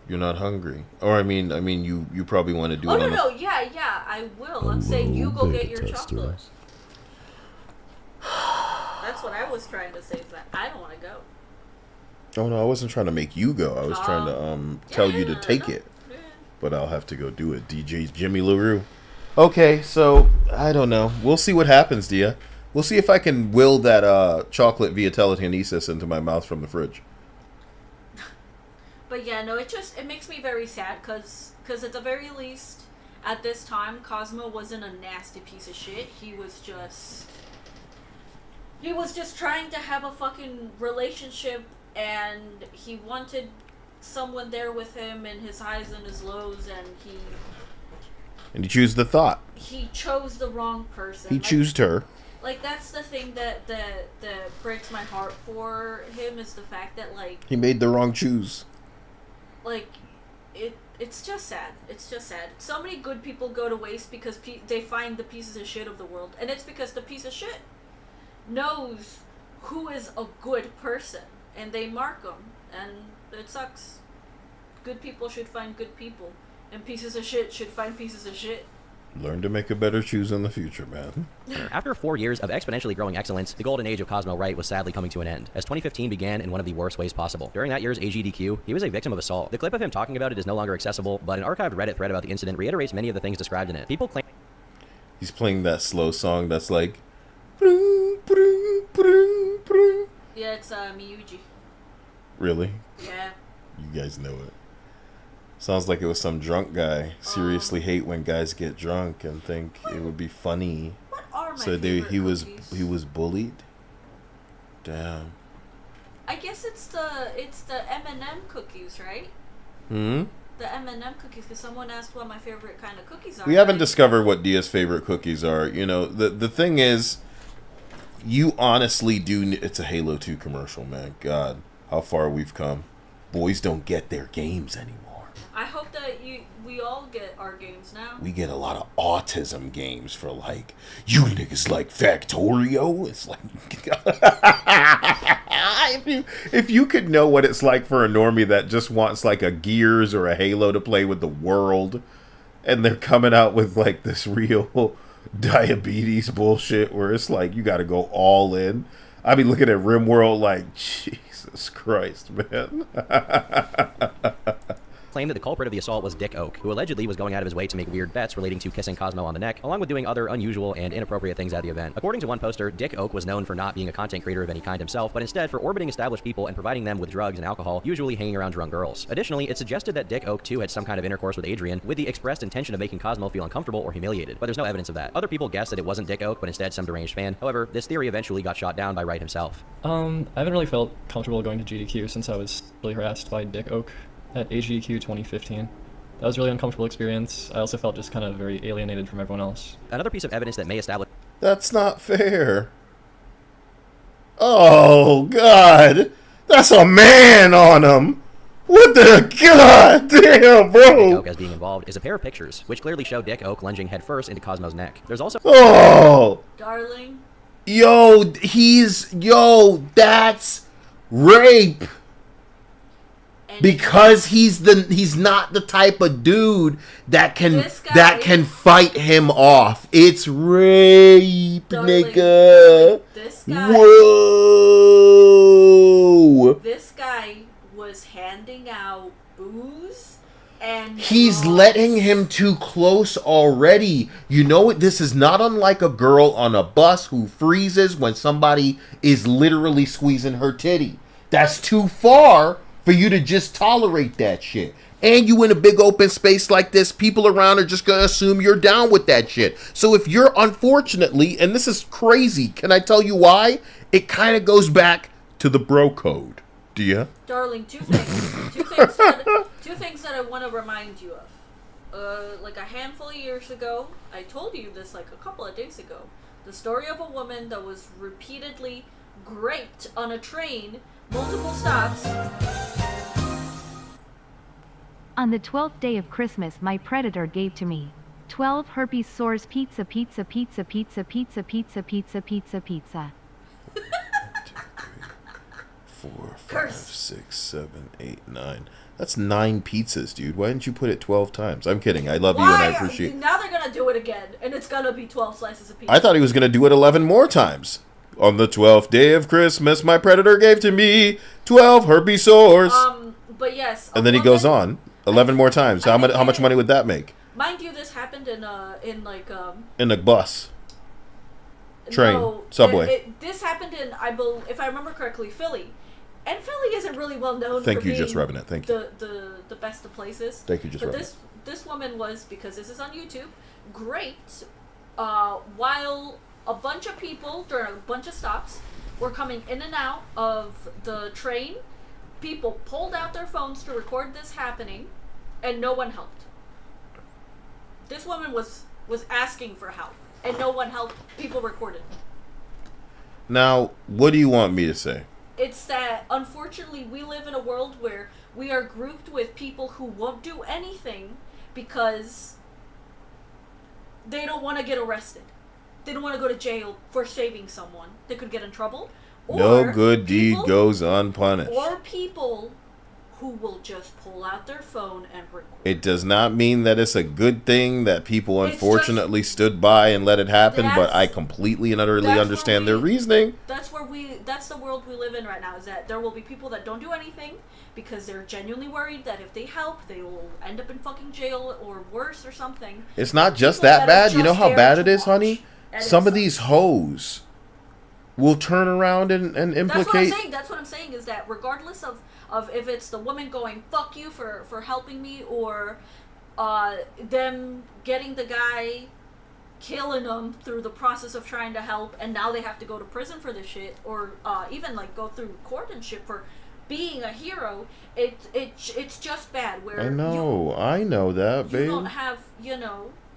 You're not hungry. Or, I mean, you probably want to do it on no, yeah, I will. I'm saying you go get your chocolate. That's what I was trying to say, is that I don't want to go. Oh, no, I wasn't trying to make you go. I was trying to tell you to take it. But I'll have to go do it. DJ Jimmy LaRue. Okay, so, I don't know. We'll see what happens, Dia. We'll see if I can will that chocolate via telekinesis into my mouth from the fridge. But yeah, no, it makes me very sad, because at the very least, at this time, Cosmo wasn't a nasty piece of shit. He was just trying to have a fucking relationship, and he wanted someone there with him in his highs and his lows, and he chose the thought. he chose the wrong person. He chose her. Like, that's the thing that breaks my heart for him, is the fact that, like... He made the wrong choose. Like, it's just sad. It's just sad. So many good people go to waste because they find the pieces of shit of the world. And it's because the piece of shit knows who is a good person. And they mark them. And it sucks. Good people should find good people. And pieces of shit should find pieces of shit. Learn to make a better choose in the future, man. After 4 years of exponentially growing excellence, the golden age of Cosmo Wright was sadly coming to an end, as 2015 began in one of the worst ways possible. During that year's AGDQ, he was a victim of assault. The clip of him talking about it is no longer accessible, but an archived Reddit thread about the incident reiterates many of the things described in it. People claim... He's playing that slow song that's like... Yeah, it's Miyuji. Really? Yeah. You guys know it. Sounds like it was some drunk guy. Seriously hate when guys get drunk and think it would be funny. What are my So he was bullied? Damn. I guess it's the M&M cookies, right? Hmm? The M&M cookies, because someone asked what my favorite kind of cookies are. We haven't discovered what Dia's favorite cookies are. You know, the thing is, you honestly do... It's a Halo 2 commercial, man. God, how far we've come. Boys don't get their games anymore. I hope that we all get our games now. We get a lot of autism games for like, you niggas like Factorio? It's like, if you could know what it's like for a normie that just wants like a Gears or a Halo to play with the world, and they're coming out with like this real diabetes bullshit where it's like you got to go all in. I be looking at RimWorld like, Jesus Christ, man. claimed that the culprit of the assault was Dick Oak, who allegedly was going out of his way to make weird bets relating to kissing Cosmo on the neck, along with doing other unusual and inappropriate things at the event. According to one poster, Dick Oak was known for not being a content creator of any kind himself, but instead for orbiting established people and providing them with drugs and alcohol, usually hanging around drunk girls. Additionally, it suggested that Dick Oak too had some kind of intercourse with Adrian, with the expressed intention of making Cosmo feel uncomfortable or humiliated, but there's no evidence of that. Other people guessed that it wasn't Dick Oak, but instead some deranged fan. However, this theory eventually got shot down by Wright himself. I haven't really felt comfortable going to GDQ since I was really harassed by Dick Oak at AGDQ 2015. That was a really uncomfortable experience. I also felt just kind of very alienated from everyone else. Another piece of evidence that may establish... That's not fair. Oh, God. That's a man on him. What the God damn, bro? Dick Oak as being involved is a pair of pictures, which clearly show Dick Oak lunging headfirst into Cosmo's neck. There's also... Oh! Darling. Yo, that's rape. Because he's not the type of dude that can fight him off. It's rape, Darling, nigga. This guy, whoa. This guy was handing out booze and he's letting him too close already. You know what? This is not unlike a girl on a bus who freezes when somebody is literally squeezing her titty. That's too far for you to just tolerate that shit. And you in a big open space like this, people around are just gonna assume you're down with that shit. So if you're, unfortunately, and this is crazy, can I tell you why? It kind of goes back to the bro code. Do ya? Darling, two things that I want to remind you of. Like a handful of years ago, I told you this like a couple of days ago. The story of a woman that was repeatedly raped on a train, multiple stops. On the 12th day of Christmas, my predator gave to me 12 herpes sores pizza. 4, 5, 6, 7, 8, 9. That's 9 pizzas, dude. Why didn't you put it 12 times? I'm kidding. I love you and I appreciate. Now they're gonna do it again, and it's gonna be 12 slices of pizza. I thought he was gonna do it 11 more times. On the 12th day of Christmas, my predator gave to me 12 herpes sores. But yes. And then he goes on 11 more times. How much money would that make? Mind you, this happened in a bus, train, subway. This happened in, if I remember correctly, Philly. And Philly isn't really well known for being just rubbing it. Thank you. The best of places. Thank you, just rubbing it. But this woman was, because this is on YouTube, great. While a bunch of people during a bunch of stops were coming in and out of the train, people pulled out their phones to record this happening, and no one helped. This woman was asking for help, and no one helped. People recorded. Now, what do you want me to say? It's that, unfortunately, we live in a world where we are grouped with people who won't do anything because they don't want to get arrested. They don't want to go to jail for saving someone. They could get in trouble. Or No good deed goes unpunished. Or people who will just pull out their phone and record. It does not mean that it's a good thing that people unfortunately stood by and let it happen, but I completely and utterly understand their reasoning. That's the world we live in right now, is that there will be people that don't do anything because they're genuinely worried that if they help, they will end up in fucking jail or worse or something. It's not just that bad. You know how bad it is, honey? Some of these hoes will turn around and implicate... That's what I'm saying is that regardless of if it's the woman going, fuck you for helping me, or them getting the guy, killing him through the process of trying to help, and now they have to go to prison for this shit, or even like go through court and shit for being a hero, it's just bad. Where I know that, babe. You don't have,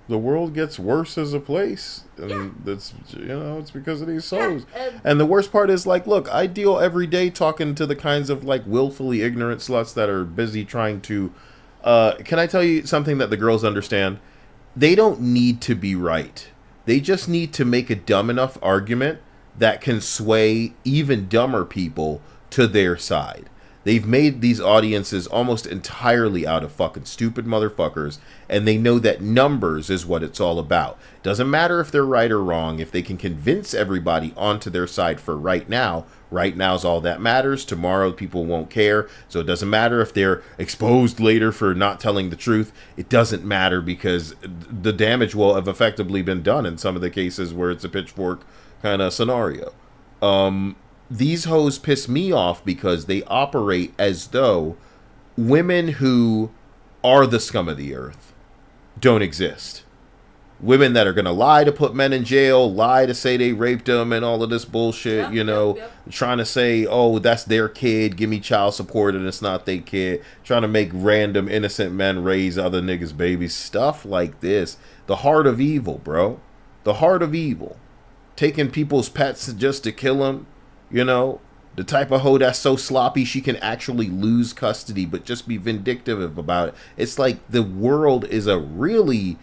the world gets worse as a place, and that's it's because of these souls. And the worst part is, like, look, I deal every day talking to the kinds of like willfully ignorant sluts that are busy trying to can I tell you something that the girls understand? They don't need to be right. They just need to make a dumb enough argument that can sway even dumber people to their side. They've made these audiences almost entirely out of fucking stupid motherfuckers, and they know that numbers is what it's all about. Doesn't matter if they're right or wrong. If they can convince everybody onto their side for right now's all that matters. Tomorrow people won't care, so it doesn't matter if they're exposed later for not telling the truth. It doesn't matter because the damage will have effectively been done in some of the cases where it's a pitchfork kind of scenario. These hoes piss me off because they operate as though women who are the scum of the earth don't exist. Women that are going to lie to put men in jail, lie to say they raped them and all of this bullshit, trying to say, oh, that's their kid, give me child support and it's not their kid, trying to make random innocent men raise other niggas' babies, stuff like this. The heart of evil, bro. The heart of evil. Taking people's pets just to kill them. The type of hoe that's so sloppy she can actually lose custody but just be vindictive about it. It's like the world is a really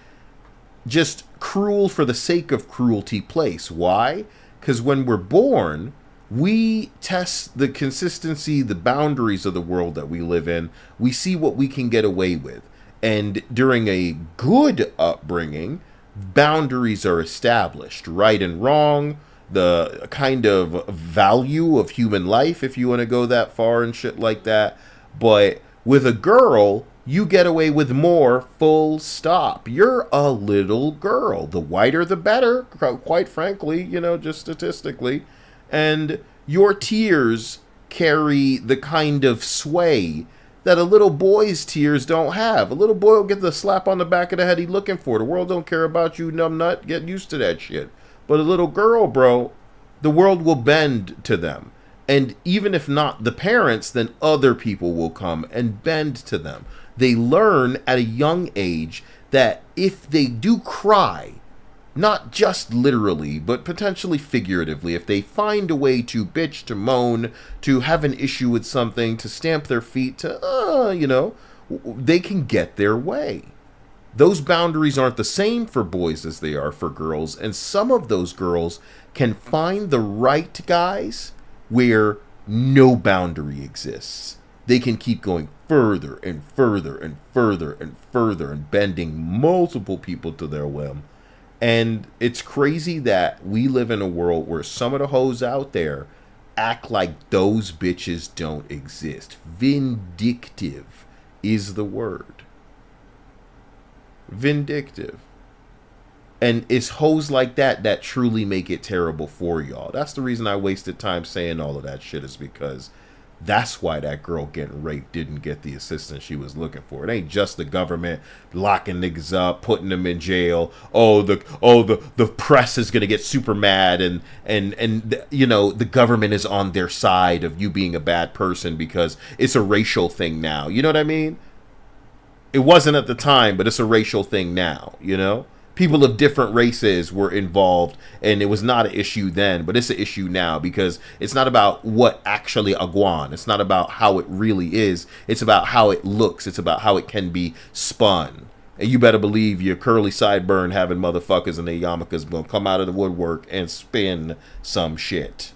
just cruel for the sake of cruelty place. Why? Because when we're born, we test the consistency, the boundaries of the world that we live in. We see what we can get away with. And during a good upbringing, boundaries are established. Right and wrong, the kind of value of human life, if you want to go that far and shit like that. But with a girl, you get away with more, full stop. You're a little girl. The whiter the better, quite frankly, just statistically. And your tears carry the kind of sway that a little boy's tears don't have. A little boy will get the slap on the back of the head he's looking for. The world don't care about you, numbnut. Get used to that shit. But a little girl, bro, the world will bend to them. And even if not the parents, then other people will come and bend to them. They learn at a young age that if they do cry, not just literally, but potentially figuratively, if they find a way to bitch, to moan, to have an issue with something, to stamp their feet, to, they can get their way. Those boundaries aren't the same for boys as they are for girls, and some of those girls can find the right guys where no boundary exists. They can keep going further and further and further and further and bending multiple people to their whim. And it's crazy that we live in a world where some of the hoes out there act like those bitches don't exist. Vindictive is the word. Vindictive. And it's hoes like that that truly make it terrible for y'all. That's the reason I wasted time saying all of that shit, is because That's why that girl getting raped didn't get the assistance she was looking for. It ain't just the government locking niggas up, putting them in jail. The press is gonna get super mad, and you know, the government is on their side of you being a bad person because it's a racial thing now. You know what I mean? It wasn't at the time, but it's a racial thing now. You know? People of different races were involved, and it was not an issue then, but it's an issue now because it's not about what actually aguan. It's not about how it really is. It's about how it looks. It's about how it can be spun. And you better believe your curly sideburn having motherfuckers and their yarmulkes gonna come out of the woodwork and spin some shit.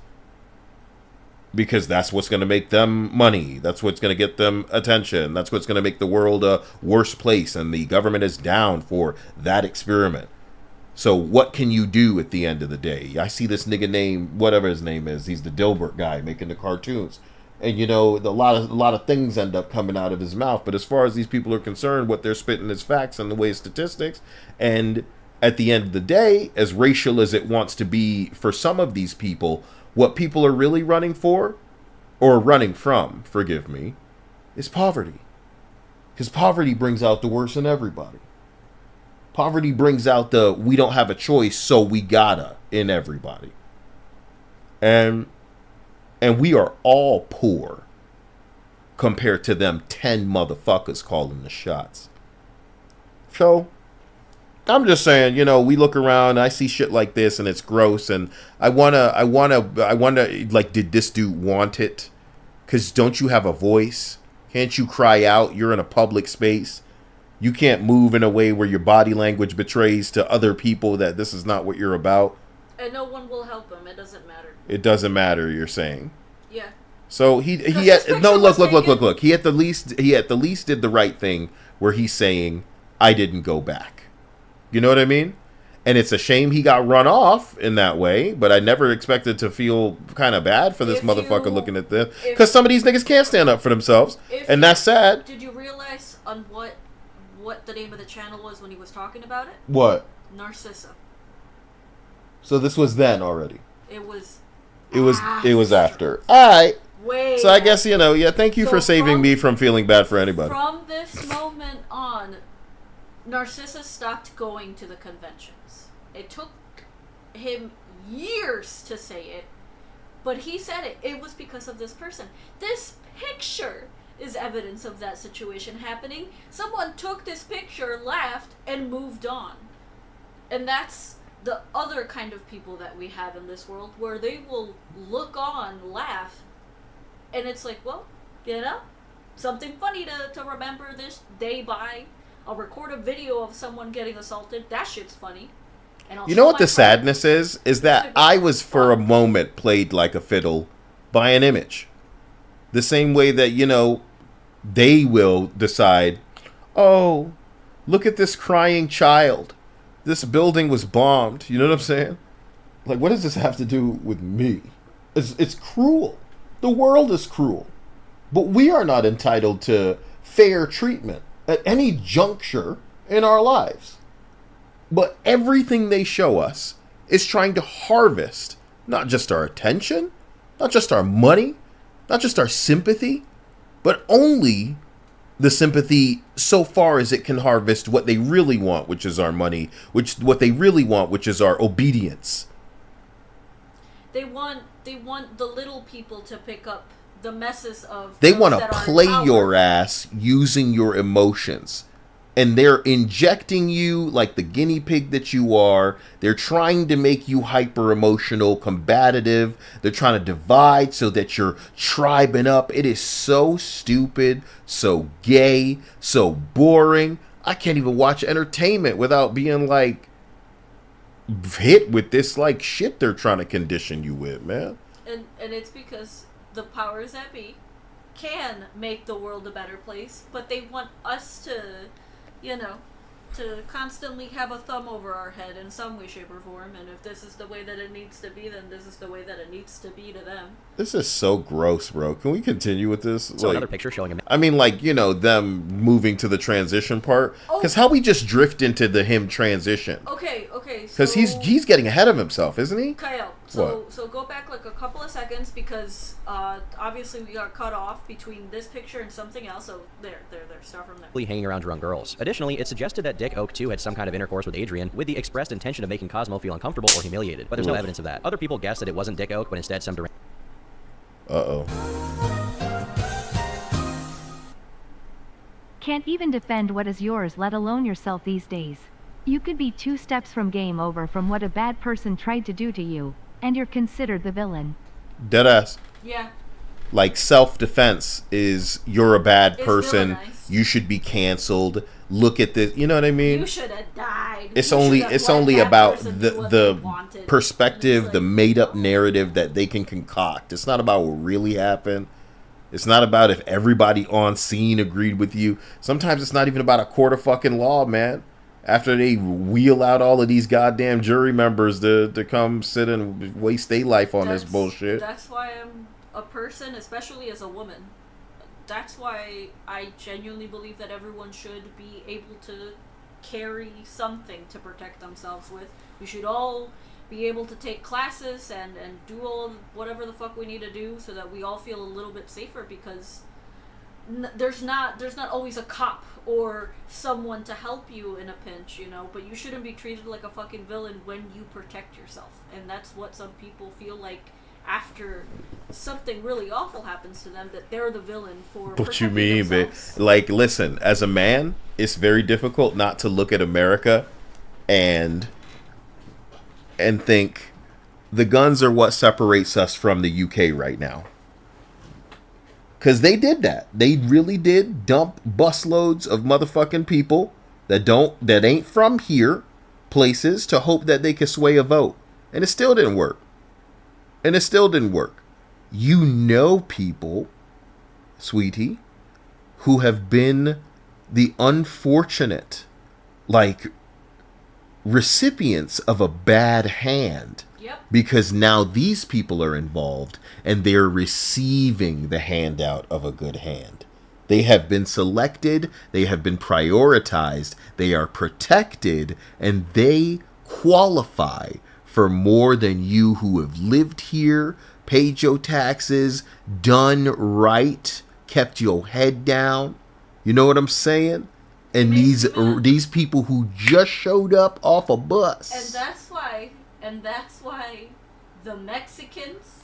Because that's what's going to make them money. That's what's going to get them attention. That's what's going to make the world a worse place. And the government is down for that experiment. So what can you do at the end of the day? I see this nigga name, whatever his name is. He's the Dilbert guy making the cartoons. And, you know, a lot of things end up coming out of his mouth. But as far as these people are concerned, what they're spitting is facts and the way statistics. And at the end of the day, as racial as it wants to be for some of these people, what people are really running for, or running from, forgive me, is poverty. Because poverty brings out the worst in everybody. Poverty brings out the we don't have a choice, so we gotta in everybody. And we are all poor compared to them 10 motherfuckers calling the shots. So I'm just saying, you know, we look around, I see shit like this, and it's gross, and I wanna, like, did this dude want it? Because don't you have a voice? Can't you cry out? You're in a public space. You can't move in a way where your body language betrays to other people that this is not what you're about. And no one will help him. It doesn't matter. It doesn't matter, you're saying. Yeah. So he had, no, look. He at the least did the right thing where he's saying, I didn't go back. You know what I mean? And it's a shame he got run off in that way, but I never expected to feel kind of bad for this motherfucker looking at this. Because some of these niggas can't stand up for themselves, and that's sad. Did you realize on what the name of the channel was when he was talking about it? What? Narcissa. So this was then already? It was after. Alright. Way so I guess, you know, yeah, thank you for saving me from feeling bad for anybody. From this moment on, Narcissa stopped going to the conventions. It took him years to say it, but he said it. It was because of this person. This picture is evidence of that situation happening. Someone took this picture, laughed, and moved on. And that's the other kind of people that we have in this world, where they will look on, laugh, and it's like, well, you know, something funny to remember this day by. I'll record a video of someone getting assaulted. That shit's funny. And I'll you know what the sadness is? Is that I was for a moment played like a fiddle by an image. The same way that, you know, they will decide, oh, look at this crying child. This building was bombed. You know what I'm saying? Like, what does this have to do with me? It's cruel. The world is cruel. But we are not entitled to fair treatment at any juncture in our lives. But everything they show us is trying to harvest not just our attention, not just our money, not just our sympathy, but only the sympathy so far as it can harvest what they really want, which is our money, what they really want, which is our obedience. They want the little people to pick up the messes of. They want to play your ass using your emotions. And they're injecting you like the guinea pig that you are. They're trying to make you hyper emotional, combative. They're trying to divide so that you're tribing up. It is so stupid, so gay, so boring. I can't even watch entertainment without being like hit with this like shit they're trying to condition you with, man. And it's because the powers that be can make the world a better place, but they want us to, you know, to constantly have a thumb over our head in some way, shape, or form. And if this is the way that it needs to be, then this is the way that it needs to be to them. This is so gross, bro. Can we continue with this? So another picture showing him. I mean, like, you know, them moving to the transition part. Because how we just drift into the him transition. Okay. Because he's getting ahead of himself, isn't he? Kyle, So go back like a couple of seconds because obviously we got cut off between this picture and something else. So there, start from there. Hanging around drunk girls. Additionally, it suggested that Dick Oak too had some kind of intercourse with Adrian with the expressed intention of making Cosmo feel uncomfortable or humiliated, but there's no evidence of that. Other people guessed that it wasn't Dick Oak, but instead some Can't even defend what is yours, let alone yourself these days. You could be 2 steps from game over from what a bad person tried to do to you, and you're considered the villain. Deadass. Yeah. Like self-defense is you're a bad person. Villainized. You should be canceled. Look at this. You know what I mean? You should have died. It's only about the perspective, the made-up narrative that they can concoct. It's not about what really happened. It's not about if everybody on scene agreed with you. Sometimes it's not even about a court of fucking law, man. After they wheel out all of these goddamn jury members to come sit and waste their life on this bullshit. That's why I'm a person, especially as a woman. That's why I genuinely believe that everyone should be able to carry something to protect themselves with. We should all be able to take classes and do all whatever the fuck we need to do so that we all feel a little bit safer, because there's not always a cop or someone to help you in a pinch, you know, but you shouldn't be treated like a fucking villain when you protect yourself. And that's what some people feel like after something really awful happens to them, that they're the villain for What you mean, babe? Like, listen, as a man, it's very difficult not to look at America and think the guns are what separates us from the UK right now. Because they did that. They really did dump busloads of motherfucking people that ain't from here places to hope that they could sway a vote. And it still didn't work. You know people, sweetie, who have been the unfortunate, like, recipients of a bad hand. Yep. Because now these people are involved and they're receiving the handout of a good hand. They have been selected, they have been prioritized, they are protected, and they qualify for more than you who have lived here, paid your taxes, done right, kept your head down. You know what I'm saying? And these people who just showed up off a bus. And that's why the Mexicans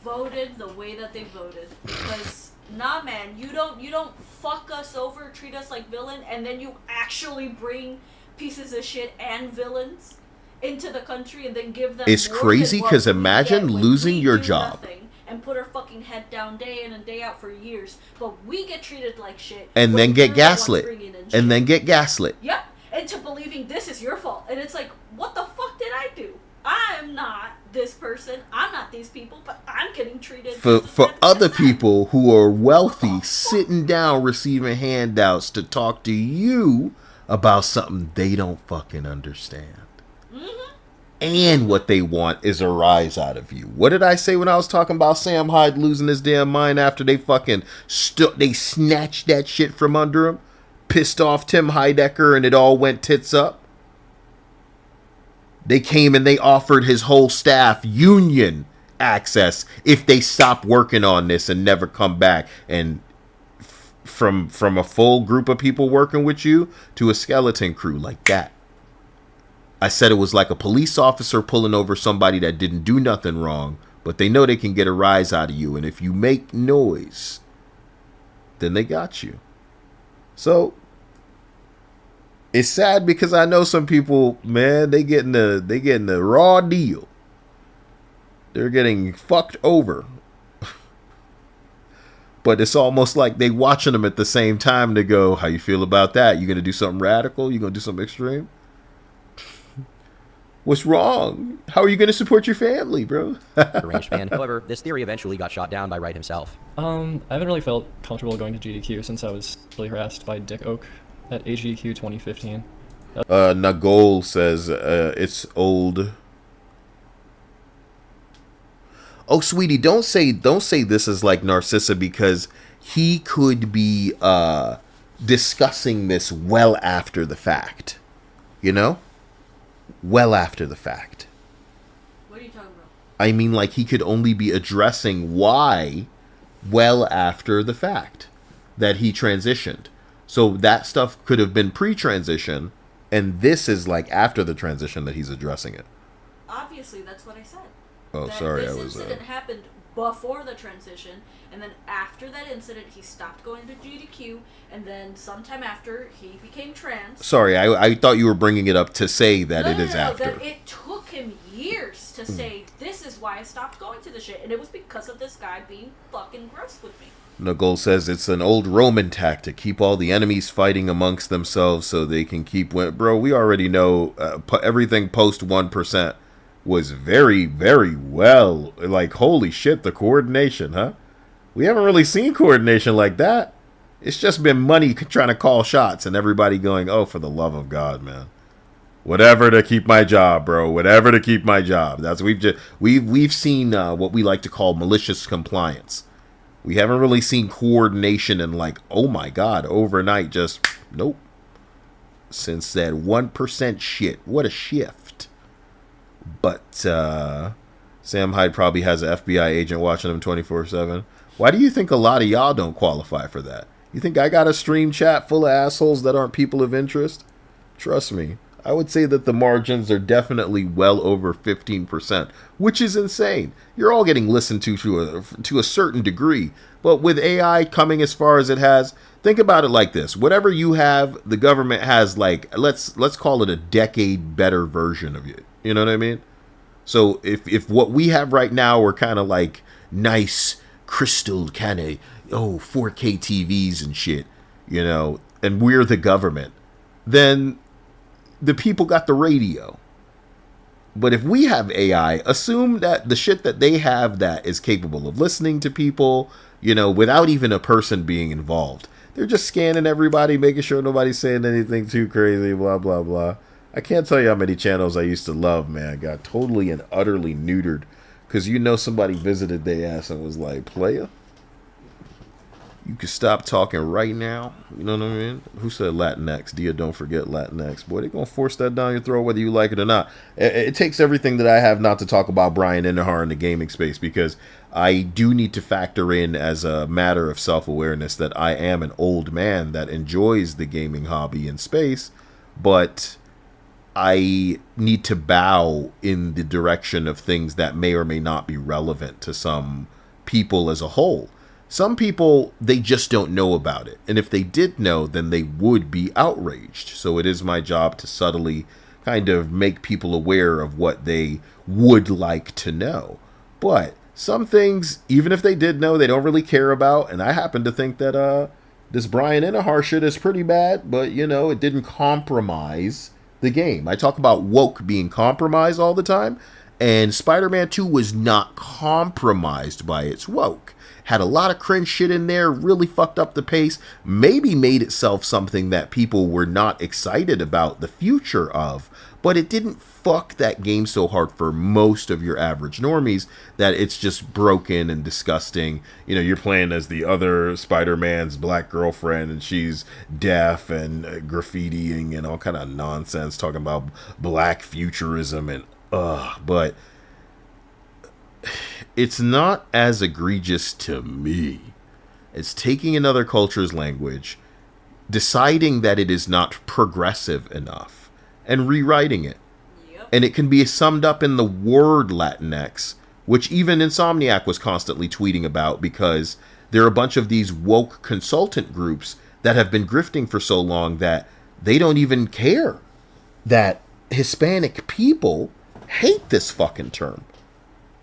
voted the way that they voted. Because nah, man, you don't fuck us over, treat us like villain, and then you actually bring pieces of shit and villains into the country and then give them. It's crazy because imagine losing your job and put our fucking head down day in and day out for years, but we get treated like shit, and then get gaslit, Yep, into believing this is your fault, and it's like, what the fuck did I do? I'm not this person. I'm not these people, but I'm getting treated for other people who are wealthy, sitting down receiving handouts to talk to you about something they don't fucking understand. And what they want is a rise out of you. What did I say when I was talking about Sam Hyde losing his damn mind after they fucking they snatched that shit from under him, pissed off Tim Heidecker, and it all went tits up? They came and they offered his whole staff union access if they stop working on this and never come back. And from a full group of people working with you to a skeleton crew like that. I said it was like a police officer pulling over somebody that didn't do nothing wrong, but they know they can get a rise out of you. And if you make noise, then they got you. So it's sad because I know some people, man, they getting the raw deal. They're getting fucked over. But it's almost like they watching them at the same time to go, how you feel about that? You gonna do something radical? You gonna do something extreme? What's wrong? How are you going to support your family, bro? Arranged fan. However, this theory eventually got shot down by Wright himself. I haven't really felt comfortable going to GDQ since I was really harassed by Dick Oak at AGDQ 2015. Nagol says it's old. Oh, sweetie, don't say this is like Narcissa, because he could be discussing this well after the fact. You know? Well after the fact. What are you talking about? I mean, like, he could only be addressing why well after the fact that he transitioned. So that stuff could have been pre-transition, and this is like after the transition that he's addressing it. Obviously, that's what I said. Oh, that sorry, this I was. incident happened before the transition, and then after that incident, he stopped going to GDQ, and then sometime after, he became trans. Sorry, I thought you were bringing it up to say that it is after. That it took him years to say, this is why I stopped going to the shit, and it was because of this guy being fucking gross with me. Nagol says it's an old Roman tactic. Keep all the enemies fighting amongst themselves so they can keep Bro, we already know everything post 1% was very, very well. Like, holy shit, the coordination, huh? We haven't really seen coordination like that. It's just been money trying to call shots and everybody going, oh, for the love of God, man. Whatever to keep my job, bro. Whatever to keep my job. That's we've seen what we like to call malicious compliance. We haven't really seen coordination and like, oh my God, overnight, just nope. Since that 1% shit. What a shift. But Sam Hyde probably has an FBI agent watching him 24/7. Why do you think a lot of y'all don't qualify for that? You think I got a stream chat full of assholes that aren't people of interest? Trust me. I would say that the margins are definitely well over 15%, which is insane. You're all getting listened to a certain degree, but with AI coming as far as it has, think about it like this. Whatever you have, the government has like, let's call it a decade better version of it. You know what I mean? So if what we have right now are kind of like nice, crystal kind of, 4K TVs and shit, you know, and we're the government, then the people got the radio. But if we have AI, assume that the shit that they have that is capable of listening to people, you know, without even a person being involved. They're just scanning everybody, making sure nobody's saying anything too crazy, blah, blah, blah. I can't tell you how many channels I used to love, man. I got totally and utterly neutered. Because you know somebody visited their ass and was like, player, you can stop talking right now. You know what I mean? Who said Latinx? Dia, don't forget Latinx. Boy, they're going to force that down your throat whether you like it or not. It takes everything that I have not to talk about Brian Indahar in the gaming space, because I do need to factor in as a matter of self-awareness that I am an old man that enjoys the gaming hobby and space, but I need to bow in the direction of things that may or may not be relevant to some people as a whole. Some people, they just don't know about it. And if they did know, then they would be outraged. So it is my job to subtly kind of make people aware of what they would like to know. But some things, even if they did know, they don't really care about. And I happen to think that this Brian Indahar shit is pretty bad. But, you know, it didn't compromise the game. I talk about woke being compromised all the time. And Spider-Man 2 was not compromised by its woke. Had a lot of cringe shit in there, really fucked up the pace, maybe made itself something that people were not excited about the future of, but it didn't fuck that game so hard for most of your average normies that it's just broken and disgusting. You know, you're playing as the other Spider-Man's black girlfriend and she's deaf and graffitiing and all kind of nonsense, talking about black futurism and but it's not as egregious to me. It's taking another culture's language, deciding that it is not progressive enough, and rewriting it. Yep. And it can be summed up in the word Latinx, which even Insomniac was constantly tweeting about, because there are a bunch of these woke consultant groups that have been grifting for so long that they don't even care that Hispanic people hate this fucking term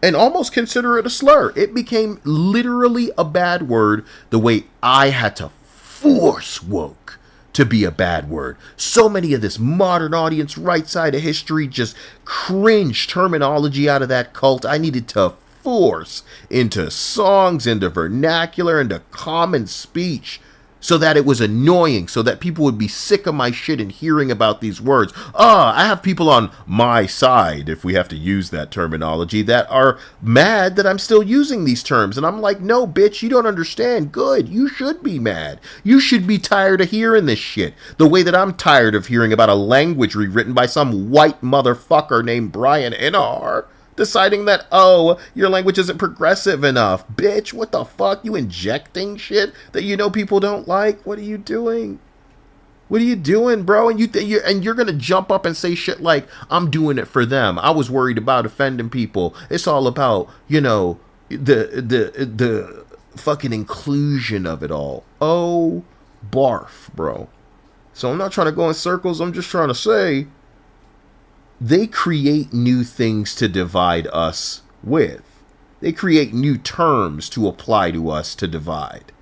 and almost consider it a slur. It became literally a bad word the way I had to force woke to be a bad word. So many of this modern audience right side of history just cringe terminology out of that cult. I needed to force into songs, into vernacular, into common speech, so that it was annoying, so that people would be sick of my shit and hearing about these words. I have people on my side, if we have to use that terminology, that are mad that I'm still using these terms. And I'm like, no, bitch, you don't understand. Good. You should be mad. You should be tired of hearing this shit. The way that I'm tired of hearing about a language rewritten by some white motherfucker named Brian Indahar. Deciding that, oh, your language isn't progressive enough. Bitch, what the fuck? You injecting shit that you know people don't like? What are you doing? What are you doing, bro? And you're gonna jump up and say shit like, I'm doing it for them. I was worried about offending people. It's all about, the fucking inclusion of it all. Oh, barf, bro. So I'm not trying to go in circles. I'm just trying to say they create new things to divide us with. They create new terms to apply to us to divide.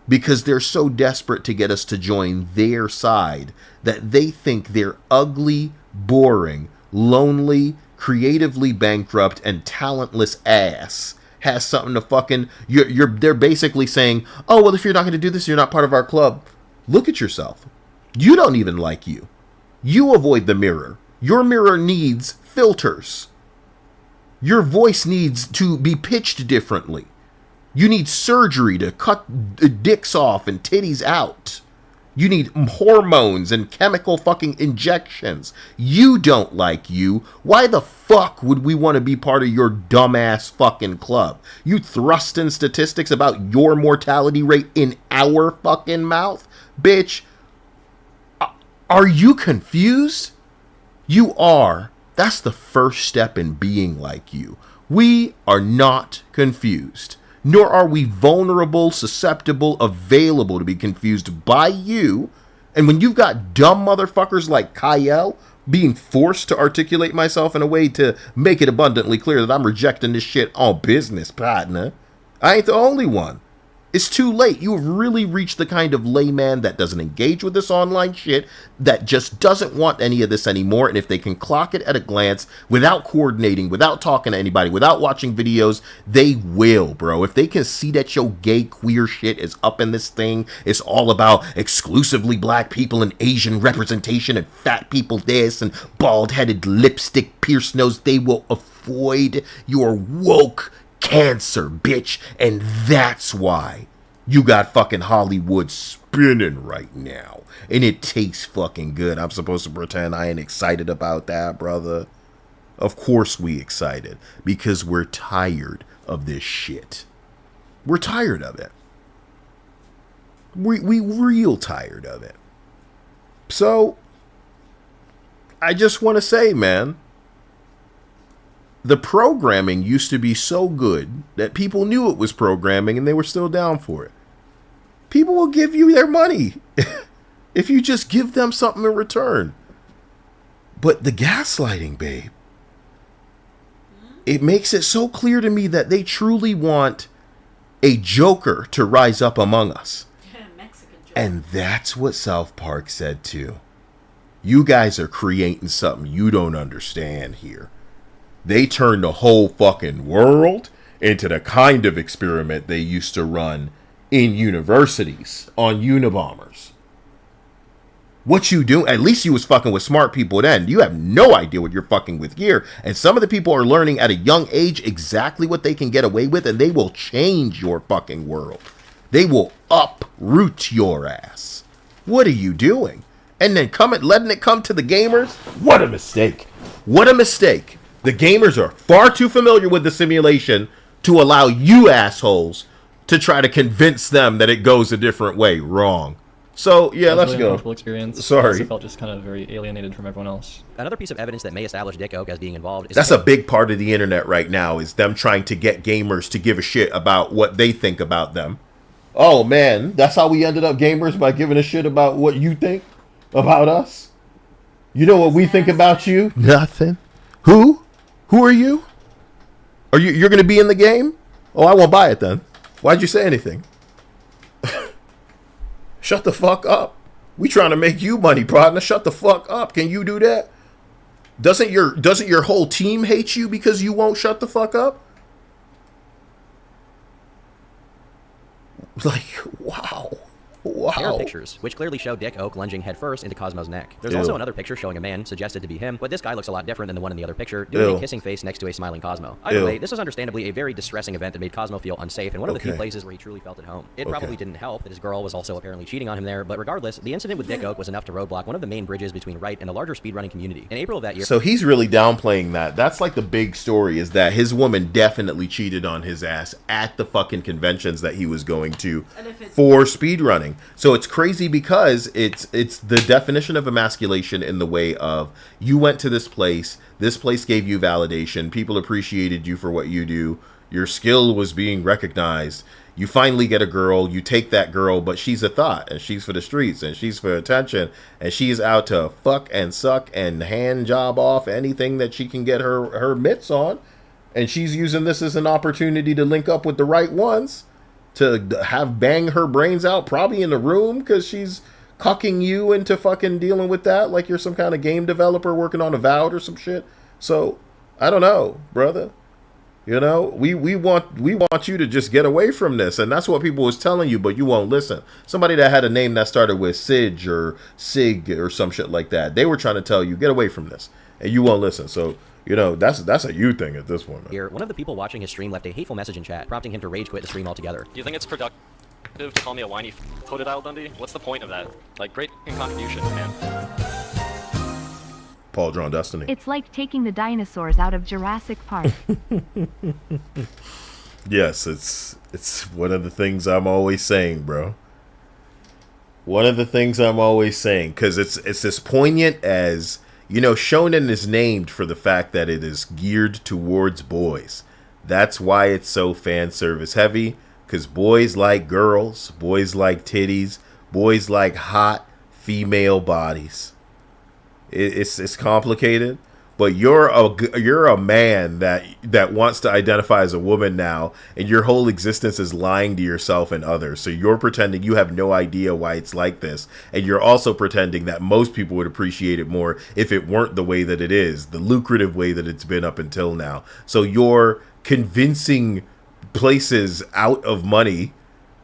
Because they're so desperate to get us to join their side that they think their ugly, boring, lonely, creatively bankrupt, and talentless ass has something to fucking... They're basically saying, oh, well, if you're not going to do this, you're not part of our club. Look at yourself. You don't even like you. You avoid the mirror. Your mirror needs filters. Your voice needs to be pitched differently. You need surgery to cut dicks off and titties out. You need hormones and chemical fucking injections. You don't like you. Why the fuck would we want to be part of your dumbass fucking club? You thrusting statistics about your mortality rate in our fucking mouth? Bitch, are you confused? You are. That's the first step in being like you. We are not confused. Nor are we vulnerable, susceptible, available to be confused by you. And when you've got dumb motherfuckers like Kyle being forced to articulate myself in a way to make it abundantly clear that I'm rejecting this shit on business, partner, I ain't the only one. It's too late. You have really reached the kind of layman that doesn't engage with this online shit, that just doesn't want any of this anymore. And if they can clock it at a glance, without coordinating, without talking to anybody, without watching videos, they will, bro. If they can see that your gay queer shit is up in this thing, it's all about exclusively black people and Asian representation and fat people this and bald-headed lipstick pierced nose, they will avoid your woke cancer, bitch. And that's why you got fucking Hollywood spinning right now. And it tastes fucking good. I'm supposed to pretend I ain't excited about that, brother? Of course we excited. Because we're tired of this shit. We're tired of it. We real tired of it. So, I just want to say, man, the programming used to be so good that people knew it was programming and they were still down for it. People will give you their money if you just give them something in return. But the gaslighting, babe, it makes it so clear to me that they truly want a Joker to rise up among us. And that's what South Park said too. You guys are creating something you don't understand here. They turned the whole fucking world into the kind of experiment they used to run in universities on Unabombers. What you do, at least you was fucking with smart people then. You have no idea what you're fucking with here. And some of the people are learning at a young age exactly what they can get away with, and they will change your fucking world. They will uproot your ass. What are you doing? And then letting it come to the gamers? What a mistake. What a mistake. The gamers are far too familiar with the simulation to allow you assholes to try to convince them that it goes a different way. Wrong. So, yeah, let's go. Experience. Sorry. I also felt just kind of very alienated from everyone else. Another piece of evidence that may establish Dick Oak as being involved is... That's a big part of the internet right now, is them trying to get gamers to give a shit about what they think about them. Oh, man, that's how we ended up gamers, by giving a shit about what you think about us? You know what we think about you? Nothing. Who? Who are you? You're going to be in the game? Oh, I won't buy it then. Why'd you say anything? Shut the fuck up. We trying to make you money, partner. Shut the fuck up. Can you do that? Doesn't your whole team hate you because you won't shut the fuck up? Like, wow. pair of Wow. pictures, which clearly show Dick Oak lunging headfirst into Cosmo's neck. There's Ew. also another picture showing a man, suggested to be him, but this guy looks a lot different than the one in the other picture, doing Ew. a kissing face next to a smiling Cosmo. Either Ew. way, this was understandably a very distressing event that made Cosmo feel unsafe, and one of the few Okay. places where he truly felt at home. It Okay. probably didn't help that his girl was also apparently cheating on him there, but regardless, the incident with Dick Oak was enough to roadblock one of the main bridges between Wright and the larger speedrunning community. In April of that year... So he's really downplaying that. That's like the big story, is that his woman definitely cheated on his ass at the fucking conventions that he was going to for speedrunning. So it's crazy because it's the definition of emasculation in the way of you went to this place gave you validation, people appreciated you for what you do, your skill was being recognized. You finally get a girl, you take that girl, but she's a thought, and she's for the streets, and she's for attention, and she's out to fuck and suck and hand job off anything that she can get her mitts on, and she's using this as an opportunity to link up with the right ones, to have bang her brains out, probably in the room, because she's cucking you into fucking dealing with that like you're some kind of game developer working on Avowed or some shit. So, I don't know, brother. You know, we want you to just get away from this, and that's what people was telling you, but you won't listen. Somebody that had a name that started with Sige or Sig or some shit like that, they were trying to tell you, get away from this, and you won't listen. So, you know, that's a you thing at this point, man. Here, one of the people watching his stream left a hateful message in chat, prompting him to rage quit the stream altogether. Do you think it's productive to call me a whiny toted Al Dundee? What's the point of that? Like, great contribution, man. Paul Drawn Destiny. It's like taking the dinosaurs out of Jurassic Park. Yes, it's one of the things I'm always saying, bro. One of the things I'm always saying, because it's as poignant as, you know, Shonen is named for the fact that it is geared towards boys. That's why it's so fan service heavy, because boys like girls, boys like titties, boys like hot female bodies. It's complicated, but you're a man that wants to identify as a woman now, and your whole existence is lying to yourself and others. So you're pretending you have no idea why it's like this, and you're also pretending that most people would appreciate it more if it weren't the way that it is, the lucrative way that it's been up until now. So you're convincing places out of money,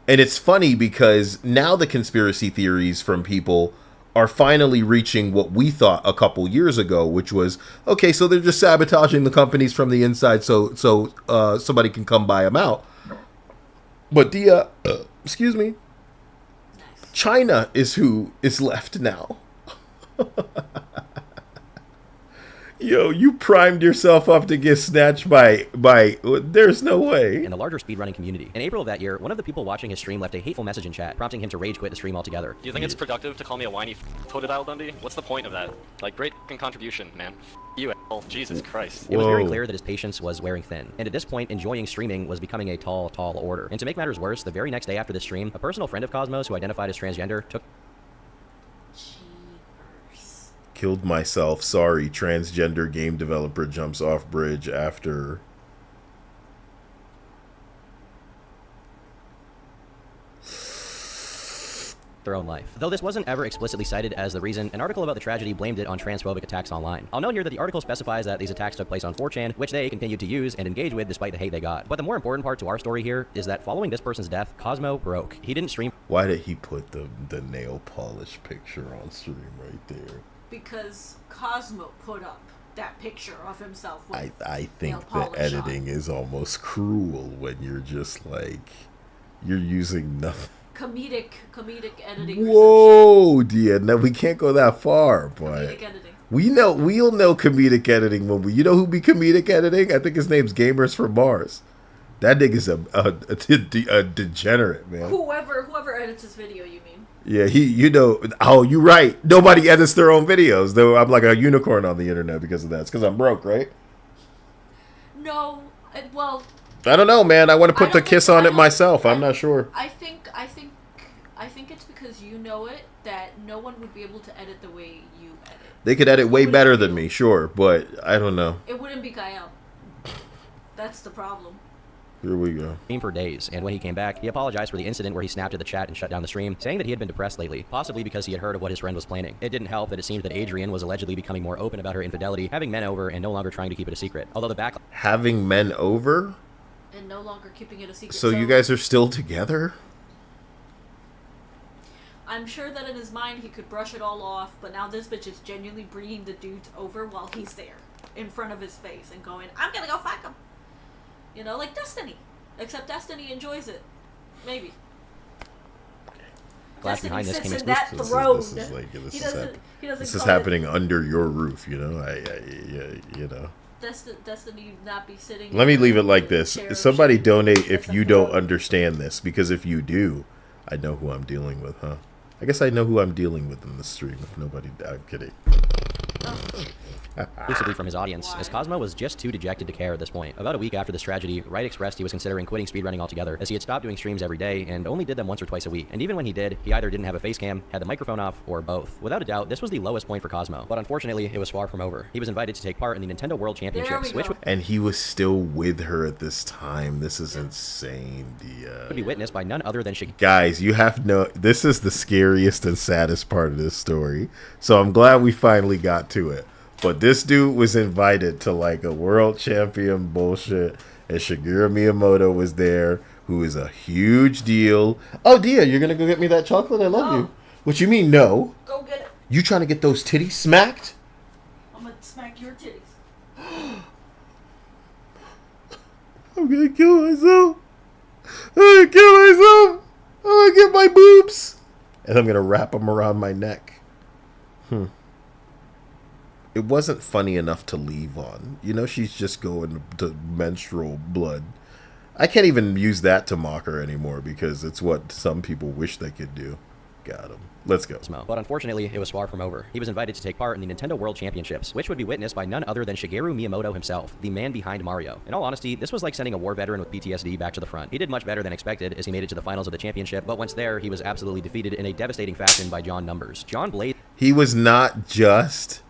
and it's funny because now the conspiracy theories from people are finally reaching what we thought a couple years ago, which was, okay, so they're just sabotaging the companies from the inside so somebody can come buy them out. But excuse me, China is who is left now. Yo, you primed yourself up to get snatched by there's no way. In the larger speedrunning community. In April of that year, one of the people watching his stream left a hateful message in chat, prompting him to rage quit the stream altogether. Do you think it's productive to call me a whiny toted Al Dundee? What's the point of that? Like, great contribution, man. You asshole. Jesus Christ. It was very clear that his patience was wearing thin, and at this point, enjoying streaming was becoming a tall order. And to make matters worse, the very next day after the stream, a personal friend of Cosmos who identified as transgender took... Killed myself. Sorry, transgender game developer jumps off bridge after... their own life. Though this wasn't ever explicitly cited as the reason, an article about the tragedy blamed it on transphobic attacks online. I'll note here that the article specifies that these attacks took place on 4chan, which they continued to use and engage with despite the hate they got. But the more important part to our story here is that following this person's death, Cosmo broke. He didn't stream... Why did he put the nail polish picture on stream right there? Because Cosmo put up that picture of himself with I think nail the polish editing is almost cruel when you're just like, you're using nothing. Comedic editing. Whoa, dear. No, we can't go that far, but Comedic editing. we'll know comedic editing when you know who be comedic editing? I think his name's Gamers from Mars. That nigga's a degenerate, man. Whoever edits this video, you mean? Yeah, oh, you're right. Nobody edits their own videos, though. I'm like a unicorn on the internet because of that. It's because I'm broke, right? No, well... I don't know, man. I want to put the kiss on it myself. I'm not sure. I think it's because you know it that no one would be able to edit the way you edit. They could edit way better than me, sure, but I don't know. It wouldn't be Kyle. That's the problem. Here we go. For days, and when he came back, he apologized for the incident where he snapped at the chat and shut down the stream, saying that he had been depressed lately, possibly because he had heard of what his friend was planning. It didn't help that it seemed that Adrian was allegedly becoming more open about her infidelity, having men over and no longer trying to keep it a secret. Although the having men over? And no longer keeping it a secret. So you guys are still together? I'm sure that in his mind he could brush it all off, but now this bitch is genuinely bringing the dudes over while he's there, in front of his face, and going, I'm gonna go fuck him. You know, like Destiny. Except Destiny enjoys it. Maybe. Glass Destiny behind this sits came in that throne. He doesn't This is call it- happening under your roof, you know. You know. Destiny not be sitting. Let me in leave the it like this. chair of Somebody shame. donate if That's a you don't throne. understand this, because if you do, I know who I'm dealing with, huh? I guess I know who I'm dealing with in the stream. If nobody, I'm kidding. Exclusively from his audience, as Cosmo was just too dejected to care at this point. About a week after this tragedy, Wright expressed he was considering quitting speedrunning altogether, as he had stopped doing streams every day and only did them once or twice a week. And even when he did, he either didn't have a face cam, had the microphone off, or both. Without a doubt, this was the lowest point for Cosmo, but unfortunately, it was far from over. He was invited to take part in the Nintendo World Championships, which And he was still with her at this time. This is insane, would be witnessed by none other than Guys, you have no. This is the scariest and saddest part of this story. So I'm glad we finally got to it. But this dude was invited to like a world champion bullshit, and Shigeru Miyamoto was there, who is a huge deal. Oh, Dia, you're gonna go get me that chocolate? I love you. What you mean, no? Go get it. You trying to get those titties smacked? I'm gonna smack your titties. I'm gonna kill myself. I'm gonna kill myself. I'm gonna get my boobs, and I'm gonna wrap them around my neck. It wasn't funny enough to leave on. You know, she's just going to menstrual blood. I can't even use that to mock her anymore because it's what some people wish they could do. Got him. Let's go. But unfortunately, it was far from over. He was invited to take part in the Nintendo World Championships, which would be witnessed by none other than Shigeru Miyamoto himself, the man behind Mario. In all honesty, this was like sending a war veteran with PTSD back to the front. He did much better than expected as he made it to the finals of the championship, but once there, he was absolutely defeated in a devastating fashion by John Numbers. John Blade... He was not just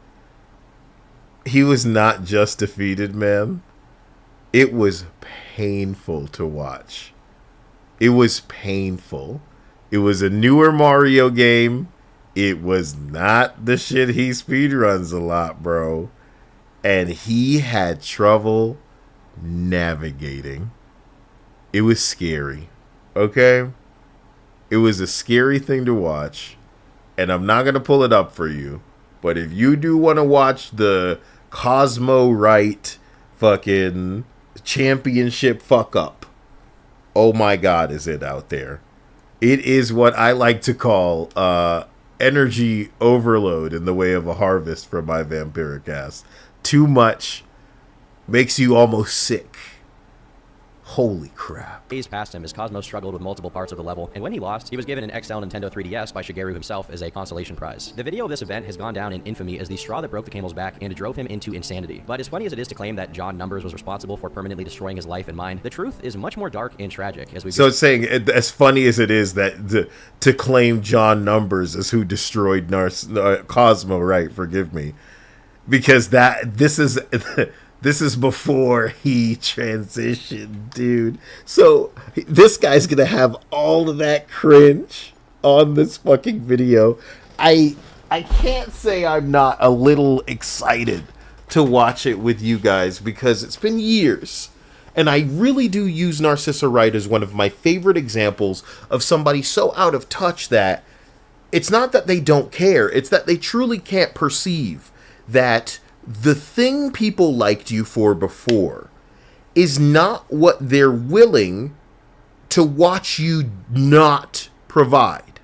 defeated, man. It was painful to watch. It was painful. It was a newer Mario game. It was not the shit he speedruns a lot, bro. And he had trouble navigating. It was scary. Okay? It was a scary thing to watch. And I'm not going to pull it up for you. But if you do want to watch the Cosmo Wright fucking championship fuck up, oh my God, is it out there? It is what I like to call energy overload in the way of a harvest from my vampiric ass. Too much makes you almost sick. Holy crap. Days past him as Cosmo struggled with multiple parts of the level, and when he lost, he was given an XL Nintendo 3DS by Shigeru himself as a consolation prize. The video of this event has gone down in infamy as the straw that broke the camel's back and drove him into insanity. But as funny as it is to claim that John Numbers was responsible for permanently destroying his life and mind, the truth is much more dark and tragic. As we So it's saying, as funny as it is that to claim John Numbers as who destroyed Cosmo, right? Forgive me, because this is before he transitioned, dude. So this guy's gonna have all of that cringe on this fucking video. I can't say I'm not a little excited to watch it with you guys because it's been years. And I really do use Narcissa Wright as one of my favorite examples of somebody so out of touch that it's not that they don't care, it's that they truly can't perceive that the thing people liked you for before is not what they're willing to watch you not provide.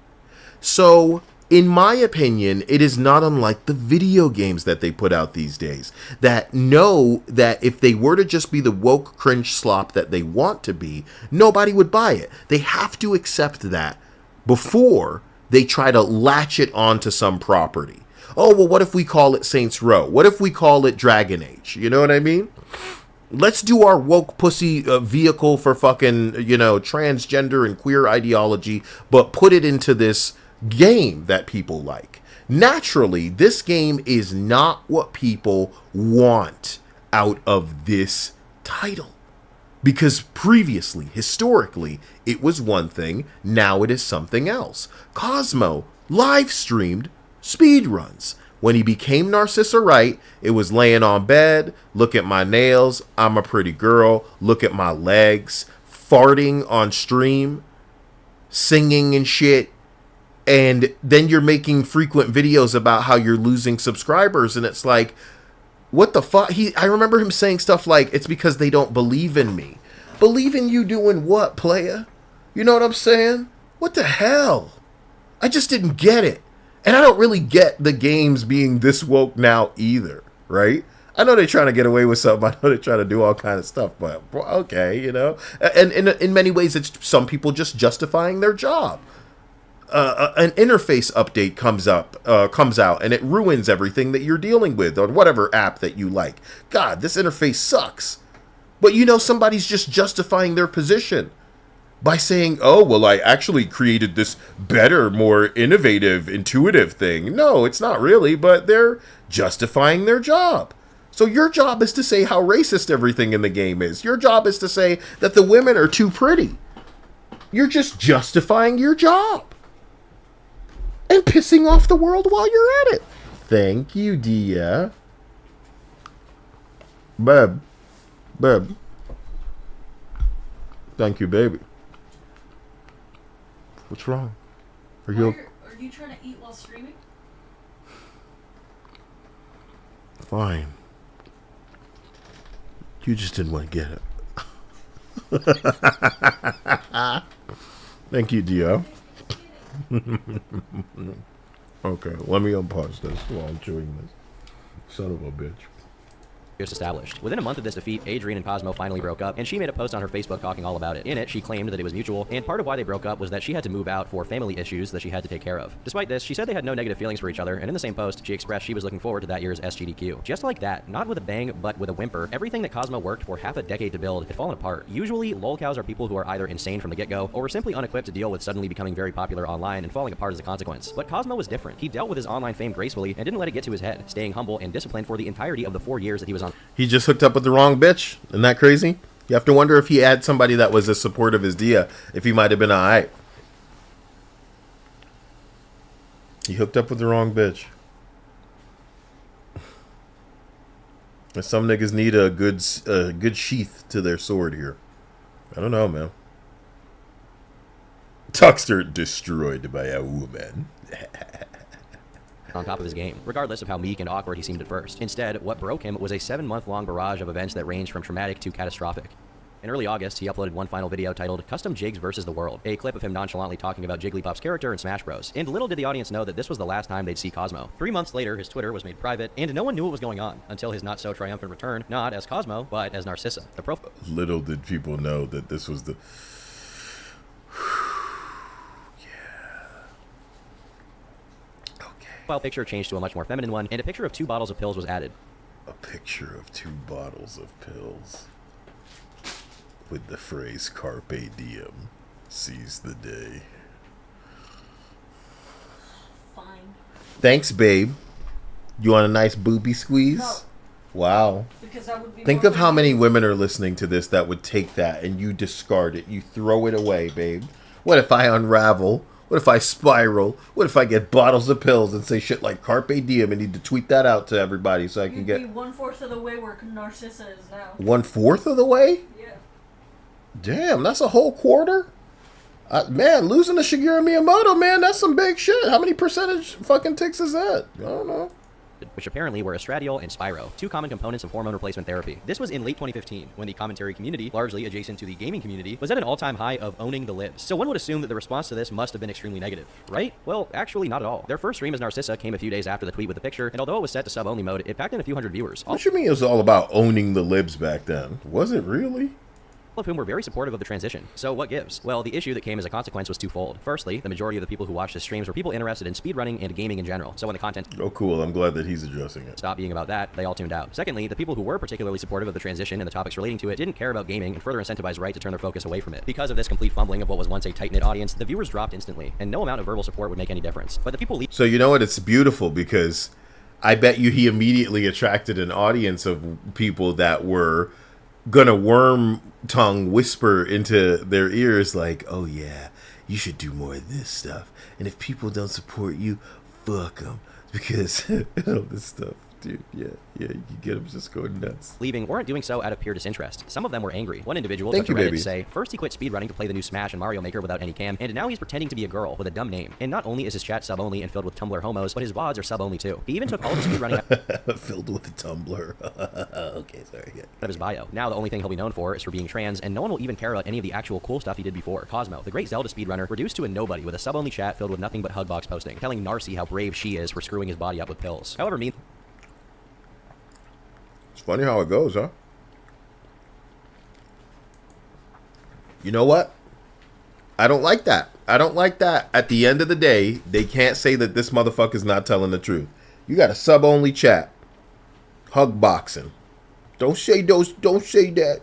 So, in my opinion, it is not unlike the video games that they put out these days that know that if they were to just be the woke cringe slop that they want to be, nobody would buy it. They have to accept that before they try to latch it onto some property. Oh, well, what if we call it Saints Row? What if we call it Dragon Age? You know what I mean? Let's do our woke pussy vehicle for fucking, transgender and queer ideology, but put it into this game that people like. Naturally, this game is not what people want out of this title. Because previously, historically, it was one thing, now it is something else. Cosmo live streamed speedruns. When he became Narcissa Wright, it was laying on bed, look at my nails, I'm a pretty girl, look at my legs, farting on stream, singing and shit, And then you're making frequent videos about how you're losing subscribers, and it's like, what the fuck? I remember him saying stuff like, it's because they don't believe in me. Believe in you doing what, playa? You know what I'm saying? What the hell? I just didn't get it. And I don't really get the games being this woke now either, right? I know they're trying to get away with something. I know they're trying to do all kind of stuff, but okay, you know. And in many ways, it's some people just justifying their job. An interface update comes out, and it ruins everything that you're dealing with on whatever app that you like. God, this interface sucks. But you know, somebody's just justifying their position by saying, oh, well, I actually created this better, more innovative, intuitive thing. No, it's not really, but they're justifying their job. So your job is to say how racist everything in the game is. Your job is to say that the women are too pretty. You're just justifying your job. And pissing off the world while you're at it. Thank you, Dia. Babe. Thank you, baby. What's wrong? Are you trying to eat while streaming? Fine. You just didn't want to get it. Thank you, Dia. Okay, let me unpause this while I'm chewing this. Son of a bitch. Established. Within a month of this defeat, Adrian and Cosmo finally broke up, and she made a post on her Facebook talking all about it. In it, she claimed that it was mutual, and part of why they broke up was that she had to move out for family issues that she had to take care of. Despite this, she said they had no negative feelings for each other, and in the same post, she expressed she was looking forward to that year's SGDQ. Just like that, not with a bang, but with a whimper, everything that Cosmo worked for half a decade to build had fallen apart. Usually, lolcows are people who are either insane from the get-go, or were simply unequipped to deal with suddenly becoming very popular online and falling apart as a consequence. But Cosmo was different. He dealt with his online fame gracefully and didn't let it get to his head, staying humble and disciplined for the entirety of the 4 years that he was on. He just hooked up with the wrong bitch. Isn't that crazy? You have to wonder if he had somebody that was as supportive as Dia, if he might have been alright. He hooked up with the wrong bitch. Some niggas need a good sheath to their sword here. I don't know, man. Tuxter destroyed by a woman. On top of his game, regardless of how meek and awkward he seemed at first. Instead, what broke him was a 7-month-long barrage of events that ranged from traumatic to catastrophic. In early August, he uploaded one final video titled Custom Jigs vs. the World, a clip of him nonchalantly talking about Jigglypuff's character in Smash Bros. And little did the audience know that this was the last time they'd see Cosmo. 3 months later, his Twitter was made private, and no one knew what was going on, until his not-so-triumphant return, not as Cosmo, but as Narcissa. Little did people know that this was the... Profile picture changed to a much more feminine one, and a picture of 2 bottles of pills was added. A picture of 2 bottles of pills with the phrase Carpe Diem, seize the day. Fine. Thanks, babe. You want a nice booby squeeze? No. Wow. Because that would be Think of how many women are listening to this that would take that and you discard it. You throw it away, babe. What if I unravel? What if I spiral? What if I get bottles of pills and say shit like Carpe Diem and need to tweet that out to everybody so I can get... You'd be 1/4 of the way where Narcissa is now. 1/4 of the way? Yeah. Damn, that's a whole quarter? Man, losing to Shigeru Miyamoto, man, that's some big shit. How many percentage fucking ticks is that? I don't know. Which apparently were estradiol and Spyro, 2 common components of hormone replacement therapy. This was in late 2015, when the commentary community, largely adjacent to the gaming community, was at an all-time high of owning the libs. So one would assume that the response to this must have been extremely negative, right? Well, actually not at all. Their first stream as Narcissa came a few days after the tweet with the picture, and although it was set to sub-only mode, it packed in a few hundred viewers. What you mean it was all about owning the libs back then? Was it really? All of whom were very supportive of the transition. So what gives? Well, the issue that came as a consequence was twofold. Firstly, the majority of the people who watched his streams were people interested in speedrunning and gaming in general. So when the content... Oh, cool. I'm glad that he's addressing it. ...stopped being about that, they all tuned out. Secondly, the people who were particularly supportive of the transition and the topics relating to it didn't care about gaming and further incentivized Right to turn their focus away from it. Because of this complete fumbling of what was once a tight-knit audience, the viewers dropped instantly, and no amount of verbal support would make any difference. But the people... So you know what? It's beautiful because I bet you he immediately attracted an audience of people that were gonna worm tongue whisper into their ears like, oh yeah, you should do more of this stuff, and if people don't support you, fuck them, because all this stuff. Dude, yeah, you can get him just going nuts. Leaving weren't doing so out of pure disinterest. Some of them were angry. One individual Thank took you, to Reddit baby. to say, first he quit speedrunning to play the new Smash and Mario Maker without any cam, and now he's pretending to be a girl with a dumb name. And not only is his chat sub-only and filled with Tumblr homos, but his VODs are sub-only too. He even took all of the speedrunning filled with a Tumblr. Okay, sorry. Yeah. out of his bio. Now the only thing he'll be known for is for being trans, and no one will even care about any of the actual cool stuff he did before. Cosmo, the great Zelda speedrunner, reduced to a nobody with a sub-only chat filled with nothing but Hugbox posting, telling Narcy how brave she is for screwing his body up with pills. However, It's funny how it goes, huh? You know what? I don't like that. I don't like that. At the end of the day, they can't say that this motherfucker's not telling the truth. You got a sub-only chat. Hug boxing. Don't say those. Don't say that.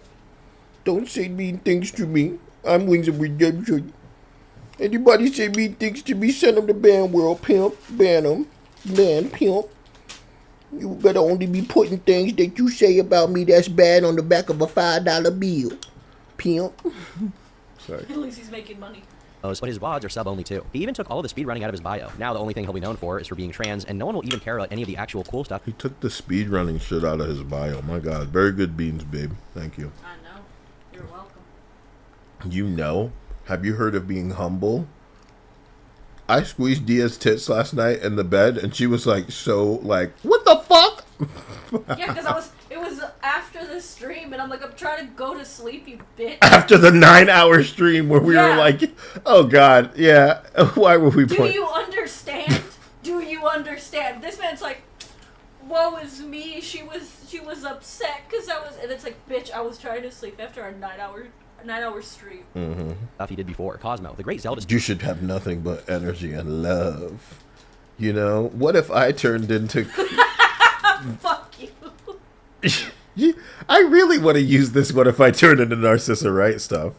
Don't say mean things to me. I'm Wings of Redemption. Anybody say mean things to me, send them to ban world, pimp. Ban them. Ban, pimp. You better only be putting things that you say about me that's bad on the back of a $5 bill. Pimp. Sorry. At least he's making money. but his VODs are sub-only too. He even took all of the speedrunning out of his bio. Now the only thing he'll be known for is for being trans, and no one will even care about any of the actual cool stuff. He took the speedrunning shit out of his bio. My God. Very good beans, babe. Thank you. I know. You're welcome. You know? Have you heard of being humble? I squeezed Dia's tits last night in the bed, and she was like, so, like, what the fuck? Yeah, because it was after the stream, and I'm like, I'm trying to go to sleep, you bitch. After the 9-hour stream where we were like, oh God, yeah, why were we playing? Do you understand? Do you understand? This man's like, woe is me, she was upset because I was, and it's like, bitch, I was trying to sleep after a 9-hour stream. Mm-hmm. Stuff he did before. Cosmo, the great Zelda. You should have nothing but energy and love. You know, what if I turned into... Fuck you. I really want to use this what if I turned into Narcissa Wright stuff.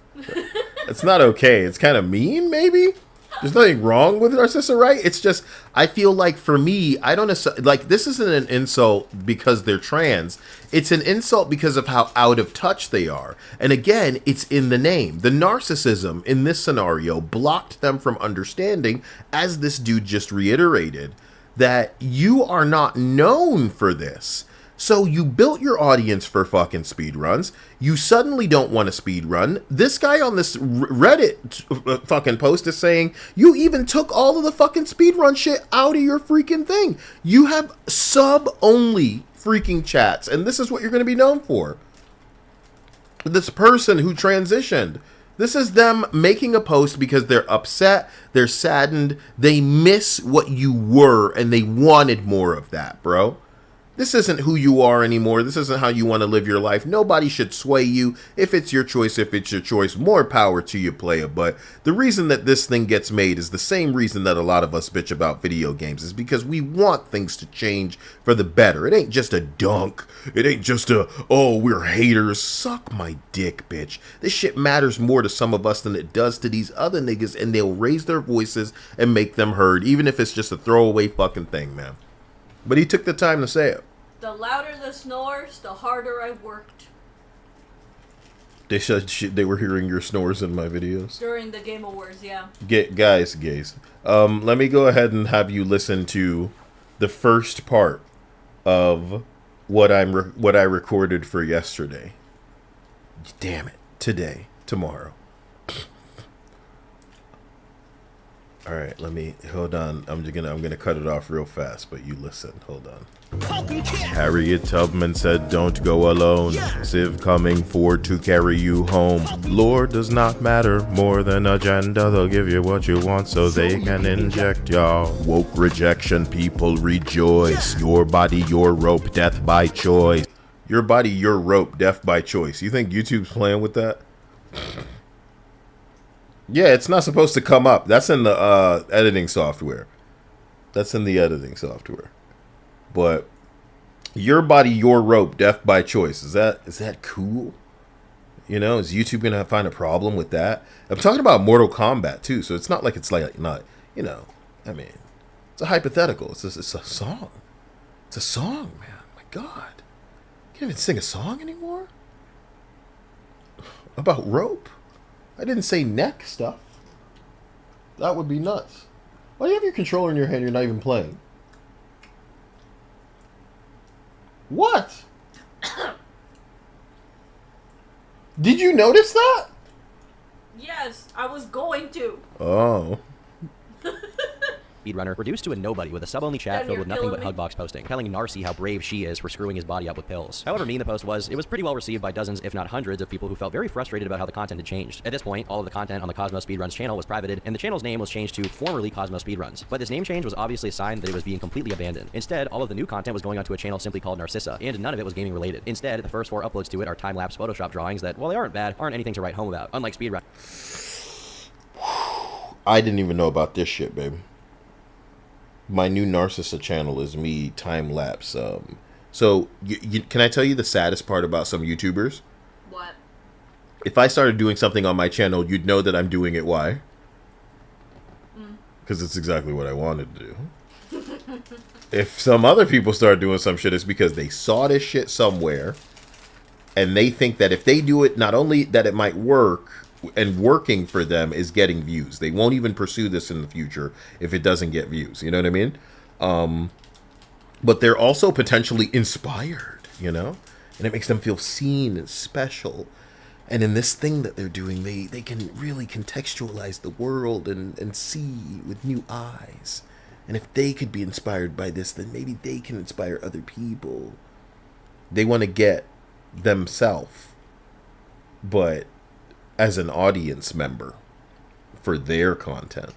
It's not okay. It's kind of mean, maybe? There's nothing wrong with Narcissa Wright. It's just, I feel like for me, I don't like, this isn't an insult because they're trans. It's an insult because of how out of touch they are. And again, it's in the name. The narcissism in this scenario blocked them from understanding, as this dude just reiterated, that you are not known for this. So you built your audience for fucking speedruns. You suddenly don't want to speedrun. This guy on this Reddit fucking post is saying you even took all of the fucking speedrun shit out of your freaking thing. You have sub-only freaking chats, and this is what you're going to be known for. This person who transitioned. This is them making a post because they're upset, they're saddened, they miss what you were, and they wanted more of that, bro. This isn't who you are anymore. This isn't how you want to live your life. Nobody should sway you. If it's your choice, more power to you, player. But the reason that this thing gets made is the same reason that a lot of us bitch about video games, is because we want things to change for the better. It ain't just a dunk. It ain't just a, oh, we're haters. Suck my dick, bitch. This shit matters more to some of us than it does to these other niggas, and they'll raise their voices and make them heard, even if it's just a throwaway fucking thing, man. But he took the time to say it. The louder the snores, the harder I worked. They said they were hearing your snores in my videos. During the Game Awards, yeah. Guys. Let me go ahead and have you listen to the first part of what I recorded for yesterday. Damn it. Tomorrow. All right, hold on. I'm gonna cut it off real fast, but you listen. Hold on. Harriet Tubman said, "Don't go alone. Civ coming forward to carry you home. Lore does not matter more than agenda. They'll give you what you want so they can inject y'all. Woke rejection, people rejoice. Your body, your rope, death by choice. Your body, your rope, death by choice." You think YouTube's playing with that? Yeah, it's not supposed to come up. That's in the editing software. But your body, your rope, death by choice. Is that cool? You know, is YouTube gonna find a problem with that? I'm talking about Mortal Kombat too, so it's not like not, you know. I mean, it's a hypothetical. It's a song. It's a song, man. Oh my God, can't even sing a song anymore. About rope. I didn't say neck stuff. That would be nuts. Why do you have your controller in your hand? You're not even playing. What? Did you notice that? Yes, I was going to. Oh. Speedrunner reduced to a nobody with a sub-only chat Then filled you're with nothing but killing me. hugbox posting, telling Narcy how brave she is for screwing his body up with pills. However mean the post was, it was pretty well received by dozens, if not hundreds, of people who felt very frustrated about how the content had changed. At this point, all of the content on the Cosmo Speedruns channel was privated, and the channel's name was changed to formerly Cosmo Speedruns. But this name change was obviously a sign that it was being completely abandoned. Instead, all of the new content was going onto a channel simply called Narcissa, and none of it was gaming related. Instead, the first 4 uploads to it are time-lapse Photoshop drawings that, while they aren't bad, aren't anything to write home about. Unlike Speedrun. I didn't even know about this shit, babe. My new Narcissa channel is me time-lapse. So, can I tell you the saddest part about some YouTubers? What? If I started doing something on my channel, you'd know that I'm doing it. Why? Because it's exactly what I wanted to do. If some other people start doing some shit, it's because they saw this shit somewhere, and they think that if they do it, not only that it might work, and working for them is getting views. They won't even pursue this in the future if it doesn't get views. You know what I mean? But they're also potentially inspired, you know? And it makes them feel seen and special. And in this thing that they're doing, they can really contextualize the world and see with new eyes. And if they could be inspired by this, then maybe they can inspire other people. They want to get themselves, but as an audience member for their content,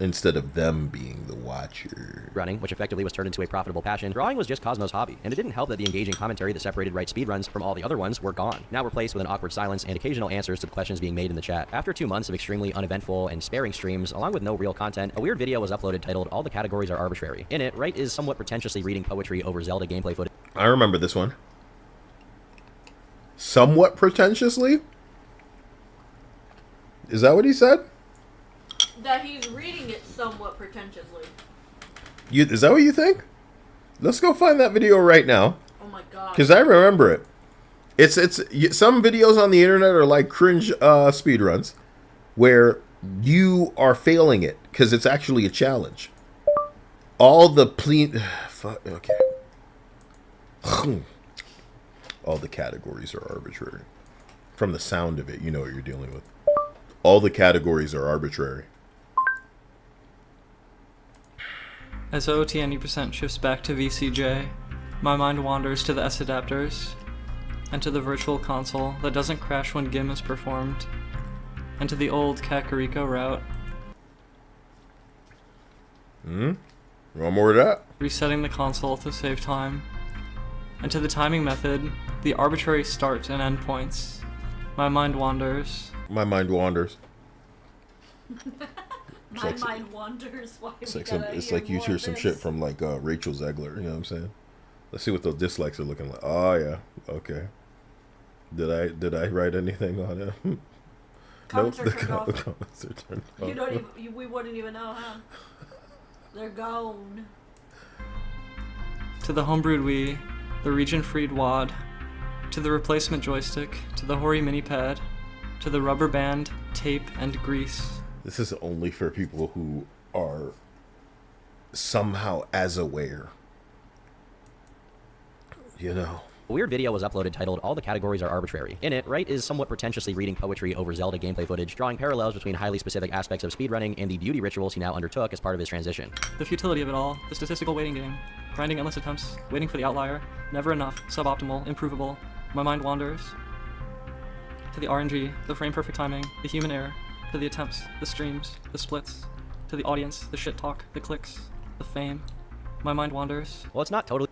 instead of them being the watcher. Running, which effectively was turned into a profitable passion, drawing was just Cosmo's hobby, and it didn't help that the engaging commentary that separated Right speedruns from all the other ones were gone, now replaced with an awkward silence and occasional answers to the questions being made in the chat. After 2 months of extremely uneventful and sparing streams, along with no real content, a weird video was uploaded titled "All the Categories Are Arbitrary." In it, Right is somewhat pretentiously reading poetry over Zelda gameplay footage. I remember this one. Somewhat pretentiously? Is that what he said? That he's reading it somewhat pretentiously. Is that what you think? Let's go find that video right now. Oh my god. Because I remember it. It's some videos on the internet are like cringe speedruns where you are failing it because it's actually a challenge. All the okay. All the categories are arbitrary. From the sound of it, you know what you're dealing with. All the categories are arbitrary. As OT 90% shifts back to VCJ, my mind wanders to the S adapters, and to the virtual console that doesn't crash when GIM is performed, and to the old Kakariko route. Want more of that? Resetting the console to save time, and to the timing method, the arbitrary start and end points. My mind wanders. My mind wanders. My mind wanders. Why It's like you hear some shit from like Rachel Zegler. You know what I'm saying? Let's see what those dislikes are looking like. Oh yeah, okay. Did I write anything on it? Nope. The comments are turned off. You don't even. We wouldn't even know, huh? They're gone. To the homebrewed Wii, the region-freed WAD, to the replacement joystick, to the Hori mini pad, to the rubber band, tape, and grease. This is only for people who are somehow as aware. You know. A weird video was uploaded titled "All the Categories Are Arbitrary." In it, Wright is somewhat pretentiously reading poetry over Zelda gameplay footage, drawing parallels between highly specific aspects of speedrunning and the beauty rituals he now undertook as part of his transition. The futility of it all, the statistical waiting game, grinding endless attempts, waiting for the outlier, never enough, suboptimal, improvable. My mind wanders. To the RNG, the frame-perfect timing, the human error, to the attempts, the streams, the splits, to the audience, the shit talk, the clicks, the fame. My mind wanders. Well, it's not totally...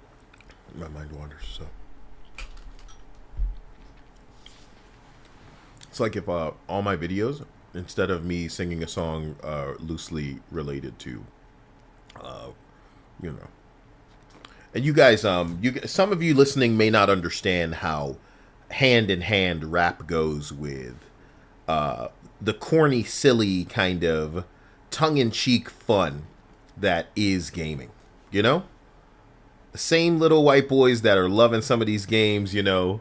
My mind wanders, so... It's like if all my videos, instead of me singing a song loosely related to, you know, and you guys, some of you listening may not understand how hand in hand rap goes with the corny, silly kind of tongue-in-cheek fun that is gaming. You know, the same little white boys that are loving some of these games, you know.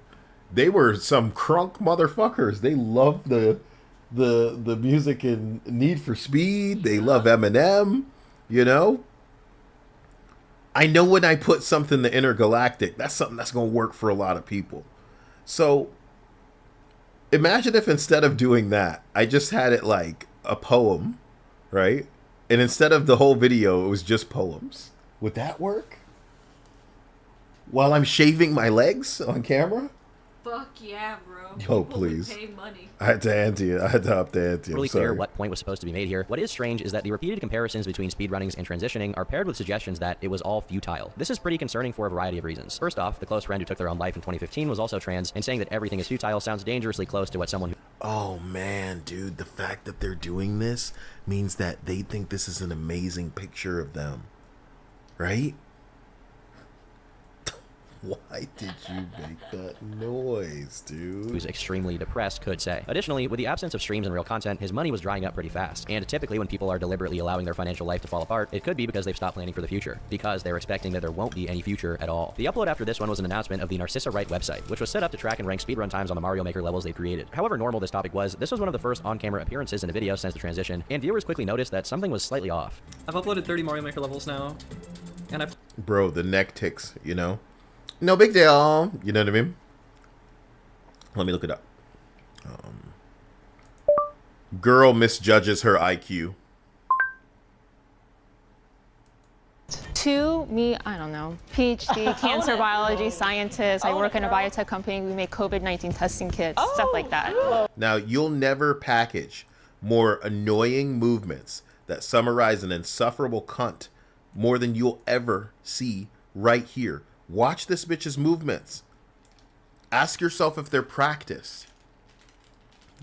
They were some crunk motherfuckers. They loved the music in Need for Speed. They love Eminem, you know. I know when I put something to intergalactic, that's something that's going to work for a lot of people. So imagine if instead of doing that, I just had it like a poem, right? And instead of the whole video, it was just poems. Would that work? While I'm shaving my legs on camera? Fuck yeah, bro. Oh, People please. would pay money. I had to ante it. I had to up the ante. Really I'm sorry. clear what point was supposed to be made here. What is strange is that the repeated comparisons between speedrunnings and transitioning are paired with suggestions that it was all futile. This is pretty concerning for a variety of reasons. First off, the close friend who took their own life in 2015 was also trans, and saying that everything is futile sounds dangerously close to what someone who... Oh man, dude, the fact that they're doing this means that they think this is an amazing picture of them. Right? Why did you make that noise, dude? Who's extremely depressed could say. Additionally, with the absence of streams and real content, his money was drying up pretty fast. And typically when people are deliberately allowing their financial life to fall apart, it could be because they've stopped planning for the future, because they're expecting that there won't be any future at all. The upload after this one was an announcement of the Narcissa Wright website, which was set up to track and rank speedrun times on the Mario Maker levels they created. However normal this topic was, this was one of the first on-camera appearances in a video since the transition, and viewers quickly noticed that something was slightly off. I've uploaded 30 Mario Maker levels now, and I've... Bro, the neck ticks, you know? No big deal. You know what I mean? Let me look it up. Girl misjudges her IQ. To me, I don't know, PhD, cancer biology scientist. I work in a biotech company. We make COVID-19 testing kits, stuff like that. Now, you'll never package more annoying movements that summarize an insufferable cunt more than you'll ever see right here. Watch this bitch's movements. Ask yourself if they're practiced.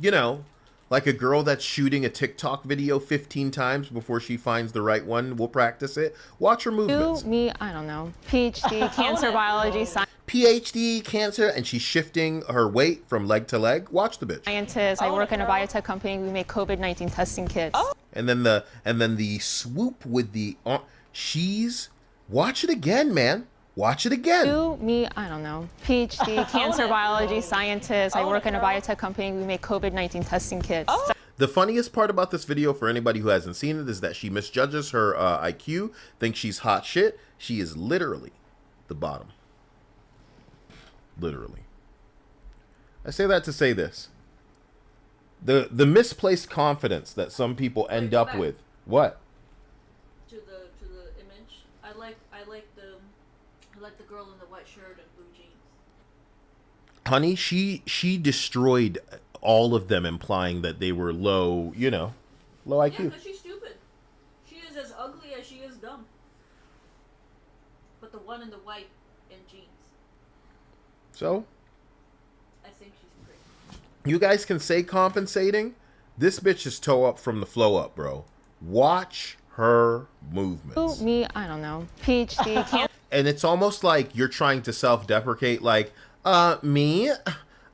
You know, like a girl that's shooting a TikTok video 15 times before she finds the right one will practice it. Watch her movements. To me, I don't know, PhD, cancer biology PhD, cancer, and she's shifting her weight from leg to leg. Watch the bitch. scientist. I work in a biotech company. We make COVID-19 testing kits. And then the swoop with the she's watch it again, man. Watch it again. To me, I don't know, PhD, cancer biology scientist. I work in a biotech company. We make COVID-19 testing kits. The funniest part about this video for anybody who hasn't seen it is that she misjudges her IQ, thinks she's hot shit. She is literally the bottom. Literally. I say that to say this. The misplaced confidence that some people end up with. What? To the image. I like the girl in the white shirt and blue jeans. Honey, she destroyed all of them, implying that they were low, you know, low IQ. Yeah, because she's stupid. She is as ugly as she is dumb. But the one in the white and jeans. So? I think she's pretty. You guys can say compensating. This bitch is toe up from the flow up, bro. Watch her movements. To me, I don't know, PhD, cancer. And it's almost like you're trying to self-deprecate, like, me?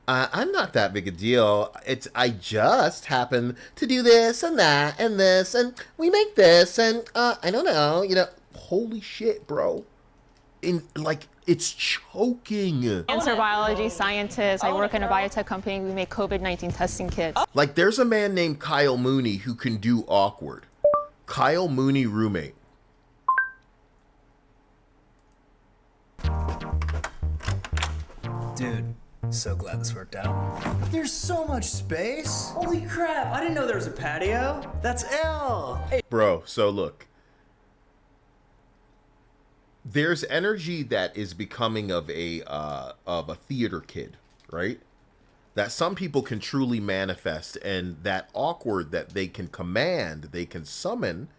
I'm not that big a deal. I just happen to do this and that and this, and we make this, and, I don't know, you know. Holy shit, bro. It's choking. Cancer biology scientist. I work in a biotech company. We make COVID-19 testing kits. Like, there's a man named Kyle Mooney who can do awkward. Kyle Mooney roommate. Dude, so glad this worked out. There's so much space. Holy crap, I didn't know there was a patio. That's L. Hey. Bro, so look. There's energy that is becoming of a theater kid, right? That some people can truly manifest, and that awkward that they can command, they can summon,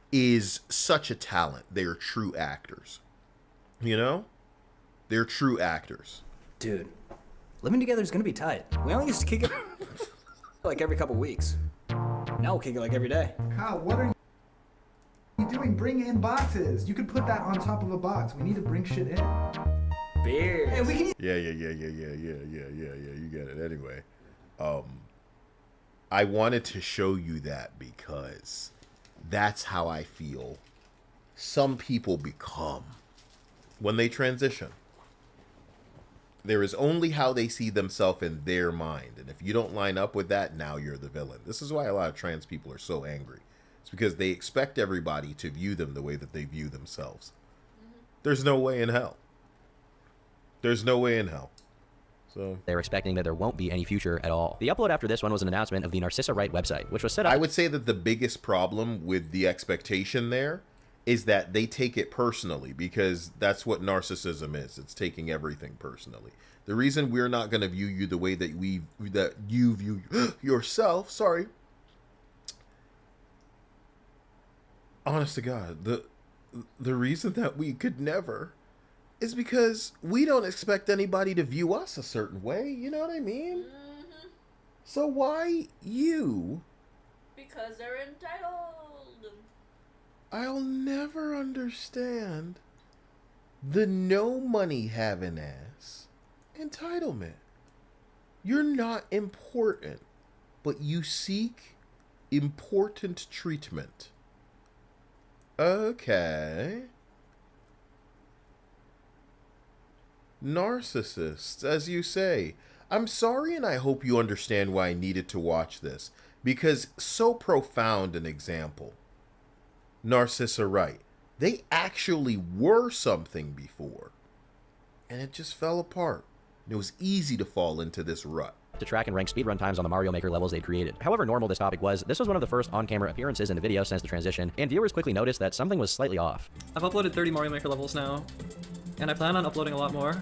is such a talent. They are true actors. You know? They're true actors. Dude, living together is gonna be tight. We only used to kick it like every couple weeks. Now we'll kick it like every day. Kyle, what are you doing? Bring in boxes. You could put that on top of a box. We need to bring shit in. Beers. Hey, we can... Yeah. You get it. Anyway, I wanted to show you that because that's how I feel some people become when they transition. There is only how they see themselves in their mind. And if you don't line up with that, now you're the villain. This is why a lot of trans people are so angry. It's because they expect everybody to view them the way that they view themselves. There's no way in hell. There's no way in hell. So they're expecting that there won't be any future at all. The upload after this one was an announcement of the Narcissa Wright website, which was set up. I would say that the biggest problem with the expectation there is that they take it personally, because that's what narcissism is. It's taking everything personally. The reason we're not going to view you the way that you view yourself, sorry. Honest to God, the reason that we could never is because we don't expect anybody to view us a certain way. You know what I mean? Mm-hmm. So why you? Because they're entitled. I'll never understand the no money having ass entitlement. You're not important, but you seek important treatment. Okay. Narcissists, as you say. I'm sorry, and I hope you understand why I needed to watch this, because so profound an example. Narcissa Wright. They actually were something before, and it just fell apart. It was easy to fall into this rut. To track and rank speedrun times on the Mario Maker levels they'd created. However normal this topic was, this was one of the first on-camera appearances in a video since the transition, and viewers quickly noticed that something was slightly off. I've uploaded 30 Mario Maker levels now, and I plan on uploading a lot more.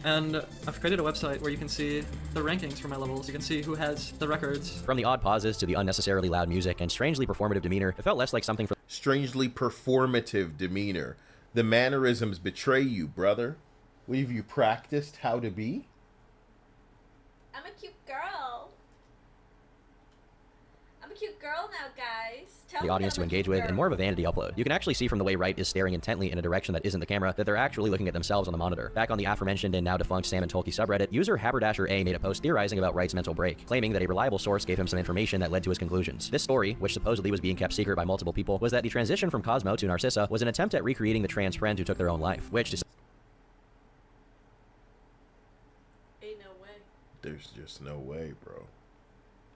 And I've created a website where you can see the rankings for my levels. You can see who has the records. From the odd pauses to the unnecessarily loud music and strangely performative demeanor, it felt less like something for... Strangely performative demeanor. The mannerisms betray you, brother. What have you practiced how to be? I'm a cute girl. I'm a cute girl now, guys. Tell the audience to engage with, and more of a vanity upload. You can actually see from the way Wright is staring intently in a direction that isn't the camera that they're actually looking at themselves on the monitor. Back on the aforementioned and now defunct Sam and Tolkien subreddit, user Haberdasher A made a post theorizing about Wright's mental break, claiming that a reliable source gave him some information that led to his conclusions. This story, which supposedly was being kept secret by multiple people, was that the transition from Cosmo to Narcissa was an attempt at recreating the trans friend who took their own life, which to... Ain't no way. There's just no way, bro.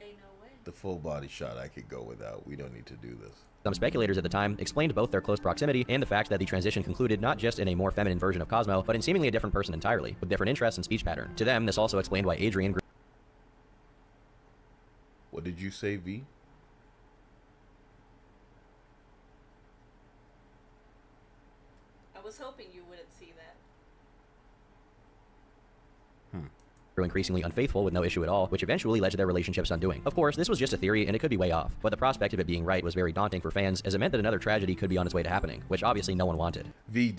Ain't no way. The full body shot I could go without. We don't need to do this. Some speculators at the time explained both their close proximity and the fact that the transition concluded not just in a more feminine version of Cosmo, but in seemingly a different person entirely, with different interests and speech pattern. To them, this also explained why Adrian... What did you say, V? I was hoping you wouldn't see that. grew increasingly unfaithful with no issue at all, which eventually led to their relationship's undoing. Of course, this was just a theory and it could be way off, but the prospect of it being right was very daunting for fans, as it meant that another tragedy could be on its way to happening, which obviously no one wanted. V,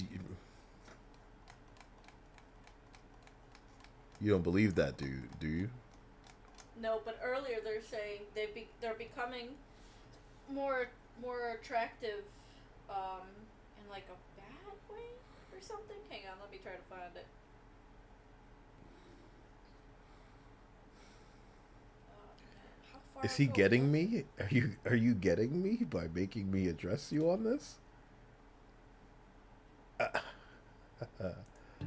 you don't believe that, do you? No, but earlier they're saying they're becoming more attractive, in like a bad way or something. Hang on, let me try to find it. Is he getting me? Are you getting me by making me address you on this?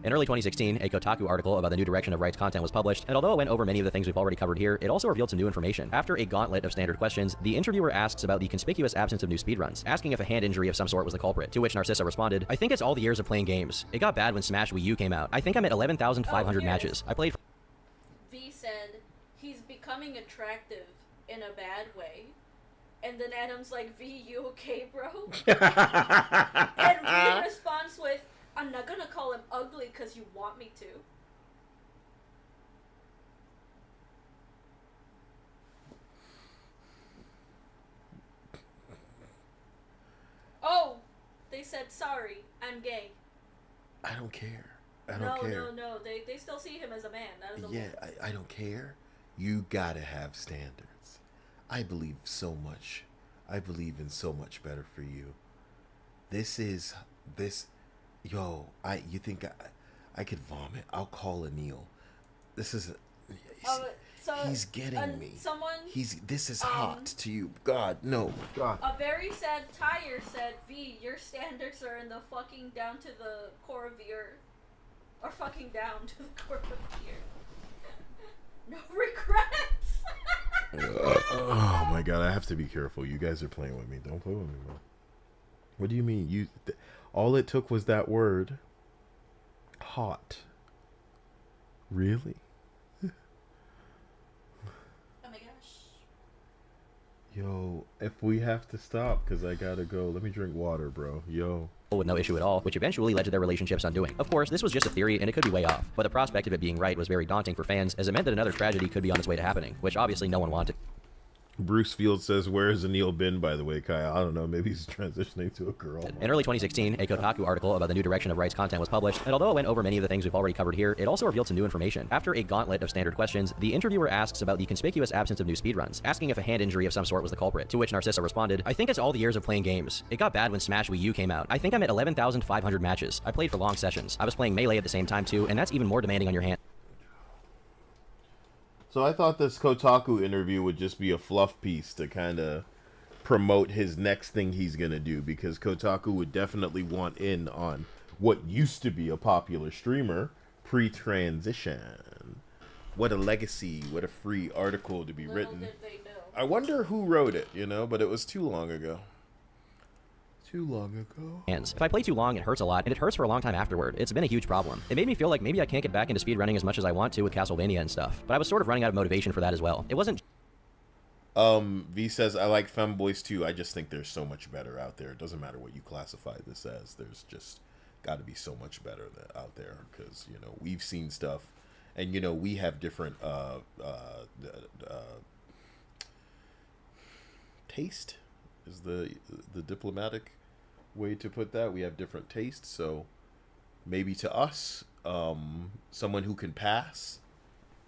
In early 2016, a Kotaku article about the new direction of Wright's content was published, and although it went over many of the things we've already covered here, it also revealed some new information. After a gauntlet of standard questions, the interviewer asks about the conspicuous absence of new speedruns, asking if a hand injury of some sort was the culprit, to which Narcissa responded, "I think it's all the years of playing games. It got bad when Smash Wii U came out. I think I'm at 11,500 matches. I played..." V said, he's becoming attractive in a bad way. And then Adam's like, V, you okay, bro? And V responds with, I'm not gonna call him ugly because you want me to. Oh, they said, sorry, I'm gay. I don't care. I don't care. No, they still see him as a man, not as a Yeah, woman. I don't care. You gotta have standards. I believe so much. I believe in so much better for you. Yo, you think I could vomit? I'll call Anil. This is, he's getting me. This is hot to you. God, no. God. A very sad tire said, V, your standards are in the fucking down to the core of the earth. Or fucking down to the core of the earth. No regrets. Oh my god, I have to be careful. You guys are playing with me. Don't play with me, bro. What do you mean? All it took was that word. Hot. Really? Oh my gosh. Yo, if we have to stop, because I gotta go. Let me drink water, bro. Yo. With no issue at all, which eventually led to their relationship's undoing. Of course, this was just a theory and it could be way off, but the prospect of it being right was very daunting for fans, as it meant that another tragedy could be on its way to happening, which obviously no one wanted. Bruce Field says, where has Anil been, by the way, Kai? I don't know. Maybe he's transitioning to a girl. In early 2016, a Kotaku article about the new direction of Wright's content was published, and although it went over many of the things we've already covered here, it also revealed some new information. After a gauntlet of standard questions, the interviewer asks about the conspicuous absence of new speedruns, asking if a hand injury of some sort was the culprit, to which Narcissa responded, I think it's all the years of playing games. It got bad when Smash Wii U came out. I think I'm at 11,500 matches. I played for long sessions. I was playing Melee at the same time too, and that's even more demanding on your hand. So I thought this Kotaku interview would just be a fluff piece to kind of promote his next thing he's going to do, because Kotaku would definitely want in on what used to be a popular streamer pre-transition. What a legacy, what a free article to be written. Did they know. I wonder who wrote it, you know, but it was too long ago. Too long ago. If I play too long, it hurts a lot, and it hurts for a long time afterward. It's been a huge problem. It made me feel like maybe I can't get back into speedrunning as much as I want to with Castlevania and stuff, but I was sort of running out of motivation for that as well. It wasn't... V says, I like femboys too. I just think there's so much better out there. It doesn't matter what you classify this as. There's just got to be so much better out there, because, you know, we've seen stuff, and, you know, we have different taste is the diplomatic way to put that. We have different tastes, so maybe to us, someone who can pass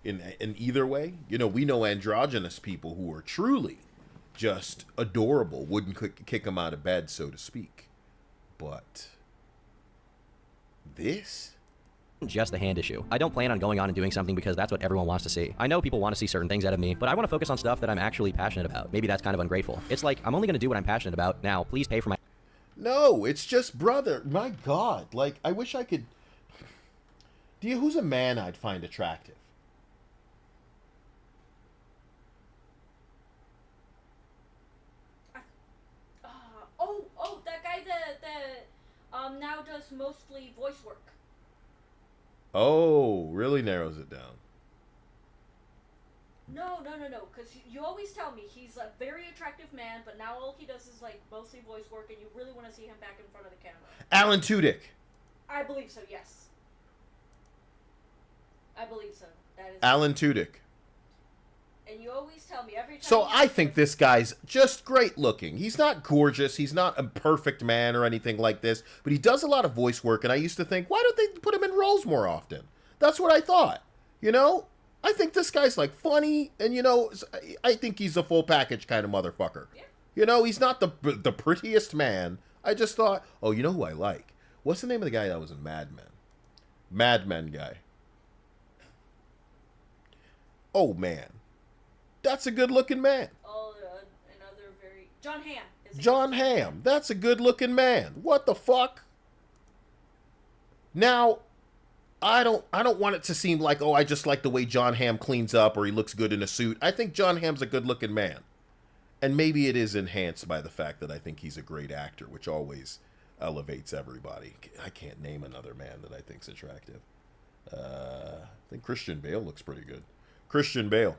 in either way, you know, we know androgynous people who are truly just adorable, wouldn't kick them out of bed, so to speak, but this just the hand issue. I don't plan on going on and doing something because that's what everyone wants to see. I know people want to see certain things out of me, but I want to focus on stuff that I'm actually passionate about. Maybe that's kind of ungrateful. It's like, I'm only going to do what I'm passionate about. Now, please pay for my... No, it's just, brother, my God. Like, I wish I could... Who's a man I'd find attractive? That guy that now does mostly voice work. Oh, really narrows it down. No, because you always tell me he's a very attractive man, but now all he does is like mostly voice work, and you really want to see him back in front of the camera. Alan Tudyk. I believe so, yes. I believe so. That is Alan Tudyk. And you always tell me every time. So I think this guy's just great looking. He's not gorgeous. He's not a perfect man or anything like this, but he does a lot of voice work, and I used to think, why don't they put him in roles more often? That's what I thought. You know? I think this guy's like funny, and you know, I think he's a full package kind of motherfucker. Yeah. You know, he's not the prettiest man. I just thought, oh, you know who I like? What's the name of the guy that was in Mad Men? Mad Men guy. Oh, man. That's a good-looking man. Oh, another very... John Hamm. John Hamm. That's a good-looking man. What the fuck? Now, I don't want it to seem like, oh, I just like the way John Hamm cleans up or he looks good in a suit. I think John Hamm's a good-looking man. And maybe it is enhanced by the fact that I think he's a great actor, which always elevates everybody. I can't name another man that I think's attractive. I think Christian Bale looks pretty good. Christian Bale.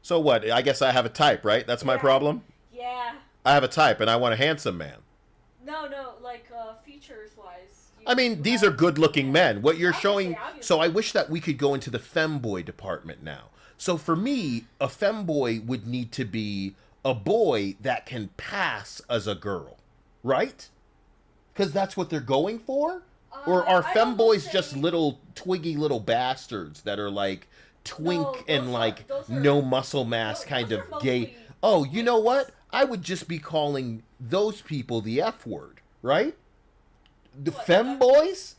So what? I guess I have a type, right? That's my problem? Yeah. I have a type, and I want a handsome man. No, like, features-wise. I mean, these are good-looking men. What you're showing... So I wish that we could go into the femboy department now. So for me, a femboy would need to be a boy that can pass as a girl. Right? Because that's what they're going for? Or are femboys just little twiggy little bastards that are like twink and like no muscle mass kind of gay? Oh, you know what? I would just be calling those people the F word, right? The femboys?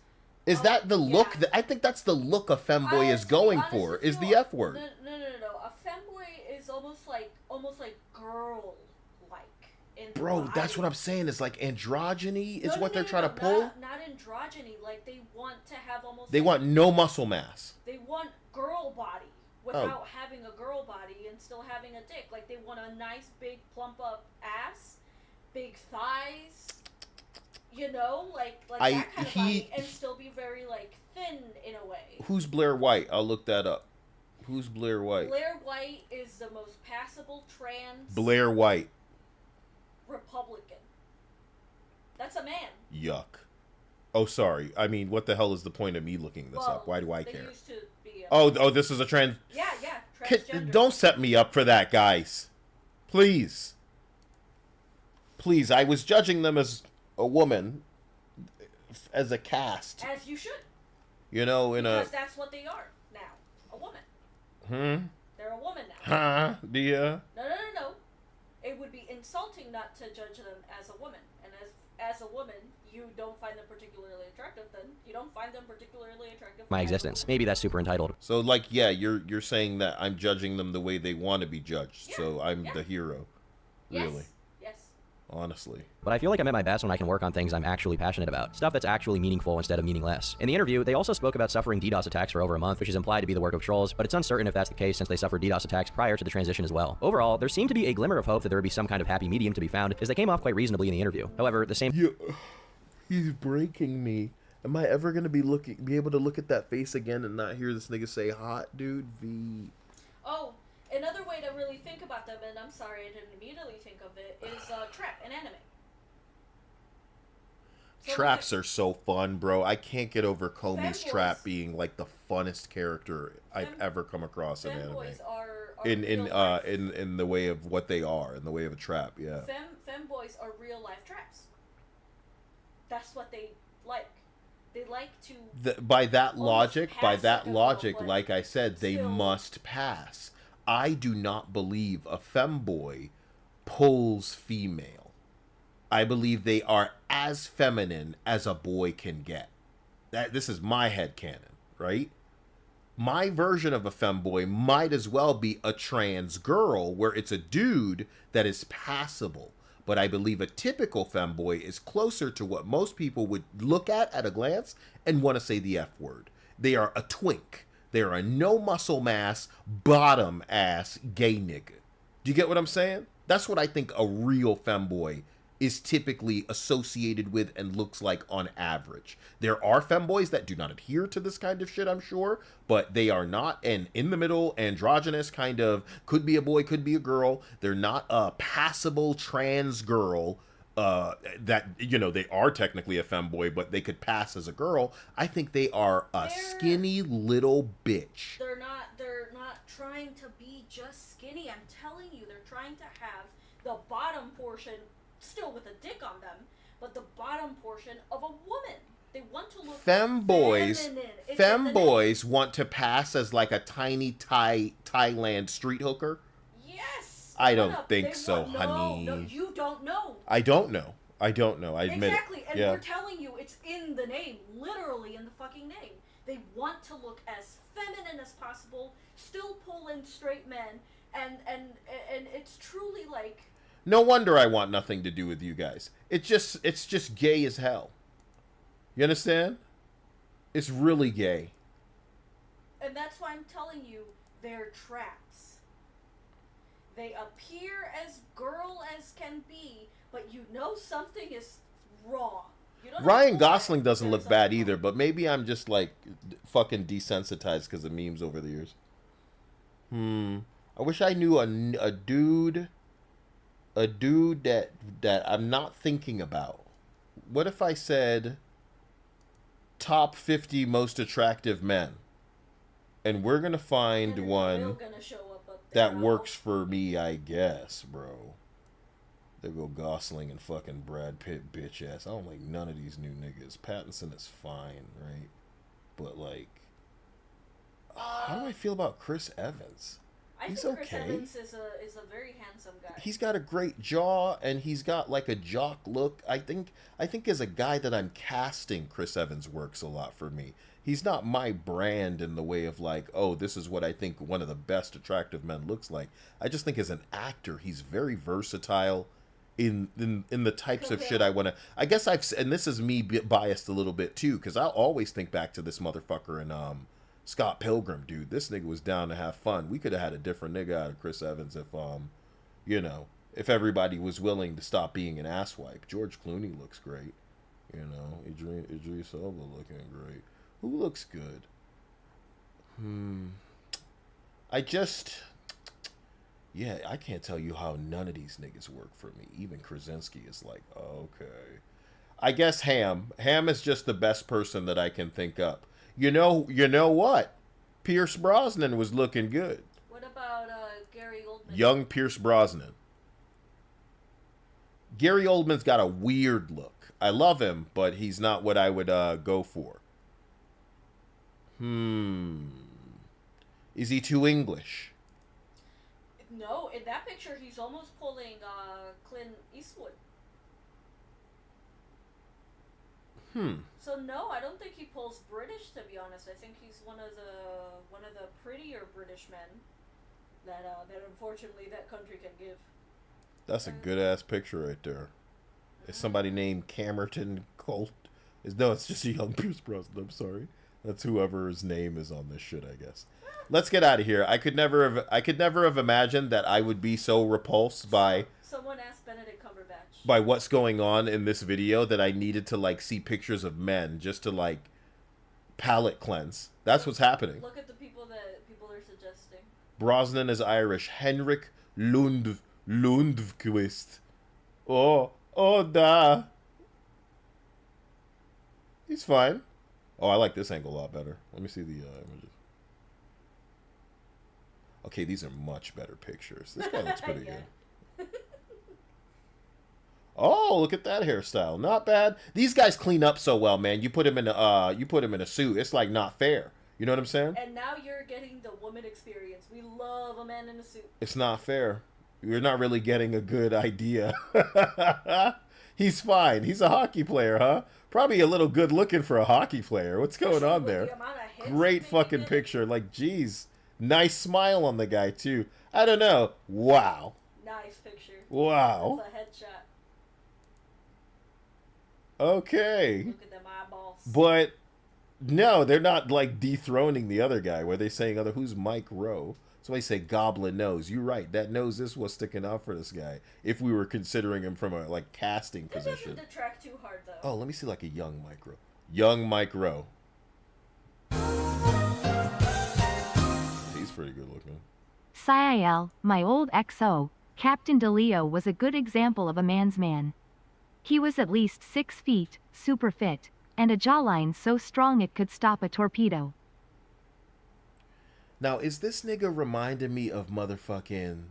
Is that the look? I think that's the look a femboy is going for, is the F word. No. A femboy is almost like girl. Bro, that's what I'm saying. It's like androgyny is what they're trying to pull. Not androgyny. Like they want to have almost. They want no muscle mass. They want girl body without having a girl body and still having a dick. Like they want a nice big plump up ass big thighs, you know, like that kind of body, and still be very like thin in a way. Who's Blair White? I'll look that up. Who's Blair White? Blair White is the most passable trans Blair White. Republican. That's a man. Yuck. Oh, sorry. I mean, what the hell is the point of me looking this up? Why do I care? Used to be oh, this is a trans... Yeah, transgender. Don't set me up for that, guys. Please. Please, I was judging them as a woman, as a cast. As you should. You know, because that's what they are now. A woman. They're a woman now. Huh? No. It would be insulting not to judge them as a woman. And as a woman, you don't find them particularly attractive, then you don't find them particularly attractive. My existence. Maybe that's super entitled. So, like, yeah, you're saying that I'm judging them the way they want to be judged. Yeah, so I'm the hero. Really. Yes. Honestly. But I feel like I'm at my best when I can work on things I'm actually passionate about. Stuff that's actually meaningful instead of meaningless. In the interview, they also spoke about suffering DDoS attacks for over a month, which is implied to be the work of trolls, but it's uncertain if that's the case since they suffered DDoS attacks prior to the transition as well. Overall, there seemed to be a glimmer of hope that there would be some kind of happy medium to be found, as they came off quite reasonably in the interview. However, the same... He's breaking me. Am I ever going to be able to look at that face again and not hear this nigga say hot, dude? V. Oh, another way to really think about them, and I'm sorry I didn't immediately think of it, is trap in anime. So Traps are so fun, bro. I can't get over Komi's Trap being like the funnest character I've ever come across in anime. In the way of what they are, in the way of a trap, yeah. Femboys are real life traps. That's what they like. They like to. By that logic, like I said, they must pass. I do not believe a femboy pulls female. I believe they are as feminine as a boy can get. This is my headcanon, right? My version of a femboy might as well be a trans girl where it's a dude that is passable. But I believe a typical femboy is closer to what most people would look at a glance and want to say the F word. They are a twink. They are a no muscle mass, bottom ass gay nigga. Do you get what I'm saying? That's what I think a real femboy is typically associated with and looks like on average. There are femboys that do not adhere to this kind of shit, I'm sure, but they are not an in the middle androgynous kind of, could be a boy, could be a girl. They're not a passable trans girl that, you know, they are technically a femboy, but they could pass as a girl. I think they are a skinny little bitch. They're not trying to be just skinny. I'm telling you, they're trying to have the bottom portion still with a dick on them, but the bottom portion of a woman. They want to look femboys want to pass as like a tiny Thailand street hooker. Yes. I don't think so, honey. No, you don't know. I don't know. I admit exactly. it. And we're telling you it's in the name, literally in the fucking name. They want to look as feminine as possible, still pull in straight men, and it's truly like. No wonder I want nothing to do with you guys. It's just gay as hell. You understand? It's really gay. And that's why I'm telling you, they're traps. They appear as girl as can be, but you know something is wrong. Ryan Gosling doesn't look bad either, but maybe I'm just like fucking desensitized because of memes over the years. I wish I knew a dude that I'm not thinking about. What if I said top 50 most attractive men? And we're going to find one that works for me, I guess, bro. There go Gosling and fucking Brad Pitt, bitch ass. I don't like none of these new niggas. Pattinson is fine, right? But like, how do I feel about Chris Evans? He's okay. Chris Evans is a very handsome guy. He's got a great jaw, and he's got like a jock look. I think as a guy that I'm casting, Chris Evans works a lot for me. He's not my brand in the way of like, oh, this is what I think one of the best attractive men looks like. I just think as an actor, he's very versatile in the types of shit I want to. I guess and this is me biased a little bit too, because I always think back to this motherfucker in Scott Pilgrim, dude. This nigga was down to have fun. We could have had a different nigga out of Chris Evans if, you know, If everybody was willing to stop being an asswipe. George Clooney looks great. You know, Idris Elba looking great. Who looks good? Yeah, I can't tell you how none of these niggas work for me. Even Krasinski is like, okay. I guess Ham. Ham is just the best person that I can think up. You know what? Pierce Brosnan was looking good. What about Gary Oldman? Young Pierce Brosnan. Gary Oldman's got a weird look. I love him, but he's not what I would go for. Is he too English? No, in that picture, he's almost pulling Clint Eastwood. So no, I don't think he pulls British. To be honest, I think he's one of the prettier British men that unfortunately that country can give. That's a good ass picture right there. Is somebody named Camerton Colt? No, it's just a young Pierce Brosnan. I'm sorry. That's whoever his name is on this shit, I guess. Let's get out of here. I could never have imagined that I would be so repulsed by Someone asked Benedict Cumberbatch. By what's going on in this video that I needed to like see pictures of men just to like palate cleanse. That's what's happening. Look at the people that people are suggesting. Brosnan is Irish. Henrik Lundqvist. Oh da. He's fine. Oh, I like this angle a lot better. Let me see the images. Okay, these are much better pictures. This guy looks pretty good. Oh, look at that hairstyle. Not bad. These guys clean up so well, man. You put him in a suit. It's like not fair. You know what I'm saying? And now you're getting the woman experience. We love a man in a suit. It's not fair. You're not really getting a good idea. He's fine. He's a hockey player, huh? Probably a little good looking for a hockey player. What's going on there? Great fucking picture. Like, geez. Nice smile on the guy, too. I don't know. Wow. Nice picture. Wow. That's a headshot. Okay. Look at them eyeballs. But, no, they're not, like, dethroning the other guy. Where they saying, who's Mike Rowe? Somebody say Goblin Nose. You're right. That nose is what's sticking out for this guy. If we were considering him from a, like, casting position. It doesn't detract too hard, though. Oh, let me see, like, a young Mike Rowe. Young Mike Rowe. He's pretty good looking. Siael, my old XO, Captain DeLeo was a good example of a man's man. He was at least 6 feet, super fit, and a jawline so strong it could stop a torpedo. Now, is this nigga reminding me of motherfucking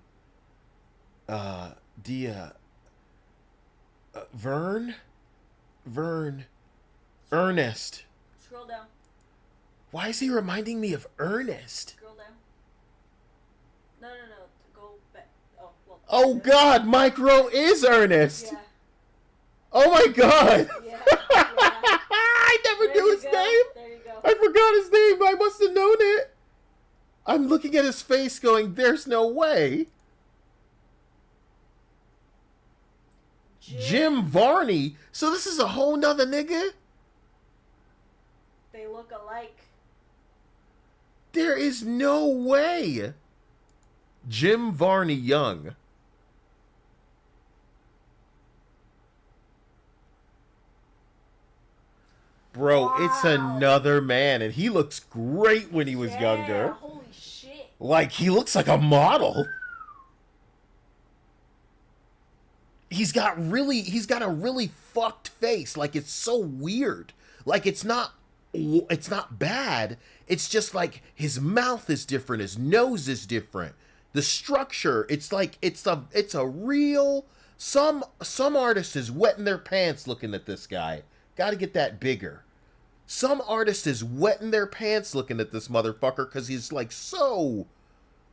Vern? Ernest. Scroll down. Why is he reminding me of Ernest? Scroll down. No. Go back. Oh, well. Oh, God. Mike Rowe is Ernest. Yeah. Oh, my God. Yeah. I never knew his name. There you go. I forgot his name. I must have known it. I'm looking at his face going, there's no way. Jim Varney? So this is a whole nother nigga? They look alike. There is no way. Jim Varney Young. Bro, wow. It's another man, and he looks great when he was younger. Holy shit. Like, he looks like a model. He's got a really fucked face. Like, it's so weird. Like, it's not bad. It's just like his mouth is different, his nose is different. The structure, it's like it's a real some artist is wetting their pants looking at this guy. Got to get that bigger. Some artist is wetting their pants looking at this motherfucker because he's like, so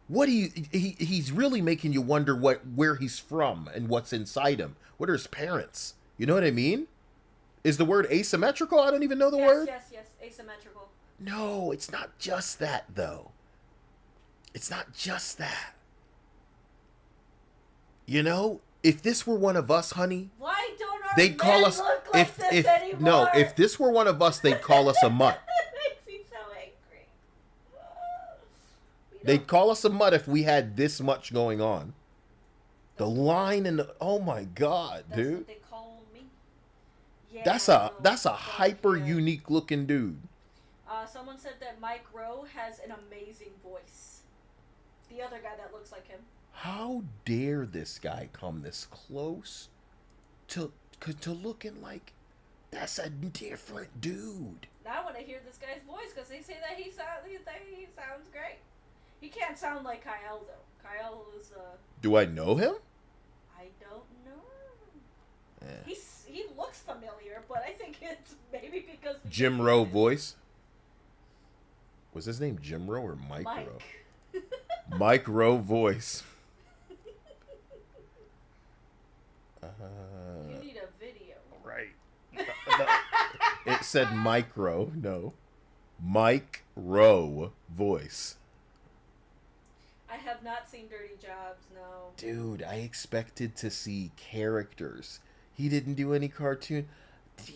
what do you he's really making you wonder where he's from and what's inside him. What are his parents? You know what I mean? Is the word asymmetrical? I don't even know the word. Yes, asymmetrical. No, it's not just that though. It's not just that. You know, if this were one of us, honey, why don't our they'd call men us look like this anymore? No, if this were one of us, they'd call us a mutt. It makes me so angry. They'd call us a mutt if we had this much going on. The line and the, oh my god, That's dude. what they call me. Yeah, That's a hyper unique looking dude. Someone said that Mike Rowe has an amazing voice. The other guy that looks like him. How dare this guy come this close to looking like that's a different dude. Now I want to hear this guy's voice because they say that he sounds great. He can't sound like Kyle though. Kyle is Do I know him? I don't know. Eh. He looks familiar, but I think it's maybe because Jim Rowe voice. Was his name Jim Rowe or Mike Rowe? Mike Rowe voice. You need a video. Right. It said micro, no. Mike Rowe voice. I have not seen Dirty Jobs, no. Dude, I expected to see characters. He didn't do any cartoon.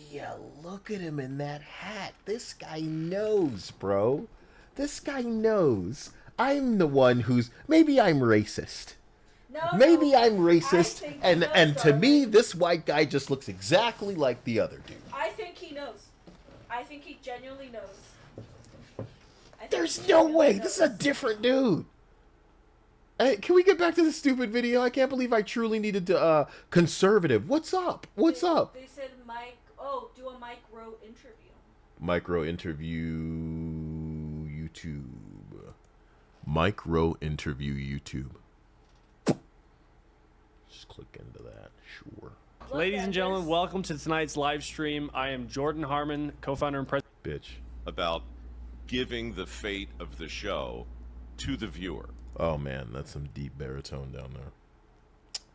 Yeah, look at him in that hat. This guy knows, bro. This guy knows. I'm the one who's... Maybe I'm racist. Maybe I'm racist, and to me, this white guy just looks exactly like the other dude. I think he knows. I think he genuinely knows. There's no way. This is a different dude. Hey, can we get back to the stupid video? I can't believe I truly needed to, conservative. What's up? What's up? They said do a Mike Rowe interview. Micro interview YouTube. Micro interview YouTube. Just click into that, sure. Ladies and gentlemen, welcome to tonight's live stream. I am Jordan Harmon, co-founder and president. Bitch. About giving the fate of the show to the viewer. Oh man, that's some deep baritone down there.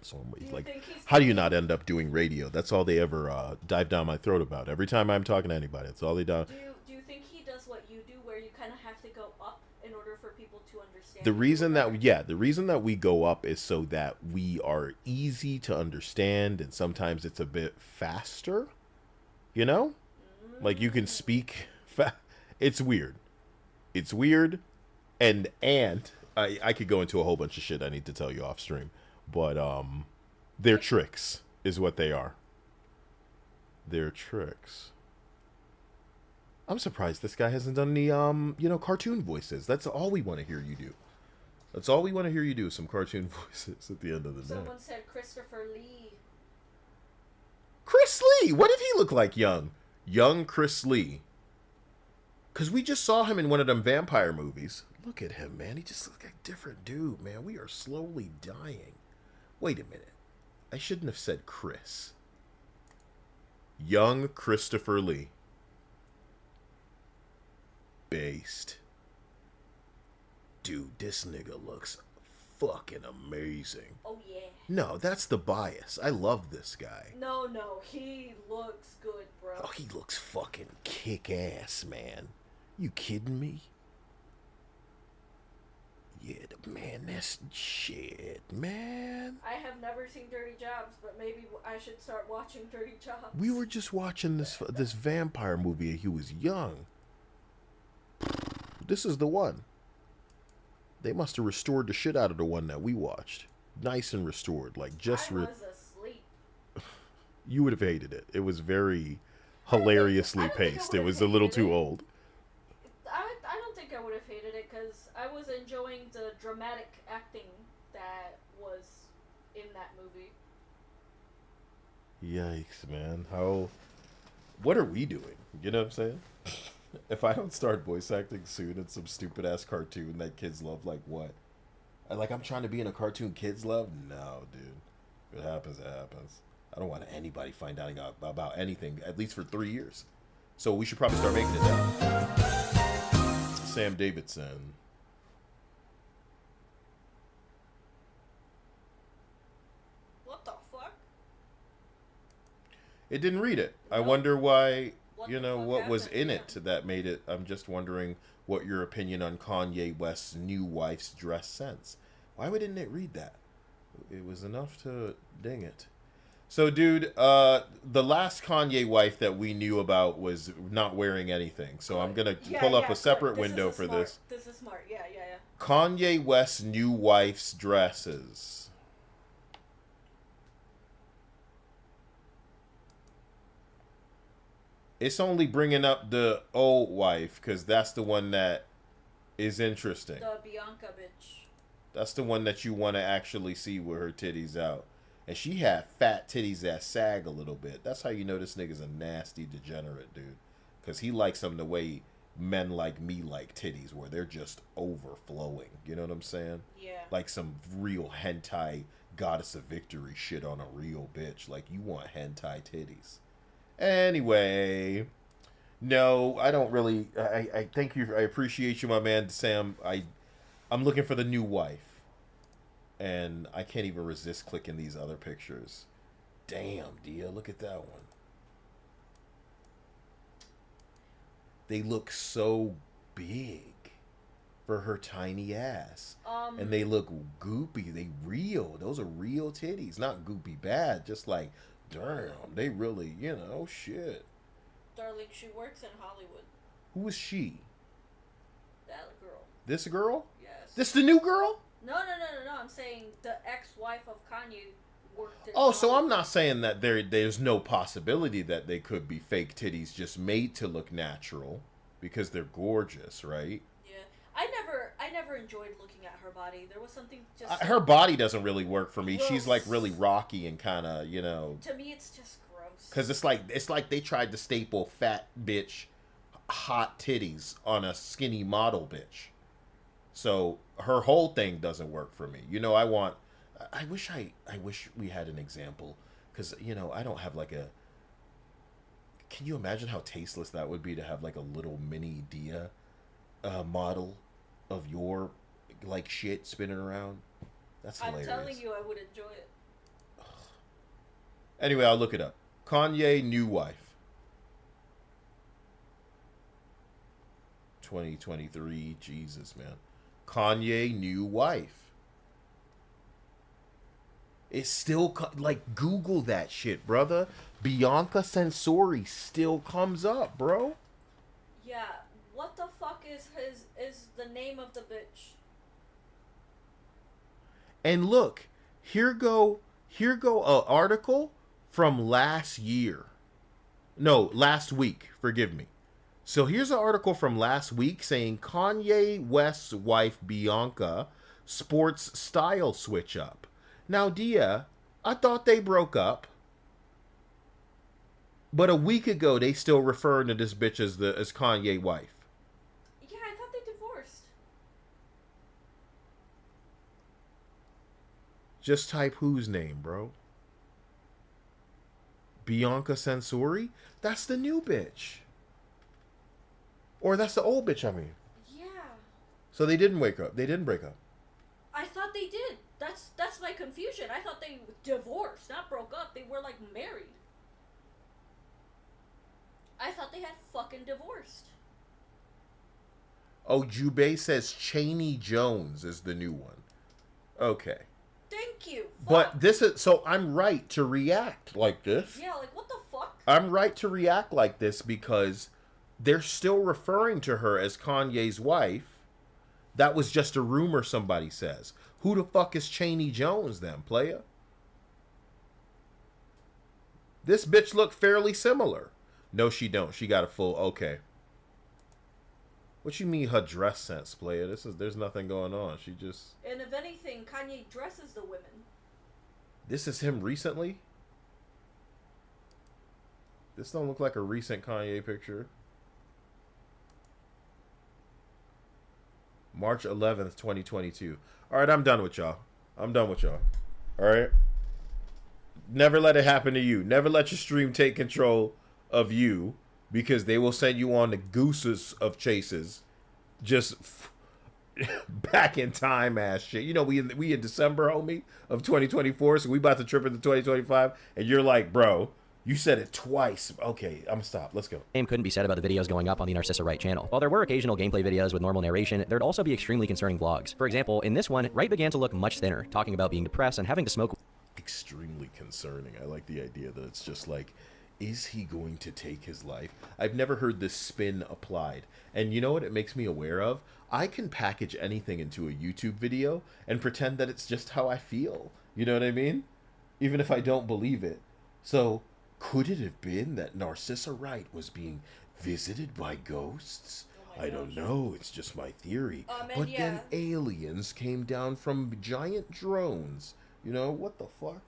So like, how do you not end up doing radio? That's all they ever dive down my throat about. Every time I'm talking to anybody, that's all they do. Do you think he does what you do, where you kind of have to go up in order for people to understand? The reason that we go up is so that we are easy to understand, and sometimes it's a bit faster. You know, like you can speak. It's weird. It's weird, and I could go into a whole bunch of shit I need to tell you off stream, but they're tricks is what they are. They're tricks. I'm surprised this guy hasn't done any cartoon voices. That's all we want to hear you do. That's all we want to hear you do, some cartoon voices at the end of the day. Someone said Christopher Lee. Chris Lee! What did he look like young? Young Chris Lee. Because we just saw him in one of them vampire movies. Look at him, man. He just looks like a different dude, man. We are slowly dying. Wait a minute. I shouldn't have said Chris. Young Christopher Lee. Based. Dude, this nigga looks fucking amazing. Oh, yeah. No, that's the bias. I love this guy. No, he looks good, bro. Oh, he looks fucking kick-ass, man. You kidding me? Yeah, man, that's shit, man. I have never seen Dirty Jobs, but maybe I should start watching Dirty Jobs. We were just watching this vampire movie. He was young. This is the one. They must have restored the shit out of the one that we watched. Nice and restored, like just. I was asleep. You would have hated it. It was very hilariously paced. It was a little too old. I don't think I would have hated it because I was enjoying the dramatic acting that was in that movie. Yikes, man. What are we doing? You know what I'm saying? If I don't start voice acting soon in some stupid ass cartoon that kids love, like what? I'm trying to be in a cartoon kids love? No, dude. If it happens, it happens. I don't want anybody find out about anything, at least for 3 years. So we should probably start making it down. Sam Davidson. What the fuck? It didn't read it. I wonder why, what was in it that made it. I'm just wondering what your opinion on Kanye West's new wife's dress sense. Why wouldn't it read that? It was enough to ding it. So, dude, the last Kanye wife that we knew about was not wearing anything. So I'm going to pull up a separate window for this. This is smart. Yeah. Kanye West's new wife's dresses. It's only bringing up the old wife because that's the one that is interesting. The Bianca bitch. That's the one that you want to actually see with her titties out. And she had fat titties that sag a little bit. That's how you know this nigga's a nasty degenerate, dude. Because he likes them the way men like me like titties, where they're just overflowing. You know what I'm saying? Yeah. Like some real hentai goddess of victory shit on a real bitch. Like, you want hentai titties. Anyway, no, I don't really. I thank you. I appreciate you, my man, Sam. I'm looking for the new wife, and I can't even resist clicking these other pictures. Damn, Dia, look at that one. They look so big for her tiny ass, and they look goopy. They real. Those are real titties, not goopy bad. Just like, damn, they really, shit. Darling, she works in Hollywood. Who is she? That girl. This girl? Yes. This the new girl? No. I'm saying the ex-wife of Kanye worked in Oh, so I'm Hollywood. not saying that there's no possibility that they could be fake titties just made to look natural because they're gorgeous, right? Yeah. I never enjoyed looking at her body. There was something just... Her body doesn't really work for me. Gross. She's like really rocky and kind of, To me, it's just gross. Because it's like they tried to staple fat bitch hot titties on a skinny model bitch. So her whole thing doesn't work for me. I wish we had an example, because I don't have like a. Can you imagine how tasteless that would be to have like a little mini Dia model of your like shit spinning around? That's hilarious. I'm telling you, I would enjoy it. Anyway, I'll look it up. Kanye new wife. 2023, Jesus, man. Kanye new wife. It's still like, Google that shit, brother. Bianca Sensori still comes up, bro. Yeah, what the fuck is the name of the bitch? And look, here go a article from last week, forgive me. So here's an article from last week saying Kanye West's wife Bianca sports style switch up. Now, Dia, I thought they broke up, but a week ago they still referring to this bitch as Kanye wife. Yeah, I thought they divorced. Just type whose name, bro? Bianca Sensori? That's the new bitch. Or that's the old bitch, I mean. Yeah. So they didn't break up. I thought they did. That's my confusion. I thought they divorced, not broke up. They were like married. I thought they had fucking divorced. Oh, Jubei says Cheney Jones is the new one. Okay. Thank you. But this is, so I'm right to react like this. Yeah, like what the fuck? I'm right to react like this because they're still referring to her as Kanye's wife. That was just a rumor somebody says. Who the fuck is Cheney Jones then, playa? This bitch looked fairly similar. No, she don't. She got a full, okay. What you mean her dress sense, playa? There's nothing going on. She just... And if anything, Kanye dresses the women. This is him recently? This don't look like a recent Kanye picture. March 11th, 2022. Alright, I'm done with y'all. Alright? Never let it happen to you. Never let your stream take control of you, because they will send you on the gooses of chases. Just back in time ass shit. We in December, homie, of 2024, so we about to trip into 2025, and you're like, bro, you said it twice. Okay, I'm gonna stop. Let's go. Same couldn't be said about the videos going up on the Narcissa Wright channel. While there were occasional gameplay videos with normal narration, there'd also be extremely concerning vlogs. For example, in this one, Wright began to look much thinner, talking about being depressed and having to smoke. Extremely concerning. I like the idea that it's just like, is he going to take his life? I've never heard this spin applied. And you know what it makes me aware of? I can package anything into a YouTube video and pretend that it's just how I feel. You know what I mean? Even if I don't believe it. So Could it have been that Narcissa Wright was being visited by ghosts? I don't know, it's just my theory. But then aliens came down from giant drones. You know, what the fuck?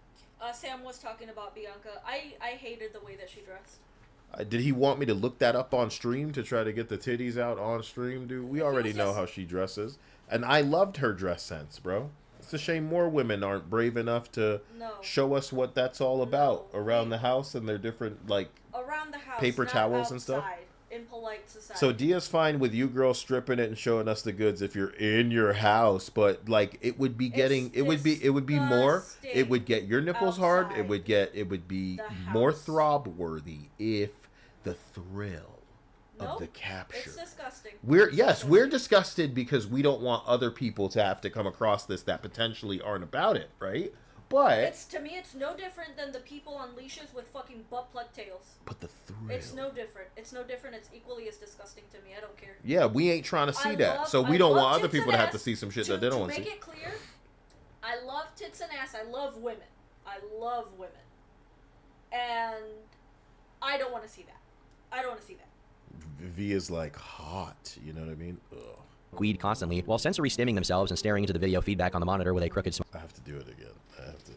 Sam was talking about Bianca. I hated the way that she dressed. Did he want me to look that up on stream to try to get the titties out on stream, dude? We already know how she dresses. And I loved her dress sense, bro. It's a shame more women aren't brave enough to show us what that's all about around the house and their different, like, around the house, paper not towels outside, and stuff. In polite society. So Dia's fine with you girls stripping it and showing us the goods if you're in your house, but like it would be getting it would be more, it would get your nipples hard, it would be more throb worthy if the thrill of the capture. It's disgusting. We're disgusted because we don't want other people to have to come across this that potentially aren't about it, right? But to me, it's no different than the people on leashes with fucking butt plug tails. But the thrill. It's no different. It's no different. It's equally as disgusting to me. I don't care. Yeah, we ain't trying to see that. So we don't want other people to have to see some shit that they don't want to see. To make it clear, I love tits and ass. I love women. I love women. And I don't want to see that. I don't want to see that. V is like hot. You know what I mean? Ugh. Weed constantly while sensory stimming themselves and staring into the video feedback on the monitor with a crooked smile. I have to do it again. I have to.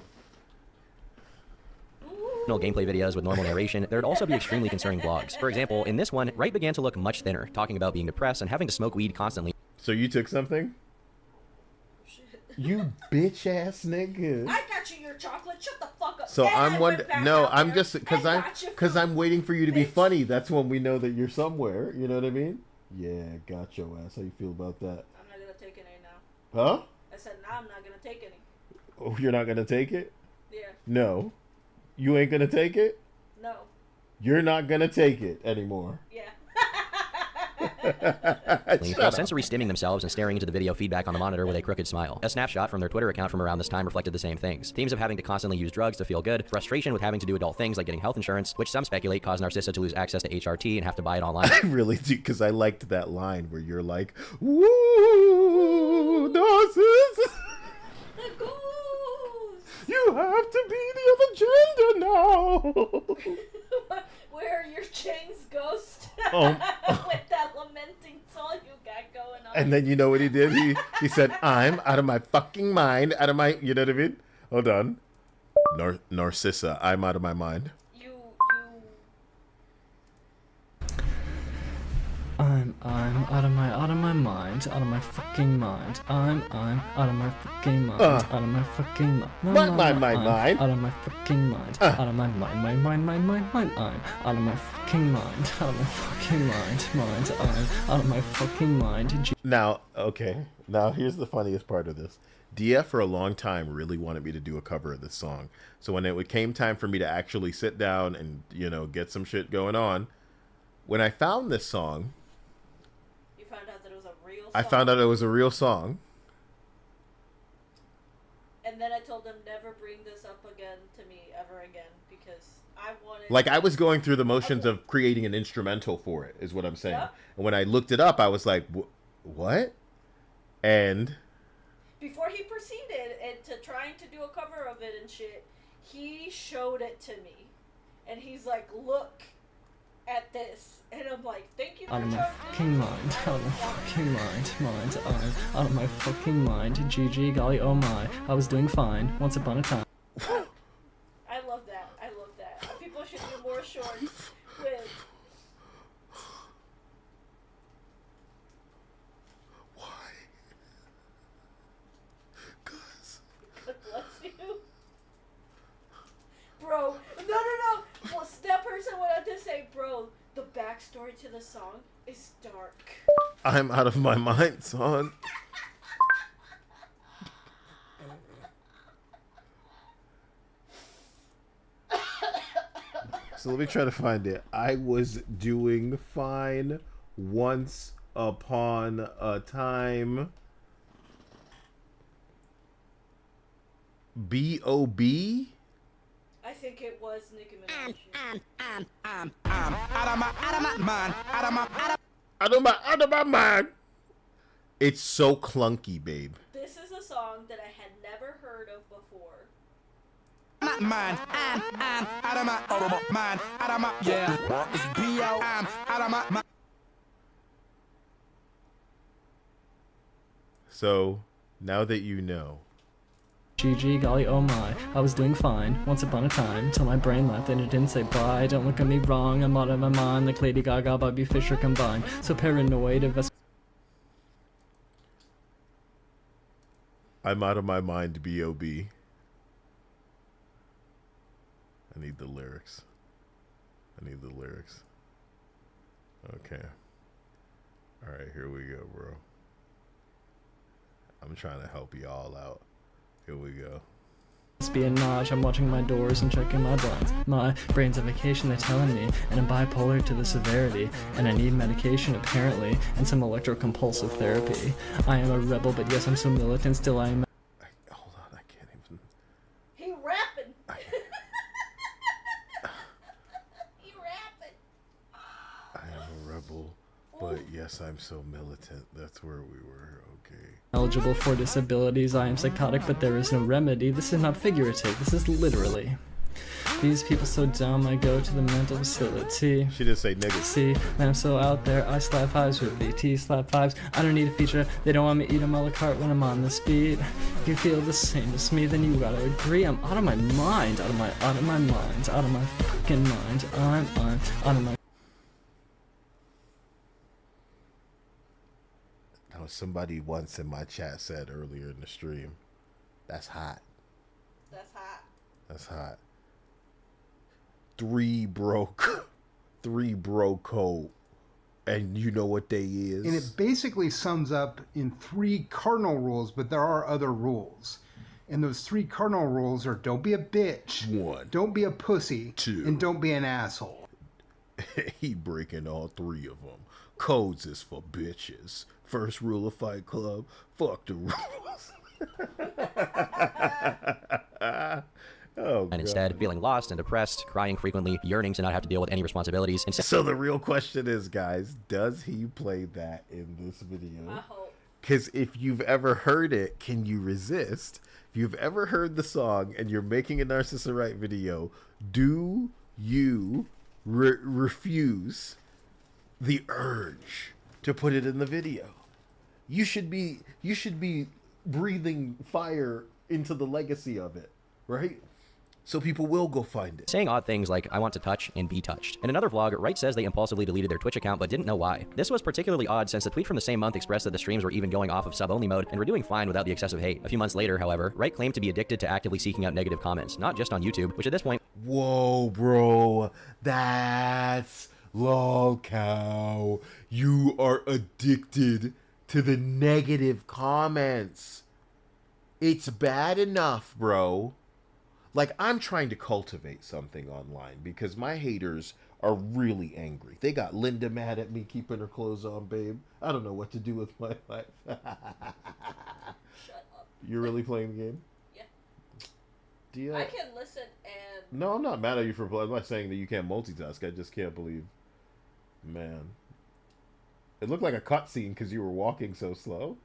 Gameplay videos with normal narration. There'd also be extremely concerning vlogs. For example, in this one, Wright began to look much thinner, talking about being depressed and having to smoke weed constantly. So you took something? You bitch ass nigga. I got you your chocolate. Shut the fuck up. So and I'm wondering. No, I'm just because I'm waiting for you to be bitch. funny. That's when we know that you're somewhere. You know what I mean? Yeah, got your ass. How you feel about that? I'm not gonna take any now. Huh? I said, nah, I'm not gonna take any. Oh, you're not gonna take it? Yeah. No. You ain't gonna take it? No. You're not gonna take it anymore. Yeah. While sensory stimming themselves and staring into the video feedback on the monitor with a crooked smile. A snapshot from their Twitter account from around this time reflected the same things. Themes of having to constantly use drugs to feel good, frustration with having to do adult things like getting health insurance, which some speculate caused Narcissa to lose access to HRT and have to buy it online. I really do, because I liked that line where you're like, woo, Narcissus! The ghost! You have to be the other gender now! Where are your chains, ghost? Oh. With that lamenting song you got going on. And then you know what he did? He said, I'm out of my fucking mind, out of my, you know what I mean? Hold on. Narcissa, I'm out of my mind. I'm out of my mind, out of my fucking mind. I'm out of my fucking mind, out of my fucking mind. Mind. Out of my fucking mind, out of my mind. I'm out of my fucking mind, out of my fucking mind. I'm out of my fucking mind. Now, okay. Now here's the funniest part of this. Dia for a long time really wanted me to do a cover of this song. So when it came time for me to actually sit down and, you know, get some shit going on, when I found this song, you found out that it was a real song. I found out it was a real song. And then I told them never bring this up again to me ever again because I wanted. Like I was going through the motions of creating an instrumental for it, is what I'm saying. Yep. And when I looked it up, I was like, what? And before he proceeded to trying to do a cover of it and shit, he showed it to me, and he's like, "Look at this," and I'm like, "Thank you." Out of my fucking mind, out of my fucking mind. I'm out of my fucking mind. GG, golly, oh my, I was doing fine once upon a time. I love that. I love that. People should do more shorts with. Bless you. Bro, no. Well, that person went on to say, bro, the backstory to the song is dark. I'm out of my mind, son. So let me try to find it. I was doing fine once upon a time. B.O.B.? I think it was Nicki Minaj. Out of my mind. It's so clunky, babe. This is a song that I had never heard of before. my mind. I'm out of my mind. Out of my, yeah. It's B.O. I'm out of my mind. So, now that you know. GG, golly, oh my, I was doing fine, once upon a time, till my brain left and it didn't say bye. Don't look at me wrong, I'm out of my mind, like Lady Gaga, Bobby Fischer combined. So paranoid of us. I'm out of my mind, B.O.B. I need the lyrics. Okay. Alright, here we go, bro. I'm trying to help y'all out. Here we go. Espionage, I'm watching my doors and checking my blinds. My brain's a vacation, they're telling me, and I'm bipolar to the severity. And I need medication, apparently, and some electrocompulsive therapy. I am a rebel, but yes, I'm so militant, still I am. Hold on, I can't even. He rapping. He rapping. I am a rebel, but yes, I'm so militant. That's where we were, okay. Eligible for disabilities, I am psychotic, but there is no remedy. This is not figurative, this is literally. These people so dumb, I go to the mental facility. She didn't say nigga. See, man, I'm so out there, I slap fives with VT, slap fives. I don't need a feature, they don't want me to eat them a la carte when I'm on the speed. If you feel the same as me, then you gotta agree. I'm out of my mind, out of my mind, out of my fucking mind. I'm out of my. Now, somebody once in my chat said earlier in the stream, that's hot. That's hot. That's hot. Three broke code, and you know what they is. And it basically sums up in 3 cardinal rules, but there are other rules. And those 3 cardinal rules are: don't be a bitch, 1, don't be a pussy, 2, and don't be an asshole. He breaking all 3 of them. Codes is for bitches. First rule of Fight Club: fuck the rules. Oh, and instead, feeling lost and depressed, crying frequently, yearning to not have to deal with any responsibilities. So the real question is, guys, does he play that in this video? I hope. Because if you've ever heard it, can you resist? If you've ever heard the song and you're making a Narcissist video, do you refuse the urge to put it in the video? You should be breathing fire into the legacy of it, right? So people will go find it. Saying odd things like, I want to touch and be touched. In another vlog, Wright says they impulsively deleted their Twitch account but didn't know why. This was particularly odd since the tweet from the same month expressed that the streams were even going off of sub-only mode and were doing fine without the excessive hate. A few months later, however, Wright claimed to be addicted to actively seeking out negative comments, not just on YouTube, which at this point... Whoa, bro. That's lol cow. You are addicted to the negative comments. It's bad enough, bro. Like, I'm trying to cultivate something online because my haters are really angry. They got Linda mad at me keeping her clothes on, babe. I don't know what to do with my life. Shut up. You're really playing the game? Yeah. Do you? I can listen and... No, I'm not mad at you for playing. I'm not saying that you can't multitask. I just can't believe... Man. It looked like a cutscene because you were walking so slow.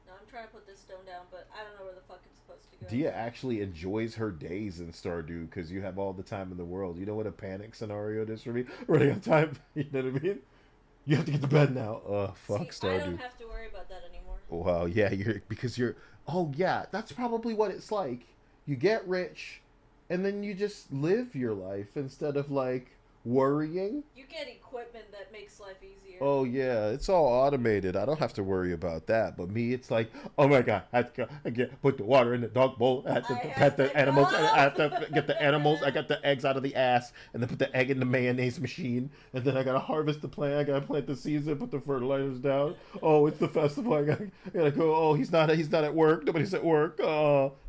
No, I'm trying to put this stone down, but I don't know where the fuck it's supposed to go. Dia actually enjoys her days in Stardew because you have all the time in the world. You know what a panic scenario it is for me? Running out of time. You know what I mean? You have to get to bed now. Fuck See, Stardew. I don't have to worry about that anymore. Well, yeah, you're. Oh, yeah, that's probably what it's like. You get rich, and then you just live your life instead of like worrying. You get equipment that makes life easier. Oh yeah, it's all automated. I don't have to worry about that. But me, it's like, oh my god, I have to put the water in the dog bowl. I have to pet the animals. I have to get the animals. I got the eggs out of the ass, and then put the egg in the mayonnaise machine. And then I gotta harvest the plant. I gotta plant the seeds and put the fertilizers down. Oh, it's the festival. I gotta go. Oh, he's not at work. Nobody's at work.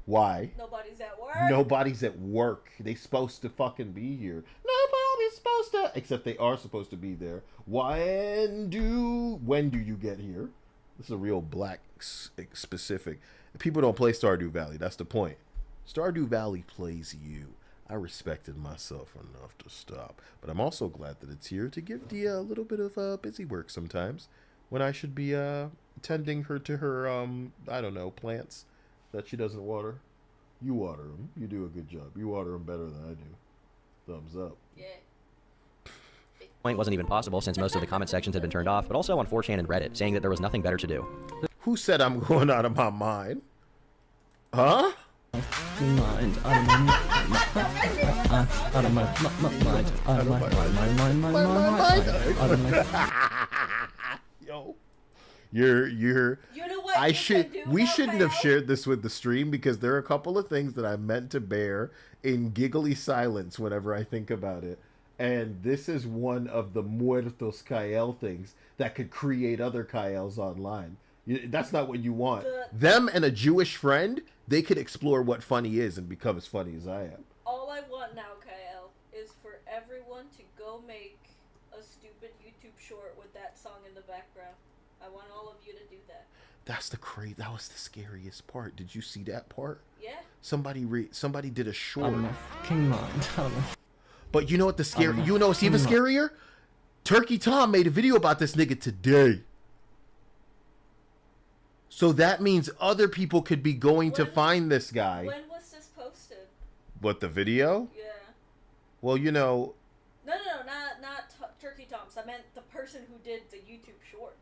Why? Nobody's at work. Nobody's at work. They supposed to fucking be here. Nobody's supposed to, except they are supposed to be there. When do you get here? This is a real black specific. People don't play Stardew Valley. That's the point. Stardew Valley plays you. I respected myself enough to stop, but I'm also glad that it's here to give Dia a little bit of busy work sometimes, when I should be tending her to her I don't know, plants that she doesn't water. You water them. You do a good job. You water them better than I do. Thumbs up. Yeah. Point wasn't even possible since most of the comment sections had been turned off, but also on 4chan and Reddit, saying that there was nothing better to do. Who said I'm going out of my mind? Huh? Mind, out of my mind, out of my mind, out of my mind, out of my. Yo, you're. You know what? We shouldn't have shared this with the stream because there are a couple of things that I meant to bear in giggly silence whenever I think about it. And this is one of the muertos Kyle things that could create other Kyles online. That's not what you want. Them and a Jewish friend, they could explore what funny is and become as funny as I am. All I want now, Kyle, is for everyone to go make a stupid YouTube short with that song in the background. I want all of you to do that. That was the scariest part. Did you see that part? Yeah. Somebody did a short. Out of my fucking mind. But you know what you know what's even scarier? Turkey Tom made a video about this nigga today. So that means other people could be going to find this guy. When was this posted? What, the video? Yeah. Well, you know. No, not Turkey Toms. I meant the person who did the YouTube short.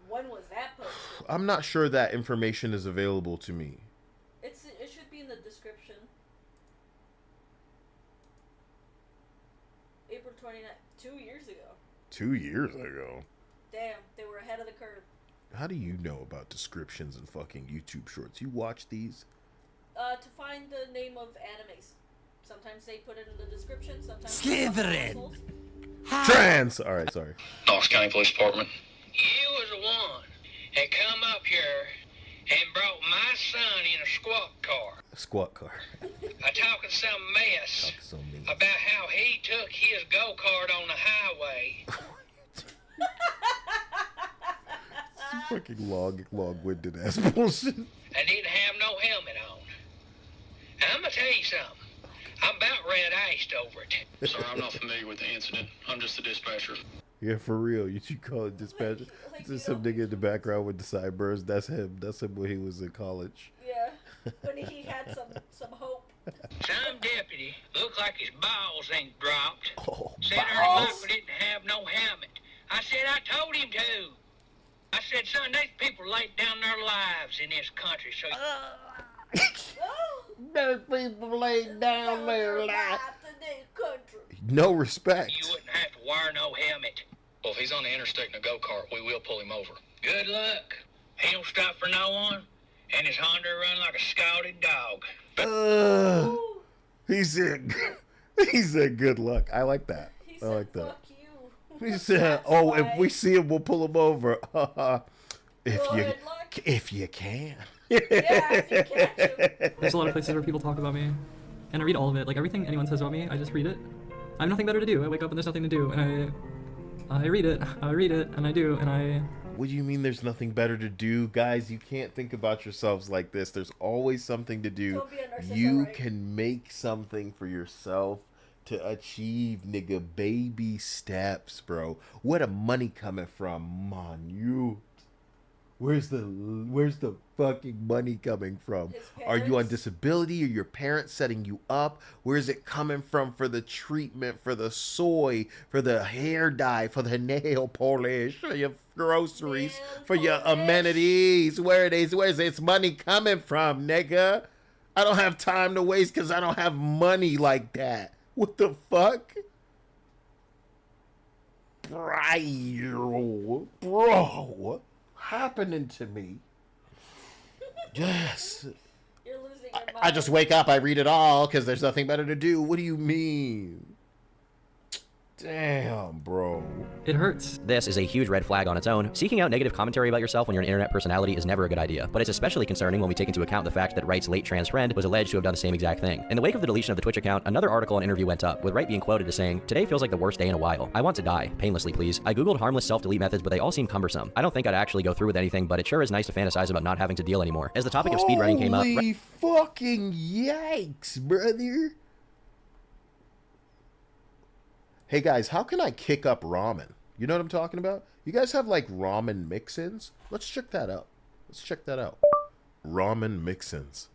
When was that posted? I'm not sure that information is available to me. It should be in the description. April 29th, 2 years ago. 2 years ago. Damn, they were ahead of the curve. How do you know about descriptions and fucking YouTube shorts? You watch these? To find the name of animes. Sometimes they put it in the description, sometimes... Slytherin! Trans! Alright, sorry. Knox County Police Department. You was the one that come up here and brought my son in a squat car. A squat car. Talking some mess about how he took his go-kart on the highway. Fucking long-winded ass bullshit. And didn't have no helmet on. Now, I'm gonna tell you something. I'm about red-iced over it. Sir, I'm not familiar with the incident. I'm just the dispatcher. Yeah, for real. You should call it dispatcher. Just some nigga in the background with the sideburns. That's him. That's him when he was in college. Yeah, when he had some hope. Some deputy looked like his balls ain't dropped. Said balls? Ernie Michael didn't have no helmet. I said I told him to. I said, son, these people laid down their lives in this country, so... Those people laid down their lives. in this country. No respect. You wouldn't have to wear no helmet. Well, if he's on the interstate in a go-kart, we will pull him over. Good luck. He don't stop for no one, and his Honda run like a scalded dog. He said good luck. I like that. I like that. Fuck you. He said, if we see him, we'll pull him over. If you can. There's a lot of places where people talk about me, and I read all of it. Like everything anyone says about me, I just read it. I have nothing better to do. I wake up and there's nothing to do, and I read it, and I do, and I... What do you mean there's nothing better to do? Guys, you can't think about yourselves like this. There's always something to do. Don't be a narcissist, You right? can make something for yourself to achieve, nigga. Baby steps, bro. Where the money coming from? Man, Where's the fucking money coming from? Are you on disability? Are your parents setting you up? Where's it coming from for the treatment, for the soy, for the hair dye, for the nail polish, for your groceries, for your amenities? Where's its money coming from, nigga? I don't have time to waste because I don't have money like that. What the fuck? Bro. Happening to me. Yes. You're losing your mind. I just wake up, I read it all because there's nothing better to do. What do you mean? Damn, bro. It hurts. This is a huge red flag on its own. Seeking out negative commentary about yourself when you're an internet personality is never a good idea, but it's especially concerning when we take into account the fact that Wright's late trans friend was alleged to have done the same exact thing. In the wake of the deletion of the Twitch account, another article and interview went up, with Wright being quoted as saying, "Today feels like the worst day in a while. I want to die. Painlessly, please. I googled harmless self-delete methods, but they all seem cumbersome. I don't think I'd actually go through with anything, but it sure is nice to fantasize about not having to deal anymore." As the topic of speedrunning came up... Holy fucking yikes, brother. Hey guys, how can I kick up ramen? You know what I'm talking about? You guys have like ramen mix-ins? Let's check that out. Ramen mix-ins.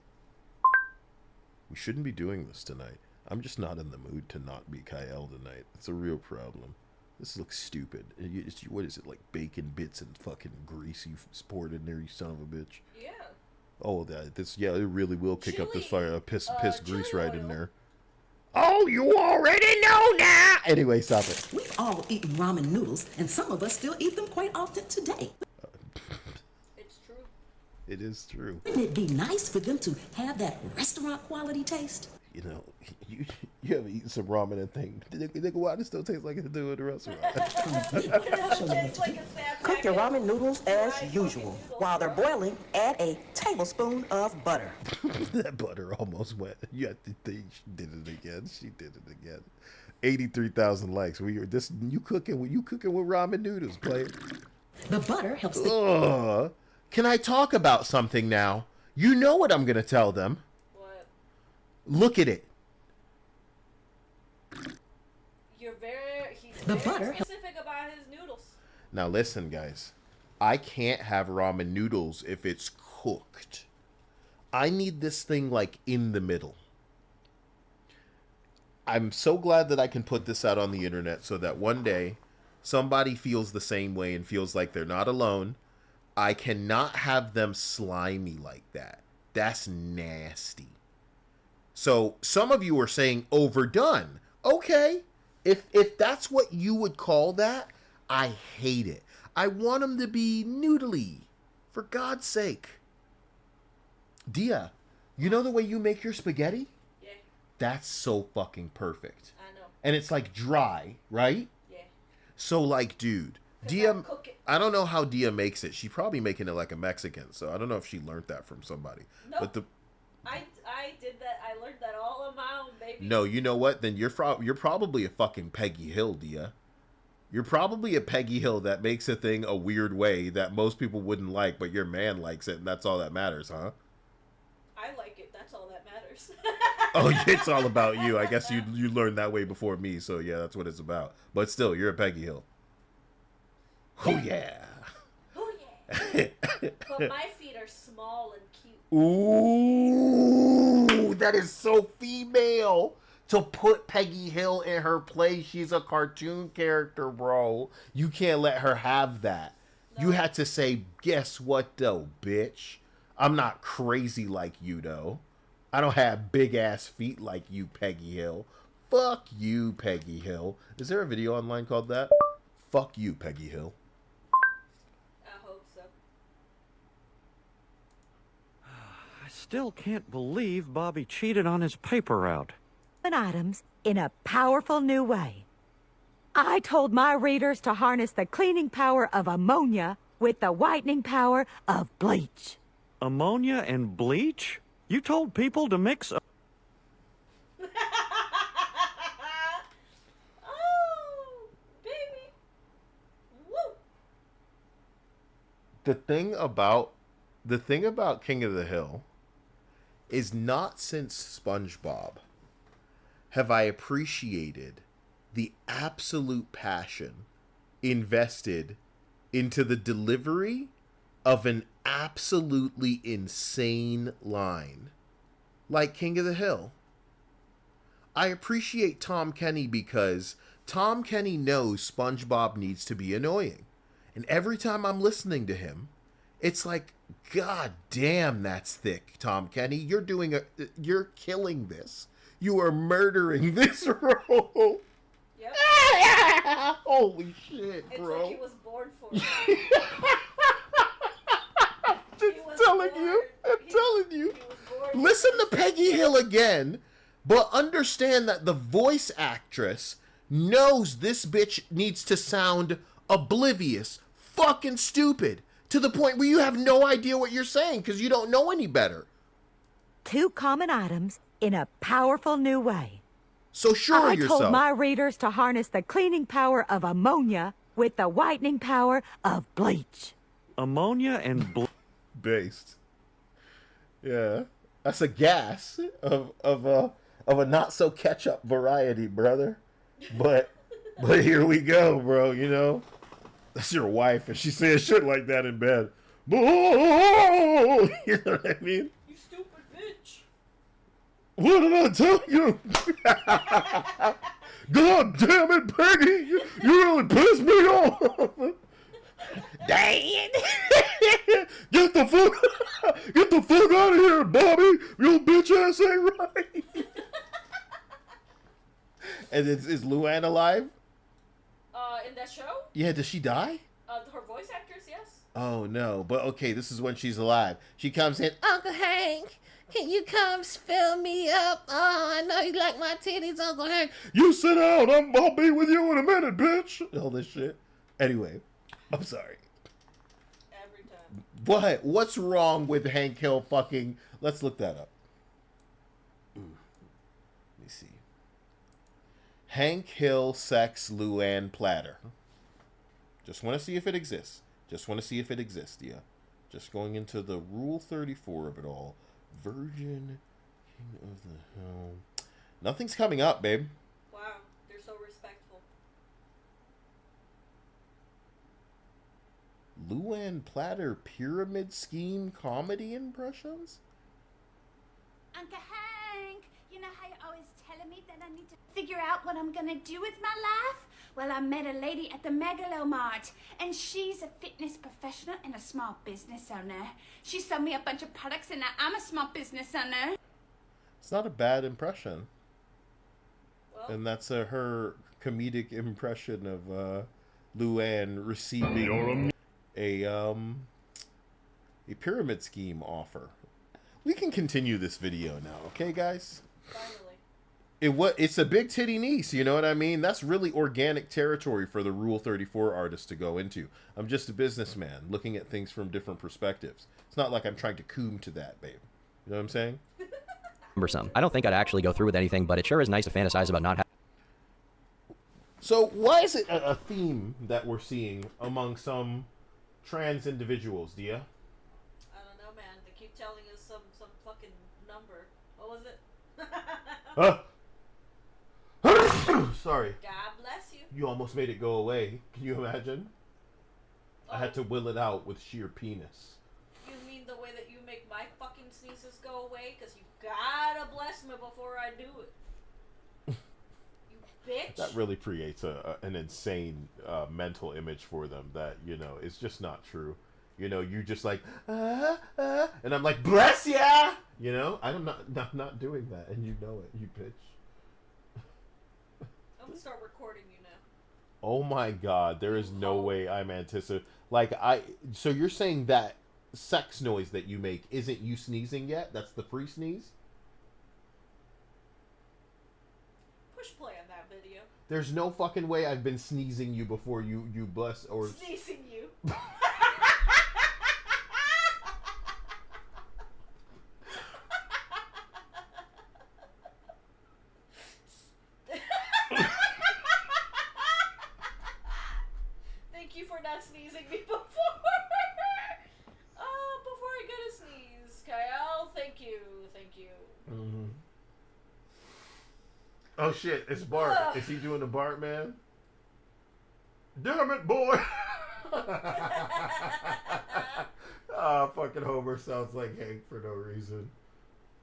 We shouldn't be doing this tonight. I'm just not in the mood to not be Kyle tonight. It's a real problem. This looks stupid. What is it, like bacon bits and fucking grease you poured in there, you son of a bitch? Yeah. Oh, it really will kick up this fire. Piss grease right in there. Oh, you already know now! Anyway, stop it. We've all eaten ramen noodles, and some of us still eat them quite often today. It's true. It is true. Wouldn't it be nice for them to have that restaurant quality taste? You know, you ever eaten some ramen and think, nigga, why does it still taste like it do in the restaurant? Cook your ramen noodles as usual. While they're boiling, add a tablespoon of butter. That butter almost went. You have to think she did it again. She did it again. 83,000 likes. You cooking with ramen noodles, player. The butter helps. Can I talk about something now? You know what I'm gonna tell them. Look at it. He's very specific about his noodles. Now listen, guys. I can't have ramen noodles if it's cooked. I need this thing like in the middle. I'm so glad that I can put this out on the internet so that one day somebody feels the same way and feels like they're not alone. I cannot have them slimy like that. That's nasty. So some of you are saying overdone. Okay, if that's what you would call that, I hate it. I want them to be noodly, for God's sake. Dia, you know the way you make your spaghetti? Yeah. That's so fucking perfect. I know. And it's like dry, right? Yeah. So like, dude, Dia, I don't know how Dia makes it. She's probably making it like a Mexican, so I don't know if she learned that from somebody. No. But I did that. I learned that all on my own, baby. No, you know what? Then you're probably a fucking Peggy Hill, Dia. You're probably a Peggy Hill that makes a thing a weird way that most people wouldn't like, but your man likes it, and that's all that matters, huh? I like it. That's all that matters. Oh, it's all about you. I guess you learned that way before me, so yeah, that's what it's about. But still, you're a Peggy Hill. Oh yeah. Oh yeah. But my feet are small and cute. Ooh, that is so female to put Peggy Hill in her place. She's a cartoon character, bro. You can't let her have that. No. You had to say, guess what, though, bitch? I'm not crazy like you, though. I don't have big ass feet like you, Peggy Hill. Fuck you, Peggy Hill. Is there a video online called that? Fuck you, Peggy Hill. I hope so. I still can't believe Bobby cheated on his paper route. Items in a powerful new way. I told my readers to harness the cleaning power of ammonia with the whitening power of bleach. Ammonia and bleach? You told people to mix Oh, baby. Woo. The thing about King of the Hill is not since SpongeBob have I appreciated the absolute passion invested into the delivery of an absolutely insane line like King of the Hill. I appreciate Tom Kenny because Tom Kenny knows SpongeBob needs to be annoying. And every time I'm listening to him, it's like, God damn, that's thick, Tom Kenny. You're killing this. You are murdering this role. Yep. Holy shit, bro. It's like he was born for it. I'm telling you. Listen to Peggy Hill again, but understand that the voice actress knows this bitch needs to sound oblivious, fucking stupid, to the point where you have no idea what you're saying because you don't know any better. 2 common items in a powerful new way. So sure yourself. I told my readers to harness the cleaning power of ammonia with the whitening power of bleach. Ammonia and bleach. Based. Yeah. That's a gas of a not so ketchup variety, brother. But here we go, bro, you know. That's your wife and she says shit like that in bed. You know what I mean? You stupid bitch. What did I tell you? God damn it, Peggy! You really pissed me off. Dang! Get the fuck out of here, Bobby! Your bitch ass ain't right. And is Luann alive? In that show? Yeah. Does she die? Her voice actress, yes. Oh no! But okay, this is when she's alive. She comes in. Uncle Hank, can you come fill me up? Oh, I know you like my titties, Uncle Hank. You sit down. I'll be with you in a minute, bitch. All this shit. Anyway, I'm sorry. Every time. What? What's wrong with Hank Hill fucking? Let's look that up. Let me see. Hank Hill sex Luann Platter. Just want to see if it exists. Yeah. Just going into the Rule 34 of it all. Virgin King of the Hill. Nothing's coming up, babe. Wow, they're so respectful. Luann Platter pyramid scheme comedy impressions? Uncle Hank, you know how you're always telling me that I need to figure out what I'm gonna do with my life? Well, I met a lady at the MacLeod, and she's a fitness professional and a small business owner. She sold me a bunch of products, and now I'm a small business owner. It's not a bad impression. Well, and that's her comedic impression of Luann receiving a pyramid scheme offer. We can continue this video now, okay, guys? Finally. It's a big titty niece, you know what I mean? That's really organic territory for the Rule 34 artist to go into. I'm just a businessman looking at things from different perspectives. It's not like I'm trying to coom to that, babe. You know what I'm saying? Cumbersome. I don't think I'd actually go through with anything, but it sure is nice to fantasize about not having. So why is it a theme that we're seeing among some trans individuals, Dia? I don't know, man. They keep telling us some fucking number. What was it? Sorry. God bless you. You almost made it go away. Can you imagine? I had to will it out with sheer penis. You mean the way that you make my fucking sneezes go away? Because you gotta bless me before I do it. You bitch. That really creates an insane mental image for them that, you know, is just not true. You know, you just like, and I'm like, bless ya! You know, I'm not doing that, and you know it, you bitch. I'm gonna start recording you now. Oh my god, there is no way I'm anticipating. Like, so you're saying that sex noise that you make isn't you sneezing yet? That's the pre-sneeze? Push play on that video. There's no fucking way I've been sneezing you before you bless or... Sneezing you. Thank you for not sneezing me before. Before I get a sneeze, Kyle. Thank you. Mm-hmm. Oh shit, it's Bart. Is he doing the Bart man? Damn it, boy! Fucking Homer sounds like Hank for no reason.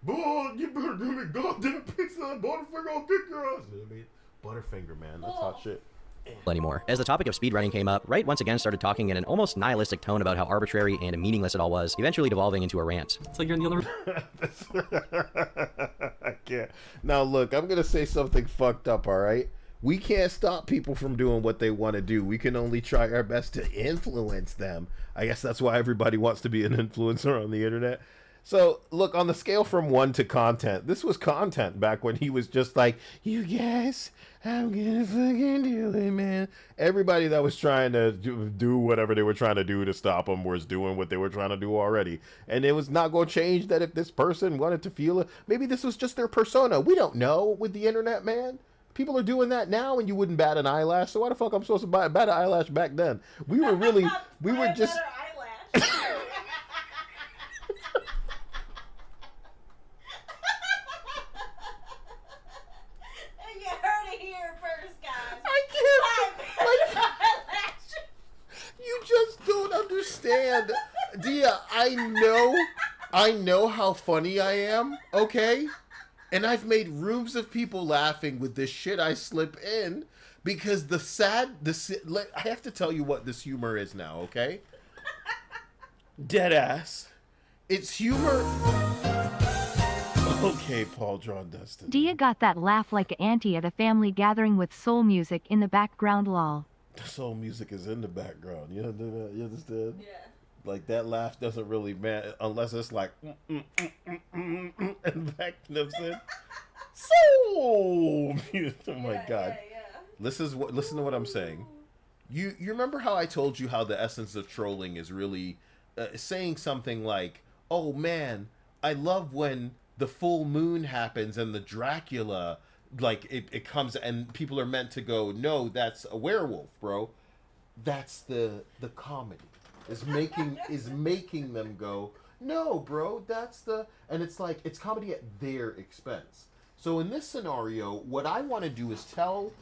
Boy, you better give me a goddamn pizza and Butterfinger, I'll kick your ass. You know what I mean? Butterfinger, man, that's hot shit. Anymore. As the topic of speedrunning came up, Wright once again started talking in an almost nihilistic tone about how arbitrary and meaningless it all was, eventually devolving into a rant. So you're in the other... I can't. Now look, I'm gonna say something fucked up, alright? We can't stop people from doing what they want to do. We can only try our best to influence them. I guess that's why everybody wants to be an influencer on the internet. So, look, on the scale from 1 to content, this was content back when he was just like, you guys, I'm gonna fucking do it, man. Everybody that was trying to do whatever they were trying to do to stop him was doing what they were trying to do already. And it was not going to change that if this person wanted to feel it. Maybe this was just their persona. We don't know with the internet, man. People are doing that now and you wouldn't bat an eyelash. So why the fuck I'm supposed to bat an eyelash back then? We were really, we were just... You just don't understand. Dia, I know how funny I am, okay? And I've made rooms of people laughing with this shit I slip in because I have to tell you what this humor is now, okay? Dead ass. It's humor. Okay, Paul John Dustin. Dia got that laugh like a auntie at a family gathering with soul music in the background lol. The soul music is in the background. You understand? Yeah. Like that laugh doesn't really matter unless it's like and back comes in. Soul music. Oh my god. Yeah. Listen to what I'm saying. You remember how I told you how the essence of trolling is really saying something like, "Oh man, I love when the full moon happens and the Dracula, like it comes and people are meant to go, no, that's a werewolf, bro." That's the comedy is making them go, no, bro, that's and it's like it's comedy at their expense. So in this scenario, what I want to do is tell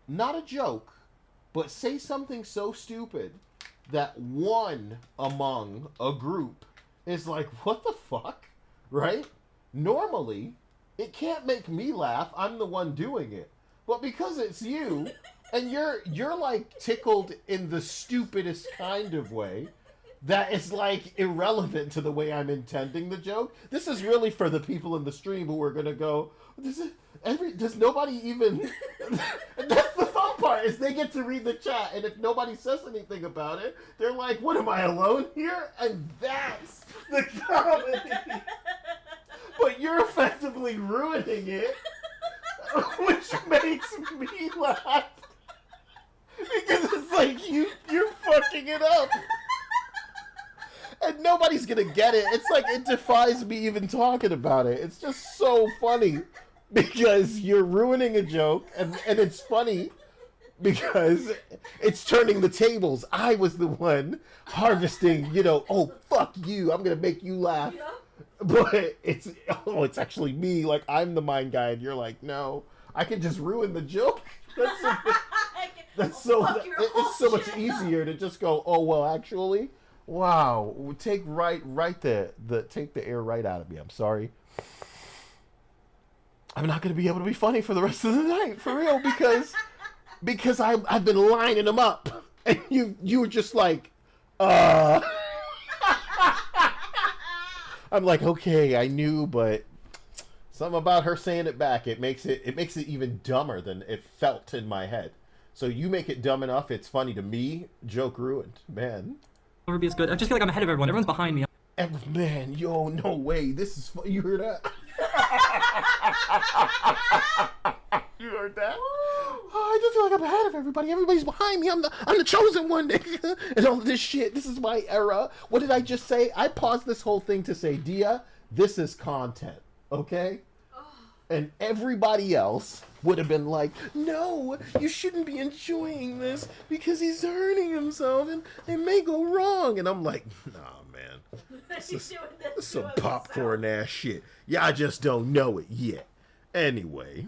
not a joke, but say something so stupid that one among a group is like, what the fuck, right? Normally, it can't make me laugh. I'm the one doing it. But because it's you, and you're like tickled in the stupidest kind of way, that is like irrelevant to the way I'm intending the joke. This is really for the people in the stream who are gonna go, does nobody even... That's the fun part, is they get to read the chat, and if nobody says anything about it, they're like, what, am I alone here? And that's the comedy. But you're effectively ruining it, which makes me laugh. Because it's like, you're fucking it up. And nobody's gonna get it. It's like, it defies me even talking about it. It's just so funny. Because you're ruining a joke, and it's funny because it's turning the tables. I was the one harvesting, oh, fuck you, I'm gonna make you laugh. But it's actually me, like I'm the mind guy, and you're like, no, I can just ruin the joke. It's so much easier to just go, oh, well, actually, wow, take take the air right out of me. I'm sorry. I'm not going to be able to be funny for the rest of the night, for real, because I've been lining them up, and you were just like, I'm like, okay, I knew, but something about her saying it back, it makes it even dumber than it felt in my head. So you make it dumb enough, it's funny to me. Joke ruined, man. Overby is good. I just feel like I'm ahead of everyone. Everyone's behind me. Man, yo, no way. This is you heard that? You heard that? Oh, I just feel like I'm ahead of everybody. Everybody's behind me. I'm the chosen one. And all this shit. This is my era. What did I just say? I paused this whole thing to say, Dia, this is content. Okay? And everybody else would have been like, no, you shouldn't be enjoying this because he's hurting himself and it may go wrong. And I'm like, nah, man. This is some popcorn ass shit. Y'all just don't know it yet. Anyway,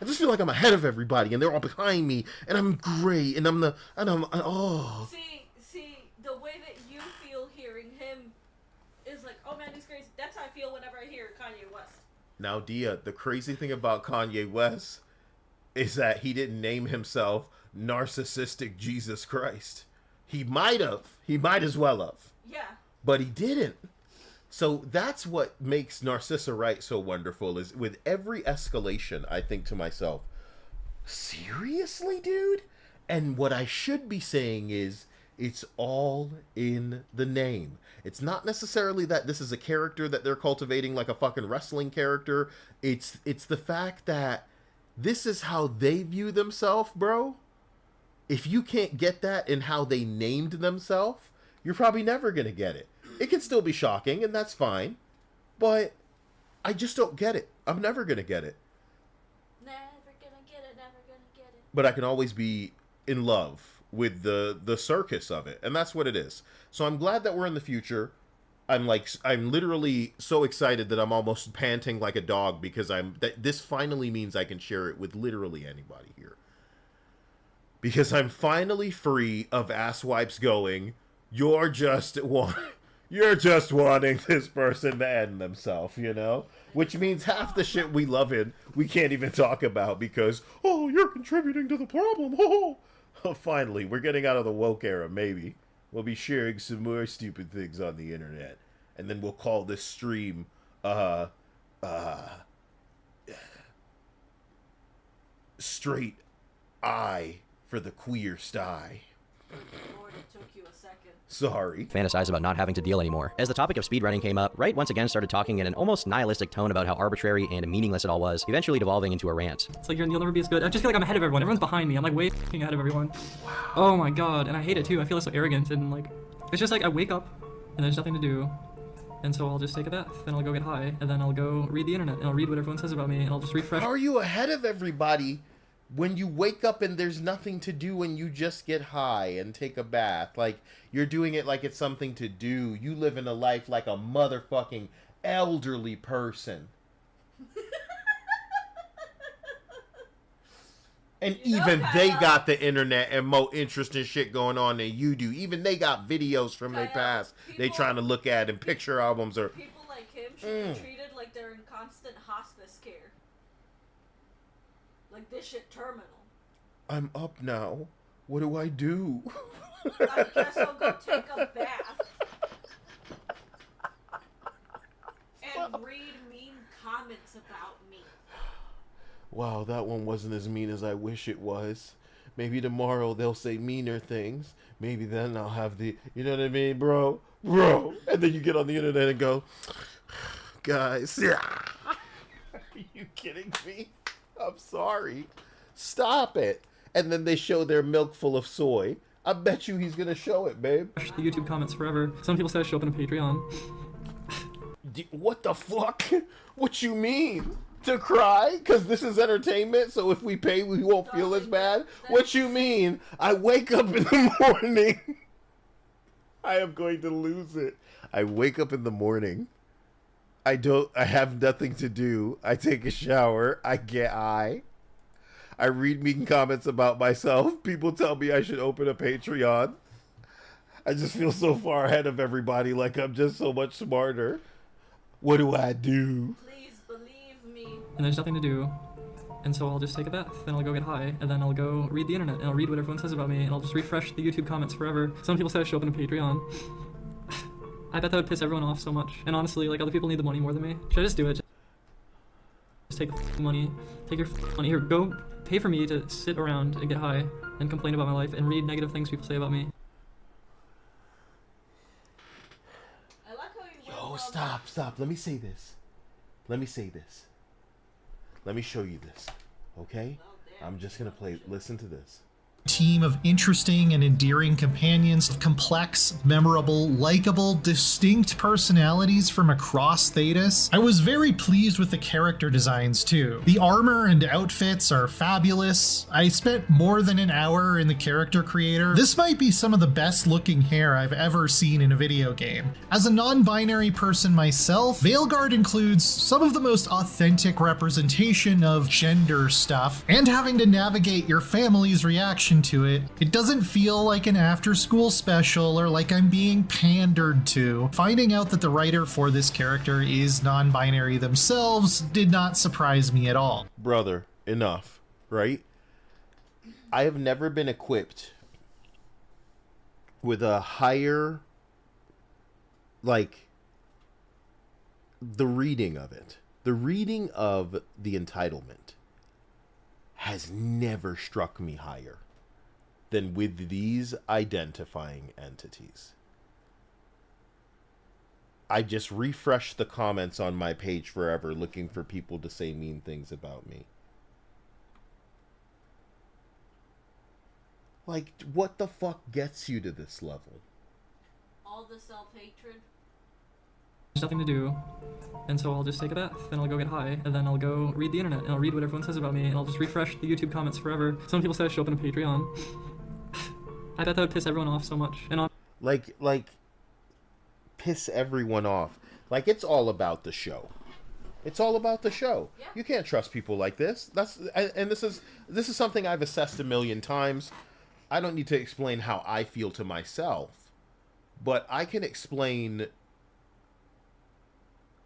I just feel like I'm ahead of everybody and they're all behind me and I'm great and I'm oh. See, the way that you feel hearing him is like, oh man, he's crazy. That's how I feel whenever I hear Kanye West. Now, Dia, the crazy thing about Kanye West is that he didn't name himself Narcissistic Jesus Christ. He might as well have. Yeah. But he didn't. So that's what makes Narcissa Wright so wonderful, is with every escalation, I think to myself, seriously, dude? And what I should be saying is, it's all in the name. It's not necessarily that this is a character that they're cultivating like a fucking wrestling character. It's the fact that this is how they view themselves, bro. If you can't get that in how they named themselves, you're probably never going to get it. It can still be shocking, and that's fine. But I just don't get it. I'm never going to get it. Never gonna get it, never gonna get it. But I can always be in love with the circus of it, and that's what it is. So I'm glad that we're in the future. I'm literally so excited that I'm almost panting like a dog because this finally means I can share it with literally anybody here. Because I'm finally free of asswipes going, you're just one You're just wanting this person to end themselves, you know? Which means half the shit we love in, we can't even talk about because, oh, you're contributing to the problem. Oh, finally, we're getting out of the woke era, maybe. We'll be sharing some more stupid things on the internet. And then we'll call this stream, straight I for the queer sty. Lord, it took you a second. Sorry. Fantasize about not having to deal anymore. As the topic of speedrunning came up, Wright once again started talking in an almost nihilistic tone about how arbitrary and meaningless it all was, eventually devolving into a rant. It's like you'll never be as good. I just feel like I'm ahead of everyone. Everyone's behind me. I'm like way ahead of everyone. Oh my god, and I hate it too. I feel so arrogant and like, it's just like I wake up and there's nothing to do. And so I'll just take a bath, then I'll go get high, and then I'll go read the internet, and I'll read what everyone says about me, and I'll just refresh. How are you ahead of everybody when you wake up and there's nothing to do and you just get high and take a bath? Like, you're doing it like it's something to do. You live in a life like a motherfucking elderly person. And even they got the internet and more interesting shit going on than you do. Even they got videos from their past they trying to look at and picture albums or... People like him should be treated like they're in constant hospice care. Like this shit terminal. I'm up now. What do I do? I guess I'll go take a bath. And read mean comments about me. Wow, that one wasn't as mean as I wish it was. Maybe tomorrow they'll say meaner things. Maybe then I'll have the... You know what I mean, bro? Bro! And then you get on the internet and go... Guys... Are you kidding me? I'm sorry. Stop it. And then they show their milk full of soy. I bet you he's gonna show it, babe. The YouTube comments forever. Some people say I show up in a Patreon. What the fuck? What you mean? To cry? Because this is entertainment, so if we pay, we won't feel as bad? What you mean? I wake up in the morning. I am going to lose it. I wake up in the morning. I have nothing to do. I take a shower. I get high. I read mean comments about myself. People tell me I should open a Patreon. I just feel so far ahead of everybody, like I'm just so much smarter. What do I do? Please believe me. And there's nothing to do. And so I'll just take a bath, then I'll go get high, and then I'll go read the internet, and I'll read what everyone says about me, and I'll just refresh the YouTube comments forever. Some people say I should open a Patreon. I bet that would piss everyone off so much. And honestly, like, other people need the money more than me. Should I just do it? Just take the money. Take your money. Here, go pay for me to sit around and get high and complain about my life and read negative things people say about me. Yo, stop. Let me say this. Let me show you this. Okay? I'm just gonna listen to this. Team of interesting and endearing companions, complex, memorable, likable, distinct personalities from across Thetis. I was very pleased with the character designs too. The armor and outfits are fabulous. I spent more than an hour in the character creator. This might be some of the best looking hair I've ever seen in a video game. As a non-binary person myself, Veilguard includes some of the most authentic representation of gender stuff, and having to navigate your family's reaction to it. It doesn't feel like an after-school special or like I'm being pandered to. Finding out that the writer for this character is non-binary themselves did not surprise me at all. Brother, enough, right? I have never been equipped with a higher, like, the reading of it. The reading of the entitlement has never struck me higher than with these identifying entities. I just refresh the comments on my page forever looking for people to say mean things about me. Like, what the fuck gets you to this level? All the self-hatred. There's nothing to do. And so I'll just take a bath, then I'll go get high, and then I'll go read the internet, and I'll read what everyone says about me, and I'll just refresh the YouTube comments forever. Some people say I should open a Patreon. I bet that would piss everyone off so much. And like piss everyone off. Like, it's all about the show. It's all about the show. Yeah. You can't trust people like this. And this is something I've assessed a million times. I don't need to explain how I feel to myself. but I can explain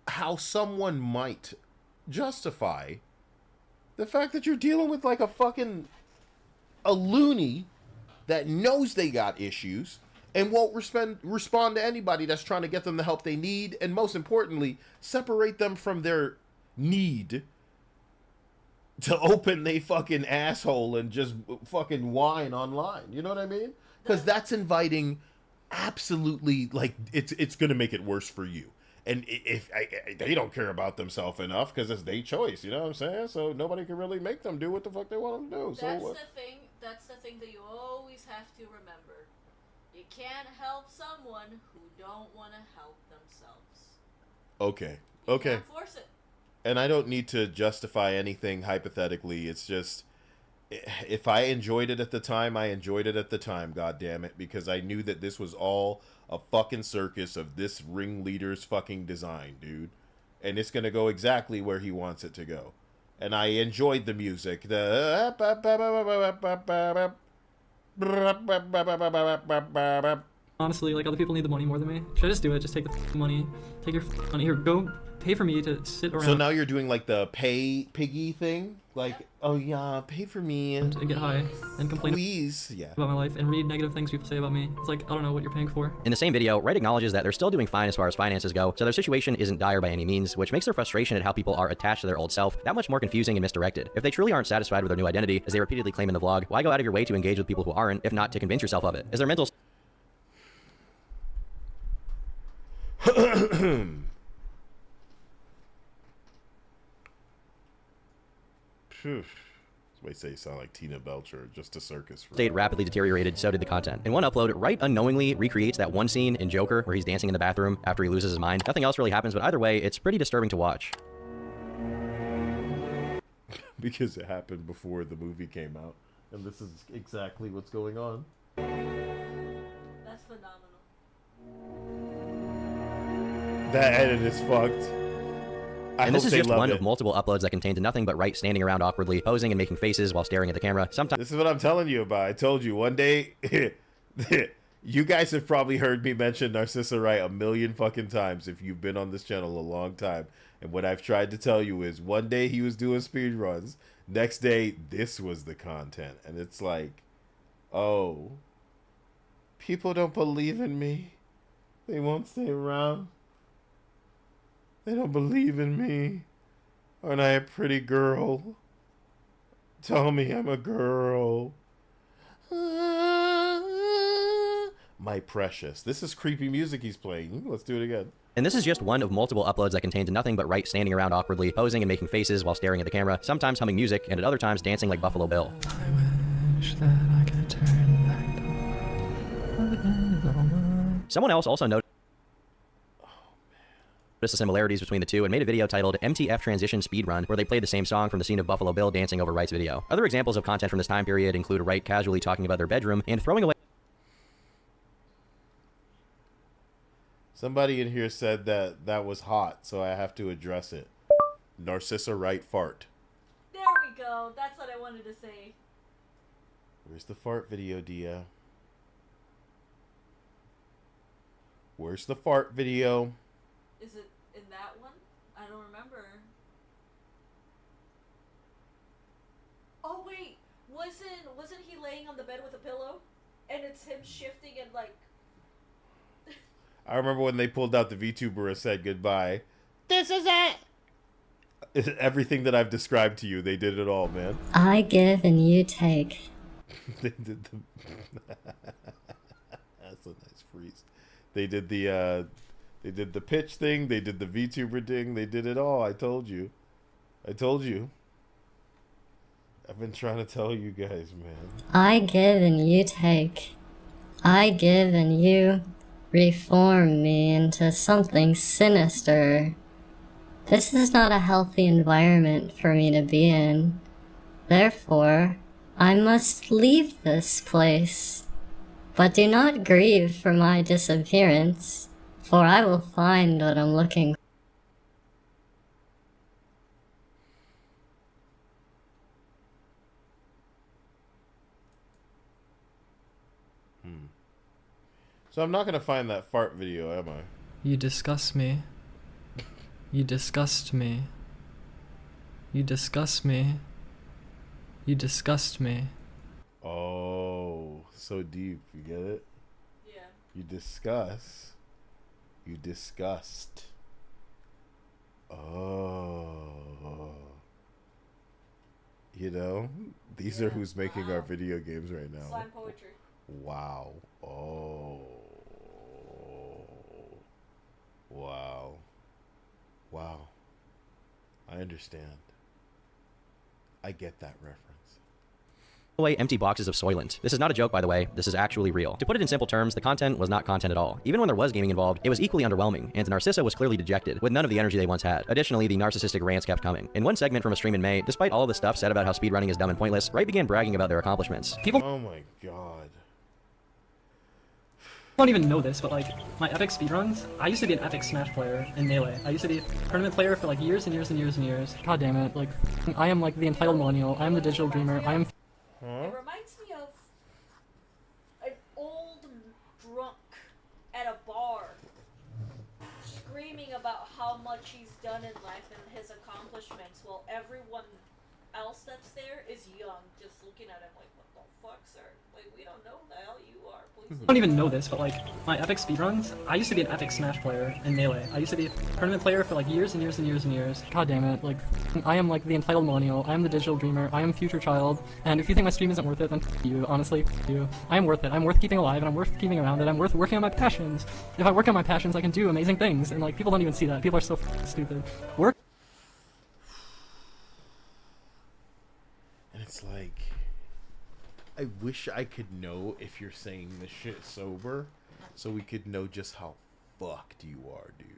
how someone might justify the fact that you're dealing with like a loony that knows they got issues and won't respond to anybody that's trying to get them the help they need, and most importantly, separate them from their need to open they fucking asshole and just fucking whine online. You know what I mean? Because that's inviting absolutely, like, it's gonna make it worse for you. And if they don't care about themselves enough, because it's their choice, you know what I'm saying? So nobody can really make them do what the fuck they want them to do. That's So the thing. That's the thing that you always have to remember. You can't help someone who don't want to help themselves. okay, You okay. can't force it. And I don't need to justify anything hypothetically. It's just, if I enjoyed it at the time, I enjoyed it at the time, God damn it, because I knew that this was all a fucking circus of this ringleader's fucking design, dude. And it's gonna go exactly where he wants it to go. And I enjoyed the music. Honestly, like, other people need the money more than me. Should I just do it? Just take the money. Take your money. Here, go pay for me to sit around. So now you're doing like the pay piggy thing? Like, oh yeah, pay for me. And get high and complain yeah. about my life and read negative things people say about me. It's like, I don't know what you're paying for. In the same video, Wright acknowledges that they're still doing fine as far as finances go, so their situation isn't dire by any means, which makes their frustration at how people are attached to their old self that much more confusing and misdirected. If they truly aren't satisfied with their new identity, as they repeatedly claim in the vlog, why go out of your way to engage with people who aren't, if not to convince yourself of it? Is their mental Somebody say you sound like Tina Belcher, just a circus. state rapidly deteriorated, so did the content. In one upload, Wright unknowingly recreates that one scene in Joker where he's dancing in the bathroom after he loses his mind. Nothing else really happens, but either way, it's pretty disturbing to watch. Because it happened before the movie came out, and this is exactly what's going on. That's phenomenal. That edit is fucked. And this is just one of multiple uploads that contains nothing but Wright standing around awkwardly, posing and making faces while staring at the camera. Sometimes this is what I'm telling you about. I told you one day. You guys have probably heard me mention Narcissa Wright a million fucking times if you've been on this channel a long time. And what I've tried to tell you is one day he was doing speed runs, next day this was the content, and it's like, oh, people don't believe in me. They won't stay around. They don't believe in me. Aren't I a pretty girl? Tell me I'm a girl. My precious. This is creepy music he's playing. Let's do it again. And this is just one of multiple uploads that contains nothing but Wright standing around awkwardly, posing and making faces while staring at the camera, sometimes humming music, and at other times dancing like Buffalo Bill. I wish that I could turn back. Someone else also noticed the similarities between the two and made a video titled MTF Transition Speedrun, where they played the same song from the scene of Buffalo Bill dancing over Wright's video. Other examples of content from this time period include Wright casually talking about their bedroom and throwing away. Somebody in here said that that was hot, so I have to address it. Narcissa Wright fart. There we go. That's what I wanted to say. Where's the fart video, Dia? Where's the fart video? Is it in that one? I don't remember. Oh wait, wasn't he laying on the bed with a pillow? And it's him shifting and like. I remember when they pulled out the VTuber and said goodbye. This is it! Everything that I've described to you, they did it all, man. I give and you take. They did the... That's a nice freeze. They did the pitch thing, they did the VTuber thing, they did it all. I told you. I told you. I've been trying to tell you guys, man. I give and you take. I give and you reform me into something sinister. This is not a healthy environment for me to be in. Therefore, I must leave this place. But do not grieve for my disappearance, for I will find what I'm looking for. So I'm not gonna find that fart video, am I? You disgust me. You disgust me. You disgust me. You disgust me. Oh, so deep. You get it? Yeah. You discuss. You disgust. Oh. You know? These are who's making our video games right now. Slime poetry. Wow. Oh. Wow. Wow. I understand. I get that reference. Away empty boxes of Soylent. This is not a joke, by the way. This is actually real. To put it in simple terms, the content was not content at all. Even when there was gaming involved, it was equally underwhelming, and Narcissa was clearly dejected, with none of the energy they once had. Additionally, the narcissistic rants kept coming. In one segment from a stream in May, despite all of the stuff said about how speedrunning is dumb and pointless, Wright began bragging about their accomplishments. People Oh my god. don't even know this, but like, my epic speedruns, I used to be an epic Smash player in Melee. I used to be a tournament player for like years and years and years and years. God damn it, like, I am like the entitled millennial, I am the digital dreamer, I am... It reminds me of an old drunk at a bar screaming about how much he's done in life and his accomplishments while everyone else that's there is young, just looking at him like, what the fuck, sir? Like, we don't know who the hell you are. Please. I don't even know this, but like, my epic speedruns, I used to be an epic Smash player in Melee. I used to be a tournament player for like years and years and years and years. God damn it, like, I am like the entitled millennial, I am the digital dreamer, I am future child, and if you think my stream isn't worth it, then f you, honestly, f you. I am worth it, I'm worth keeping alive, and I'm worth keeping around, and I'm worth working on my passions. If I work on my passions, I can do amazing things, and like, people don't even see that. People are so stupid. Work. And it's like, I wish I could know if you're saying this shit sober, so we could know just how fucked you are, dude.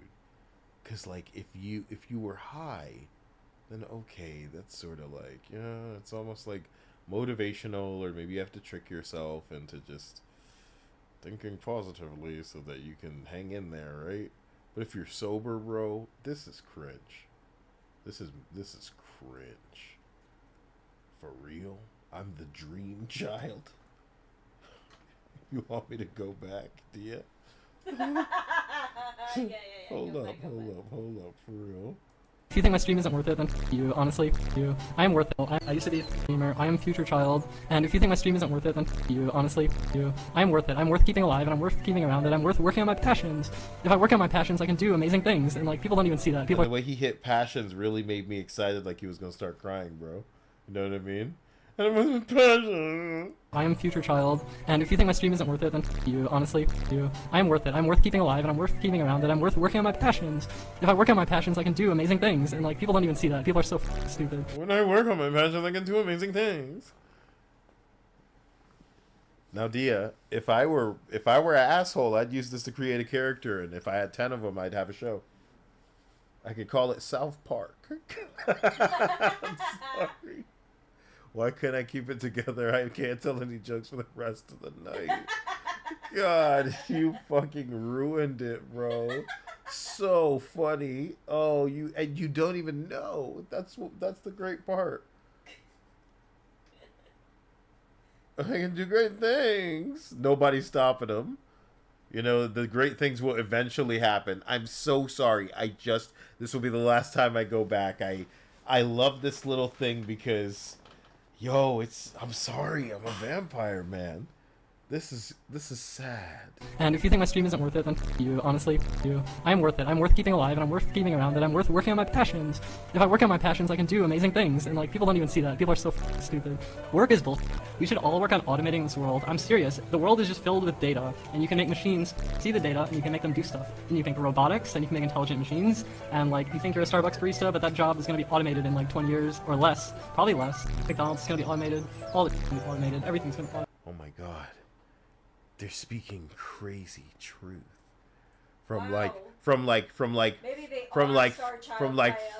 Cause like, if you were high, then okay, that's sort of like, yeah, it's almost like motivational, or maybe you have to trick yourself into just thinking positively so that you can hang in there, right? But if you're sober, bro, this is cringe. This is cringe. For real? I'm the dream child. You want me to go back, do you? Hold up, for real. If you think my stream isn't worth it, then f you, honestly, f you. I am worth it. I used to be a streamer, I am future child, and if you think my stream isn't worth it, then f you, honestly, f you. I am worth it. I'm worth keeping alive, and I'm worth keeping around, and I'm worth working on my passions. If I work on my passions, I can do amazing things, and like, people don't even see that. People The way he hit passions really made me excited, like he was gonna start crying, bro. You know what I mean? I am future child, and if you think my stream isn't worth it, then f you, honestly, f you. I am worth it. I'm worth keeping alive, and I'm worth keeping around, and I'm worth working on my passions. If I work on my passions, I can do amazing things, and like, people don't even see that. People are so stupid. When I work on my passions, I can do amazing things. Now, Dia, if I were an asshole, I'd use this to create a character, and if I had 10 of them, I'd have a show. I could call it South Park. I'm sorry. Why couldn't I keep it together? I can't tell any jokes for the rest of the night. God, you fucking ruined it, bro. So funny. Oh, you don't even know. That's the great part. I can do great things. Nobody's stopping him. You know, the great things will eventually happen. I'm so sorry. This will be the last time I go back. I love this little thing because, yo, I'm sorry. I'm a vampire, man. This is sad. And if you think my stream isn't worth it, then f you, honestly, f you. I am worth it. I'm worth keeping alive, and I'm worth keeping around, and I'm worth working on my passions. If I work on my passions, I can do amazing things, and like, people don't even see that. People are so stupid. Work is bullshit. We should all work on automating this world. I'm serious. The world is just filled with data, and you can make machines see the data, and you can make them do stuff. And you can make robotics, and you can make intelligent machines, and like, you think you're a Starbucks barista, but that job is going to be automated in like 20 years, or less. Probably less. McDonald's is going to be automated. All it's going to be automated. Everything's going to be automated. Oh my god. They're speaking crazy truth. From like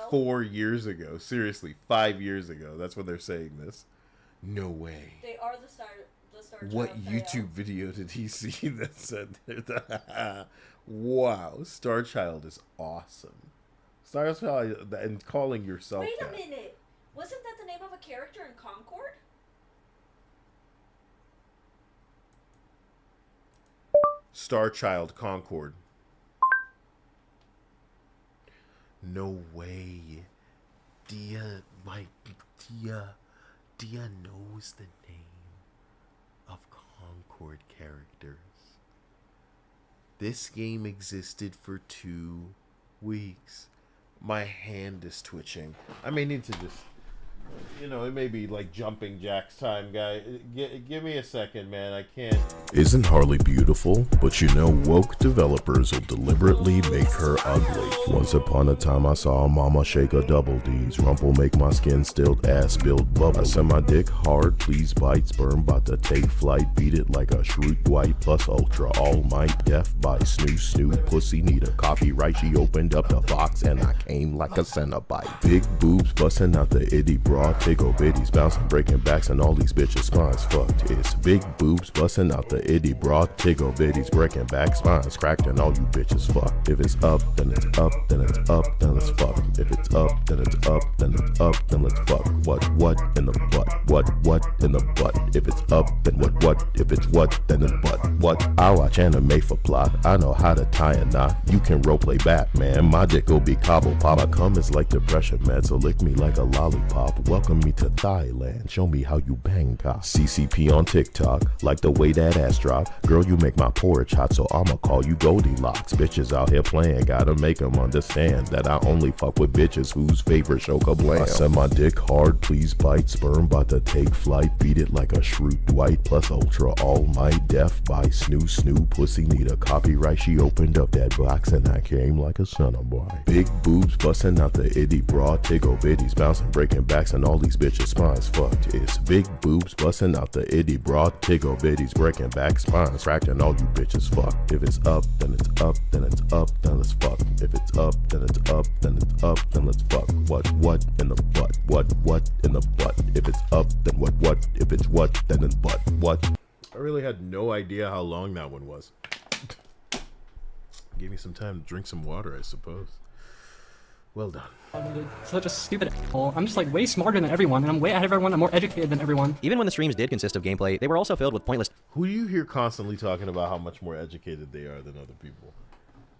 4 years ago. Seriously, 5 years ago. That's when they're saying this. No way. They are the Star What YouTube video did he see that said that? Wow, Star Child is awesome. Star Child, and calling yourself Wait a that. minute. Wasn't that the name of a character in Concord? Star Child Concord. No way. Dia knows the name of Concord characters. This game existed for 2 weeks. My hand is twitching. I may need to just, it may be like jumping jacks time, guy. Give me a second, man. I can't. Isn't Harley beautiful? But woke developers will deliberately make her ugly. Once upon a time, I saw a mama shake a double D's. Rumple make my skin stilled, ass build bubble. I send my dick hard, please bite. Sperm bout to take flight. Beat it like a shrewd white plus ultra all might. Death by snoo. Pussy need a copyright. She opened up the box and I came like a Cenobite. Big boobs busting out the itty broad. Tickle bitties bouncing, breaking backs, and all these bitches' spines fucked. It's big boobs busting out the itty broad. Tickle bitties breaking back, spines cracked, and all you bitches fucked. If it's up, then it's up, then it's up, then let's fuck. If it's up, then it's up, then it's up, then let's fuck. What in the butt? What in the butt? If it's up, then what? If it's what, then it's what? I watch anime for plot. I know how to tie a knot. You can roleplay Batman. My dick will be cobble pop. My cum is like depression meds, so lick me like a lollipop. Welcome me to Thailand. Show me how you bang cop. CCP on TikTok. Like the way that ass drop. Girl, you make my porridge hot, so I'ma call you Goldilocks. Bitches out here playing. Gotta make them understand that I only fuck with bitches whose favorite show kablam. I send my dick hard, please bite. Sperm bout to take flight. Beat it like a shrewd white plus ultra all might. Death by snoo. Pussy need a copyright. She opened up that box and I came like a Cenobite. Big boobs busting out the itty broad. Tickle bitties bouncing, breaking backs, and all these bitches' spines fucked. It's big boobs busting out the itty broad. Tickle bitties breaking back, spines cracked, and all you bitches fucked. If it's up, then it's up, then it's up, then let's fuck. If it's up, then it's up, then it's up, then let's fuck. What in the butt? What in the butt? If it's up, then what? If it's what, then it's butt. What? I really had no idea how long that one was. Gave me some time to drink some water, I suppose. Well done. I'm such a stupid asshole. I'm just like way smarter than everyone, and I'm way ahead of everyone. I'm more educated than everyone. Even when the streams did consist of gameplay, they were also filled with pointless. Who do you hear constantly talking about how much more educated they are than other people?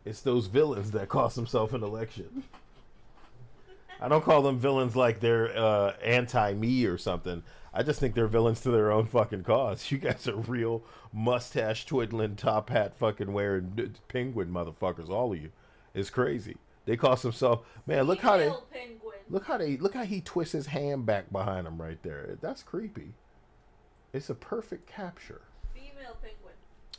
It's those villains that cost themselves an election. I don't call them villains like they're anti-me or something. I just think they're villains to their own fucking cause. You guys are real mustache twiddling, top hat fucking wearing penguin motherfuckers. All of you. It's crazy. They cost themselves. Man, look how he twists his hand back behind him right there. That's creepy. It's a perfect capture. Female penguin.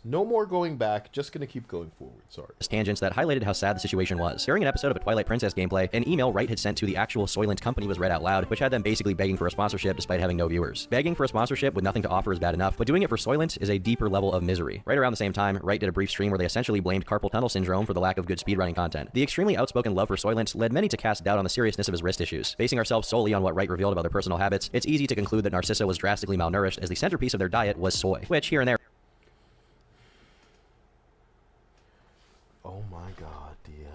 No more going back, just gonna keep going forward, sorry. Tangents that highlighted how sad the situation was. During an episode of a Twilight Princess gameplay, an email Wright had sent to the actual Soylent company was read out loud, which had them basically begging for a sponsorship despite having no viewers. Begging for a sponsorship with nothing to offer is bad enough, but doing it for Soylent is a deeper level of misery. Right around the same time, Wright did a brief stream where they essentially blamed carpal tunnel syndrome for the lack of good speedrunning content. The extremely outspoken love for Soylent led many to cast doubt on the seriousness of his wrist issues. Basing ourselves solely on what Wright revealed about their personal habits, it's easy to conclude that Narcissa was drastically malnourished as the centerpiece of their diet was soy, which here and there. Oh my god, dear.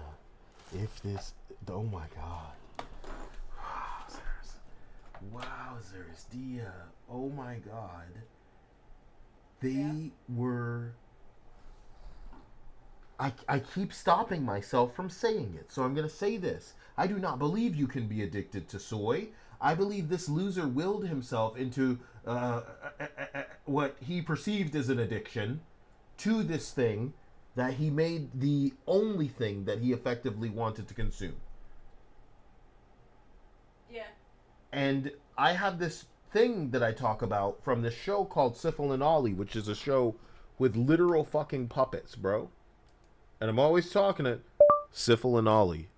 Oh my god. Wowzers, dear. Oh my god. They were... I keep stopping myself from saying it, so I'm going to say this. I do not believe you can be addicted to soy. I believe this loser willed himself into what he perceived as an addiction to this thing that he made the only thing that he effectively wanted to consume. Yeah. And I have this thing that I talk about from this show called Syphil and Ollie, which is a show with literal fucking puppets, bro. And I'm always talking to Syphil and Ollie.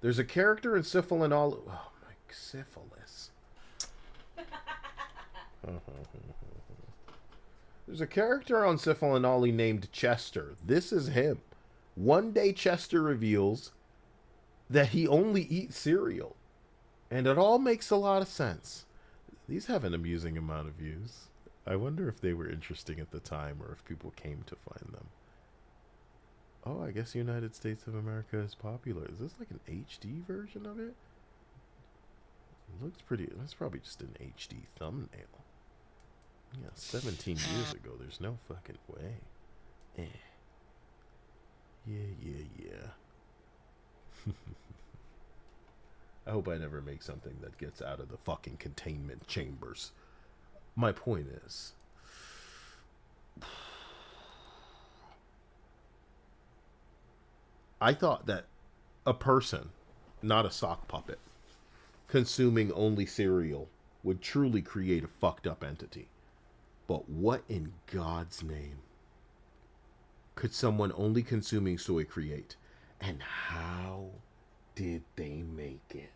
There's a character in Syphil and Ollie. Oh my syphilis. There's a character on Syphil and Ollie named Chester. This is him. One day Chester reveals that he only eats cereal. And it all makes a lot of sense. These have an amusing amount of views. I wonder if they were interesting at the time or if people came to find them. Oh, I guess United States of America is popular. Is this like an HD version of it? It looks pretty. That's probably just an HD thumbnail. Yeah, 17 years ago. There's no fucking way. Yeah. I hope I never make something that gets out of the fucking containment chambers. My point is, I thought that a person, not a sock puppet, consuming only cereal would truly create a fucked up entity. But what in God's name could someone only consuming soy create? And how did they make it?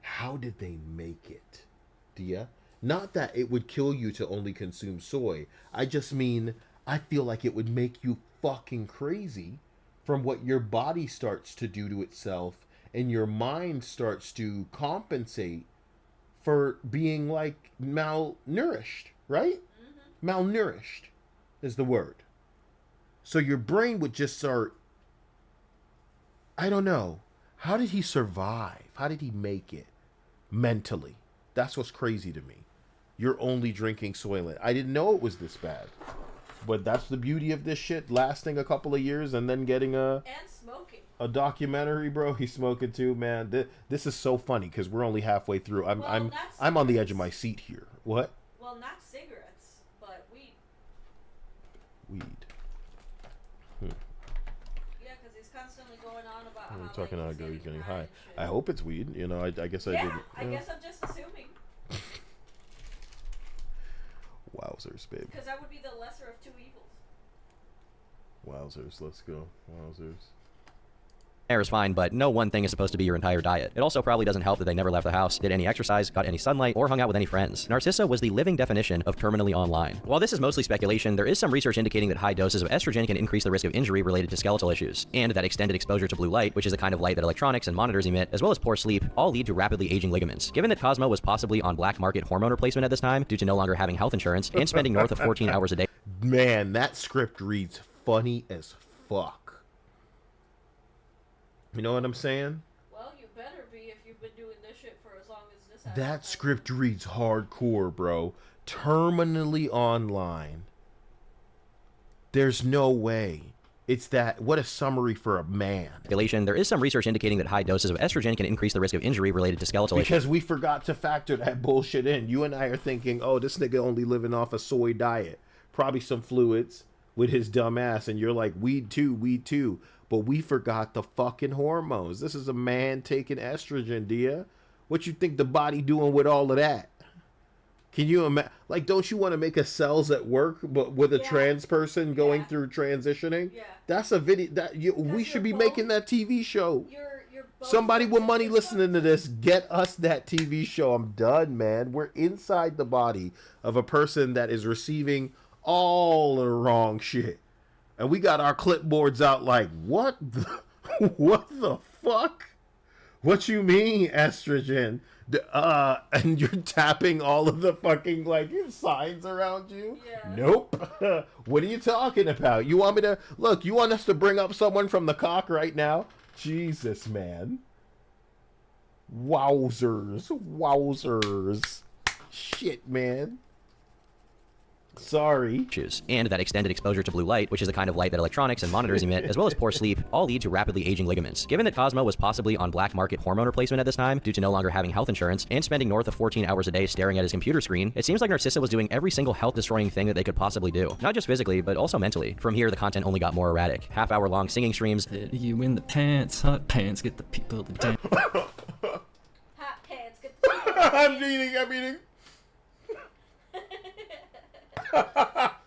How did they make it? Dia? Not that it would kill you to only consume soy. I just mean, I feel like it would make you fucking crazy from what your body starts to do to itself and your mind starts to compensate for being like malnourished, right? Mm-hmm. Malnourished is the word. So your brain would just start, I don't know. How did he survive? How did he make it mentally? That's what's crazy to me. You're only drinking Soylent. I didn't know it was this bad. But that's the beauty of this shit, lasting a couple of years and then getting and smoking. A documentary, bro. He's smoking too, man. This is so funny because we're only halfway through. I'm on the edge of my seat here. What? Well, not cigarettes, but weed. Weed. Yeah, because he's constantly going on about how talking like, about getting high. I hope it's weed. You know, I guess I didn't. I guess I'm just assuming. Wowzers, babe. Because that would be the lesser of two evils. Wowzers, let's go. Wowzers. Air is fine, but no one thing is supposed to be your entire diet. It also probably doesn't help that they never left the house, did any exercise, got any sunlight, or hung out with any friends. Narcissa was the living definition of terminally online. While this is mostly speculation, there is some research indicating that high doses of estrogen can increase the risk of injury related to skeletal issues, and that extended exposure to blue light, which is the kind of light that electronics and monitors emit, as well as poor sleep, all lead to rapidly aging ligaments. Given that Cosmo was possibly on black market hormone replacement at this time, due to no longer having health insurance, and spending north of 14 hours a day. Man, that script reads funny as fuck. You know what I'm saying? Well, you better be if you've been doing this shit for as long as this has. That script reads hardcore, bro. Terminally online. There's no way. It's that, what a summary for a man. There is some research indicating that high doses of estrogen can increase the risk of injury related to skeletal issues. Because we forgot to factor that bullshit in. You and I are thinking, oh, this nigga only living off a soy diet. Probably some fluids with his dumb ass. And you're like, weed too. But we forgot the fucking hormones. This is a man taking estrogen, Dia. What you think the body doing with all of that? Can you imagine? Like, don't you want to make a cells at work, but with a trans person going through transitioning? Yeah. That's a video that we should be making that TV show. Somebody with money listening to this, get us that TV show. I'm done, man. We're inside the body of a person that is receiving all the wrong shit. And we got our clipboards out like, what the fuck? What you mean, estrogen? And you're tapping all of the fucking, like, signs around you? Yeah. Nope. What are you talking about? You want me to, look, you want us to bring up someone from the cock right now? Jesus, man. Wowzers. Shit, man. Sorry. And that extended exposure to blue light, which is the kind of light that electronics and monitors emit, as well as poor sleep, all lead to rapidly aging ligaments. Given that Cosmo was possibly on black market hormone replacement at this time, due to no longer having health insurance, and spending north of 14 hours a day staring at his computer screen, it seems like Narcissa was doing every single health-destroying thing that they could possibly do. Not just physically, but also mentally. From here, the content only got more erratic. Half-hour-long singing streams. You win the pants, hot pants, get the people to dance. Hot pants, get the people to dance. I'm eating. Hot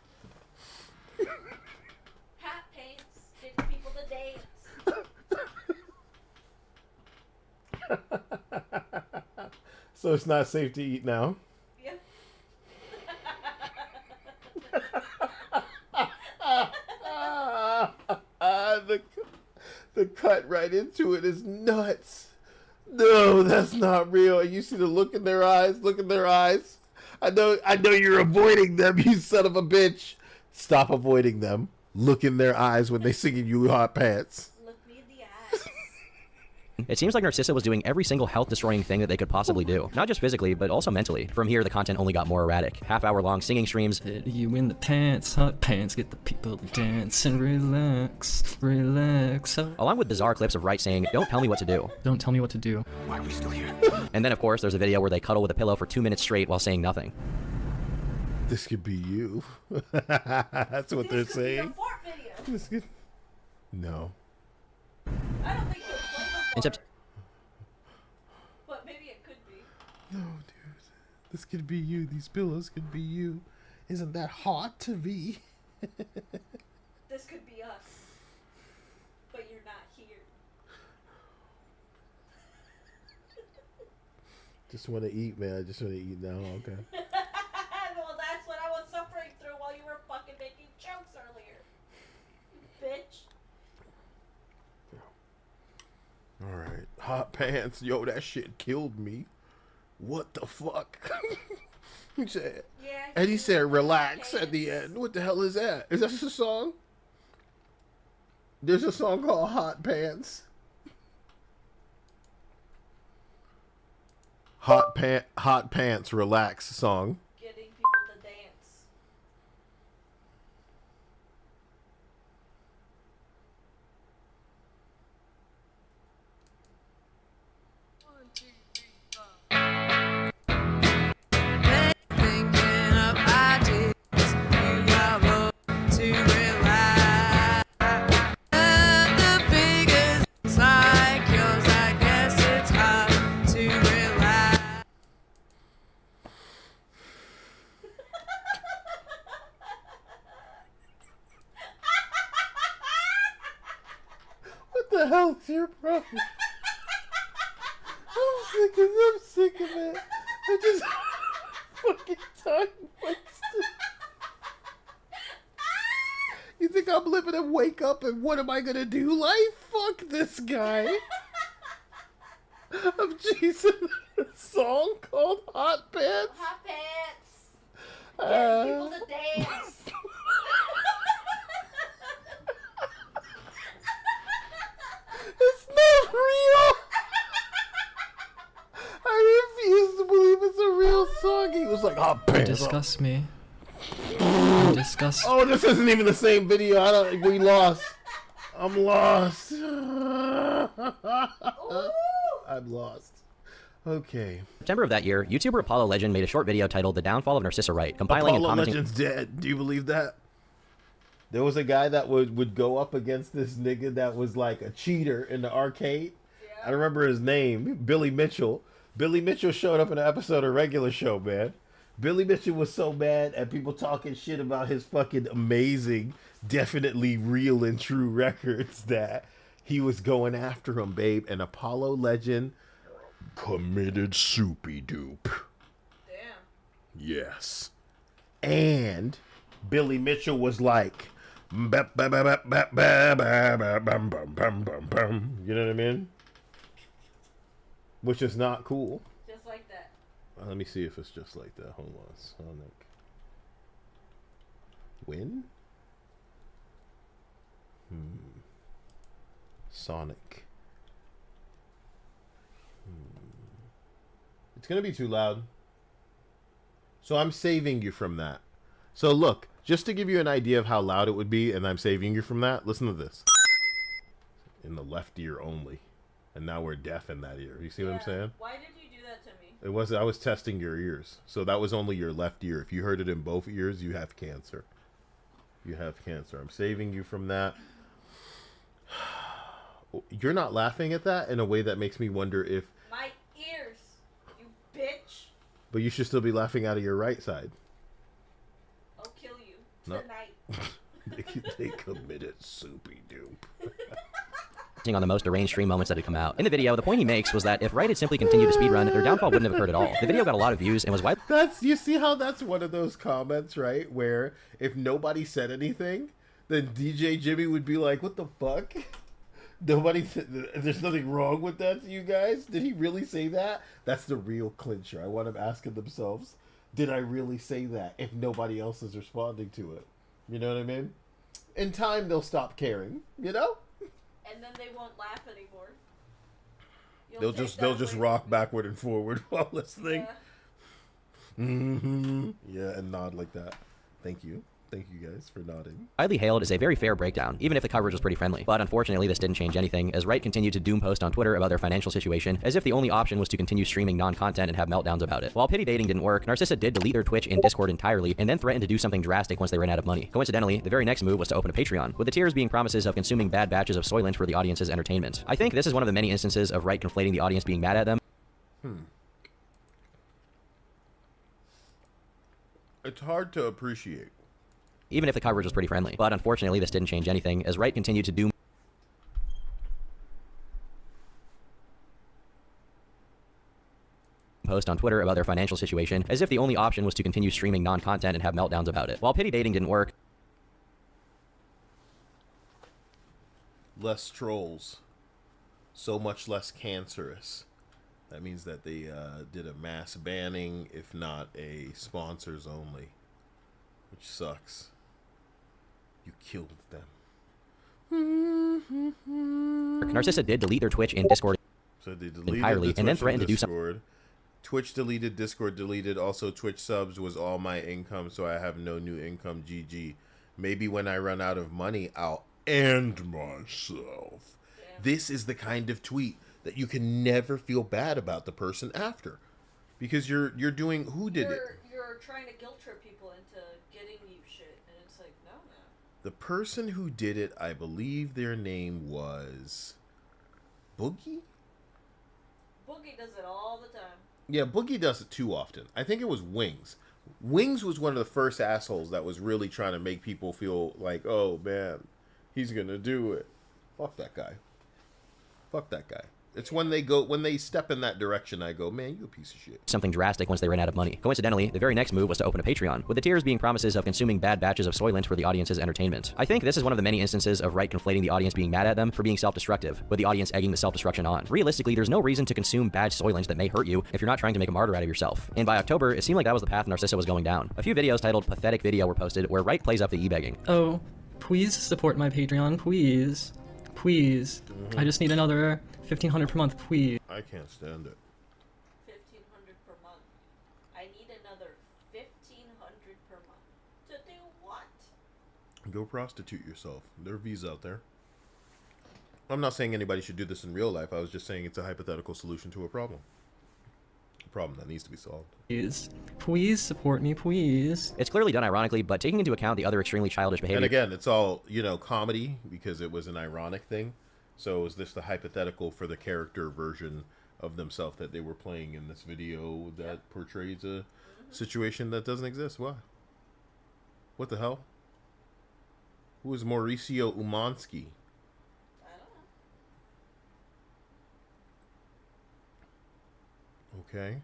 pants, get the people to dance. So it's not safe to eat now? Yeah. The cut right into it is nuts. No, that's not real. You see the look in their eyes. I know you're avoiding them, you son of a bitch. Stop avoiding them. Look in their eyes when they singing you hot pants. Look me in the eyes. It seems like Narcissa was doing every single health-destroying thing that they could possibly do. Not just physically, but also mentally. From here, the content only got more erratic. Half-hour-long singing streams. You in the pants, hot pants, get the people to dance and relax, relax. Along with bizarre clips of Wright saying, "Don't tell me what to do." Don't tell me what to do. Why are we still here? And then, of course, there's a video where they cuddle with a pillow for 2 minutes straight while saying nothing. This could be you. That's what they're saying. This could... No. I don't think he'll play the fart. But maybe it could be. No, dude. This could be you. These pillows could be you. Isn't that hot to be? This could be us. But you're not here. Just want to eat, man. I just want to eat now. Okay. Well, that's what I was suffering through while you were fucking making jokes earlier. You bitch. Alright. Hot pants. Yo, that shit killed me. What the fuck? He said. Yeah, and he said relax at the end. What the hell is that? Is that just a song? There's a song called Hot Pants. Hot Pants Relax song. Getting people to dance. What the hell is your problem? I'm sick of it. I just fucking time wasted. You think I'm living and wake up and what am I gonna do? Life? Fuck this guy. I'm chasing a song called Hot Pants. Hot Pants. Getting people to dance. It's not real. I refuse to believe it's a real song. He was like, "Hot You Pants." disgust me. You disgust Oh, this isn't even the same video. We lost. I'm lost. I'm lost. Okay. September of that year, YouTuber Apollo Legend made a short video titled "The Downfall of Narcissa Wright," compiling and Apollo commenting. Legend's dead. Do you believe that? There was a guy that would go up against this nigga that was like a cheater in the arcade. Yeah. I remember his name, Billy Mitchell. Billy Mitchell showed up in an episode of Regular Show, man. Billy Mitchell was so mad at people talking shit about his fucking amazing, definitely real and true records that he was going after him, babe. And Apollo Legend committed soupy dupe. Damn. Yes. And Billy Mitchell was like, you know what I mean? Which is not cool. Just like that. Let me see if it's just like that. Hold on. Sonic. Win? Sonic. It's going to be too loud. So I'm saving you from that. So look, just to give you an idea of how loud it would be, and I'm saving you from that, listen to this. In the left ear only. And now we're deaf in that ear. You see what I'm saying? Why did you do that to me? I was testing your ears. So that was only your left ear. If you heard it in both ears, you have cancer. You have cancer. I'm saving you from that. You're not laughing at that in a way that makes me wonder if... My ears, you bitch. But you should still be laughing out of your right side. I'll kill you tonight. They committed soupy dupe. On the most deranged stream moments that had come out. In the video, the point he makes was that if Wright had simply continued to speedrun, their downfall wouldn't have occurred at all. The video got a lot of views and was widely... You see how that's one of those comments, right? Where if nobody said anything, then DJ Jimmy would be like, what the fuck? There's nothing wrong with that to you guys? Did he really say that? That's the real clincher. I want them asking themselves, did I really say that if nobody else is responding to it? You know what I mean? In time, they'll stop caring, you know? And then they won't laugh anymore. They'll just rock backward and forward while listening. Yeah, and nod like that. Thank you guys for nodding. Widely hailed as a very fair breakdown, even if the coverage was pretty friendly. But unfortunately, this didn't change anything, as Wright continued to doom post on Twitter about their financial situation, as if the only option was to continue streaming non-content and have meltdowns about it. While pity dating didn't work, Narcissa did delete their Twitch and Discord entirely, and then threatened to do something drastic once they ran out of money. Coincidentally, the very next move was to open a Patreon, with the tiers being promises of consuming bad batches of Soylent for the audience's entertainment. I think this is one of the many instances of Wright conflating the audience being mad at them. It's hard to appreciate. Even if the coverage was pretty friendly. But unfortunately, this didn't change anything, as Wright continued to doom post on Twitter about their financial situation, as if the only option was to continue streaming non-content and have meltdowns about it. While pity dating didn't work, Less trolls. So much less cancerous. That means that they did a mass banning, if not a sponsors only. Which sucks. You killed them. Narcissa did delete their Twitch and Discord So they deleted entirely, the and then Twitch threatened to do Discord. something. Twitch deleted, Discord deleted. Also, Twitch subs was all my income, so I have no new income. GG. Maybe when I run out of money, I'll end myself. This is the kind of tweet that you can never feel bad about the person after, because you're doing who did it. You're trying to guilt trip people into getting you shit, and it's like no. The person who did it, I believe their name was Boogie. Boogie does it all the time. Yeah, Boogie does it too often. I think it was Wings. Wings was one of the first assholes that was really trying to make people feel like, oh man, he's gonna do it. Fuck that guy. Fuck that guy. It's when they step in that direction, I go, man, you a piece of shit. Something drastic once they ran out of money. Coincidentally, the very next move was to open a Patreon, with the tiers being promises of consuming bad batches of Soylent for the audience's entertainment. I think this is one of the many instances of Wright conflating the audience being mad at them for being self-destructive, with the audience egging the self-destruction on. Realistically, there's no reason to consume bad Soylent that may hurt you if you're not trying to make a martyr out of yourself. And by October, it seemed like that was the path Narcissa was going down. A few videos titled Pathetic Video were posted where Wright plays up the e-begging. Oh, please support my Patreon, please. Please. I just need another $1,500 per month, please. I can't stand it. $1,500 per month. I need another $1,500 per month. To do what? Go prostitute yourself. There are V's out there. I'm not saying anybody should do this in real life. I was just saying it's a hypothetical solution to a problem. A problem that needs to be solved. Please support me, please. It's clearly done ironically, but taking into account the other extremely childish behavior. And again, it's all, comedy because it was an ironic thing. So is this the hypothetical for the character version of themselves that they were playing in this video that portrays a situation that doesn't exist? Why? What the hell? Who is Mauricio Umansky? I don't know. Okay.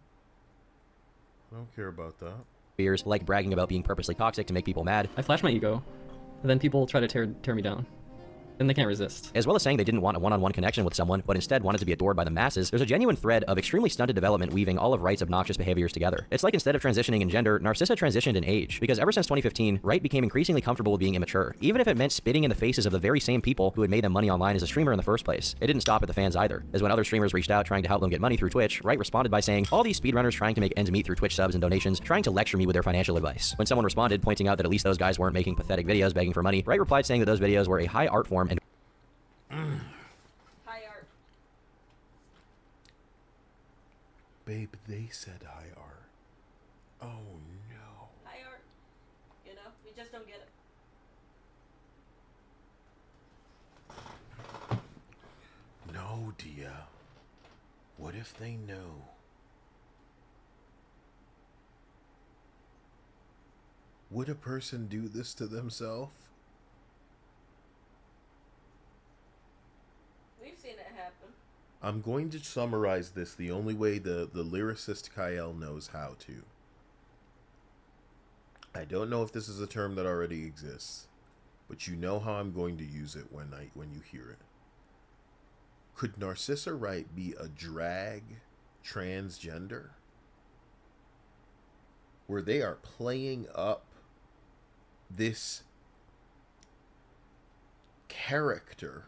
I don't care about that. Beers, like bragging about being purposely toxic to make people mad. I flash my ego, and then people try to tear me down. And they can't resist. As well as saying they didn't want a one-on-one connection with someone, but instead wanted to be adored by the masses, there's a genuine thread of extremely stunted development weaving all of Wright's obnoxious behaviors together. It's like instead of transitioning in gender, Narcissa transitioned in age, because ever since 2015, Wright became increasingly comfortable with being immature, even if it meant spitting in the faces of the very same people who had made them money online as a streamer in the first place. It didn't stop at the fans either, as when other streamers reached out trying to help them get money through Twitch, Wright responded by saying, all these speedrunners trying to make ends meet through Twitch subs and donations, trying to lecture me with their financial advice. When someone responded, pointing out that at least those guys weren't making pathetic videos begging for money, Wright replied saying that those videos were a high art form and High art. Babe, they said high art. Oh no. High art. We just don't get it. No, Dia. What if they know? Would a person do this to themselves? We've seen it happen. I'm going to summarize this the only way the lyricist Kyle knows how to. I don't know if this is a term that already exists, but you know how I'm going to use it when you hear it. Could Narcissa Wright be a drag transgender? Where they are playing up this character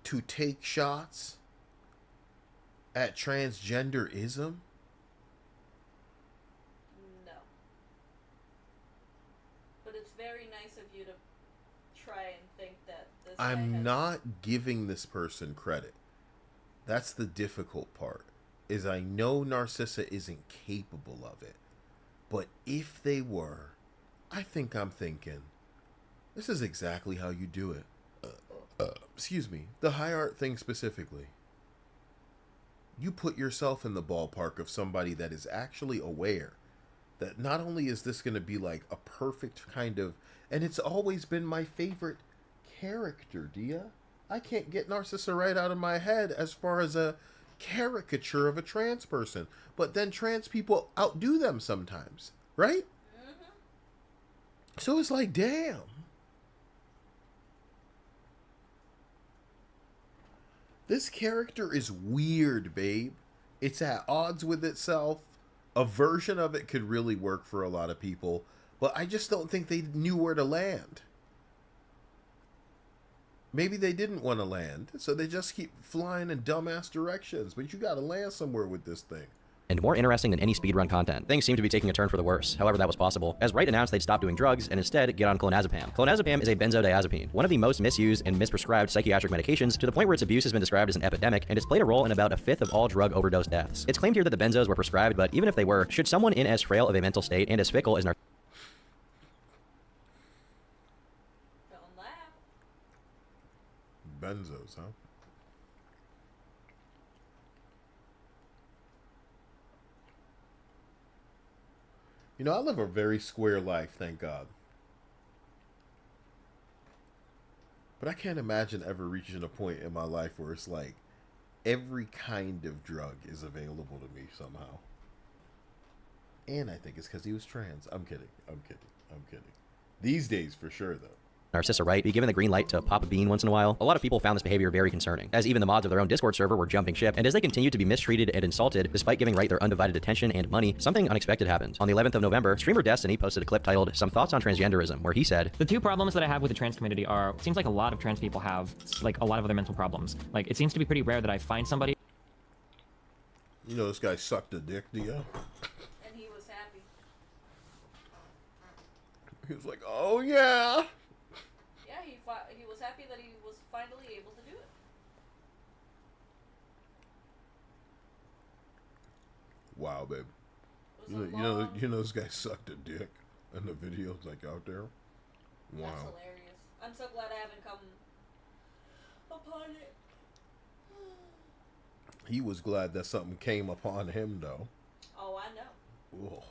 to take shots at transgenderism? No. But it's very nice of you to try and think that this guy I'm has... not giving this person credit. That's the difficult part. Is I know Narcissa isn't capable of it. But if they were, I think I'm thinking, this is exactly how you do it. Excuse me. The high art thing specifically. You put yourself in the ballpark of somebody that is actually aware that not only is this going to be like a perfect kind of, and it's always been my favorite character, Dia. I can't get Narcissa right out of my head as far as a caricature of a trans person. But then trans people outdo them sometimes, right? Mm-hmm. So it's like, damn. This character is weird, babe. It's at odds with itself. A version of it could really work for a lot of people, but I just don't think they knew where to land. Maybe they didn't want to land, so they just keep flying in dumbass directions, but you gotta land somewhere with this thing. And more interesting than any speedrun content. Things seem to be taking a turn for the worse, however that was possible, as Wright announced they'd stop doing drugs and instead get on clonazepam. Clonazepam is a benzodiazepine, one of the most misused and misprescribed psychiatric medications, to the point where its abuse has been described as an epidemic, and it's played a role in about a fifth of all drug overdose deaths. It's claimed here that the benzos were prescribed, but even if they were, should someone in as frail of a mental state and as fickle as Benzos, huh? You know, I live a very square life, thank God. But I can't imagine ever reaching a point in my life where it's like every kind of drug is available to me somehow. And I think it's because he was trans. I'm kidding. These days, for sure, though. Narcissa Wright be given the green light to pop a bean once in a while, a lot of people found this behavior very concerning, as even the mods of their own Discord server were jumping ship, and as they continued to be mistreated and insulted despite giving Wright their undivided attention and money, something unexpected happened. On the 11th of November, streamer Destiny posted a clip titled Some Thoughts on Transgenderism, where he said, "The two problems that I have with the trans community are, it seems like a lot of trans people have like a lot of other mental problems. Like, it seems to be pretty rare that I find somebody..." You know, this guy sucked a dick, Dia. And he was happy. He was like, oh yeah. He was happy that he was finally able to do it. Wow, babe. You know this guy sucked a dick, and the video's like out there. Wow. That's hilarious. I'm so glad I haven't come upon it. He was glad that something came upon him, though. Oh, I know. Ugh.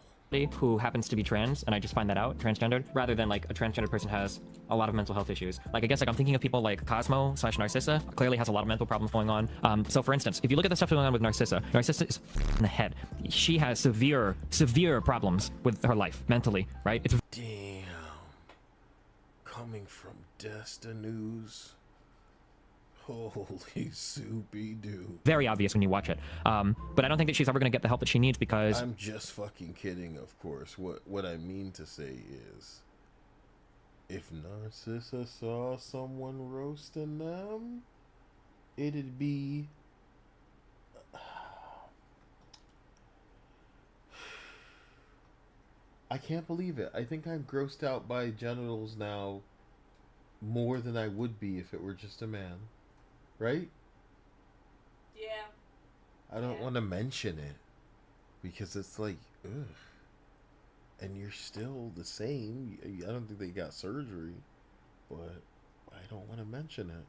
Who happens to be trans, and I just find that out, transgendered, rather than like a transgender person has a lot of mental health issues. Like, I guess like I'm thinking of people like Cosmo/Narcissa, clearly has a lot of mental problems going on. So for instance, if you look at the stuff going on with Narcissa is in the head. She has severe problems with her life, mentally, right? It's damn. Coming from Destinews. Holy soupy doo. very obvious when you watch it. But I don't think that she's ever going to get the help that she needs because... I'm just fucking kidding, of course. What I mean to say is, if Narcissa saw someone roasting them, it'd be... I can't believe it. I think I'm grossed out by genitals now more than I would be if it were just a man. Right? Yeah. I don't want to mention it because it's like, ugh. And you're still the same. I don't think they got surgery, but I don't want to mention it.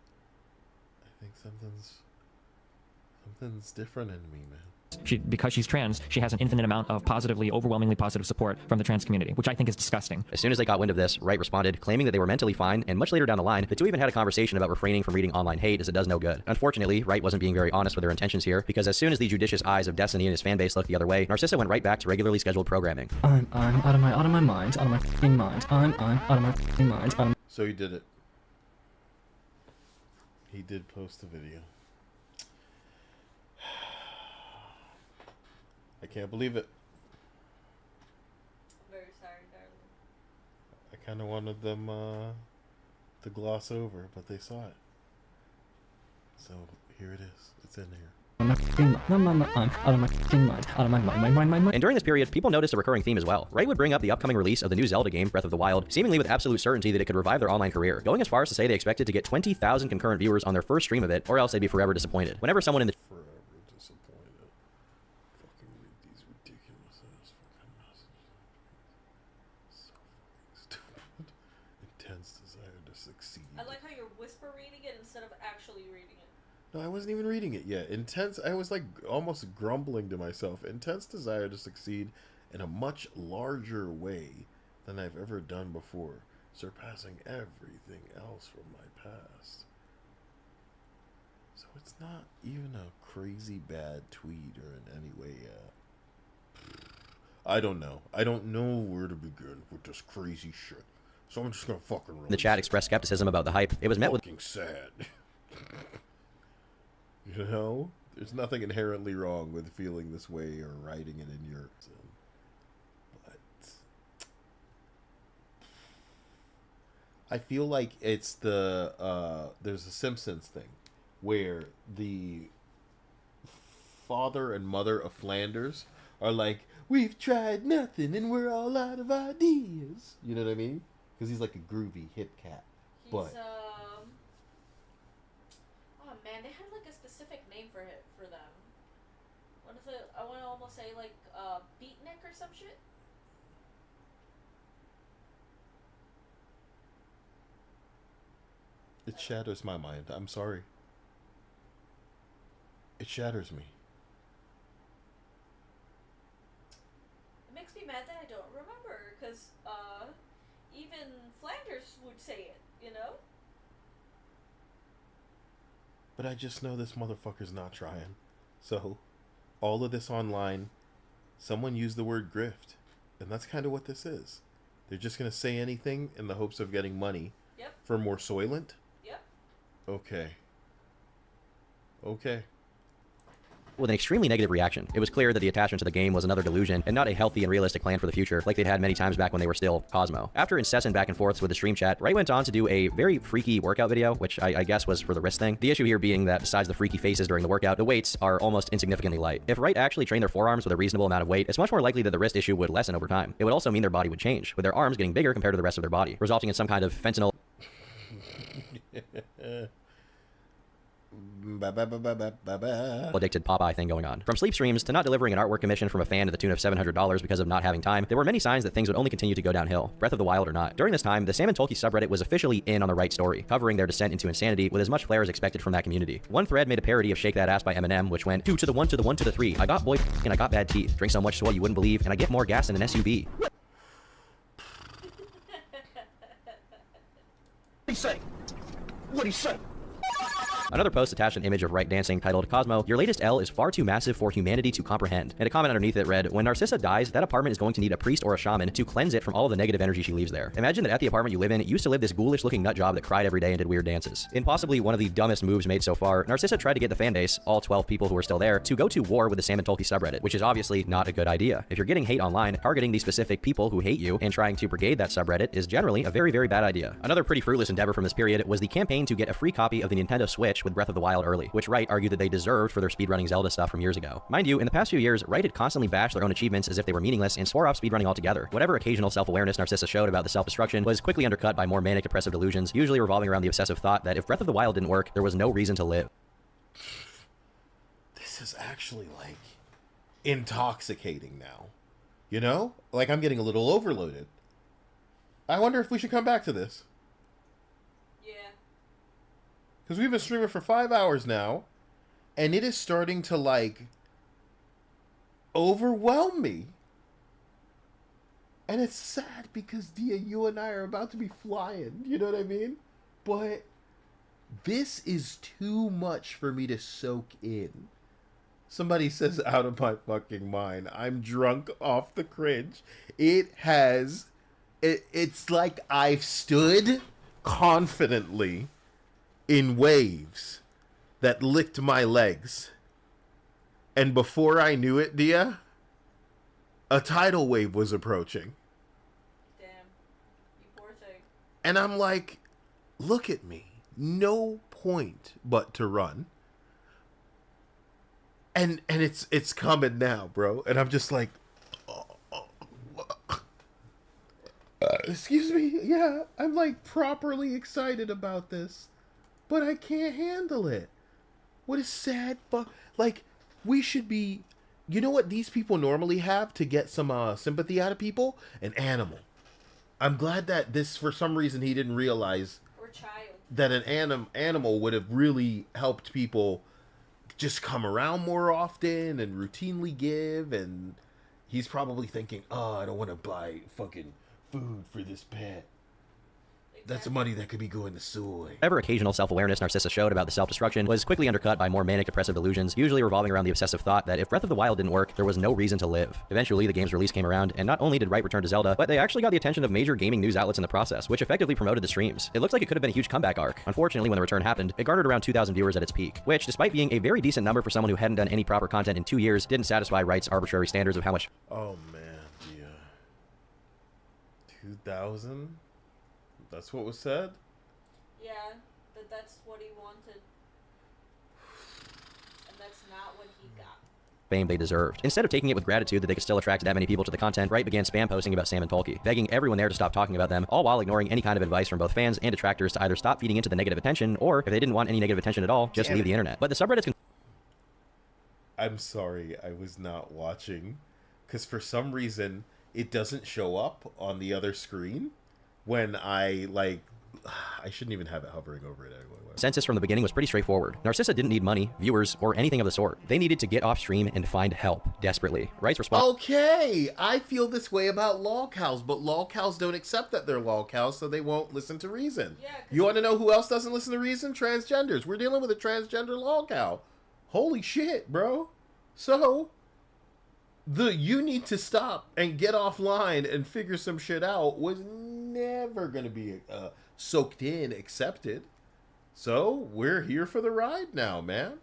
I think something's different in me, man. Because she's trans, she has an infinite amount of overwhelmingly positive support from the trans community, which I think is disgusting. As soon as they got wind of this, Wright responded, claiming that they were mentally fine, and much later down the line, the two even had a conversation about refraining from reading online hate, as it does no good. Unfortunately, Wright wasn't being very honest with her intentions here, because as soon as the judicious eyes of Destiny and his fanbase looked the other way, Narcissa went right back to regularly scheduled programming. I'm out of my mind, out of my f***ing mind. I'm out of my f***ing mind. So he did it. He did post the video. I can't believe it. Very sorry, darling. I kind of wanted them to gloss over, but they saw it. So here it is. It's in here. I'm out of my fucking mind. Out of my mind. And during this period, people noticed a recurring theme as well. Wright would bring up the upcoming release of the new Zelda game, Breath of the Wild, seemingly with absolute certainty that it could revive their online career, going as far as to say they expected to get 20,000 concurrent viewers on their first stream of it, or else they'd be forever disappointed. Whenever someone in the Forever disappointed. Fucking read these ridiculous ass fucking messages. So fucking stupid. Intense desire to succeed. I like how you're whisper reading it instead of actually reading it. No, I wasn't even reading it yet. Intense, I was like almost grumbling to myself. Intense desire to succeed in a much larger way than I've ever done before, surpassing everything else from my past. So it's not even a crazy bad tweet or in any way, I don't know. I don't know where to begin with this crazy shit. So I'm just gonna fucking release the chat expressed skepticism about the hype. It was met with fucking sad. You know, there's nothing inherently wrong with feeling this way or writing it in your. But I feel like it's the there's a Simpsons thing where the father and mother of Flanders are like, we've tried nothing and we're all out of ideas. You know what I mean? Because he's like a groovy hip cat. He's, but oh man, they had like a specific name for it for them. What is it? I want to almost say like beatnik or some shit. it shatters my mind. I'm sorry. It shatters me. It makes me mad that I don't remember, because even Flanders would say it, you know? But I just know this motherfucker's not trying. So, all of this online, someone used the word grift. And that's kind of what this is. They're just going to say anything in the hopes of getting money. Yep. For more Soylent? Yep. Okay. Okay. with an extremely negative reaction. It was clear that the attachment to the game was another delusion and not a healthy and realistic plan for the future like they'd had many times back when they were still Cosmo. After incessant back and forths with the stream chat, Wright went on to do a very freaky workout video, which I guess was for the wrist thing. The issue here being that besides the freaky faces during the workout, the weights are almost insignificantly light. If Wright actually trained their forearms with a reasonable amount of weight, it's much more likely that the wrist issue would lessen over time. It would also mean their body would change, with their arms getting bigger compared to the rest of their body, resulting in some kind of fentanyl addicted Popeye thing going on. From sleep streams to not delivering an artwork commission from a fan to the tune of $700 because of not having time, there were many signs that things would only continue to go downhill, Breath of the Wild or not. During this time, the Sam and Tolkien subreddit was officially in on the right story, covering their descent into insanity with as much flair as expected from that community. One thread made a parody of Shake That Ass by Eminem, which went 2 to the 1 to the 1 to the 3. I got boy and I got bad teeth. Drink so much swell you wouldn't believe, and I get more gas than an SUV. What he say? What he say? Another post attached an image of Wright dancing titled, Cosmo, your latest L is far too massive for humanity to comprehend. And a comment underneath it read, when Narcissa dies, that apartment is going to need a priest or a shaman to cleanse it from all of the negative energy she leaves there. Imagine that at the apartment you live in, it used to live this ghoulish looking nut job that cried every day and did weird dances. In possibly one of the dumbest moves made so far, Narcissa tried to get the fan base, all 12 people who were still there, to go to war with the Sam and Tolkien subreddit, which is obviously not a good idea. If you're getting hate online, targeting these specific people who hate you and trying to brigade that subreddit is generally a very, very bad idea. Another pretty fruitless endeavor from this period was the campaign to get a free copy of the Nintendo Switch with Breath of the Wild early, which Wright argued that they deserved for their speedrunning Zelda stuff from years ago. Mind you, in the past few years, Wright had constantly bashed their own achievements as if they were meaningless and swore off speedrunning altogether. Whatever occasional self-awareness Narcissa showed about the self-destruction was quickly undercut by more manic depressive delusions, usually revolving around the obsessive thought that if Breath of the Wild didn't work, there was no reason to live. This is actually, like, intoxicating now. You know? Like, I'm getting a little overloaded. I wonder if we should come back to this. Because we've been streaming for 5 hours now, and it is starting to, like, overwhelm me. And it's sad because, Dia, you and I are about to be flying. You know what I mean? But this is too much for me to soak in. Somebody says, out of my fucking mind. I'm drunk off the cringe. It's like I've stood confidently in waves that licked my legs. And before I knew it, Dia, a tidal wave was approaching. Damn. You poor thing. And I'm like, look at me. No point but to run. And it's coming now, bro. And I'm just like, excuse me. Yeah, I'm like properly excited about this, but I can't handle it. What a sad like, we should be, you know what these people normally have to get some sympathy out of people? An animal. I'm glad that this, for some reason, he didn't realize that an animal would have really helped people just come around more often and routinely give. And he's probably thinking, oh, I don't want to buy fucking food for this pet. That's money that could be going to soy. Whatever occasional self-awareness Narcissa showed about the self-destruction was quickly undercut by more manic depressive delusions, usually revolving around the obsessive thought that if Breath of the Wild didn't work, there was no reason to live. Eventually, the game's release came around, and not only did Wright return to Zelda, but they actually got the attention of major gaming news outlets in the process, which effectively promoted the streams. It looks like it could have been a huge comeback arc. Unfortunately, when the return happened, it garnered around 2,000 viewers at its peak, which, despite being a very decent number for someone who hadn't done any proper content in 2 years, didn't satisfy Wright's arbitrary standards of how much— Oh man, yeah. 2,000? That's what was said? Yeah, that's what he wanted. And that's not what he got. fame they deserved. Instead of taking it with gratitude that they could still attract that many people to the content, Wright began spam posting about Sam and Polky, begging everyone there to stop talking about them, all while ignoring any kind of advice from both fans and detractors to either stop feeding into the negative attention, or, if they didn't want any negative attention at all, just leave the internet. But the subreddits— I'm sorry, I was not watching, because for some reason, it doesn't show up on the other screen when I, like, I shouldn't even have it hovering over it anyway. Census from the beginning was pretty straightforward. Narcissa didn't need money, viewers, or anything of the sort. They needed to get off stream and find help, desperately. Wright's response— Okay, I feel this way about lolcows, but lolcows don't accept that they're lolcows, so they won't listen to reason. Yeah, you want to know who else doesn't listen to reason? Transgenders. We're dealing with a transgender lolcow. Holy shit, bro. So, you need to stop and get offline and figure some shit out was never going to be soaked in, accepted. So, we're here for the ride now, man.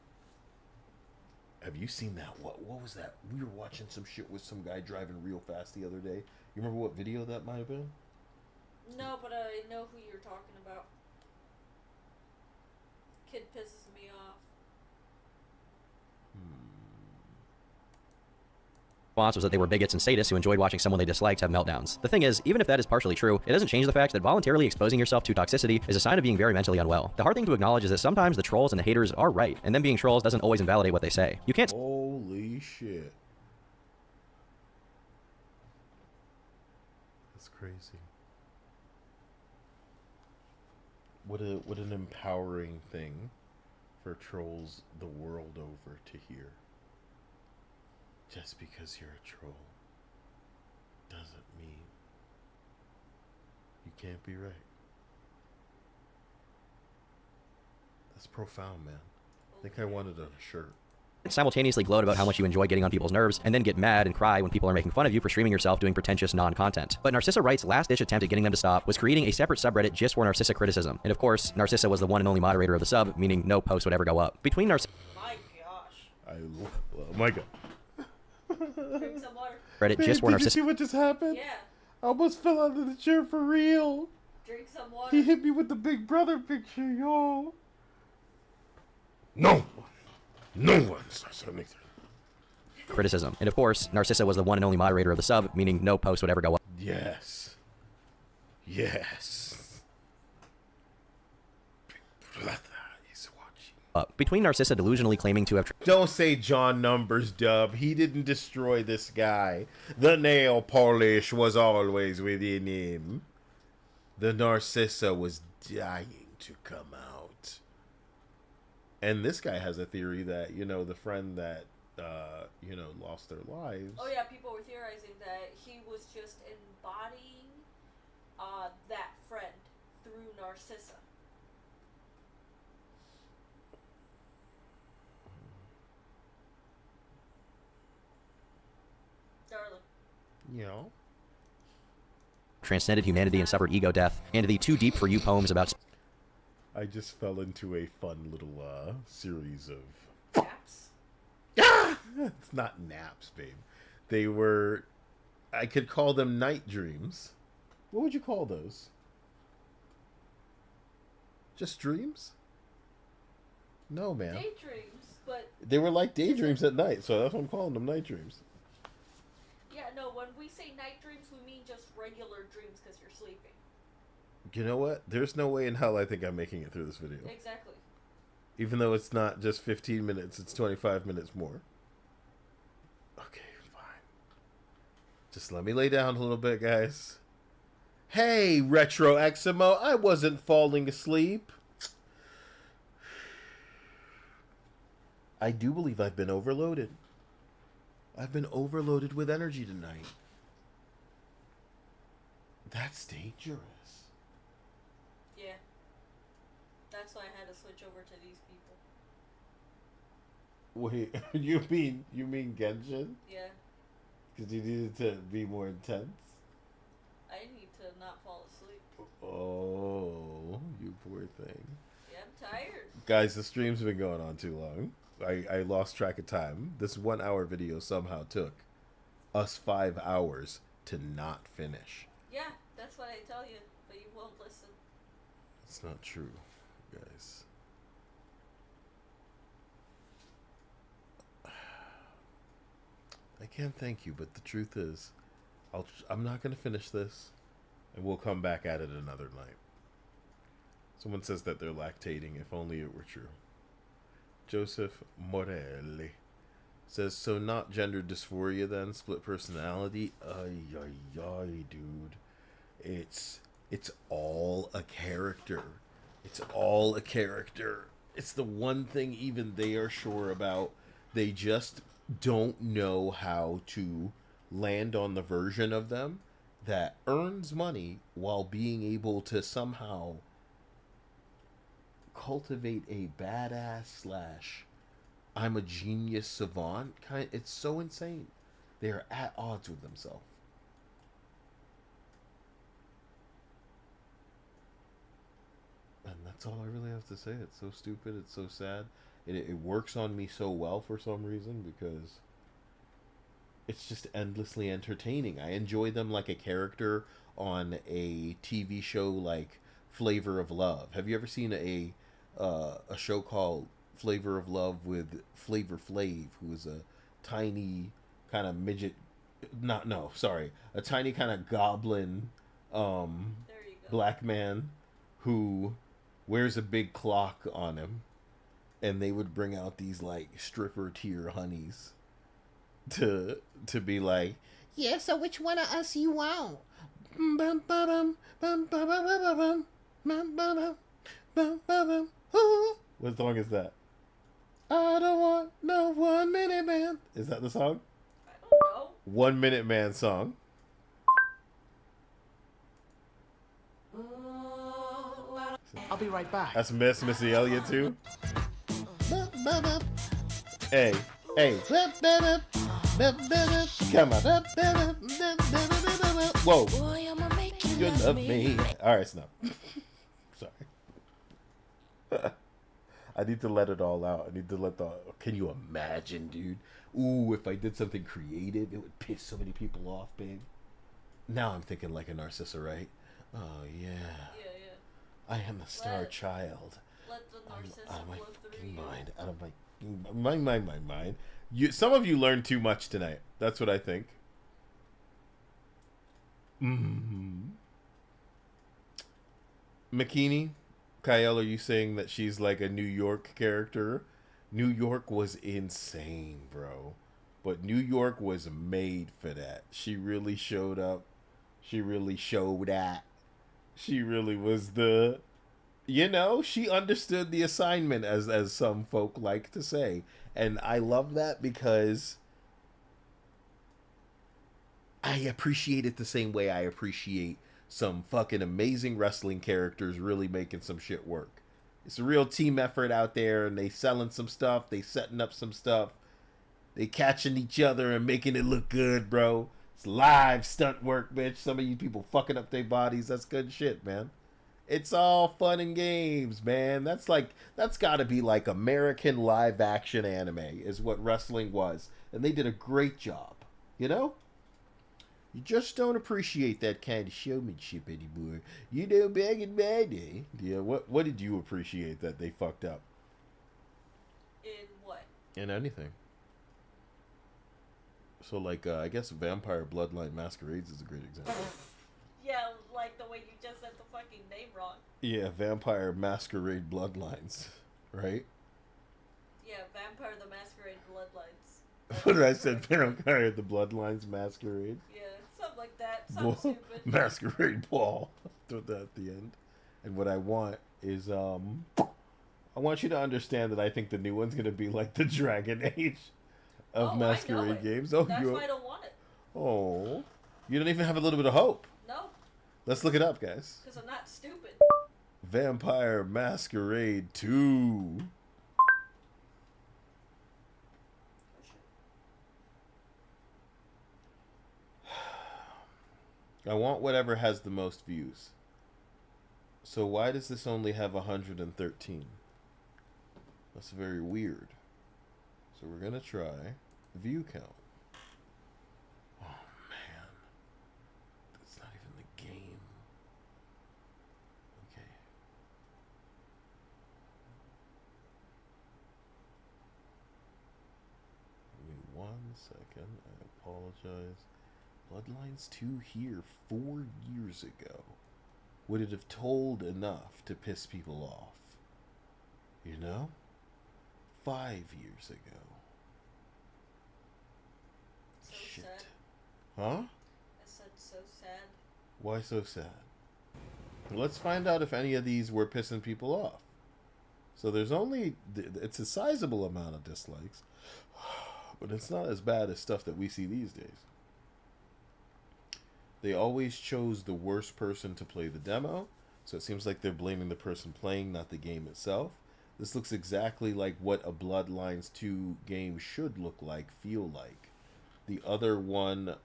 Have you seen that? What was that? We were watching some shit with some guy driving real fast the other day. You remember what video that might have been? No, but I know who you're talking about. Kid pisses me off. Response was that they were bigots and sadists who enjoyed watching someone they disliked have meltdowns. The thing is, even if that is partially true, it doesn't change the fact that voluntarily exposing yourself to toxicity is a sign of being very mentally unwell. The hard thing to acknowledge is that sometimes the trolls and the haters are right, and them being trolls doesn't always invalidate what they say. You can't— Holy shit. That's crazy. What an empowering thing for trolls the world over to hear. Just because you're a troll doesn't mean you can't be right. That's profound, man. I think I wanted a shirt. Simultaneously gloat about how much you enjoy getting on people's nerves, and then get mad and cry when people are making fun of you for streaming yourself doing pretentious non-content. But Narcissa Wright's last-ditch attempt at getting them to stop was creating a separate subreddit just for Narcissa criticism. And of course, Narcissa was the one and only moderator of the sub, meaning no post would ever go up. Between Narcissa— My gosh. Oh my god. Drink some water. Reddit just for Did you Narcissa— see what just happened? Yeah. I almost fell out of the chair for real. Drink some water. He hit me with the Big Brother picture, yo. No one starts anything. criticism. And of course, Narcissa was the one and only moderator of the sub, meaning no post would ever go up. Yes. Between Narcissa delusionally claiming to have— Don't say John Numbers, Dub. He didn't destroy this guy. The nail polish was always within him. The Narcissa was dying to come out. And this guy has a theory that, the friend that, lost their lives. Oh yeah, people were theorizing that he was just embodying that friend through Narcissa. Darling. transcended humanity and suffered ego death, and the Too Deep for You poems about— I just fell into a fun little series of naps. It's not naps, babe. They were, I could call them night dreams. What would you call those? Just dreams? No, man. Daydreams, but They were like daydreams at night, so that's what I'm calling them, night dreams. yeah, no. When we say night dreams, we mean just regular dreams because you're sleeping. You know what? There's no way in hell I think I'm making it through this video. Exactly. Even though it's not just 15 minutes, it's 25 minutes more. Okay, fine. Just let me lay down a little bit, guys. Hey, Retro Eximo, I wasn't falling asleep. I do believe I've been overloaded. I've been overloaded with energy tonight. That's dangerous. Yeah. That's why I had to switch over to these people. Wait, you mean Genshin? Yeah. Because you needed to be more intense? I need to not fall asleep. Oh, you poor thing. Yeah, I'm tired. Guys, the stream's been going on too long. I lost track of time. This 1 hour video somehow took us 5 hours to not finish. Yeah, that's what I tell you, but you won't listen. It's not true, guys. I can't thank you, but the truth is, I'm not going to finish this, and we'll come back at it another night. Someone says that they're lactating. If only it were true. Joseph Morelli says, so not gender dysphoria then, split personality? Ay, ay, ay, dude. It's all a character. It's all a character. It's the one thing even they are sure about. They just don't know how to land on the version of them that earns money while being able to somehow cultivate a badass / I'm a genius savant kind. It's so insane. They are at odds with themselves. And that's all I really have to say. It's so stupid. It's so sad. It works on me so well for some reason because it's just endlessly entertaining. I enjoy them like a character on a TV show like Flavor of Love. Have you ever seen a show called Flavor of Love with Flavor Flav, who is a tiny kind of midget, a tiny kind of goblin black man who wears a big clock on him, and they would bring out these like stripper tier honeys to be like, yeah, so which one of us you want? What song is that? I don't want no 1 Minute Man. Is that the song? I don't know. 1 Minute Man song. I'll be right back. That's Missy Elliott too. Hey. Come on. Whoa. You love me. Alright, stop. Sorry. I need to let it all out. I need to let can you imagine, dude? Ooh, if I did something creative, it would piss so many people off, babe. Now I'm thinking like a narcissa, right? Oh, yeah. I am the star child. Let the narcissist out of my flow through you. mind. Out of my mind. Some of you learned too much tonight. That's what I think. McKinney, Kyle, are you saying that she's like a New York character? New York was insane, bro. But New York was made for that. She really showed up. She really showed that. She really was she understood the assignment, as some folk like to say. And I love that because I appreciate it the same way I appreciate some fucking amazing wrestling characters really making some shit work. It's a real team effort out there, and they selling some stuff, they setting up some stuff, they catching each other and making it look good, bro. It's live stunt work, bitch. Some of you people fucking up their bodies. That's good shit, man. It's all fun and games, man. That's gotta be like American live action anime is what wrestling was. And they did a great job, you know? You just don't appreciate that kind of showmanship anymore. You know, back in my day. Yeah, what did you appreciate that they fucked up? in anything. So, like, I guess Vampire Bloodline Masquerades is a great example. Yeah, like the way you just said the fucking name wrong. Yeah, Vampire Masquerade Bloodlines, right? Yeah, Vampire the Masquerade Bloodlines. What did I say? Vampire the Bloodlines Masquerade? Yeah, something like that. Something stupid. Masquerade Ball. Throw that at the end. And what I want is, I want you to understand that I think the new one's going to be like the Dragon Age of Masquerade games. Oh, That's why I don't want it. Oh. You don't even have a little bit of hope. No. Let's look it up, guys. Because I'm not stupid. Vampire Masquerade 2. I want whatever has the most views. So why does this only have 113? That's very weird. So we're gonna try view count. Oh man, that's not even the game. Okay. Give me 1 second. I apologize. Bloodlines 2 here 4 years ago. Would it have told enough to piss people off? You know? 5 years ago. So Shit. sad. Huh? I said so sad. Why so sad? Let's find out if any of these were pissing people off. So there's only... It's a sizable amount of dislikes. But it's not as bad as stuff that we see these days. They always chose the worst person to play the demo, so it seems like they're blaming the person playing, not the game itself. This looks exactly like what a Bloodlines 2 game should look like, feel like. The other one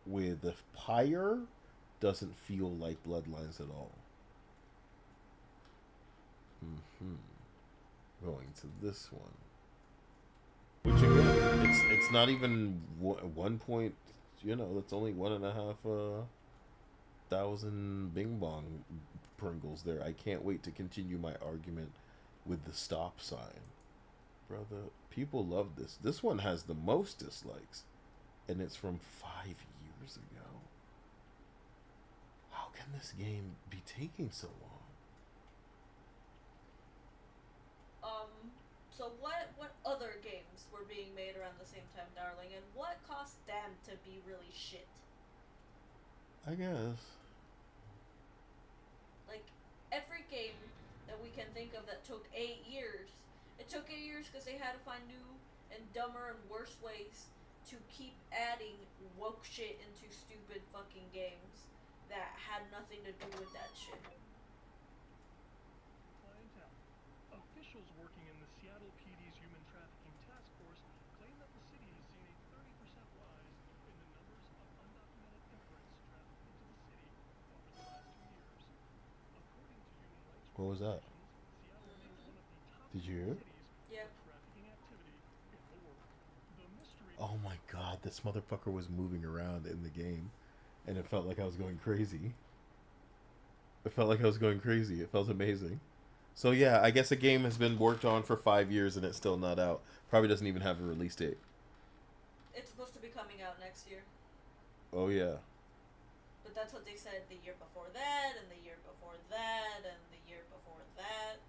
with the Pyre doesn't feel like Bloodlines at all. Going to this one. Which again, it's not even 1 point... You know, that's only 1.5 thousand bing bong Pringles there. I can't wait to continue my argument with the stop sign. Brother, people love this. This one has the most dislikes. And it's from 5 years ago. How can this game be taking so long? So what other games were being made around the same time, darling, and what caused them to be really shit? I guess. Like, every game that we can think of that took 8 years, it took 8 years because they had to find new and dumber and worse ways to keep adding woke shit into stupid fucking games that had nothing to do with that shit. Officials working in the Seattle PD's human trafficking task force claim that the city has seen a 30% rise in the numbers of undocumented immigrants trafficked into the city over the last 2 years. According to human rights What was that? Seattle ranks one of the top Did you hear it? Yeah. trafficking activity in the world. The mystery Oh my god, this motherfucker was moving around in the game. And it felt like I was going crazy. It felt like I was going crazy. It felt amazing. So yeah, I guess a game has been worked on for 5 years and it's still not out. Probably doesn't even have a release date. It's supposed to be coming out next year. Oh yeah. But that's what they said the year before that, and the year before that, and the year before that.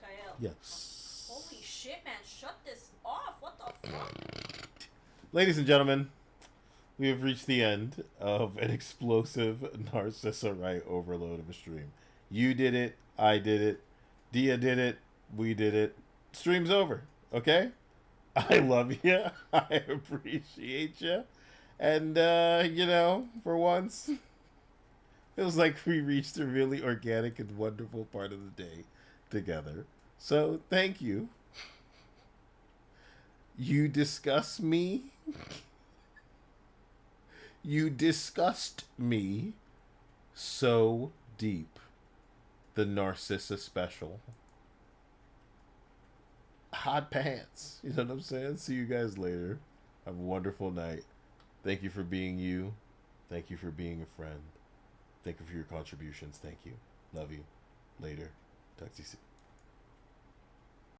Kyle. Yes. Holy shit, man. Shut this off. What the fuck? Ladies and gentlemen, we have reached the end of an explosive Narcissorite overload of a stream. You did it. I did it. Dia did it. We did it. Stream's over. Okay? I love you. I appreciate you. And, you know, for once, feels like we reached a really organic and wonderful part of the day together. So thank you. You disgust me. You disgust me so deep. The Narcissa special. Hot pants. You know what I'm saying? See you guys later. Have a wonderful night. Thank you for being you. Thank you for being a friend. Thank you for your contributions. Thank you. Love you. Later. Talk to you soon.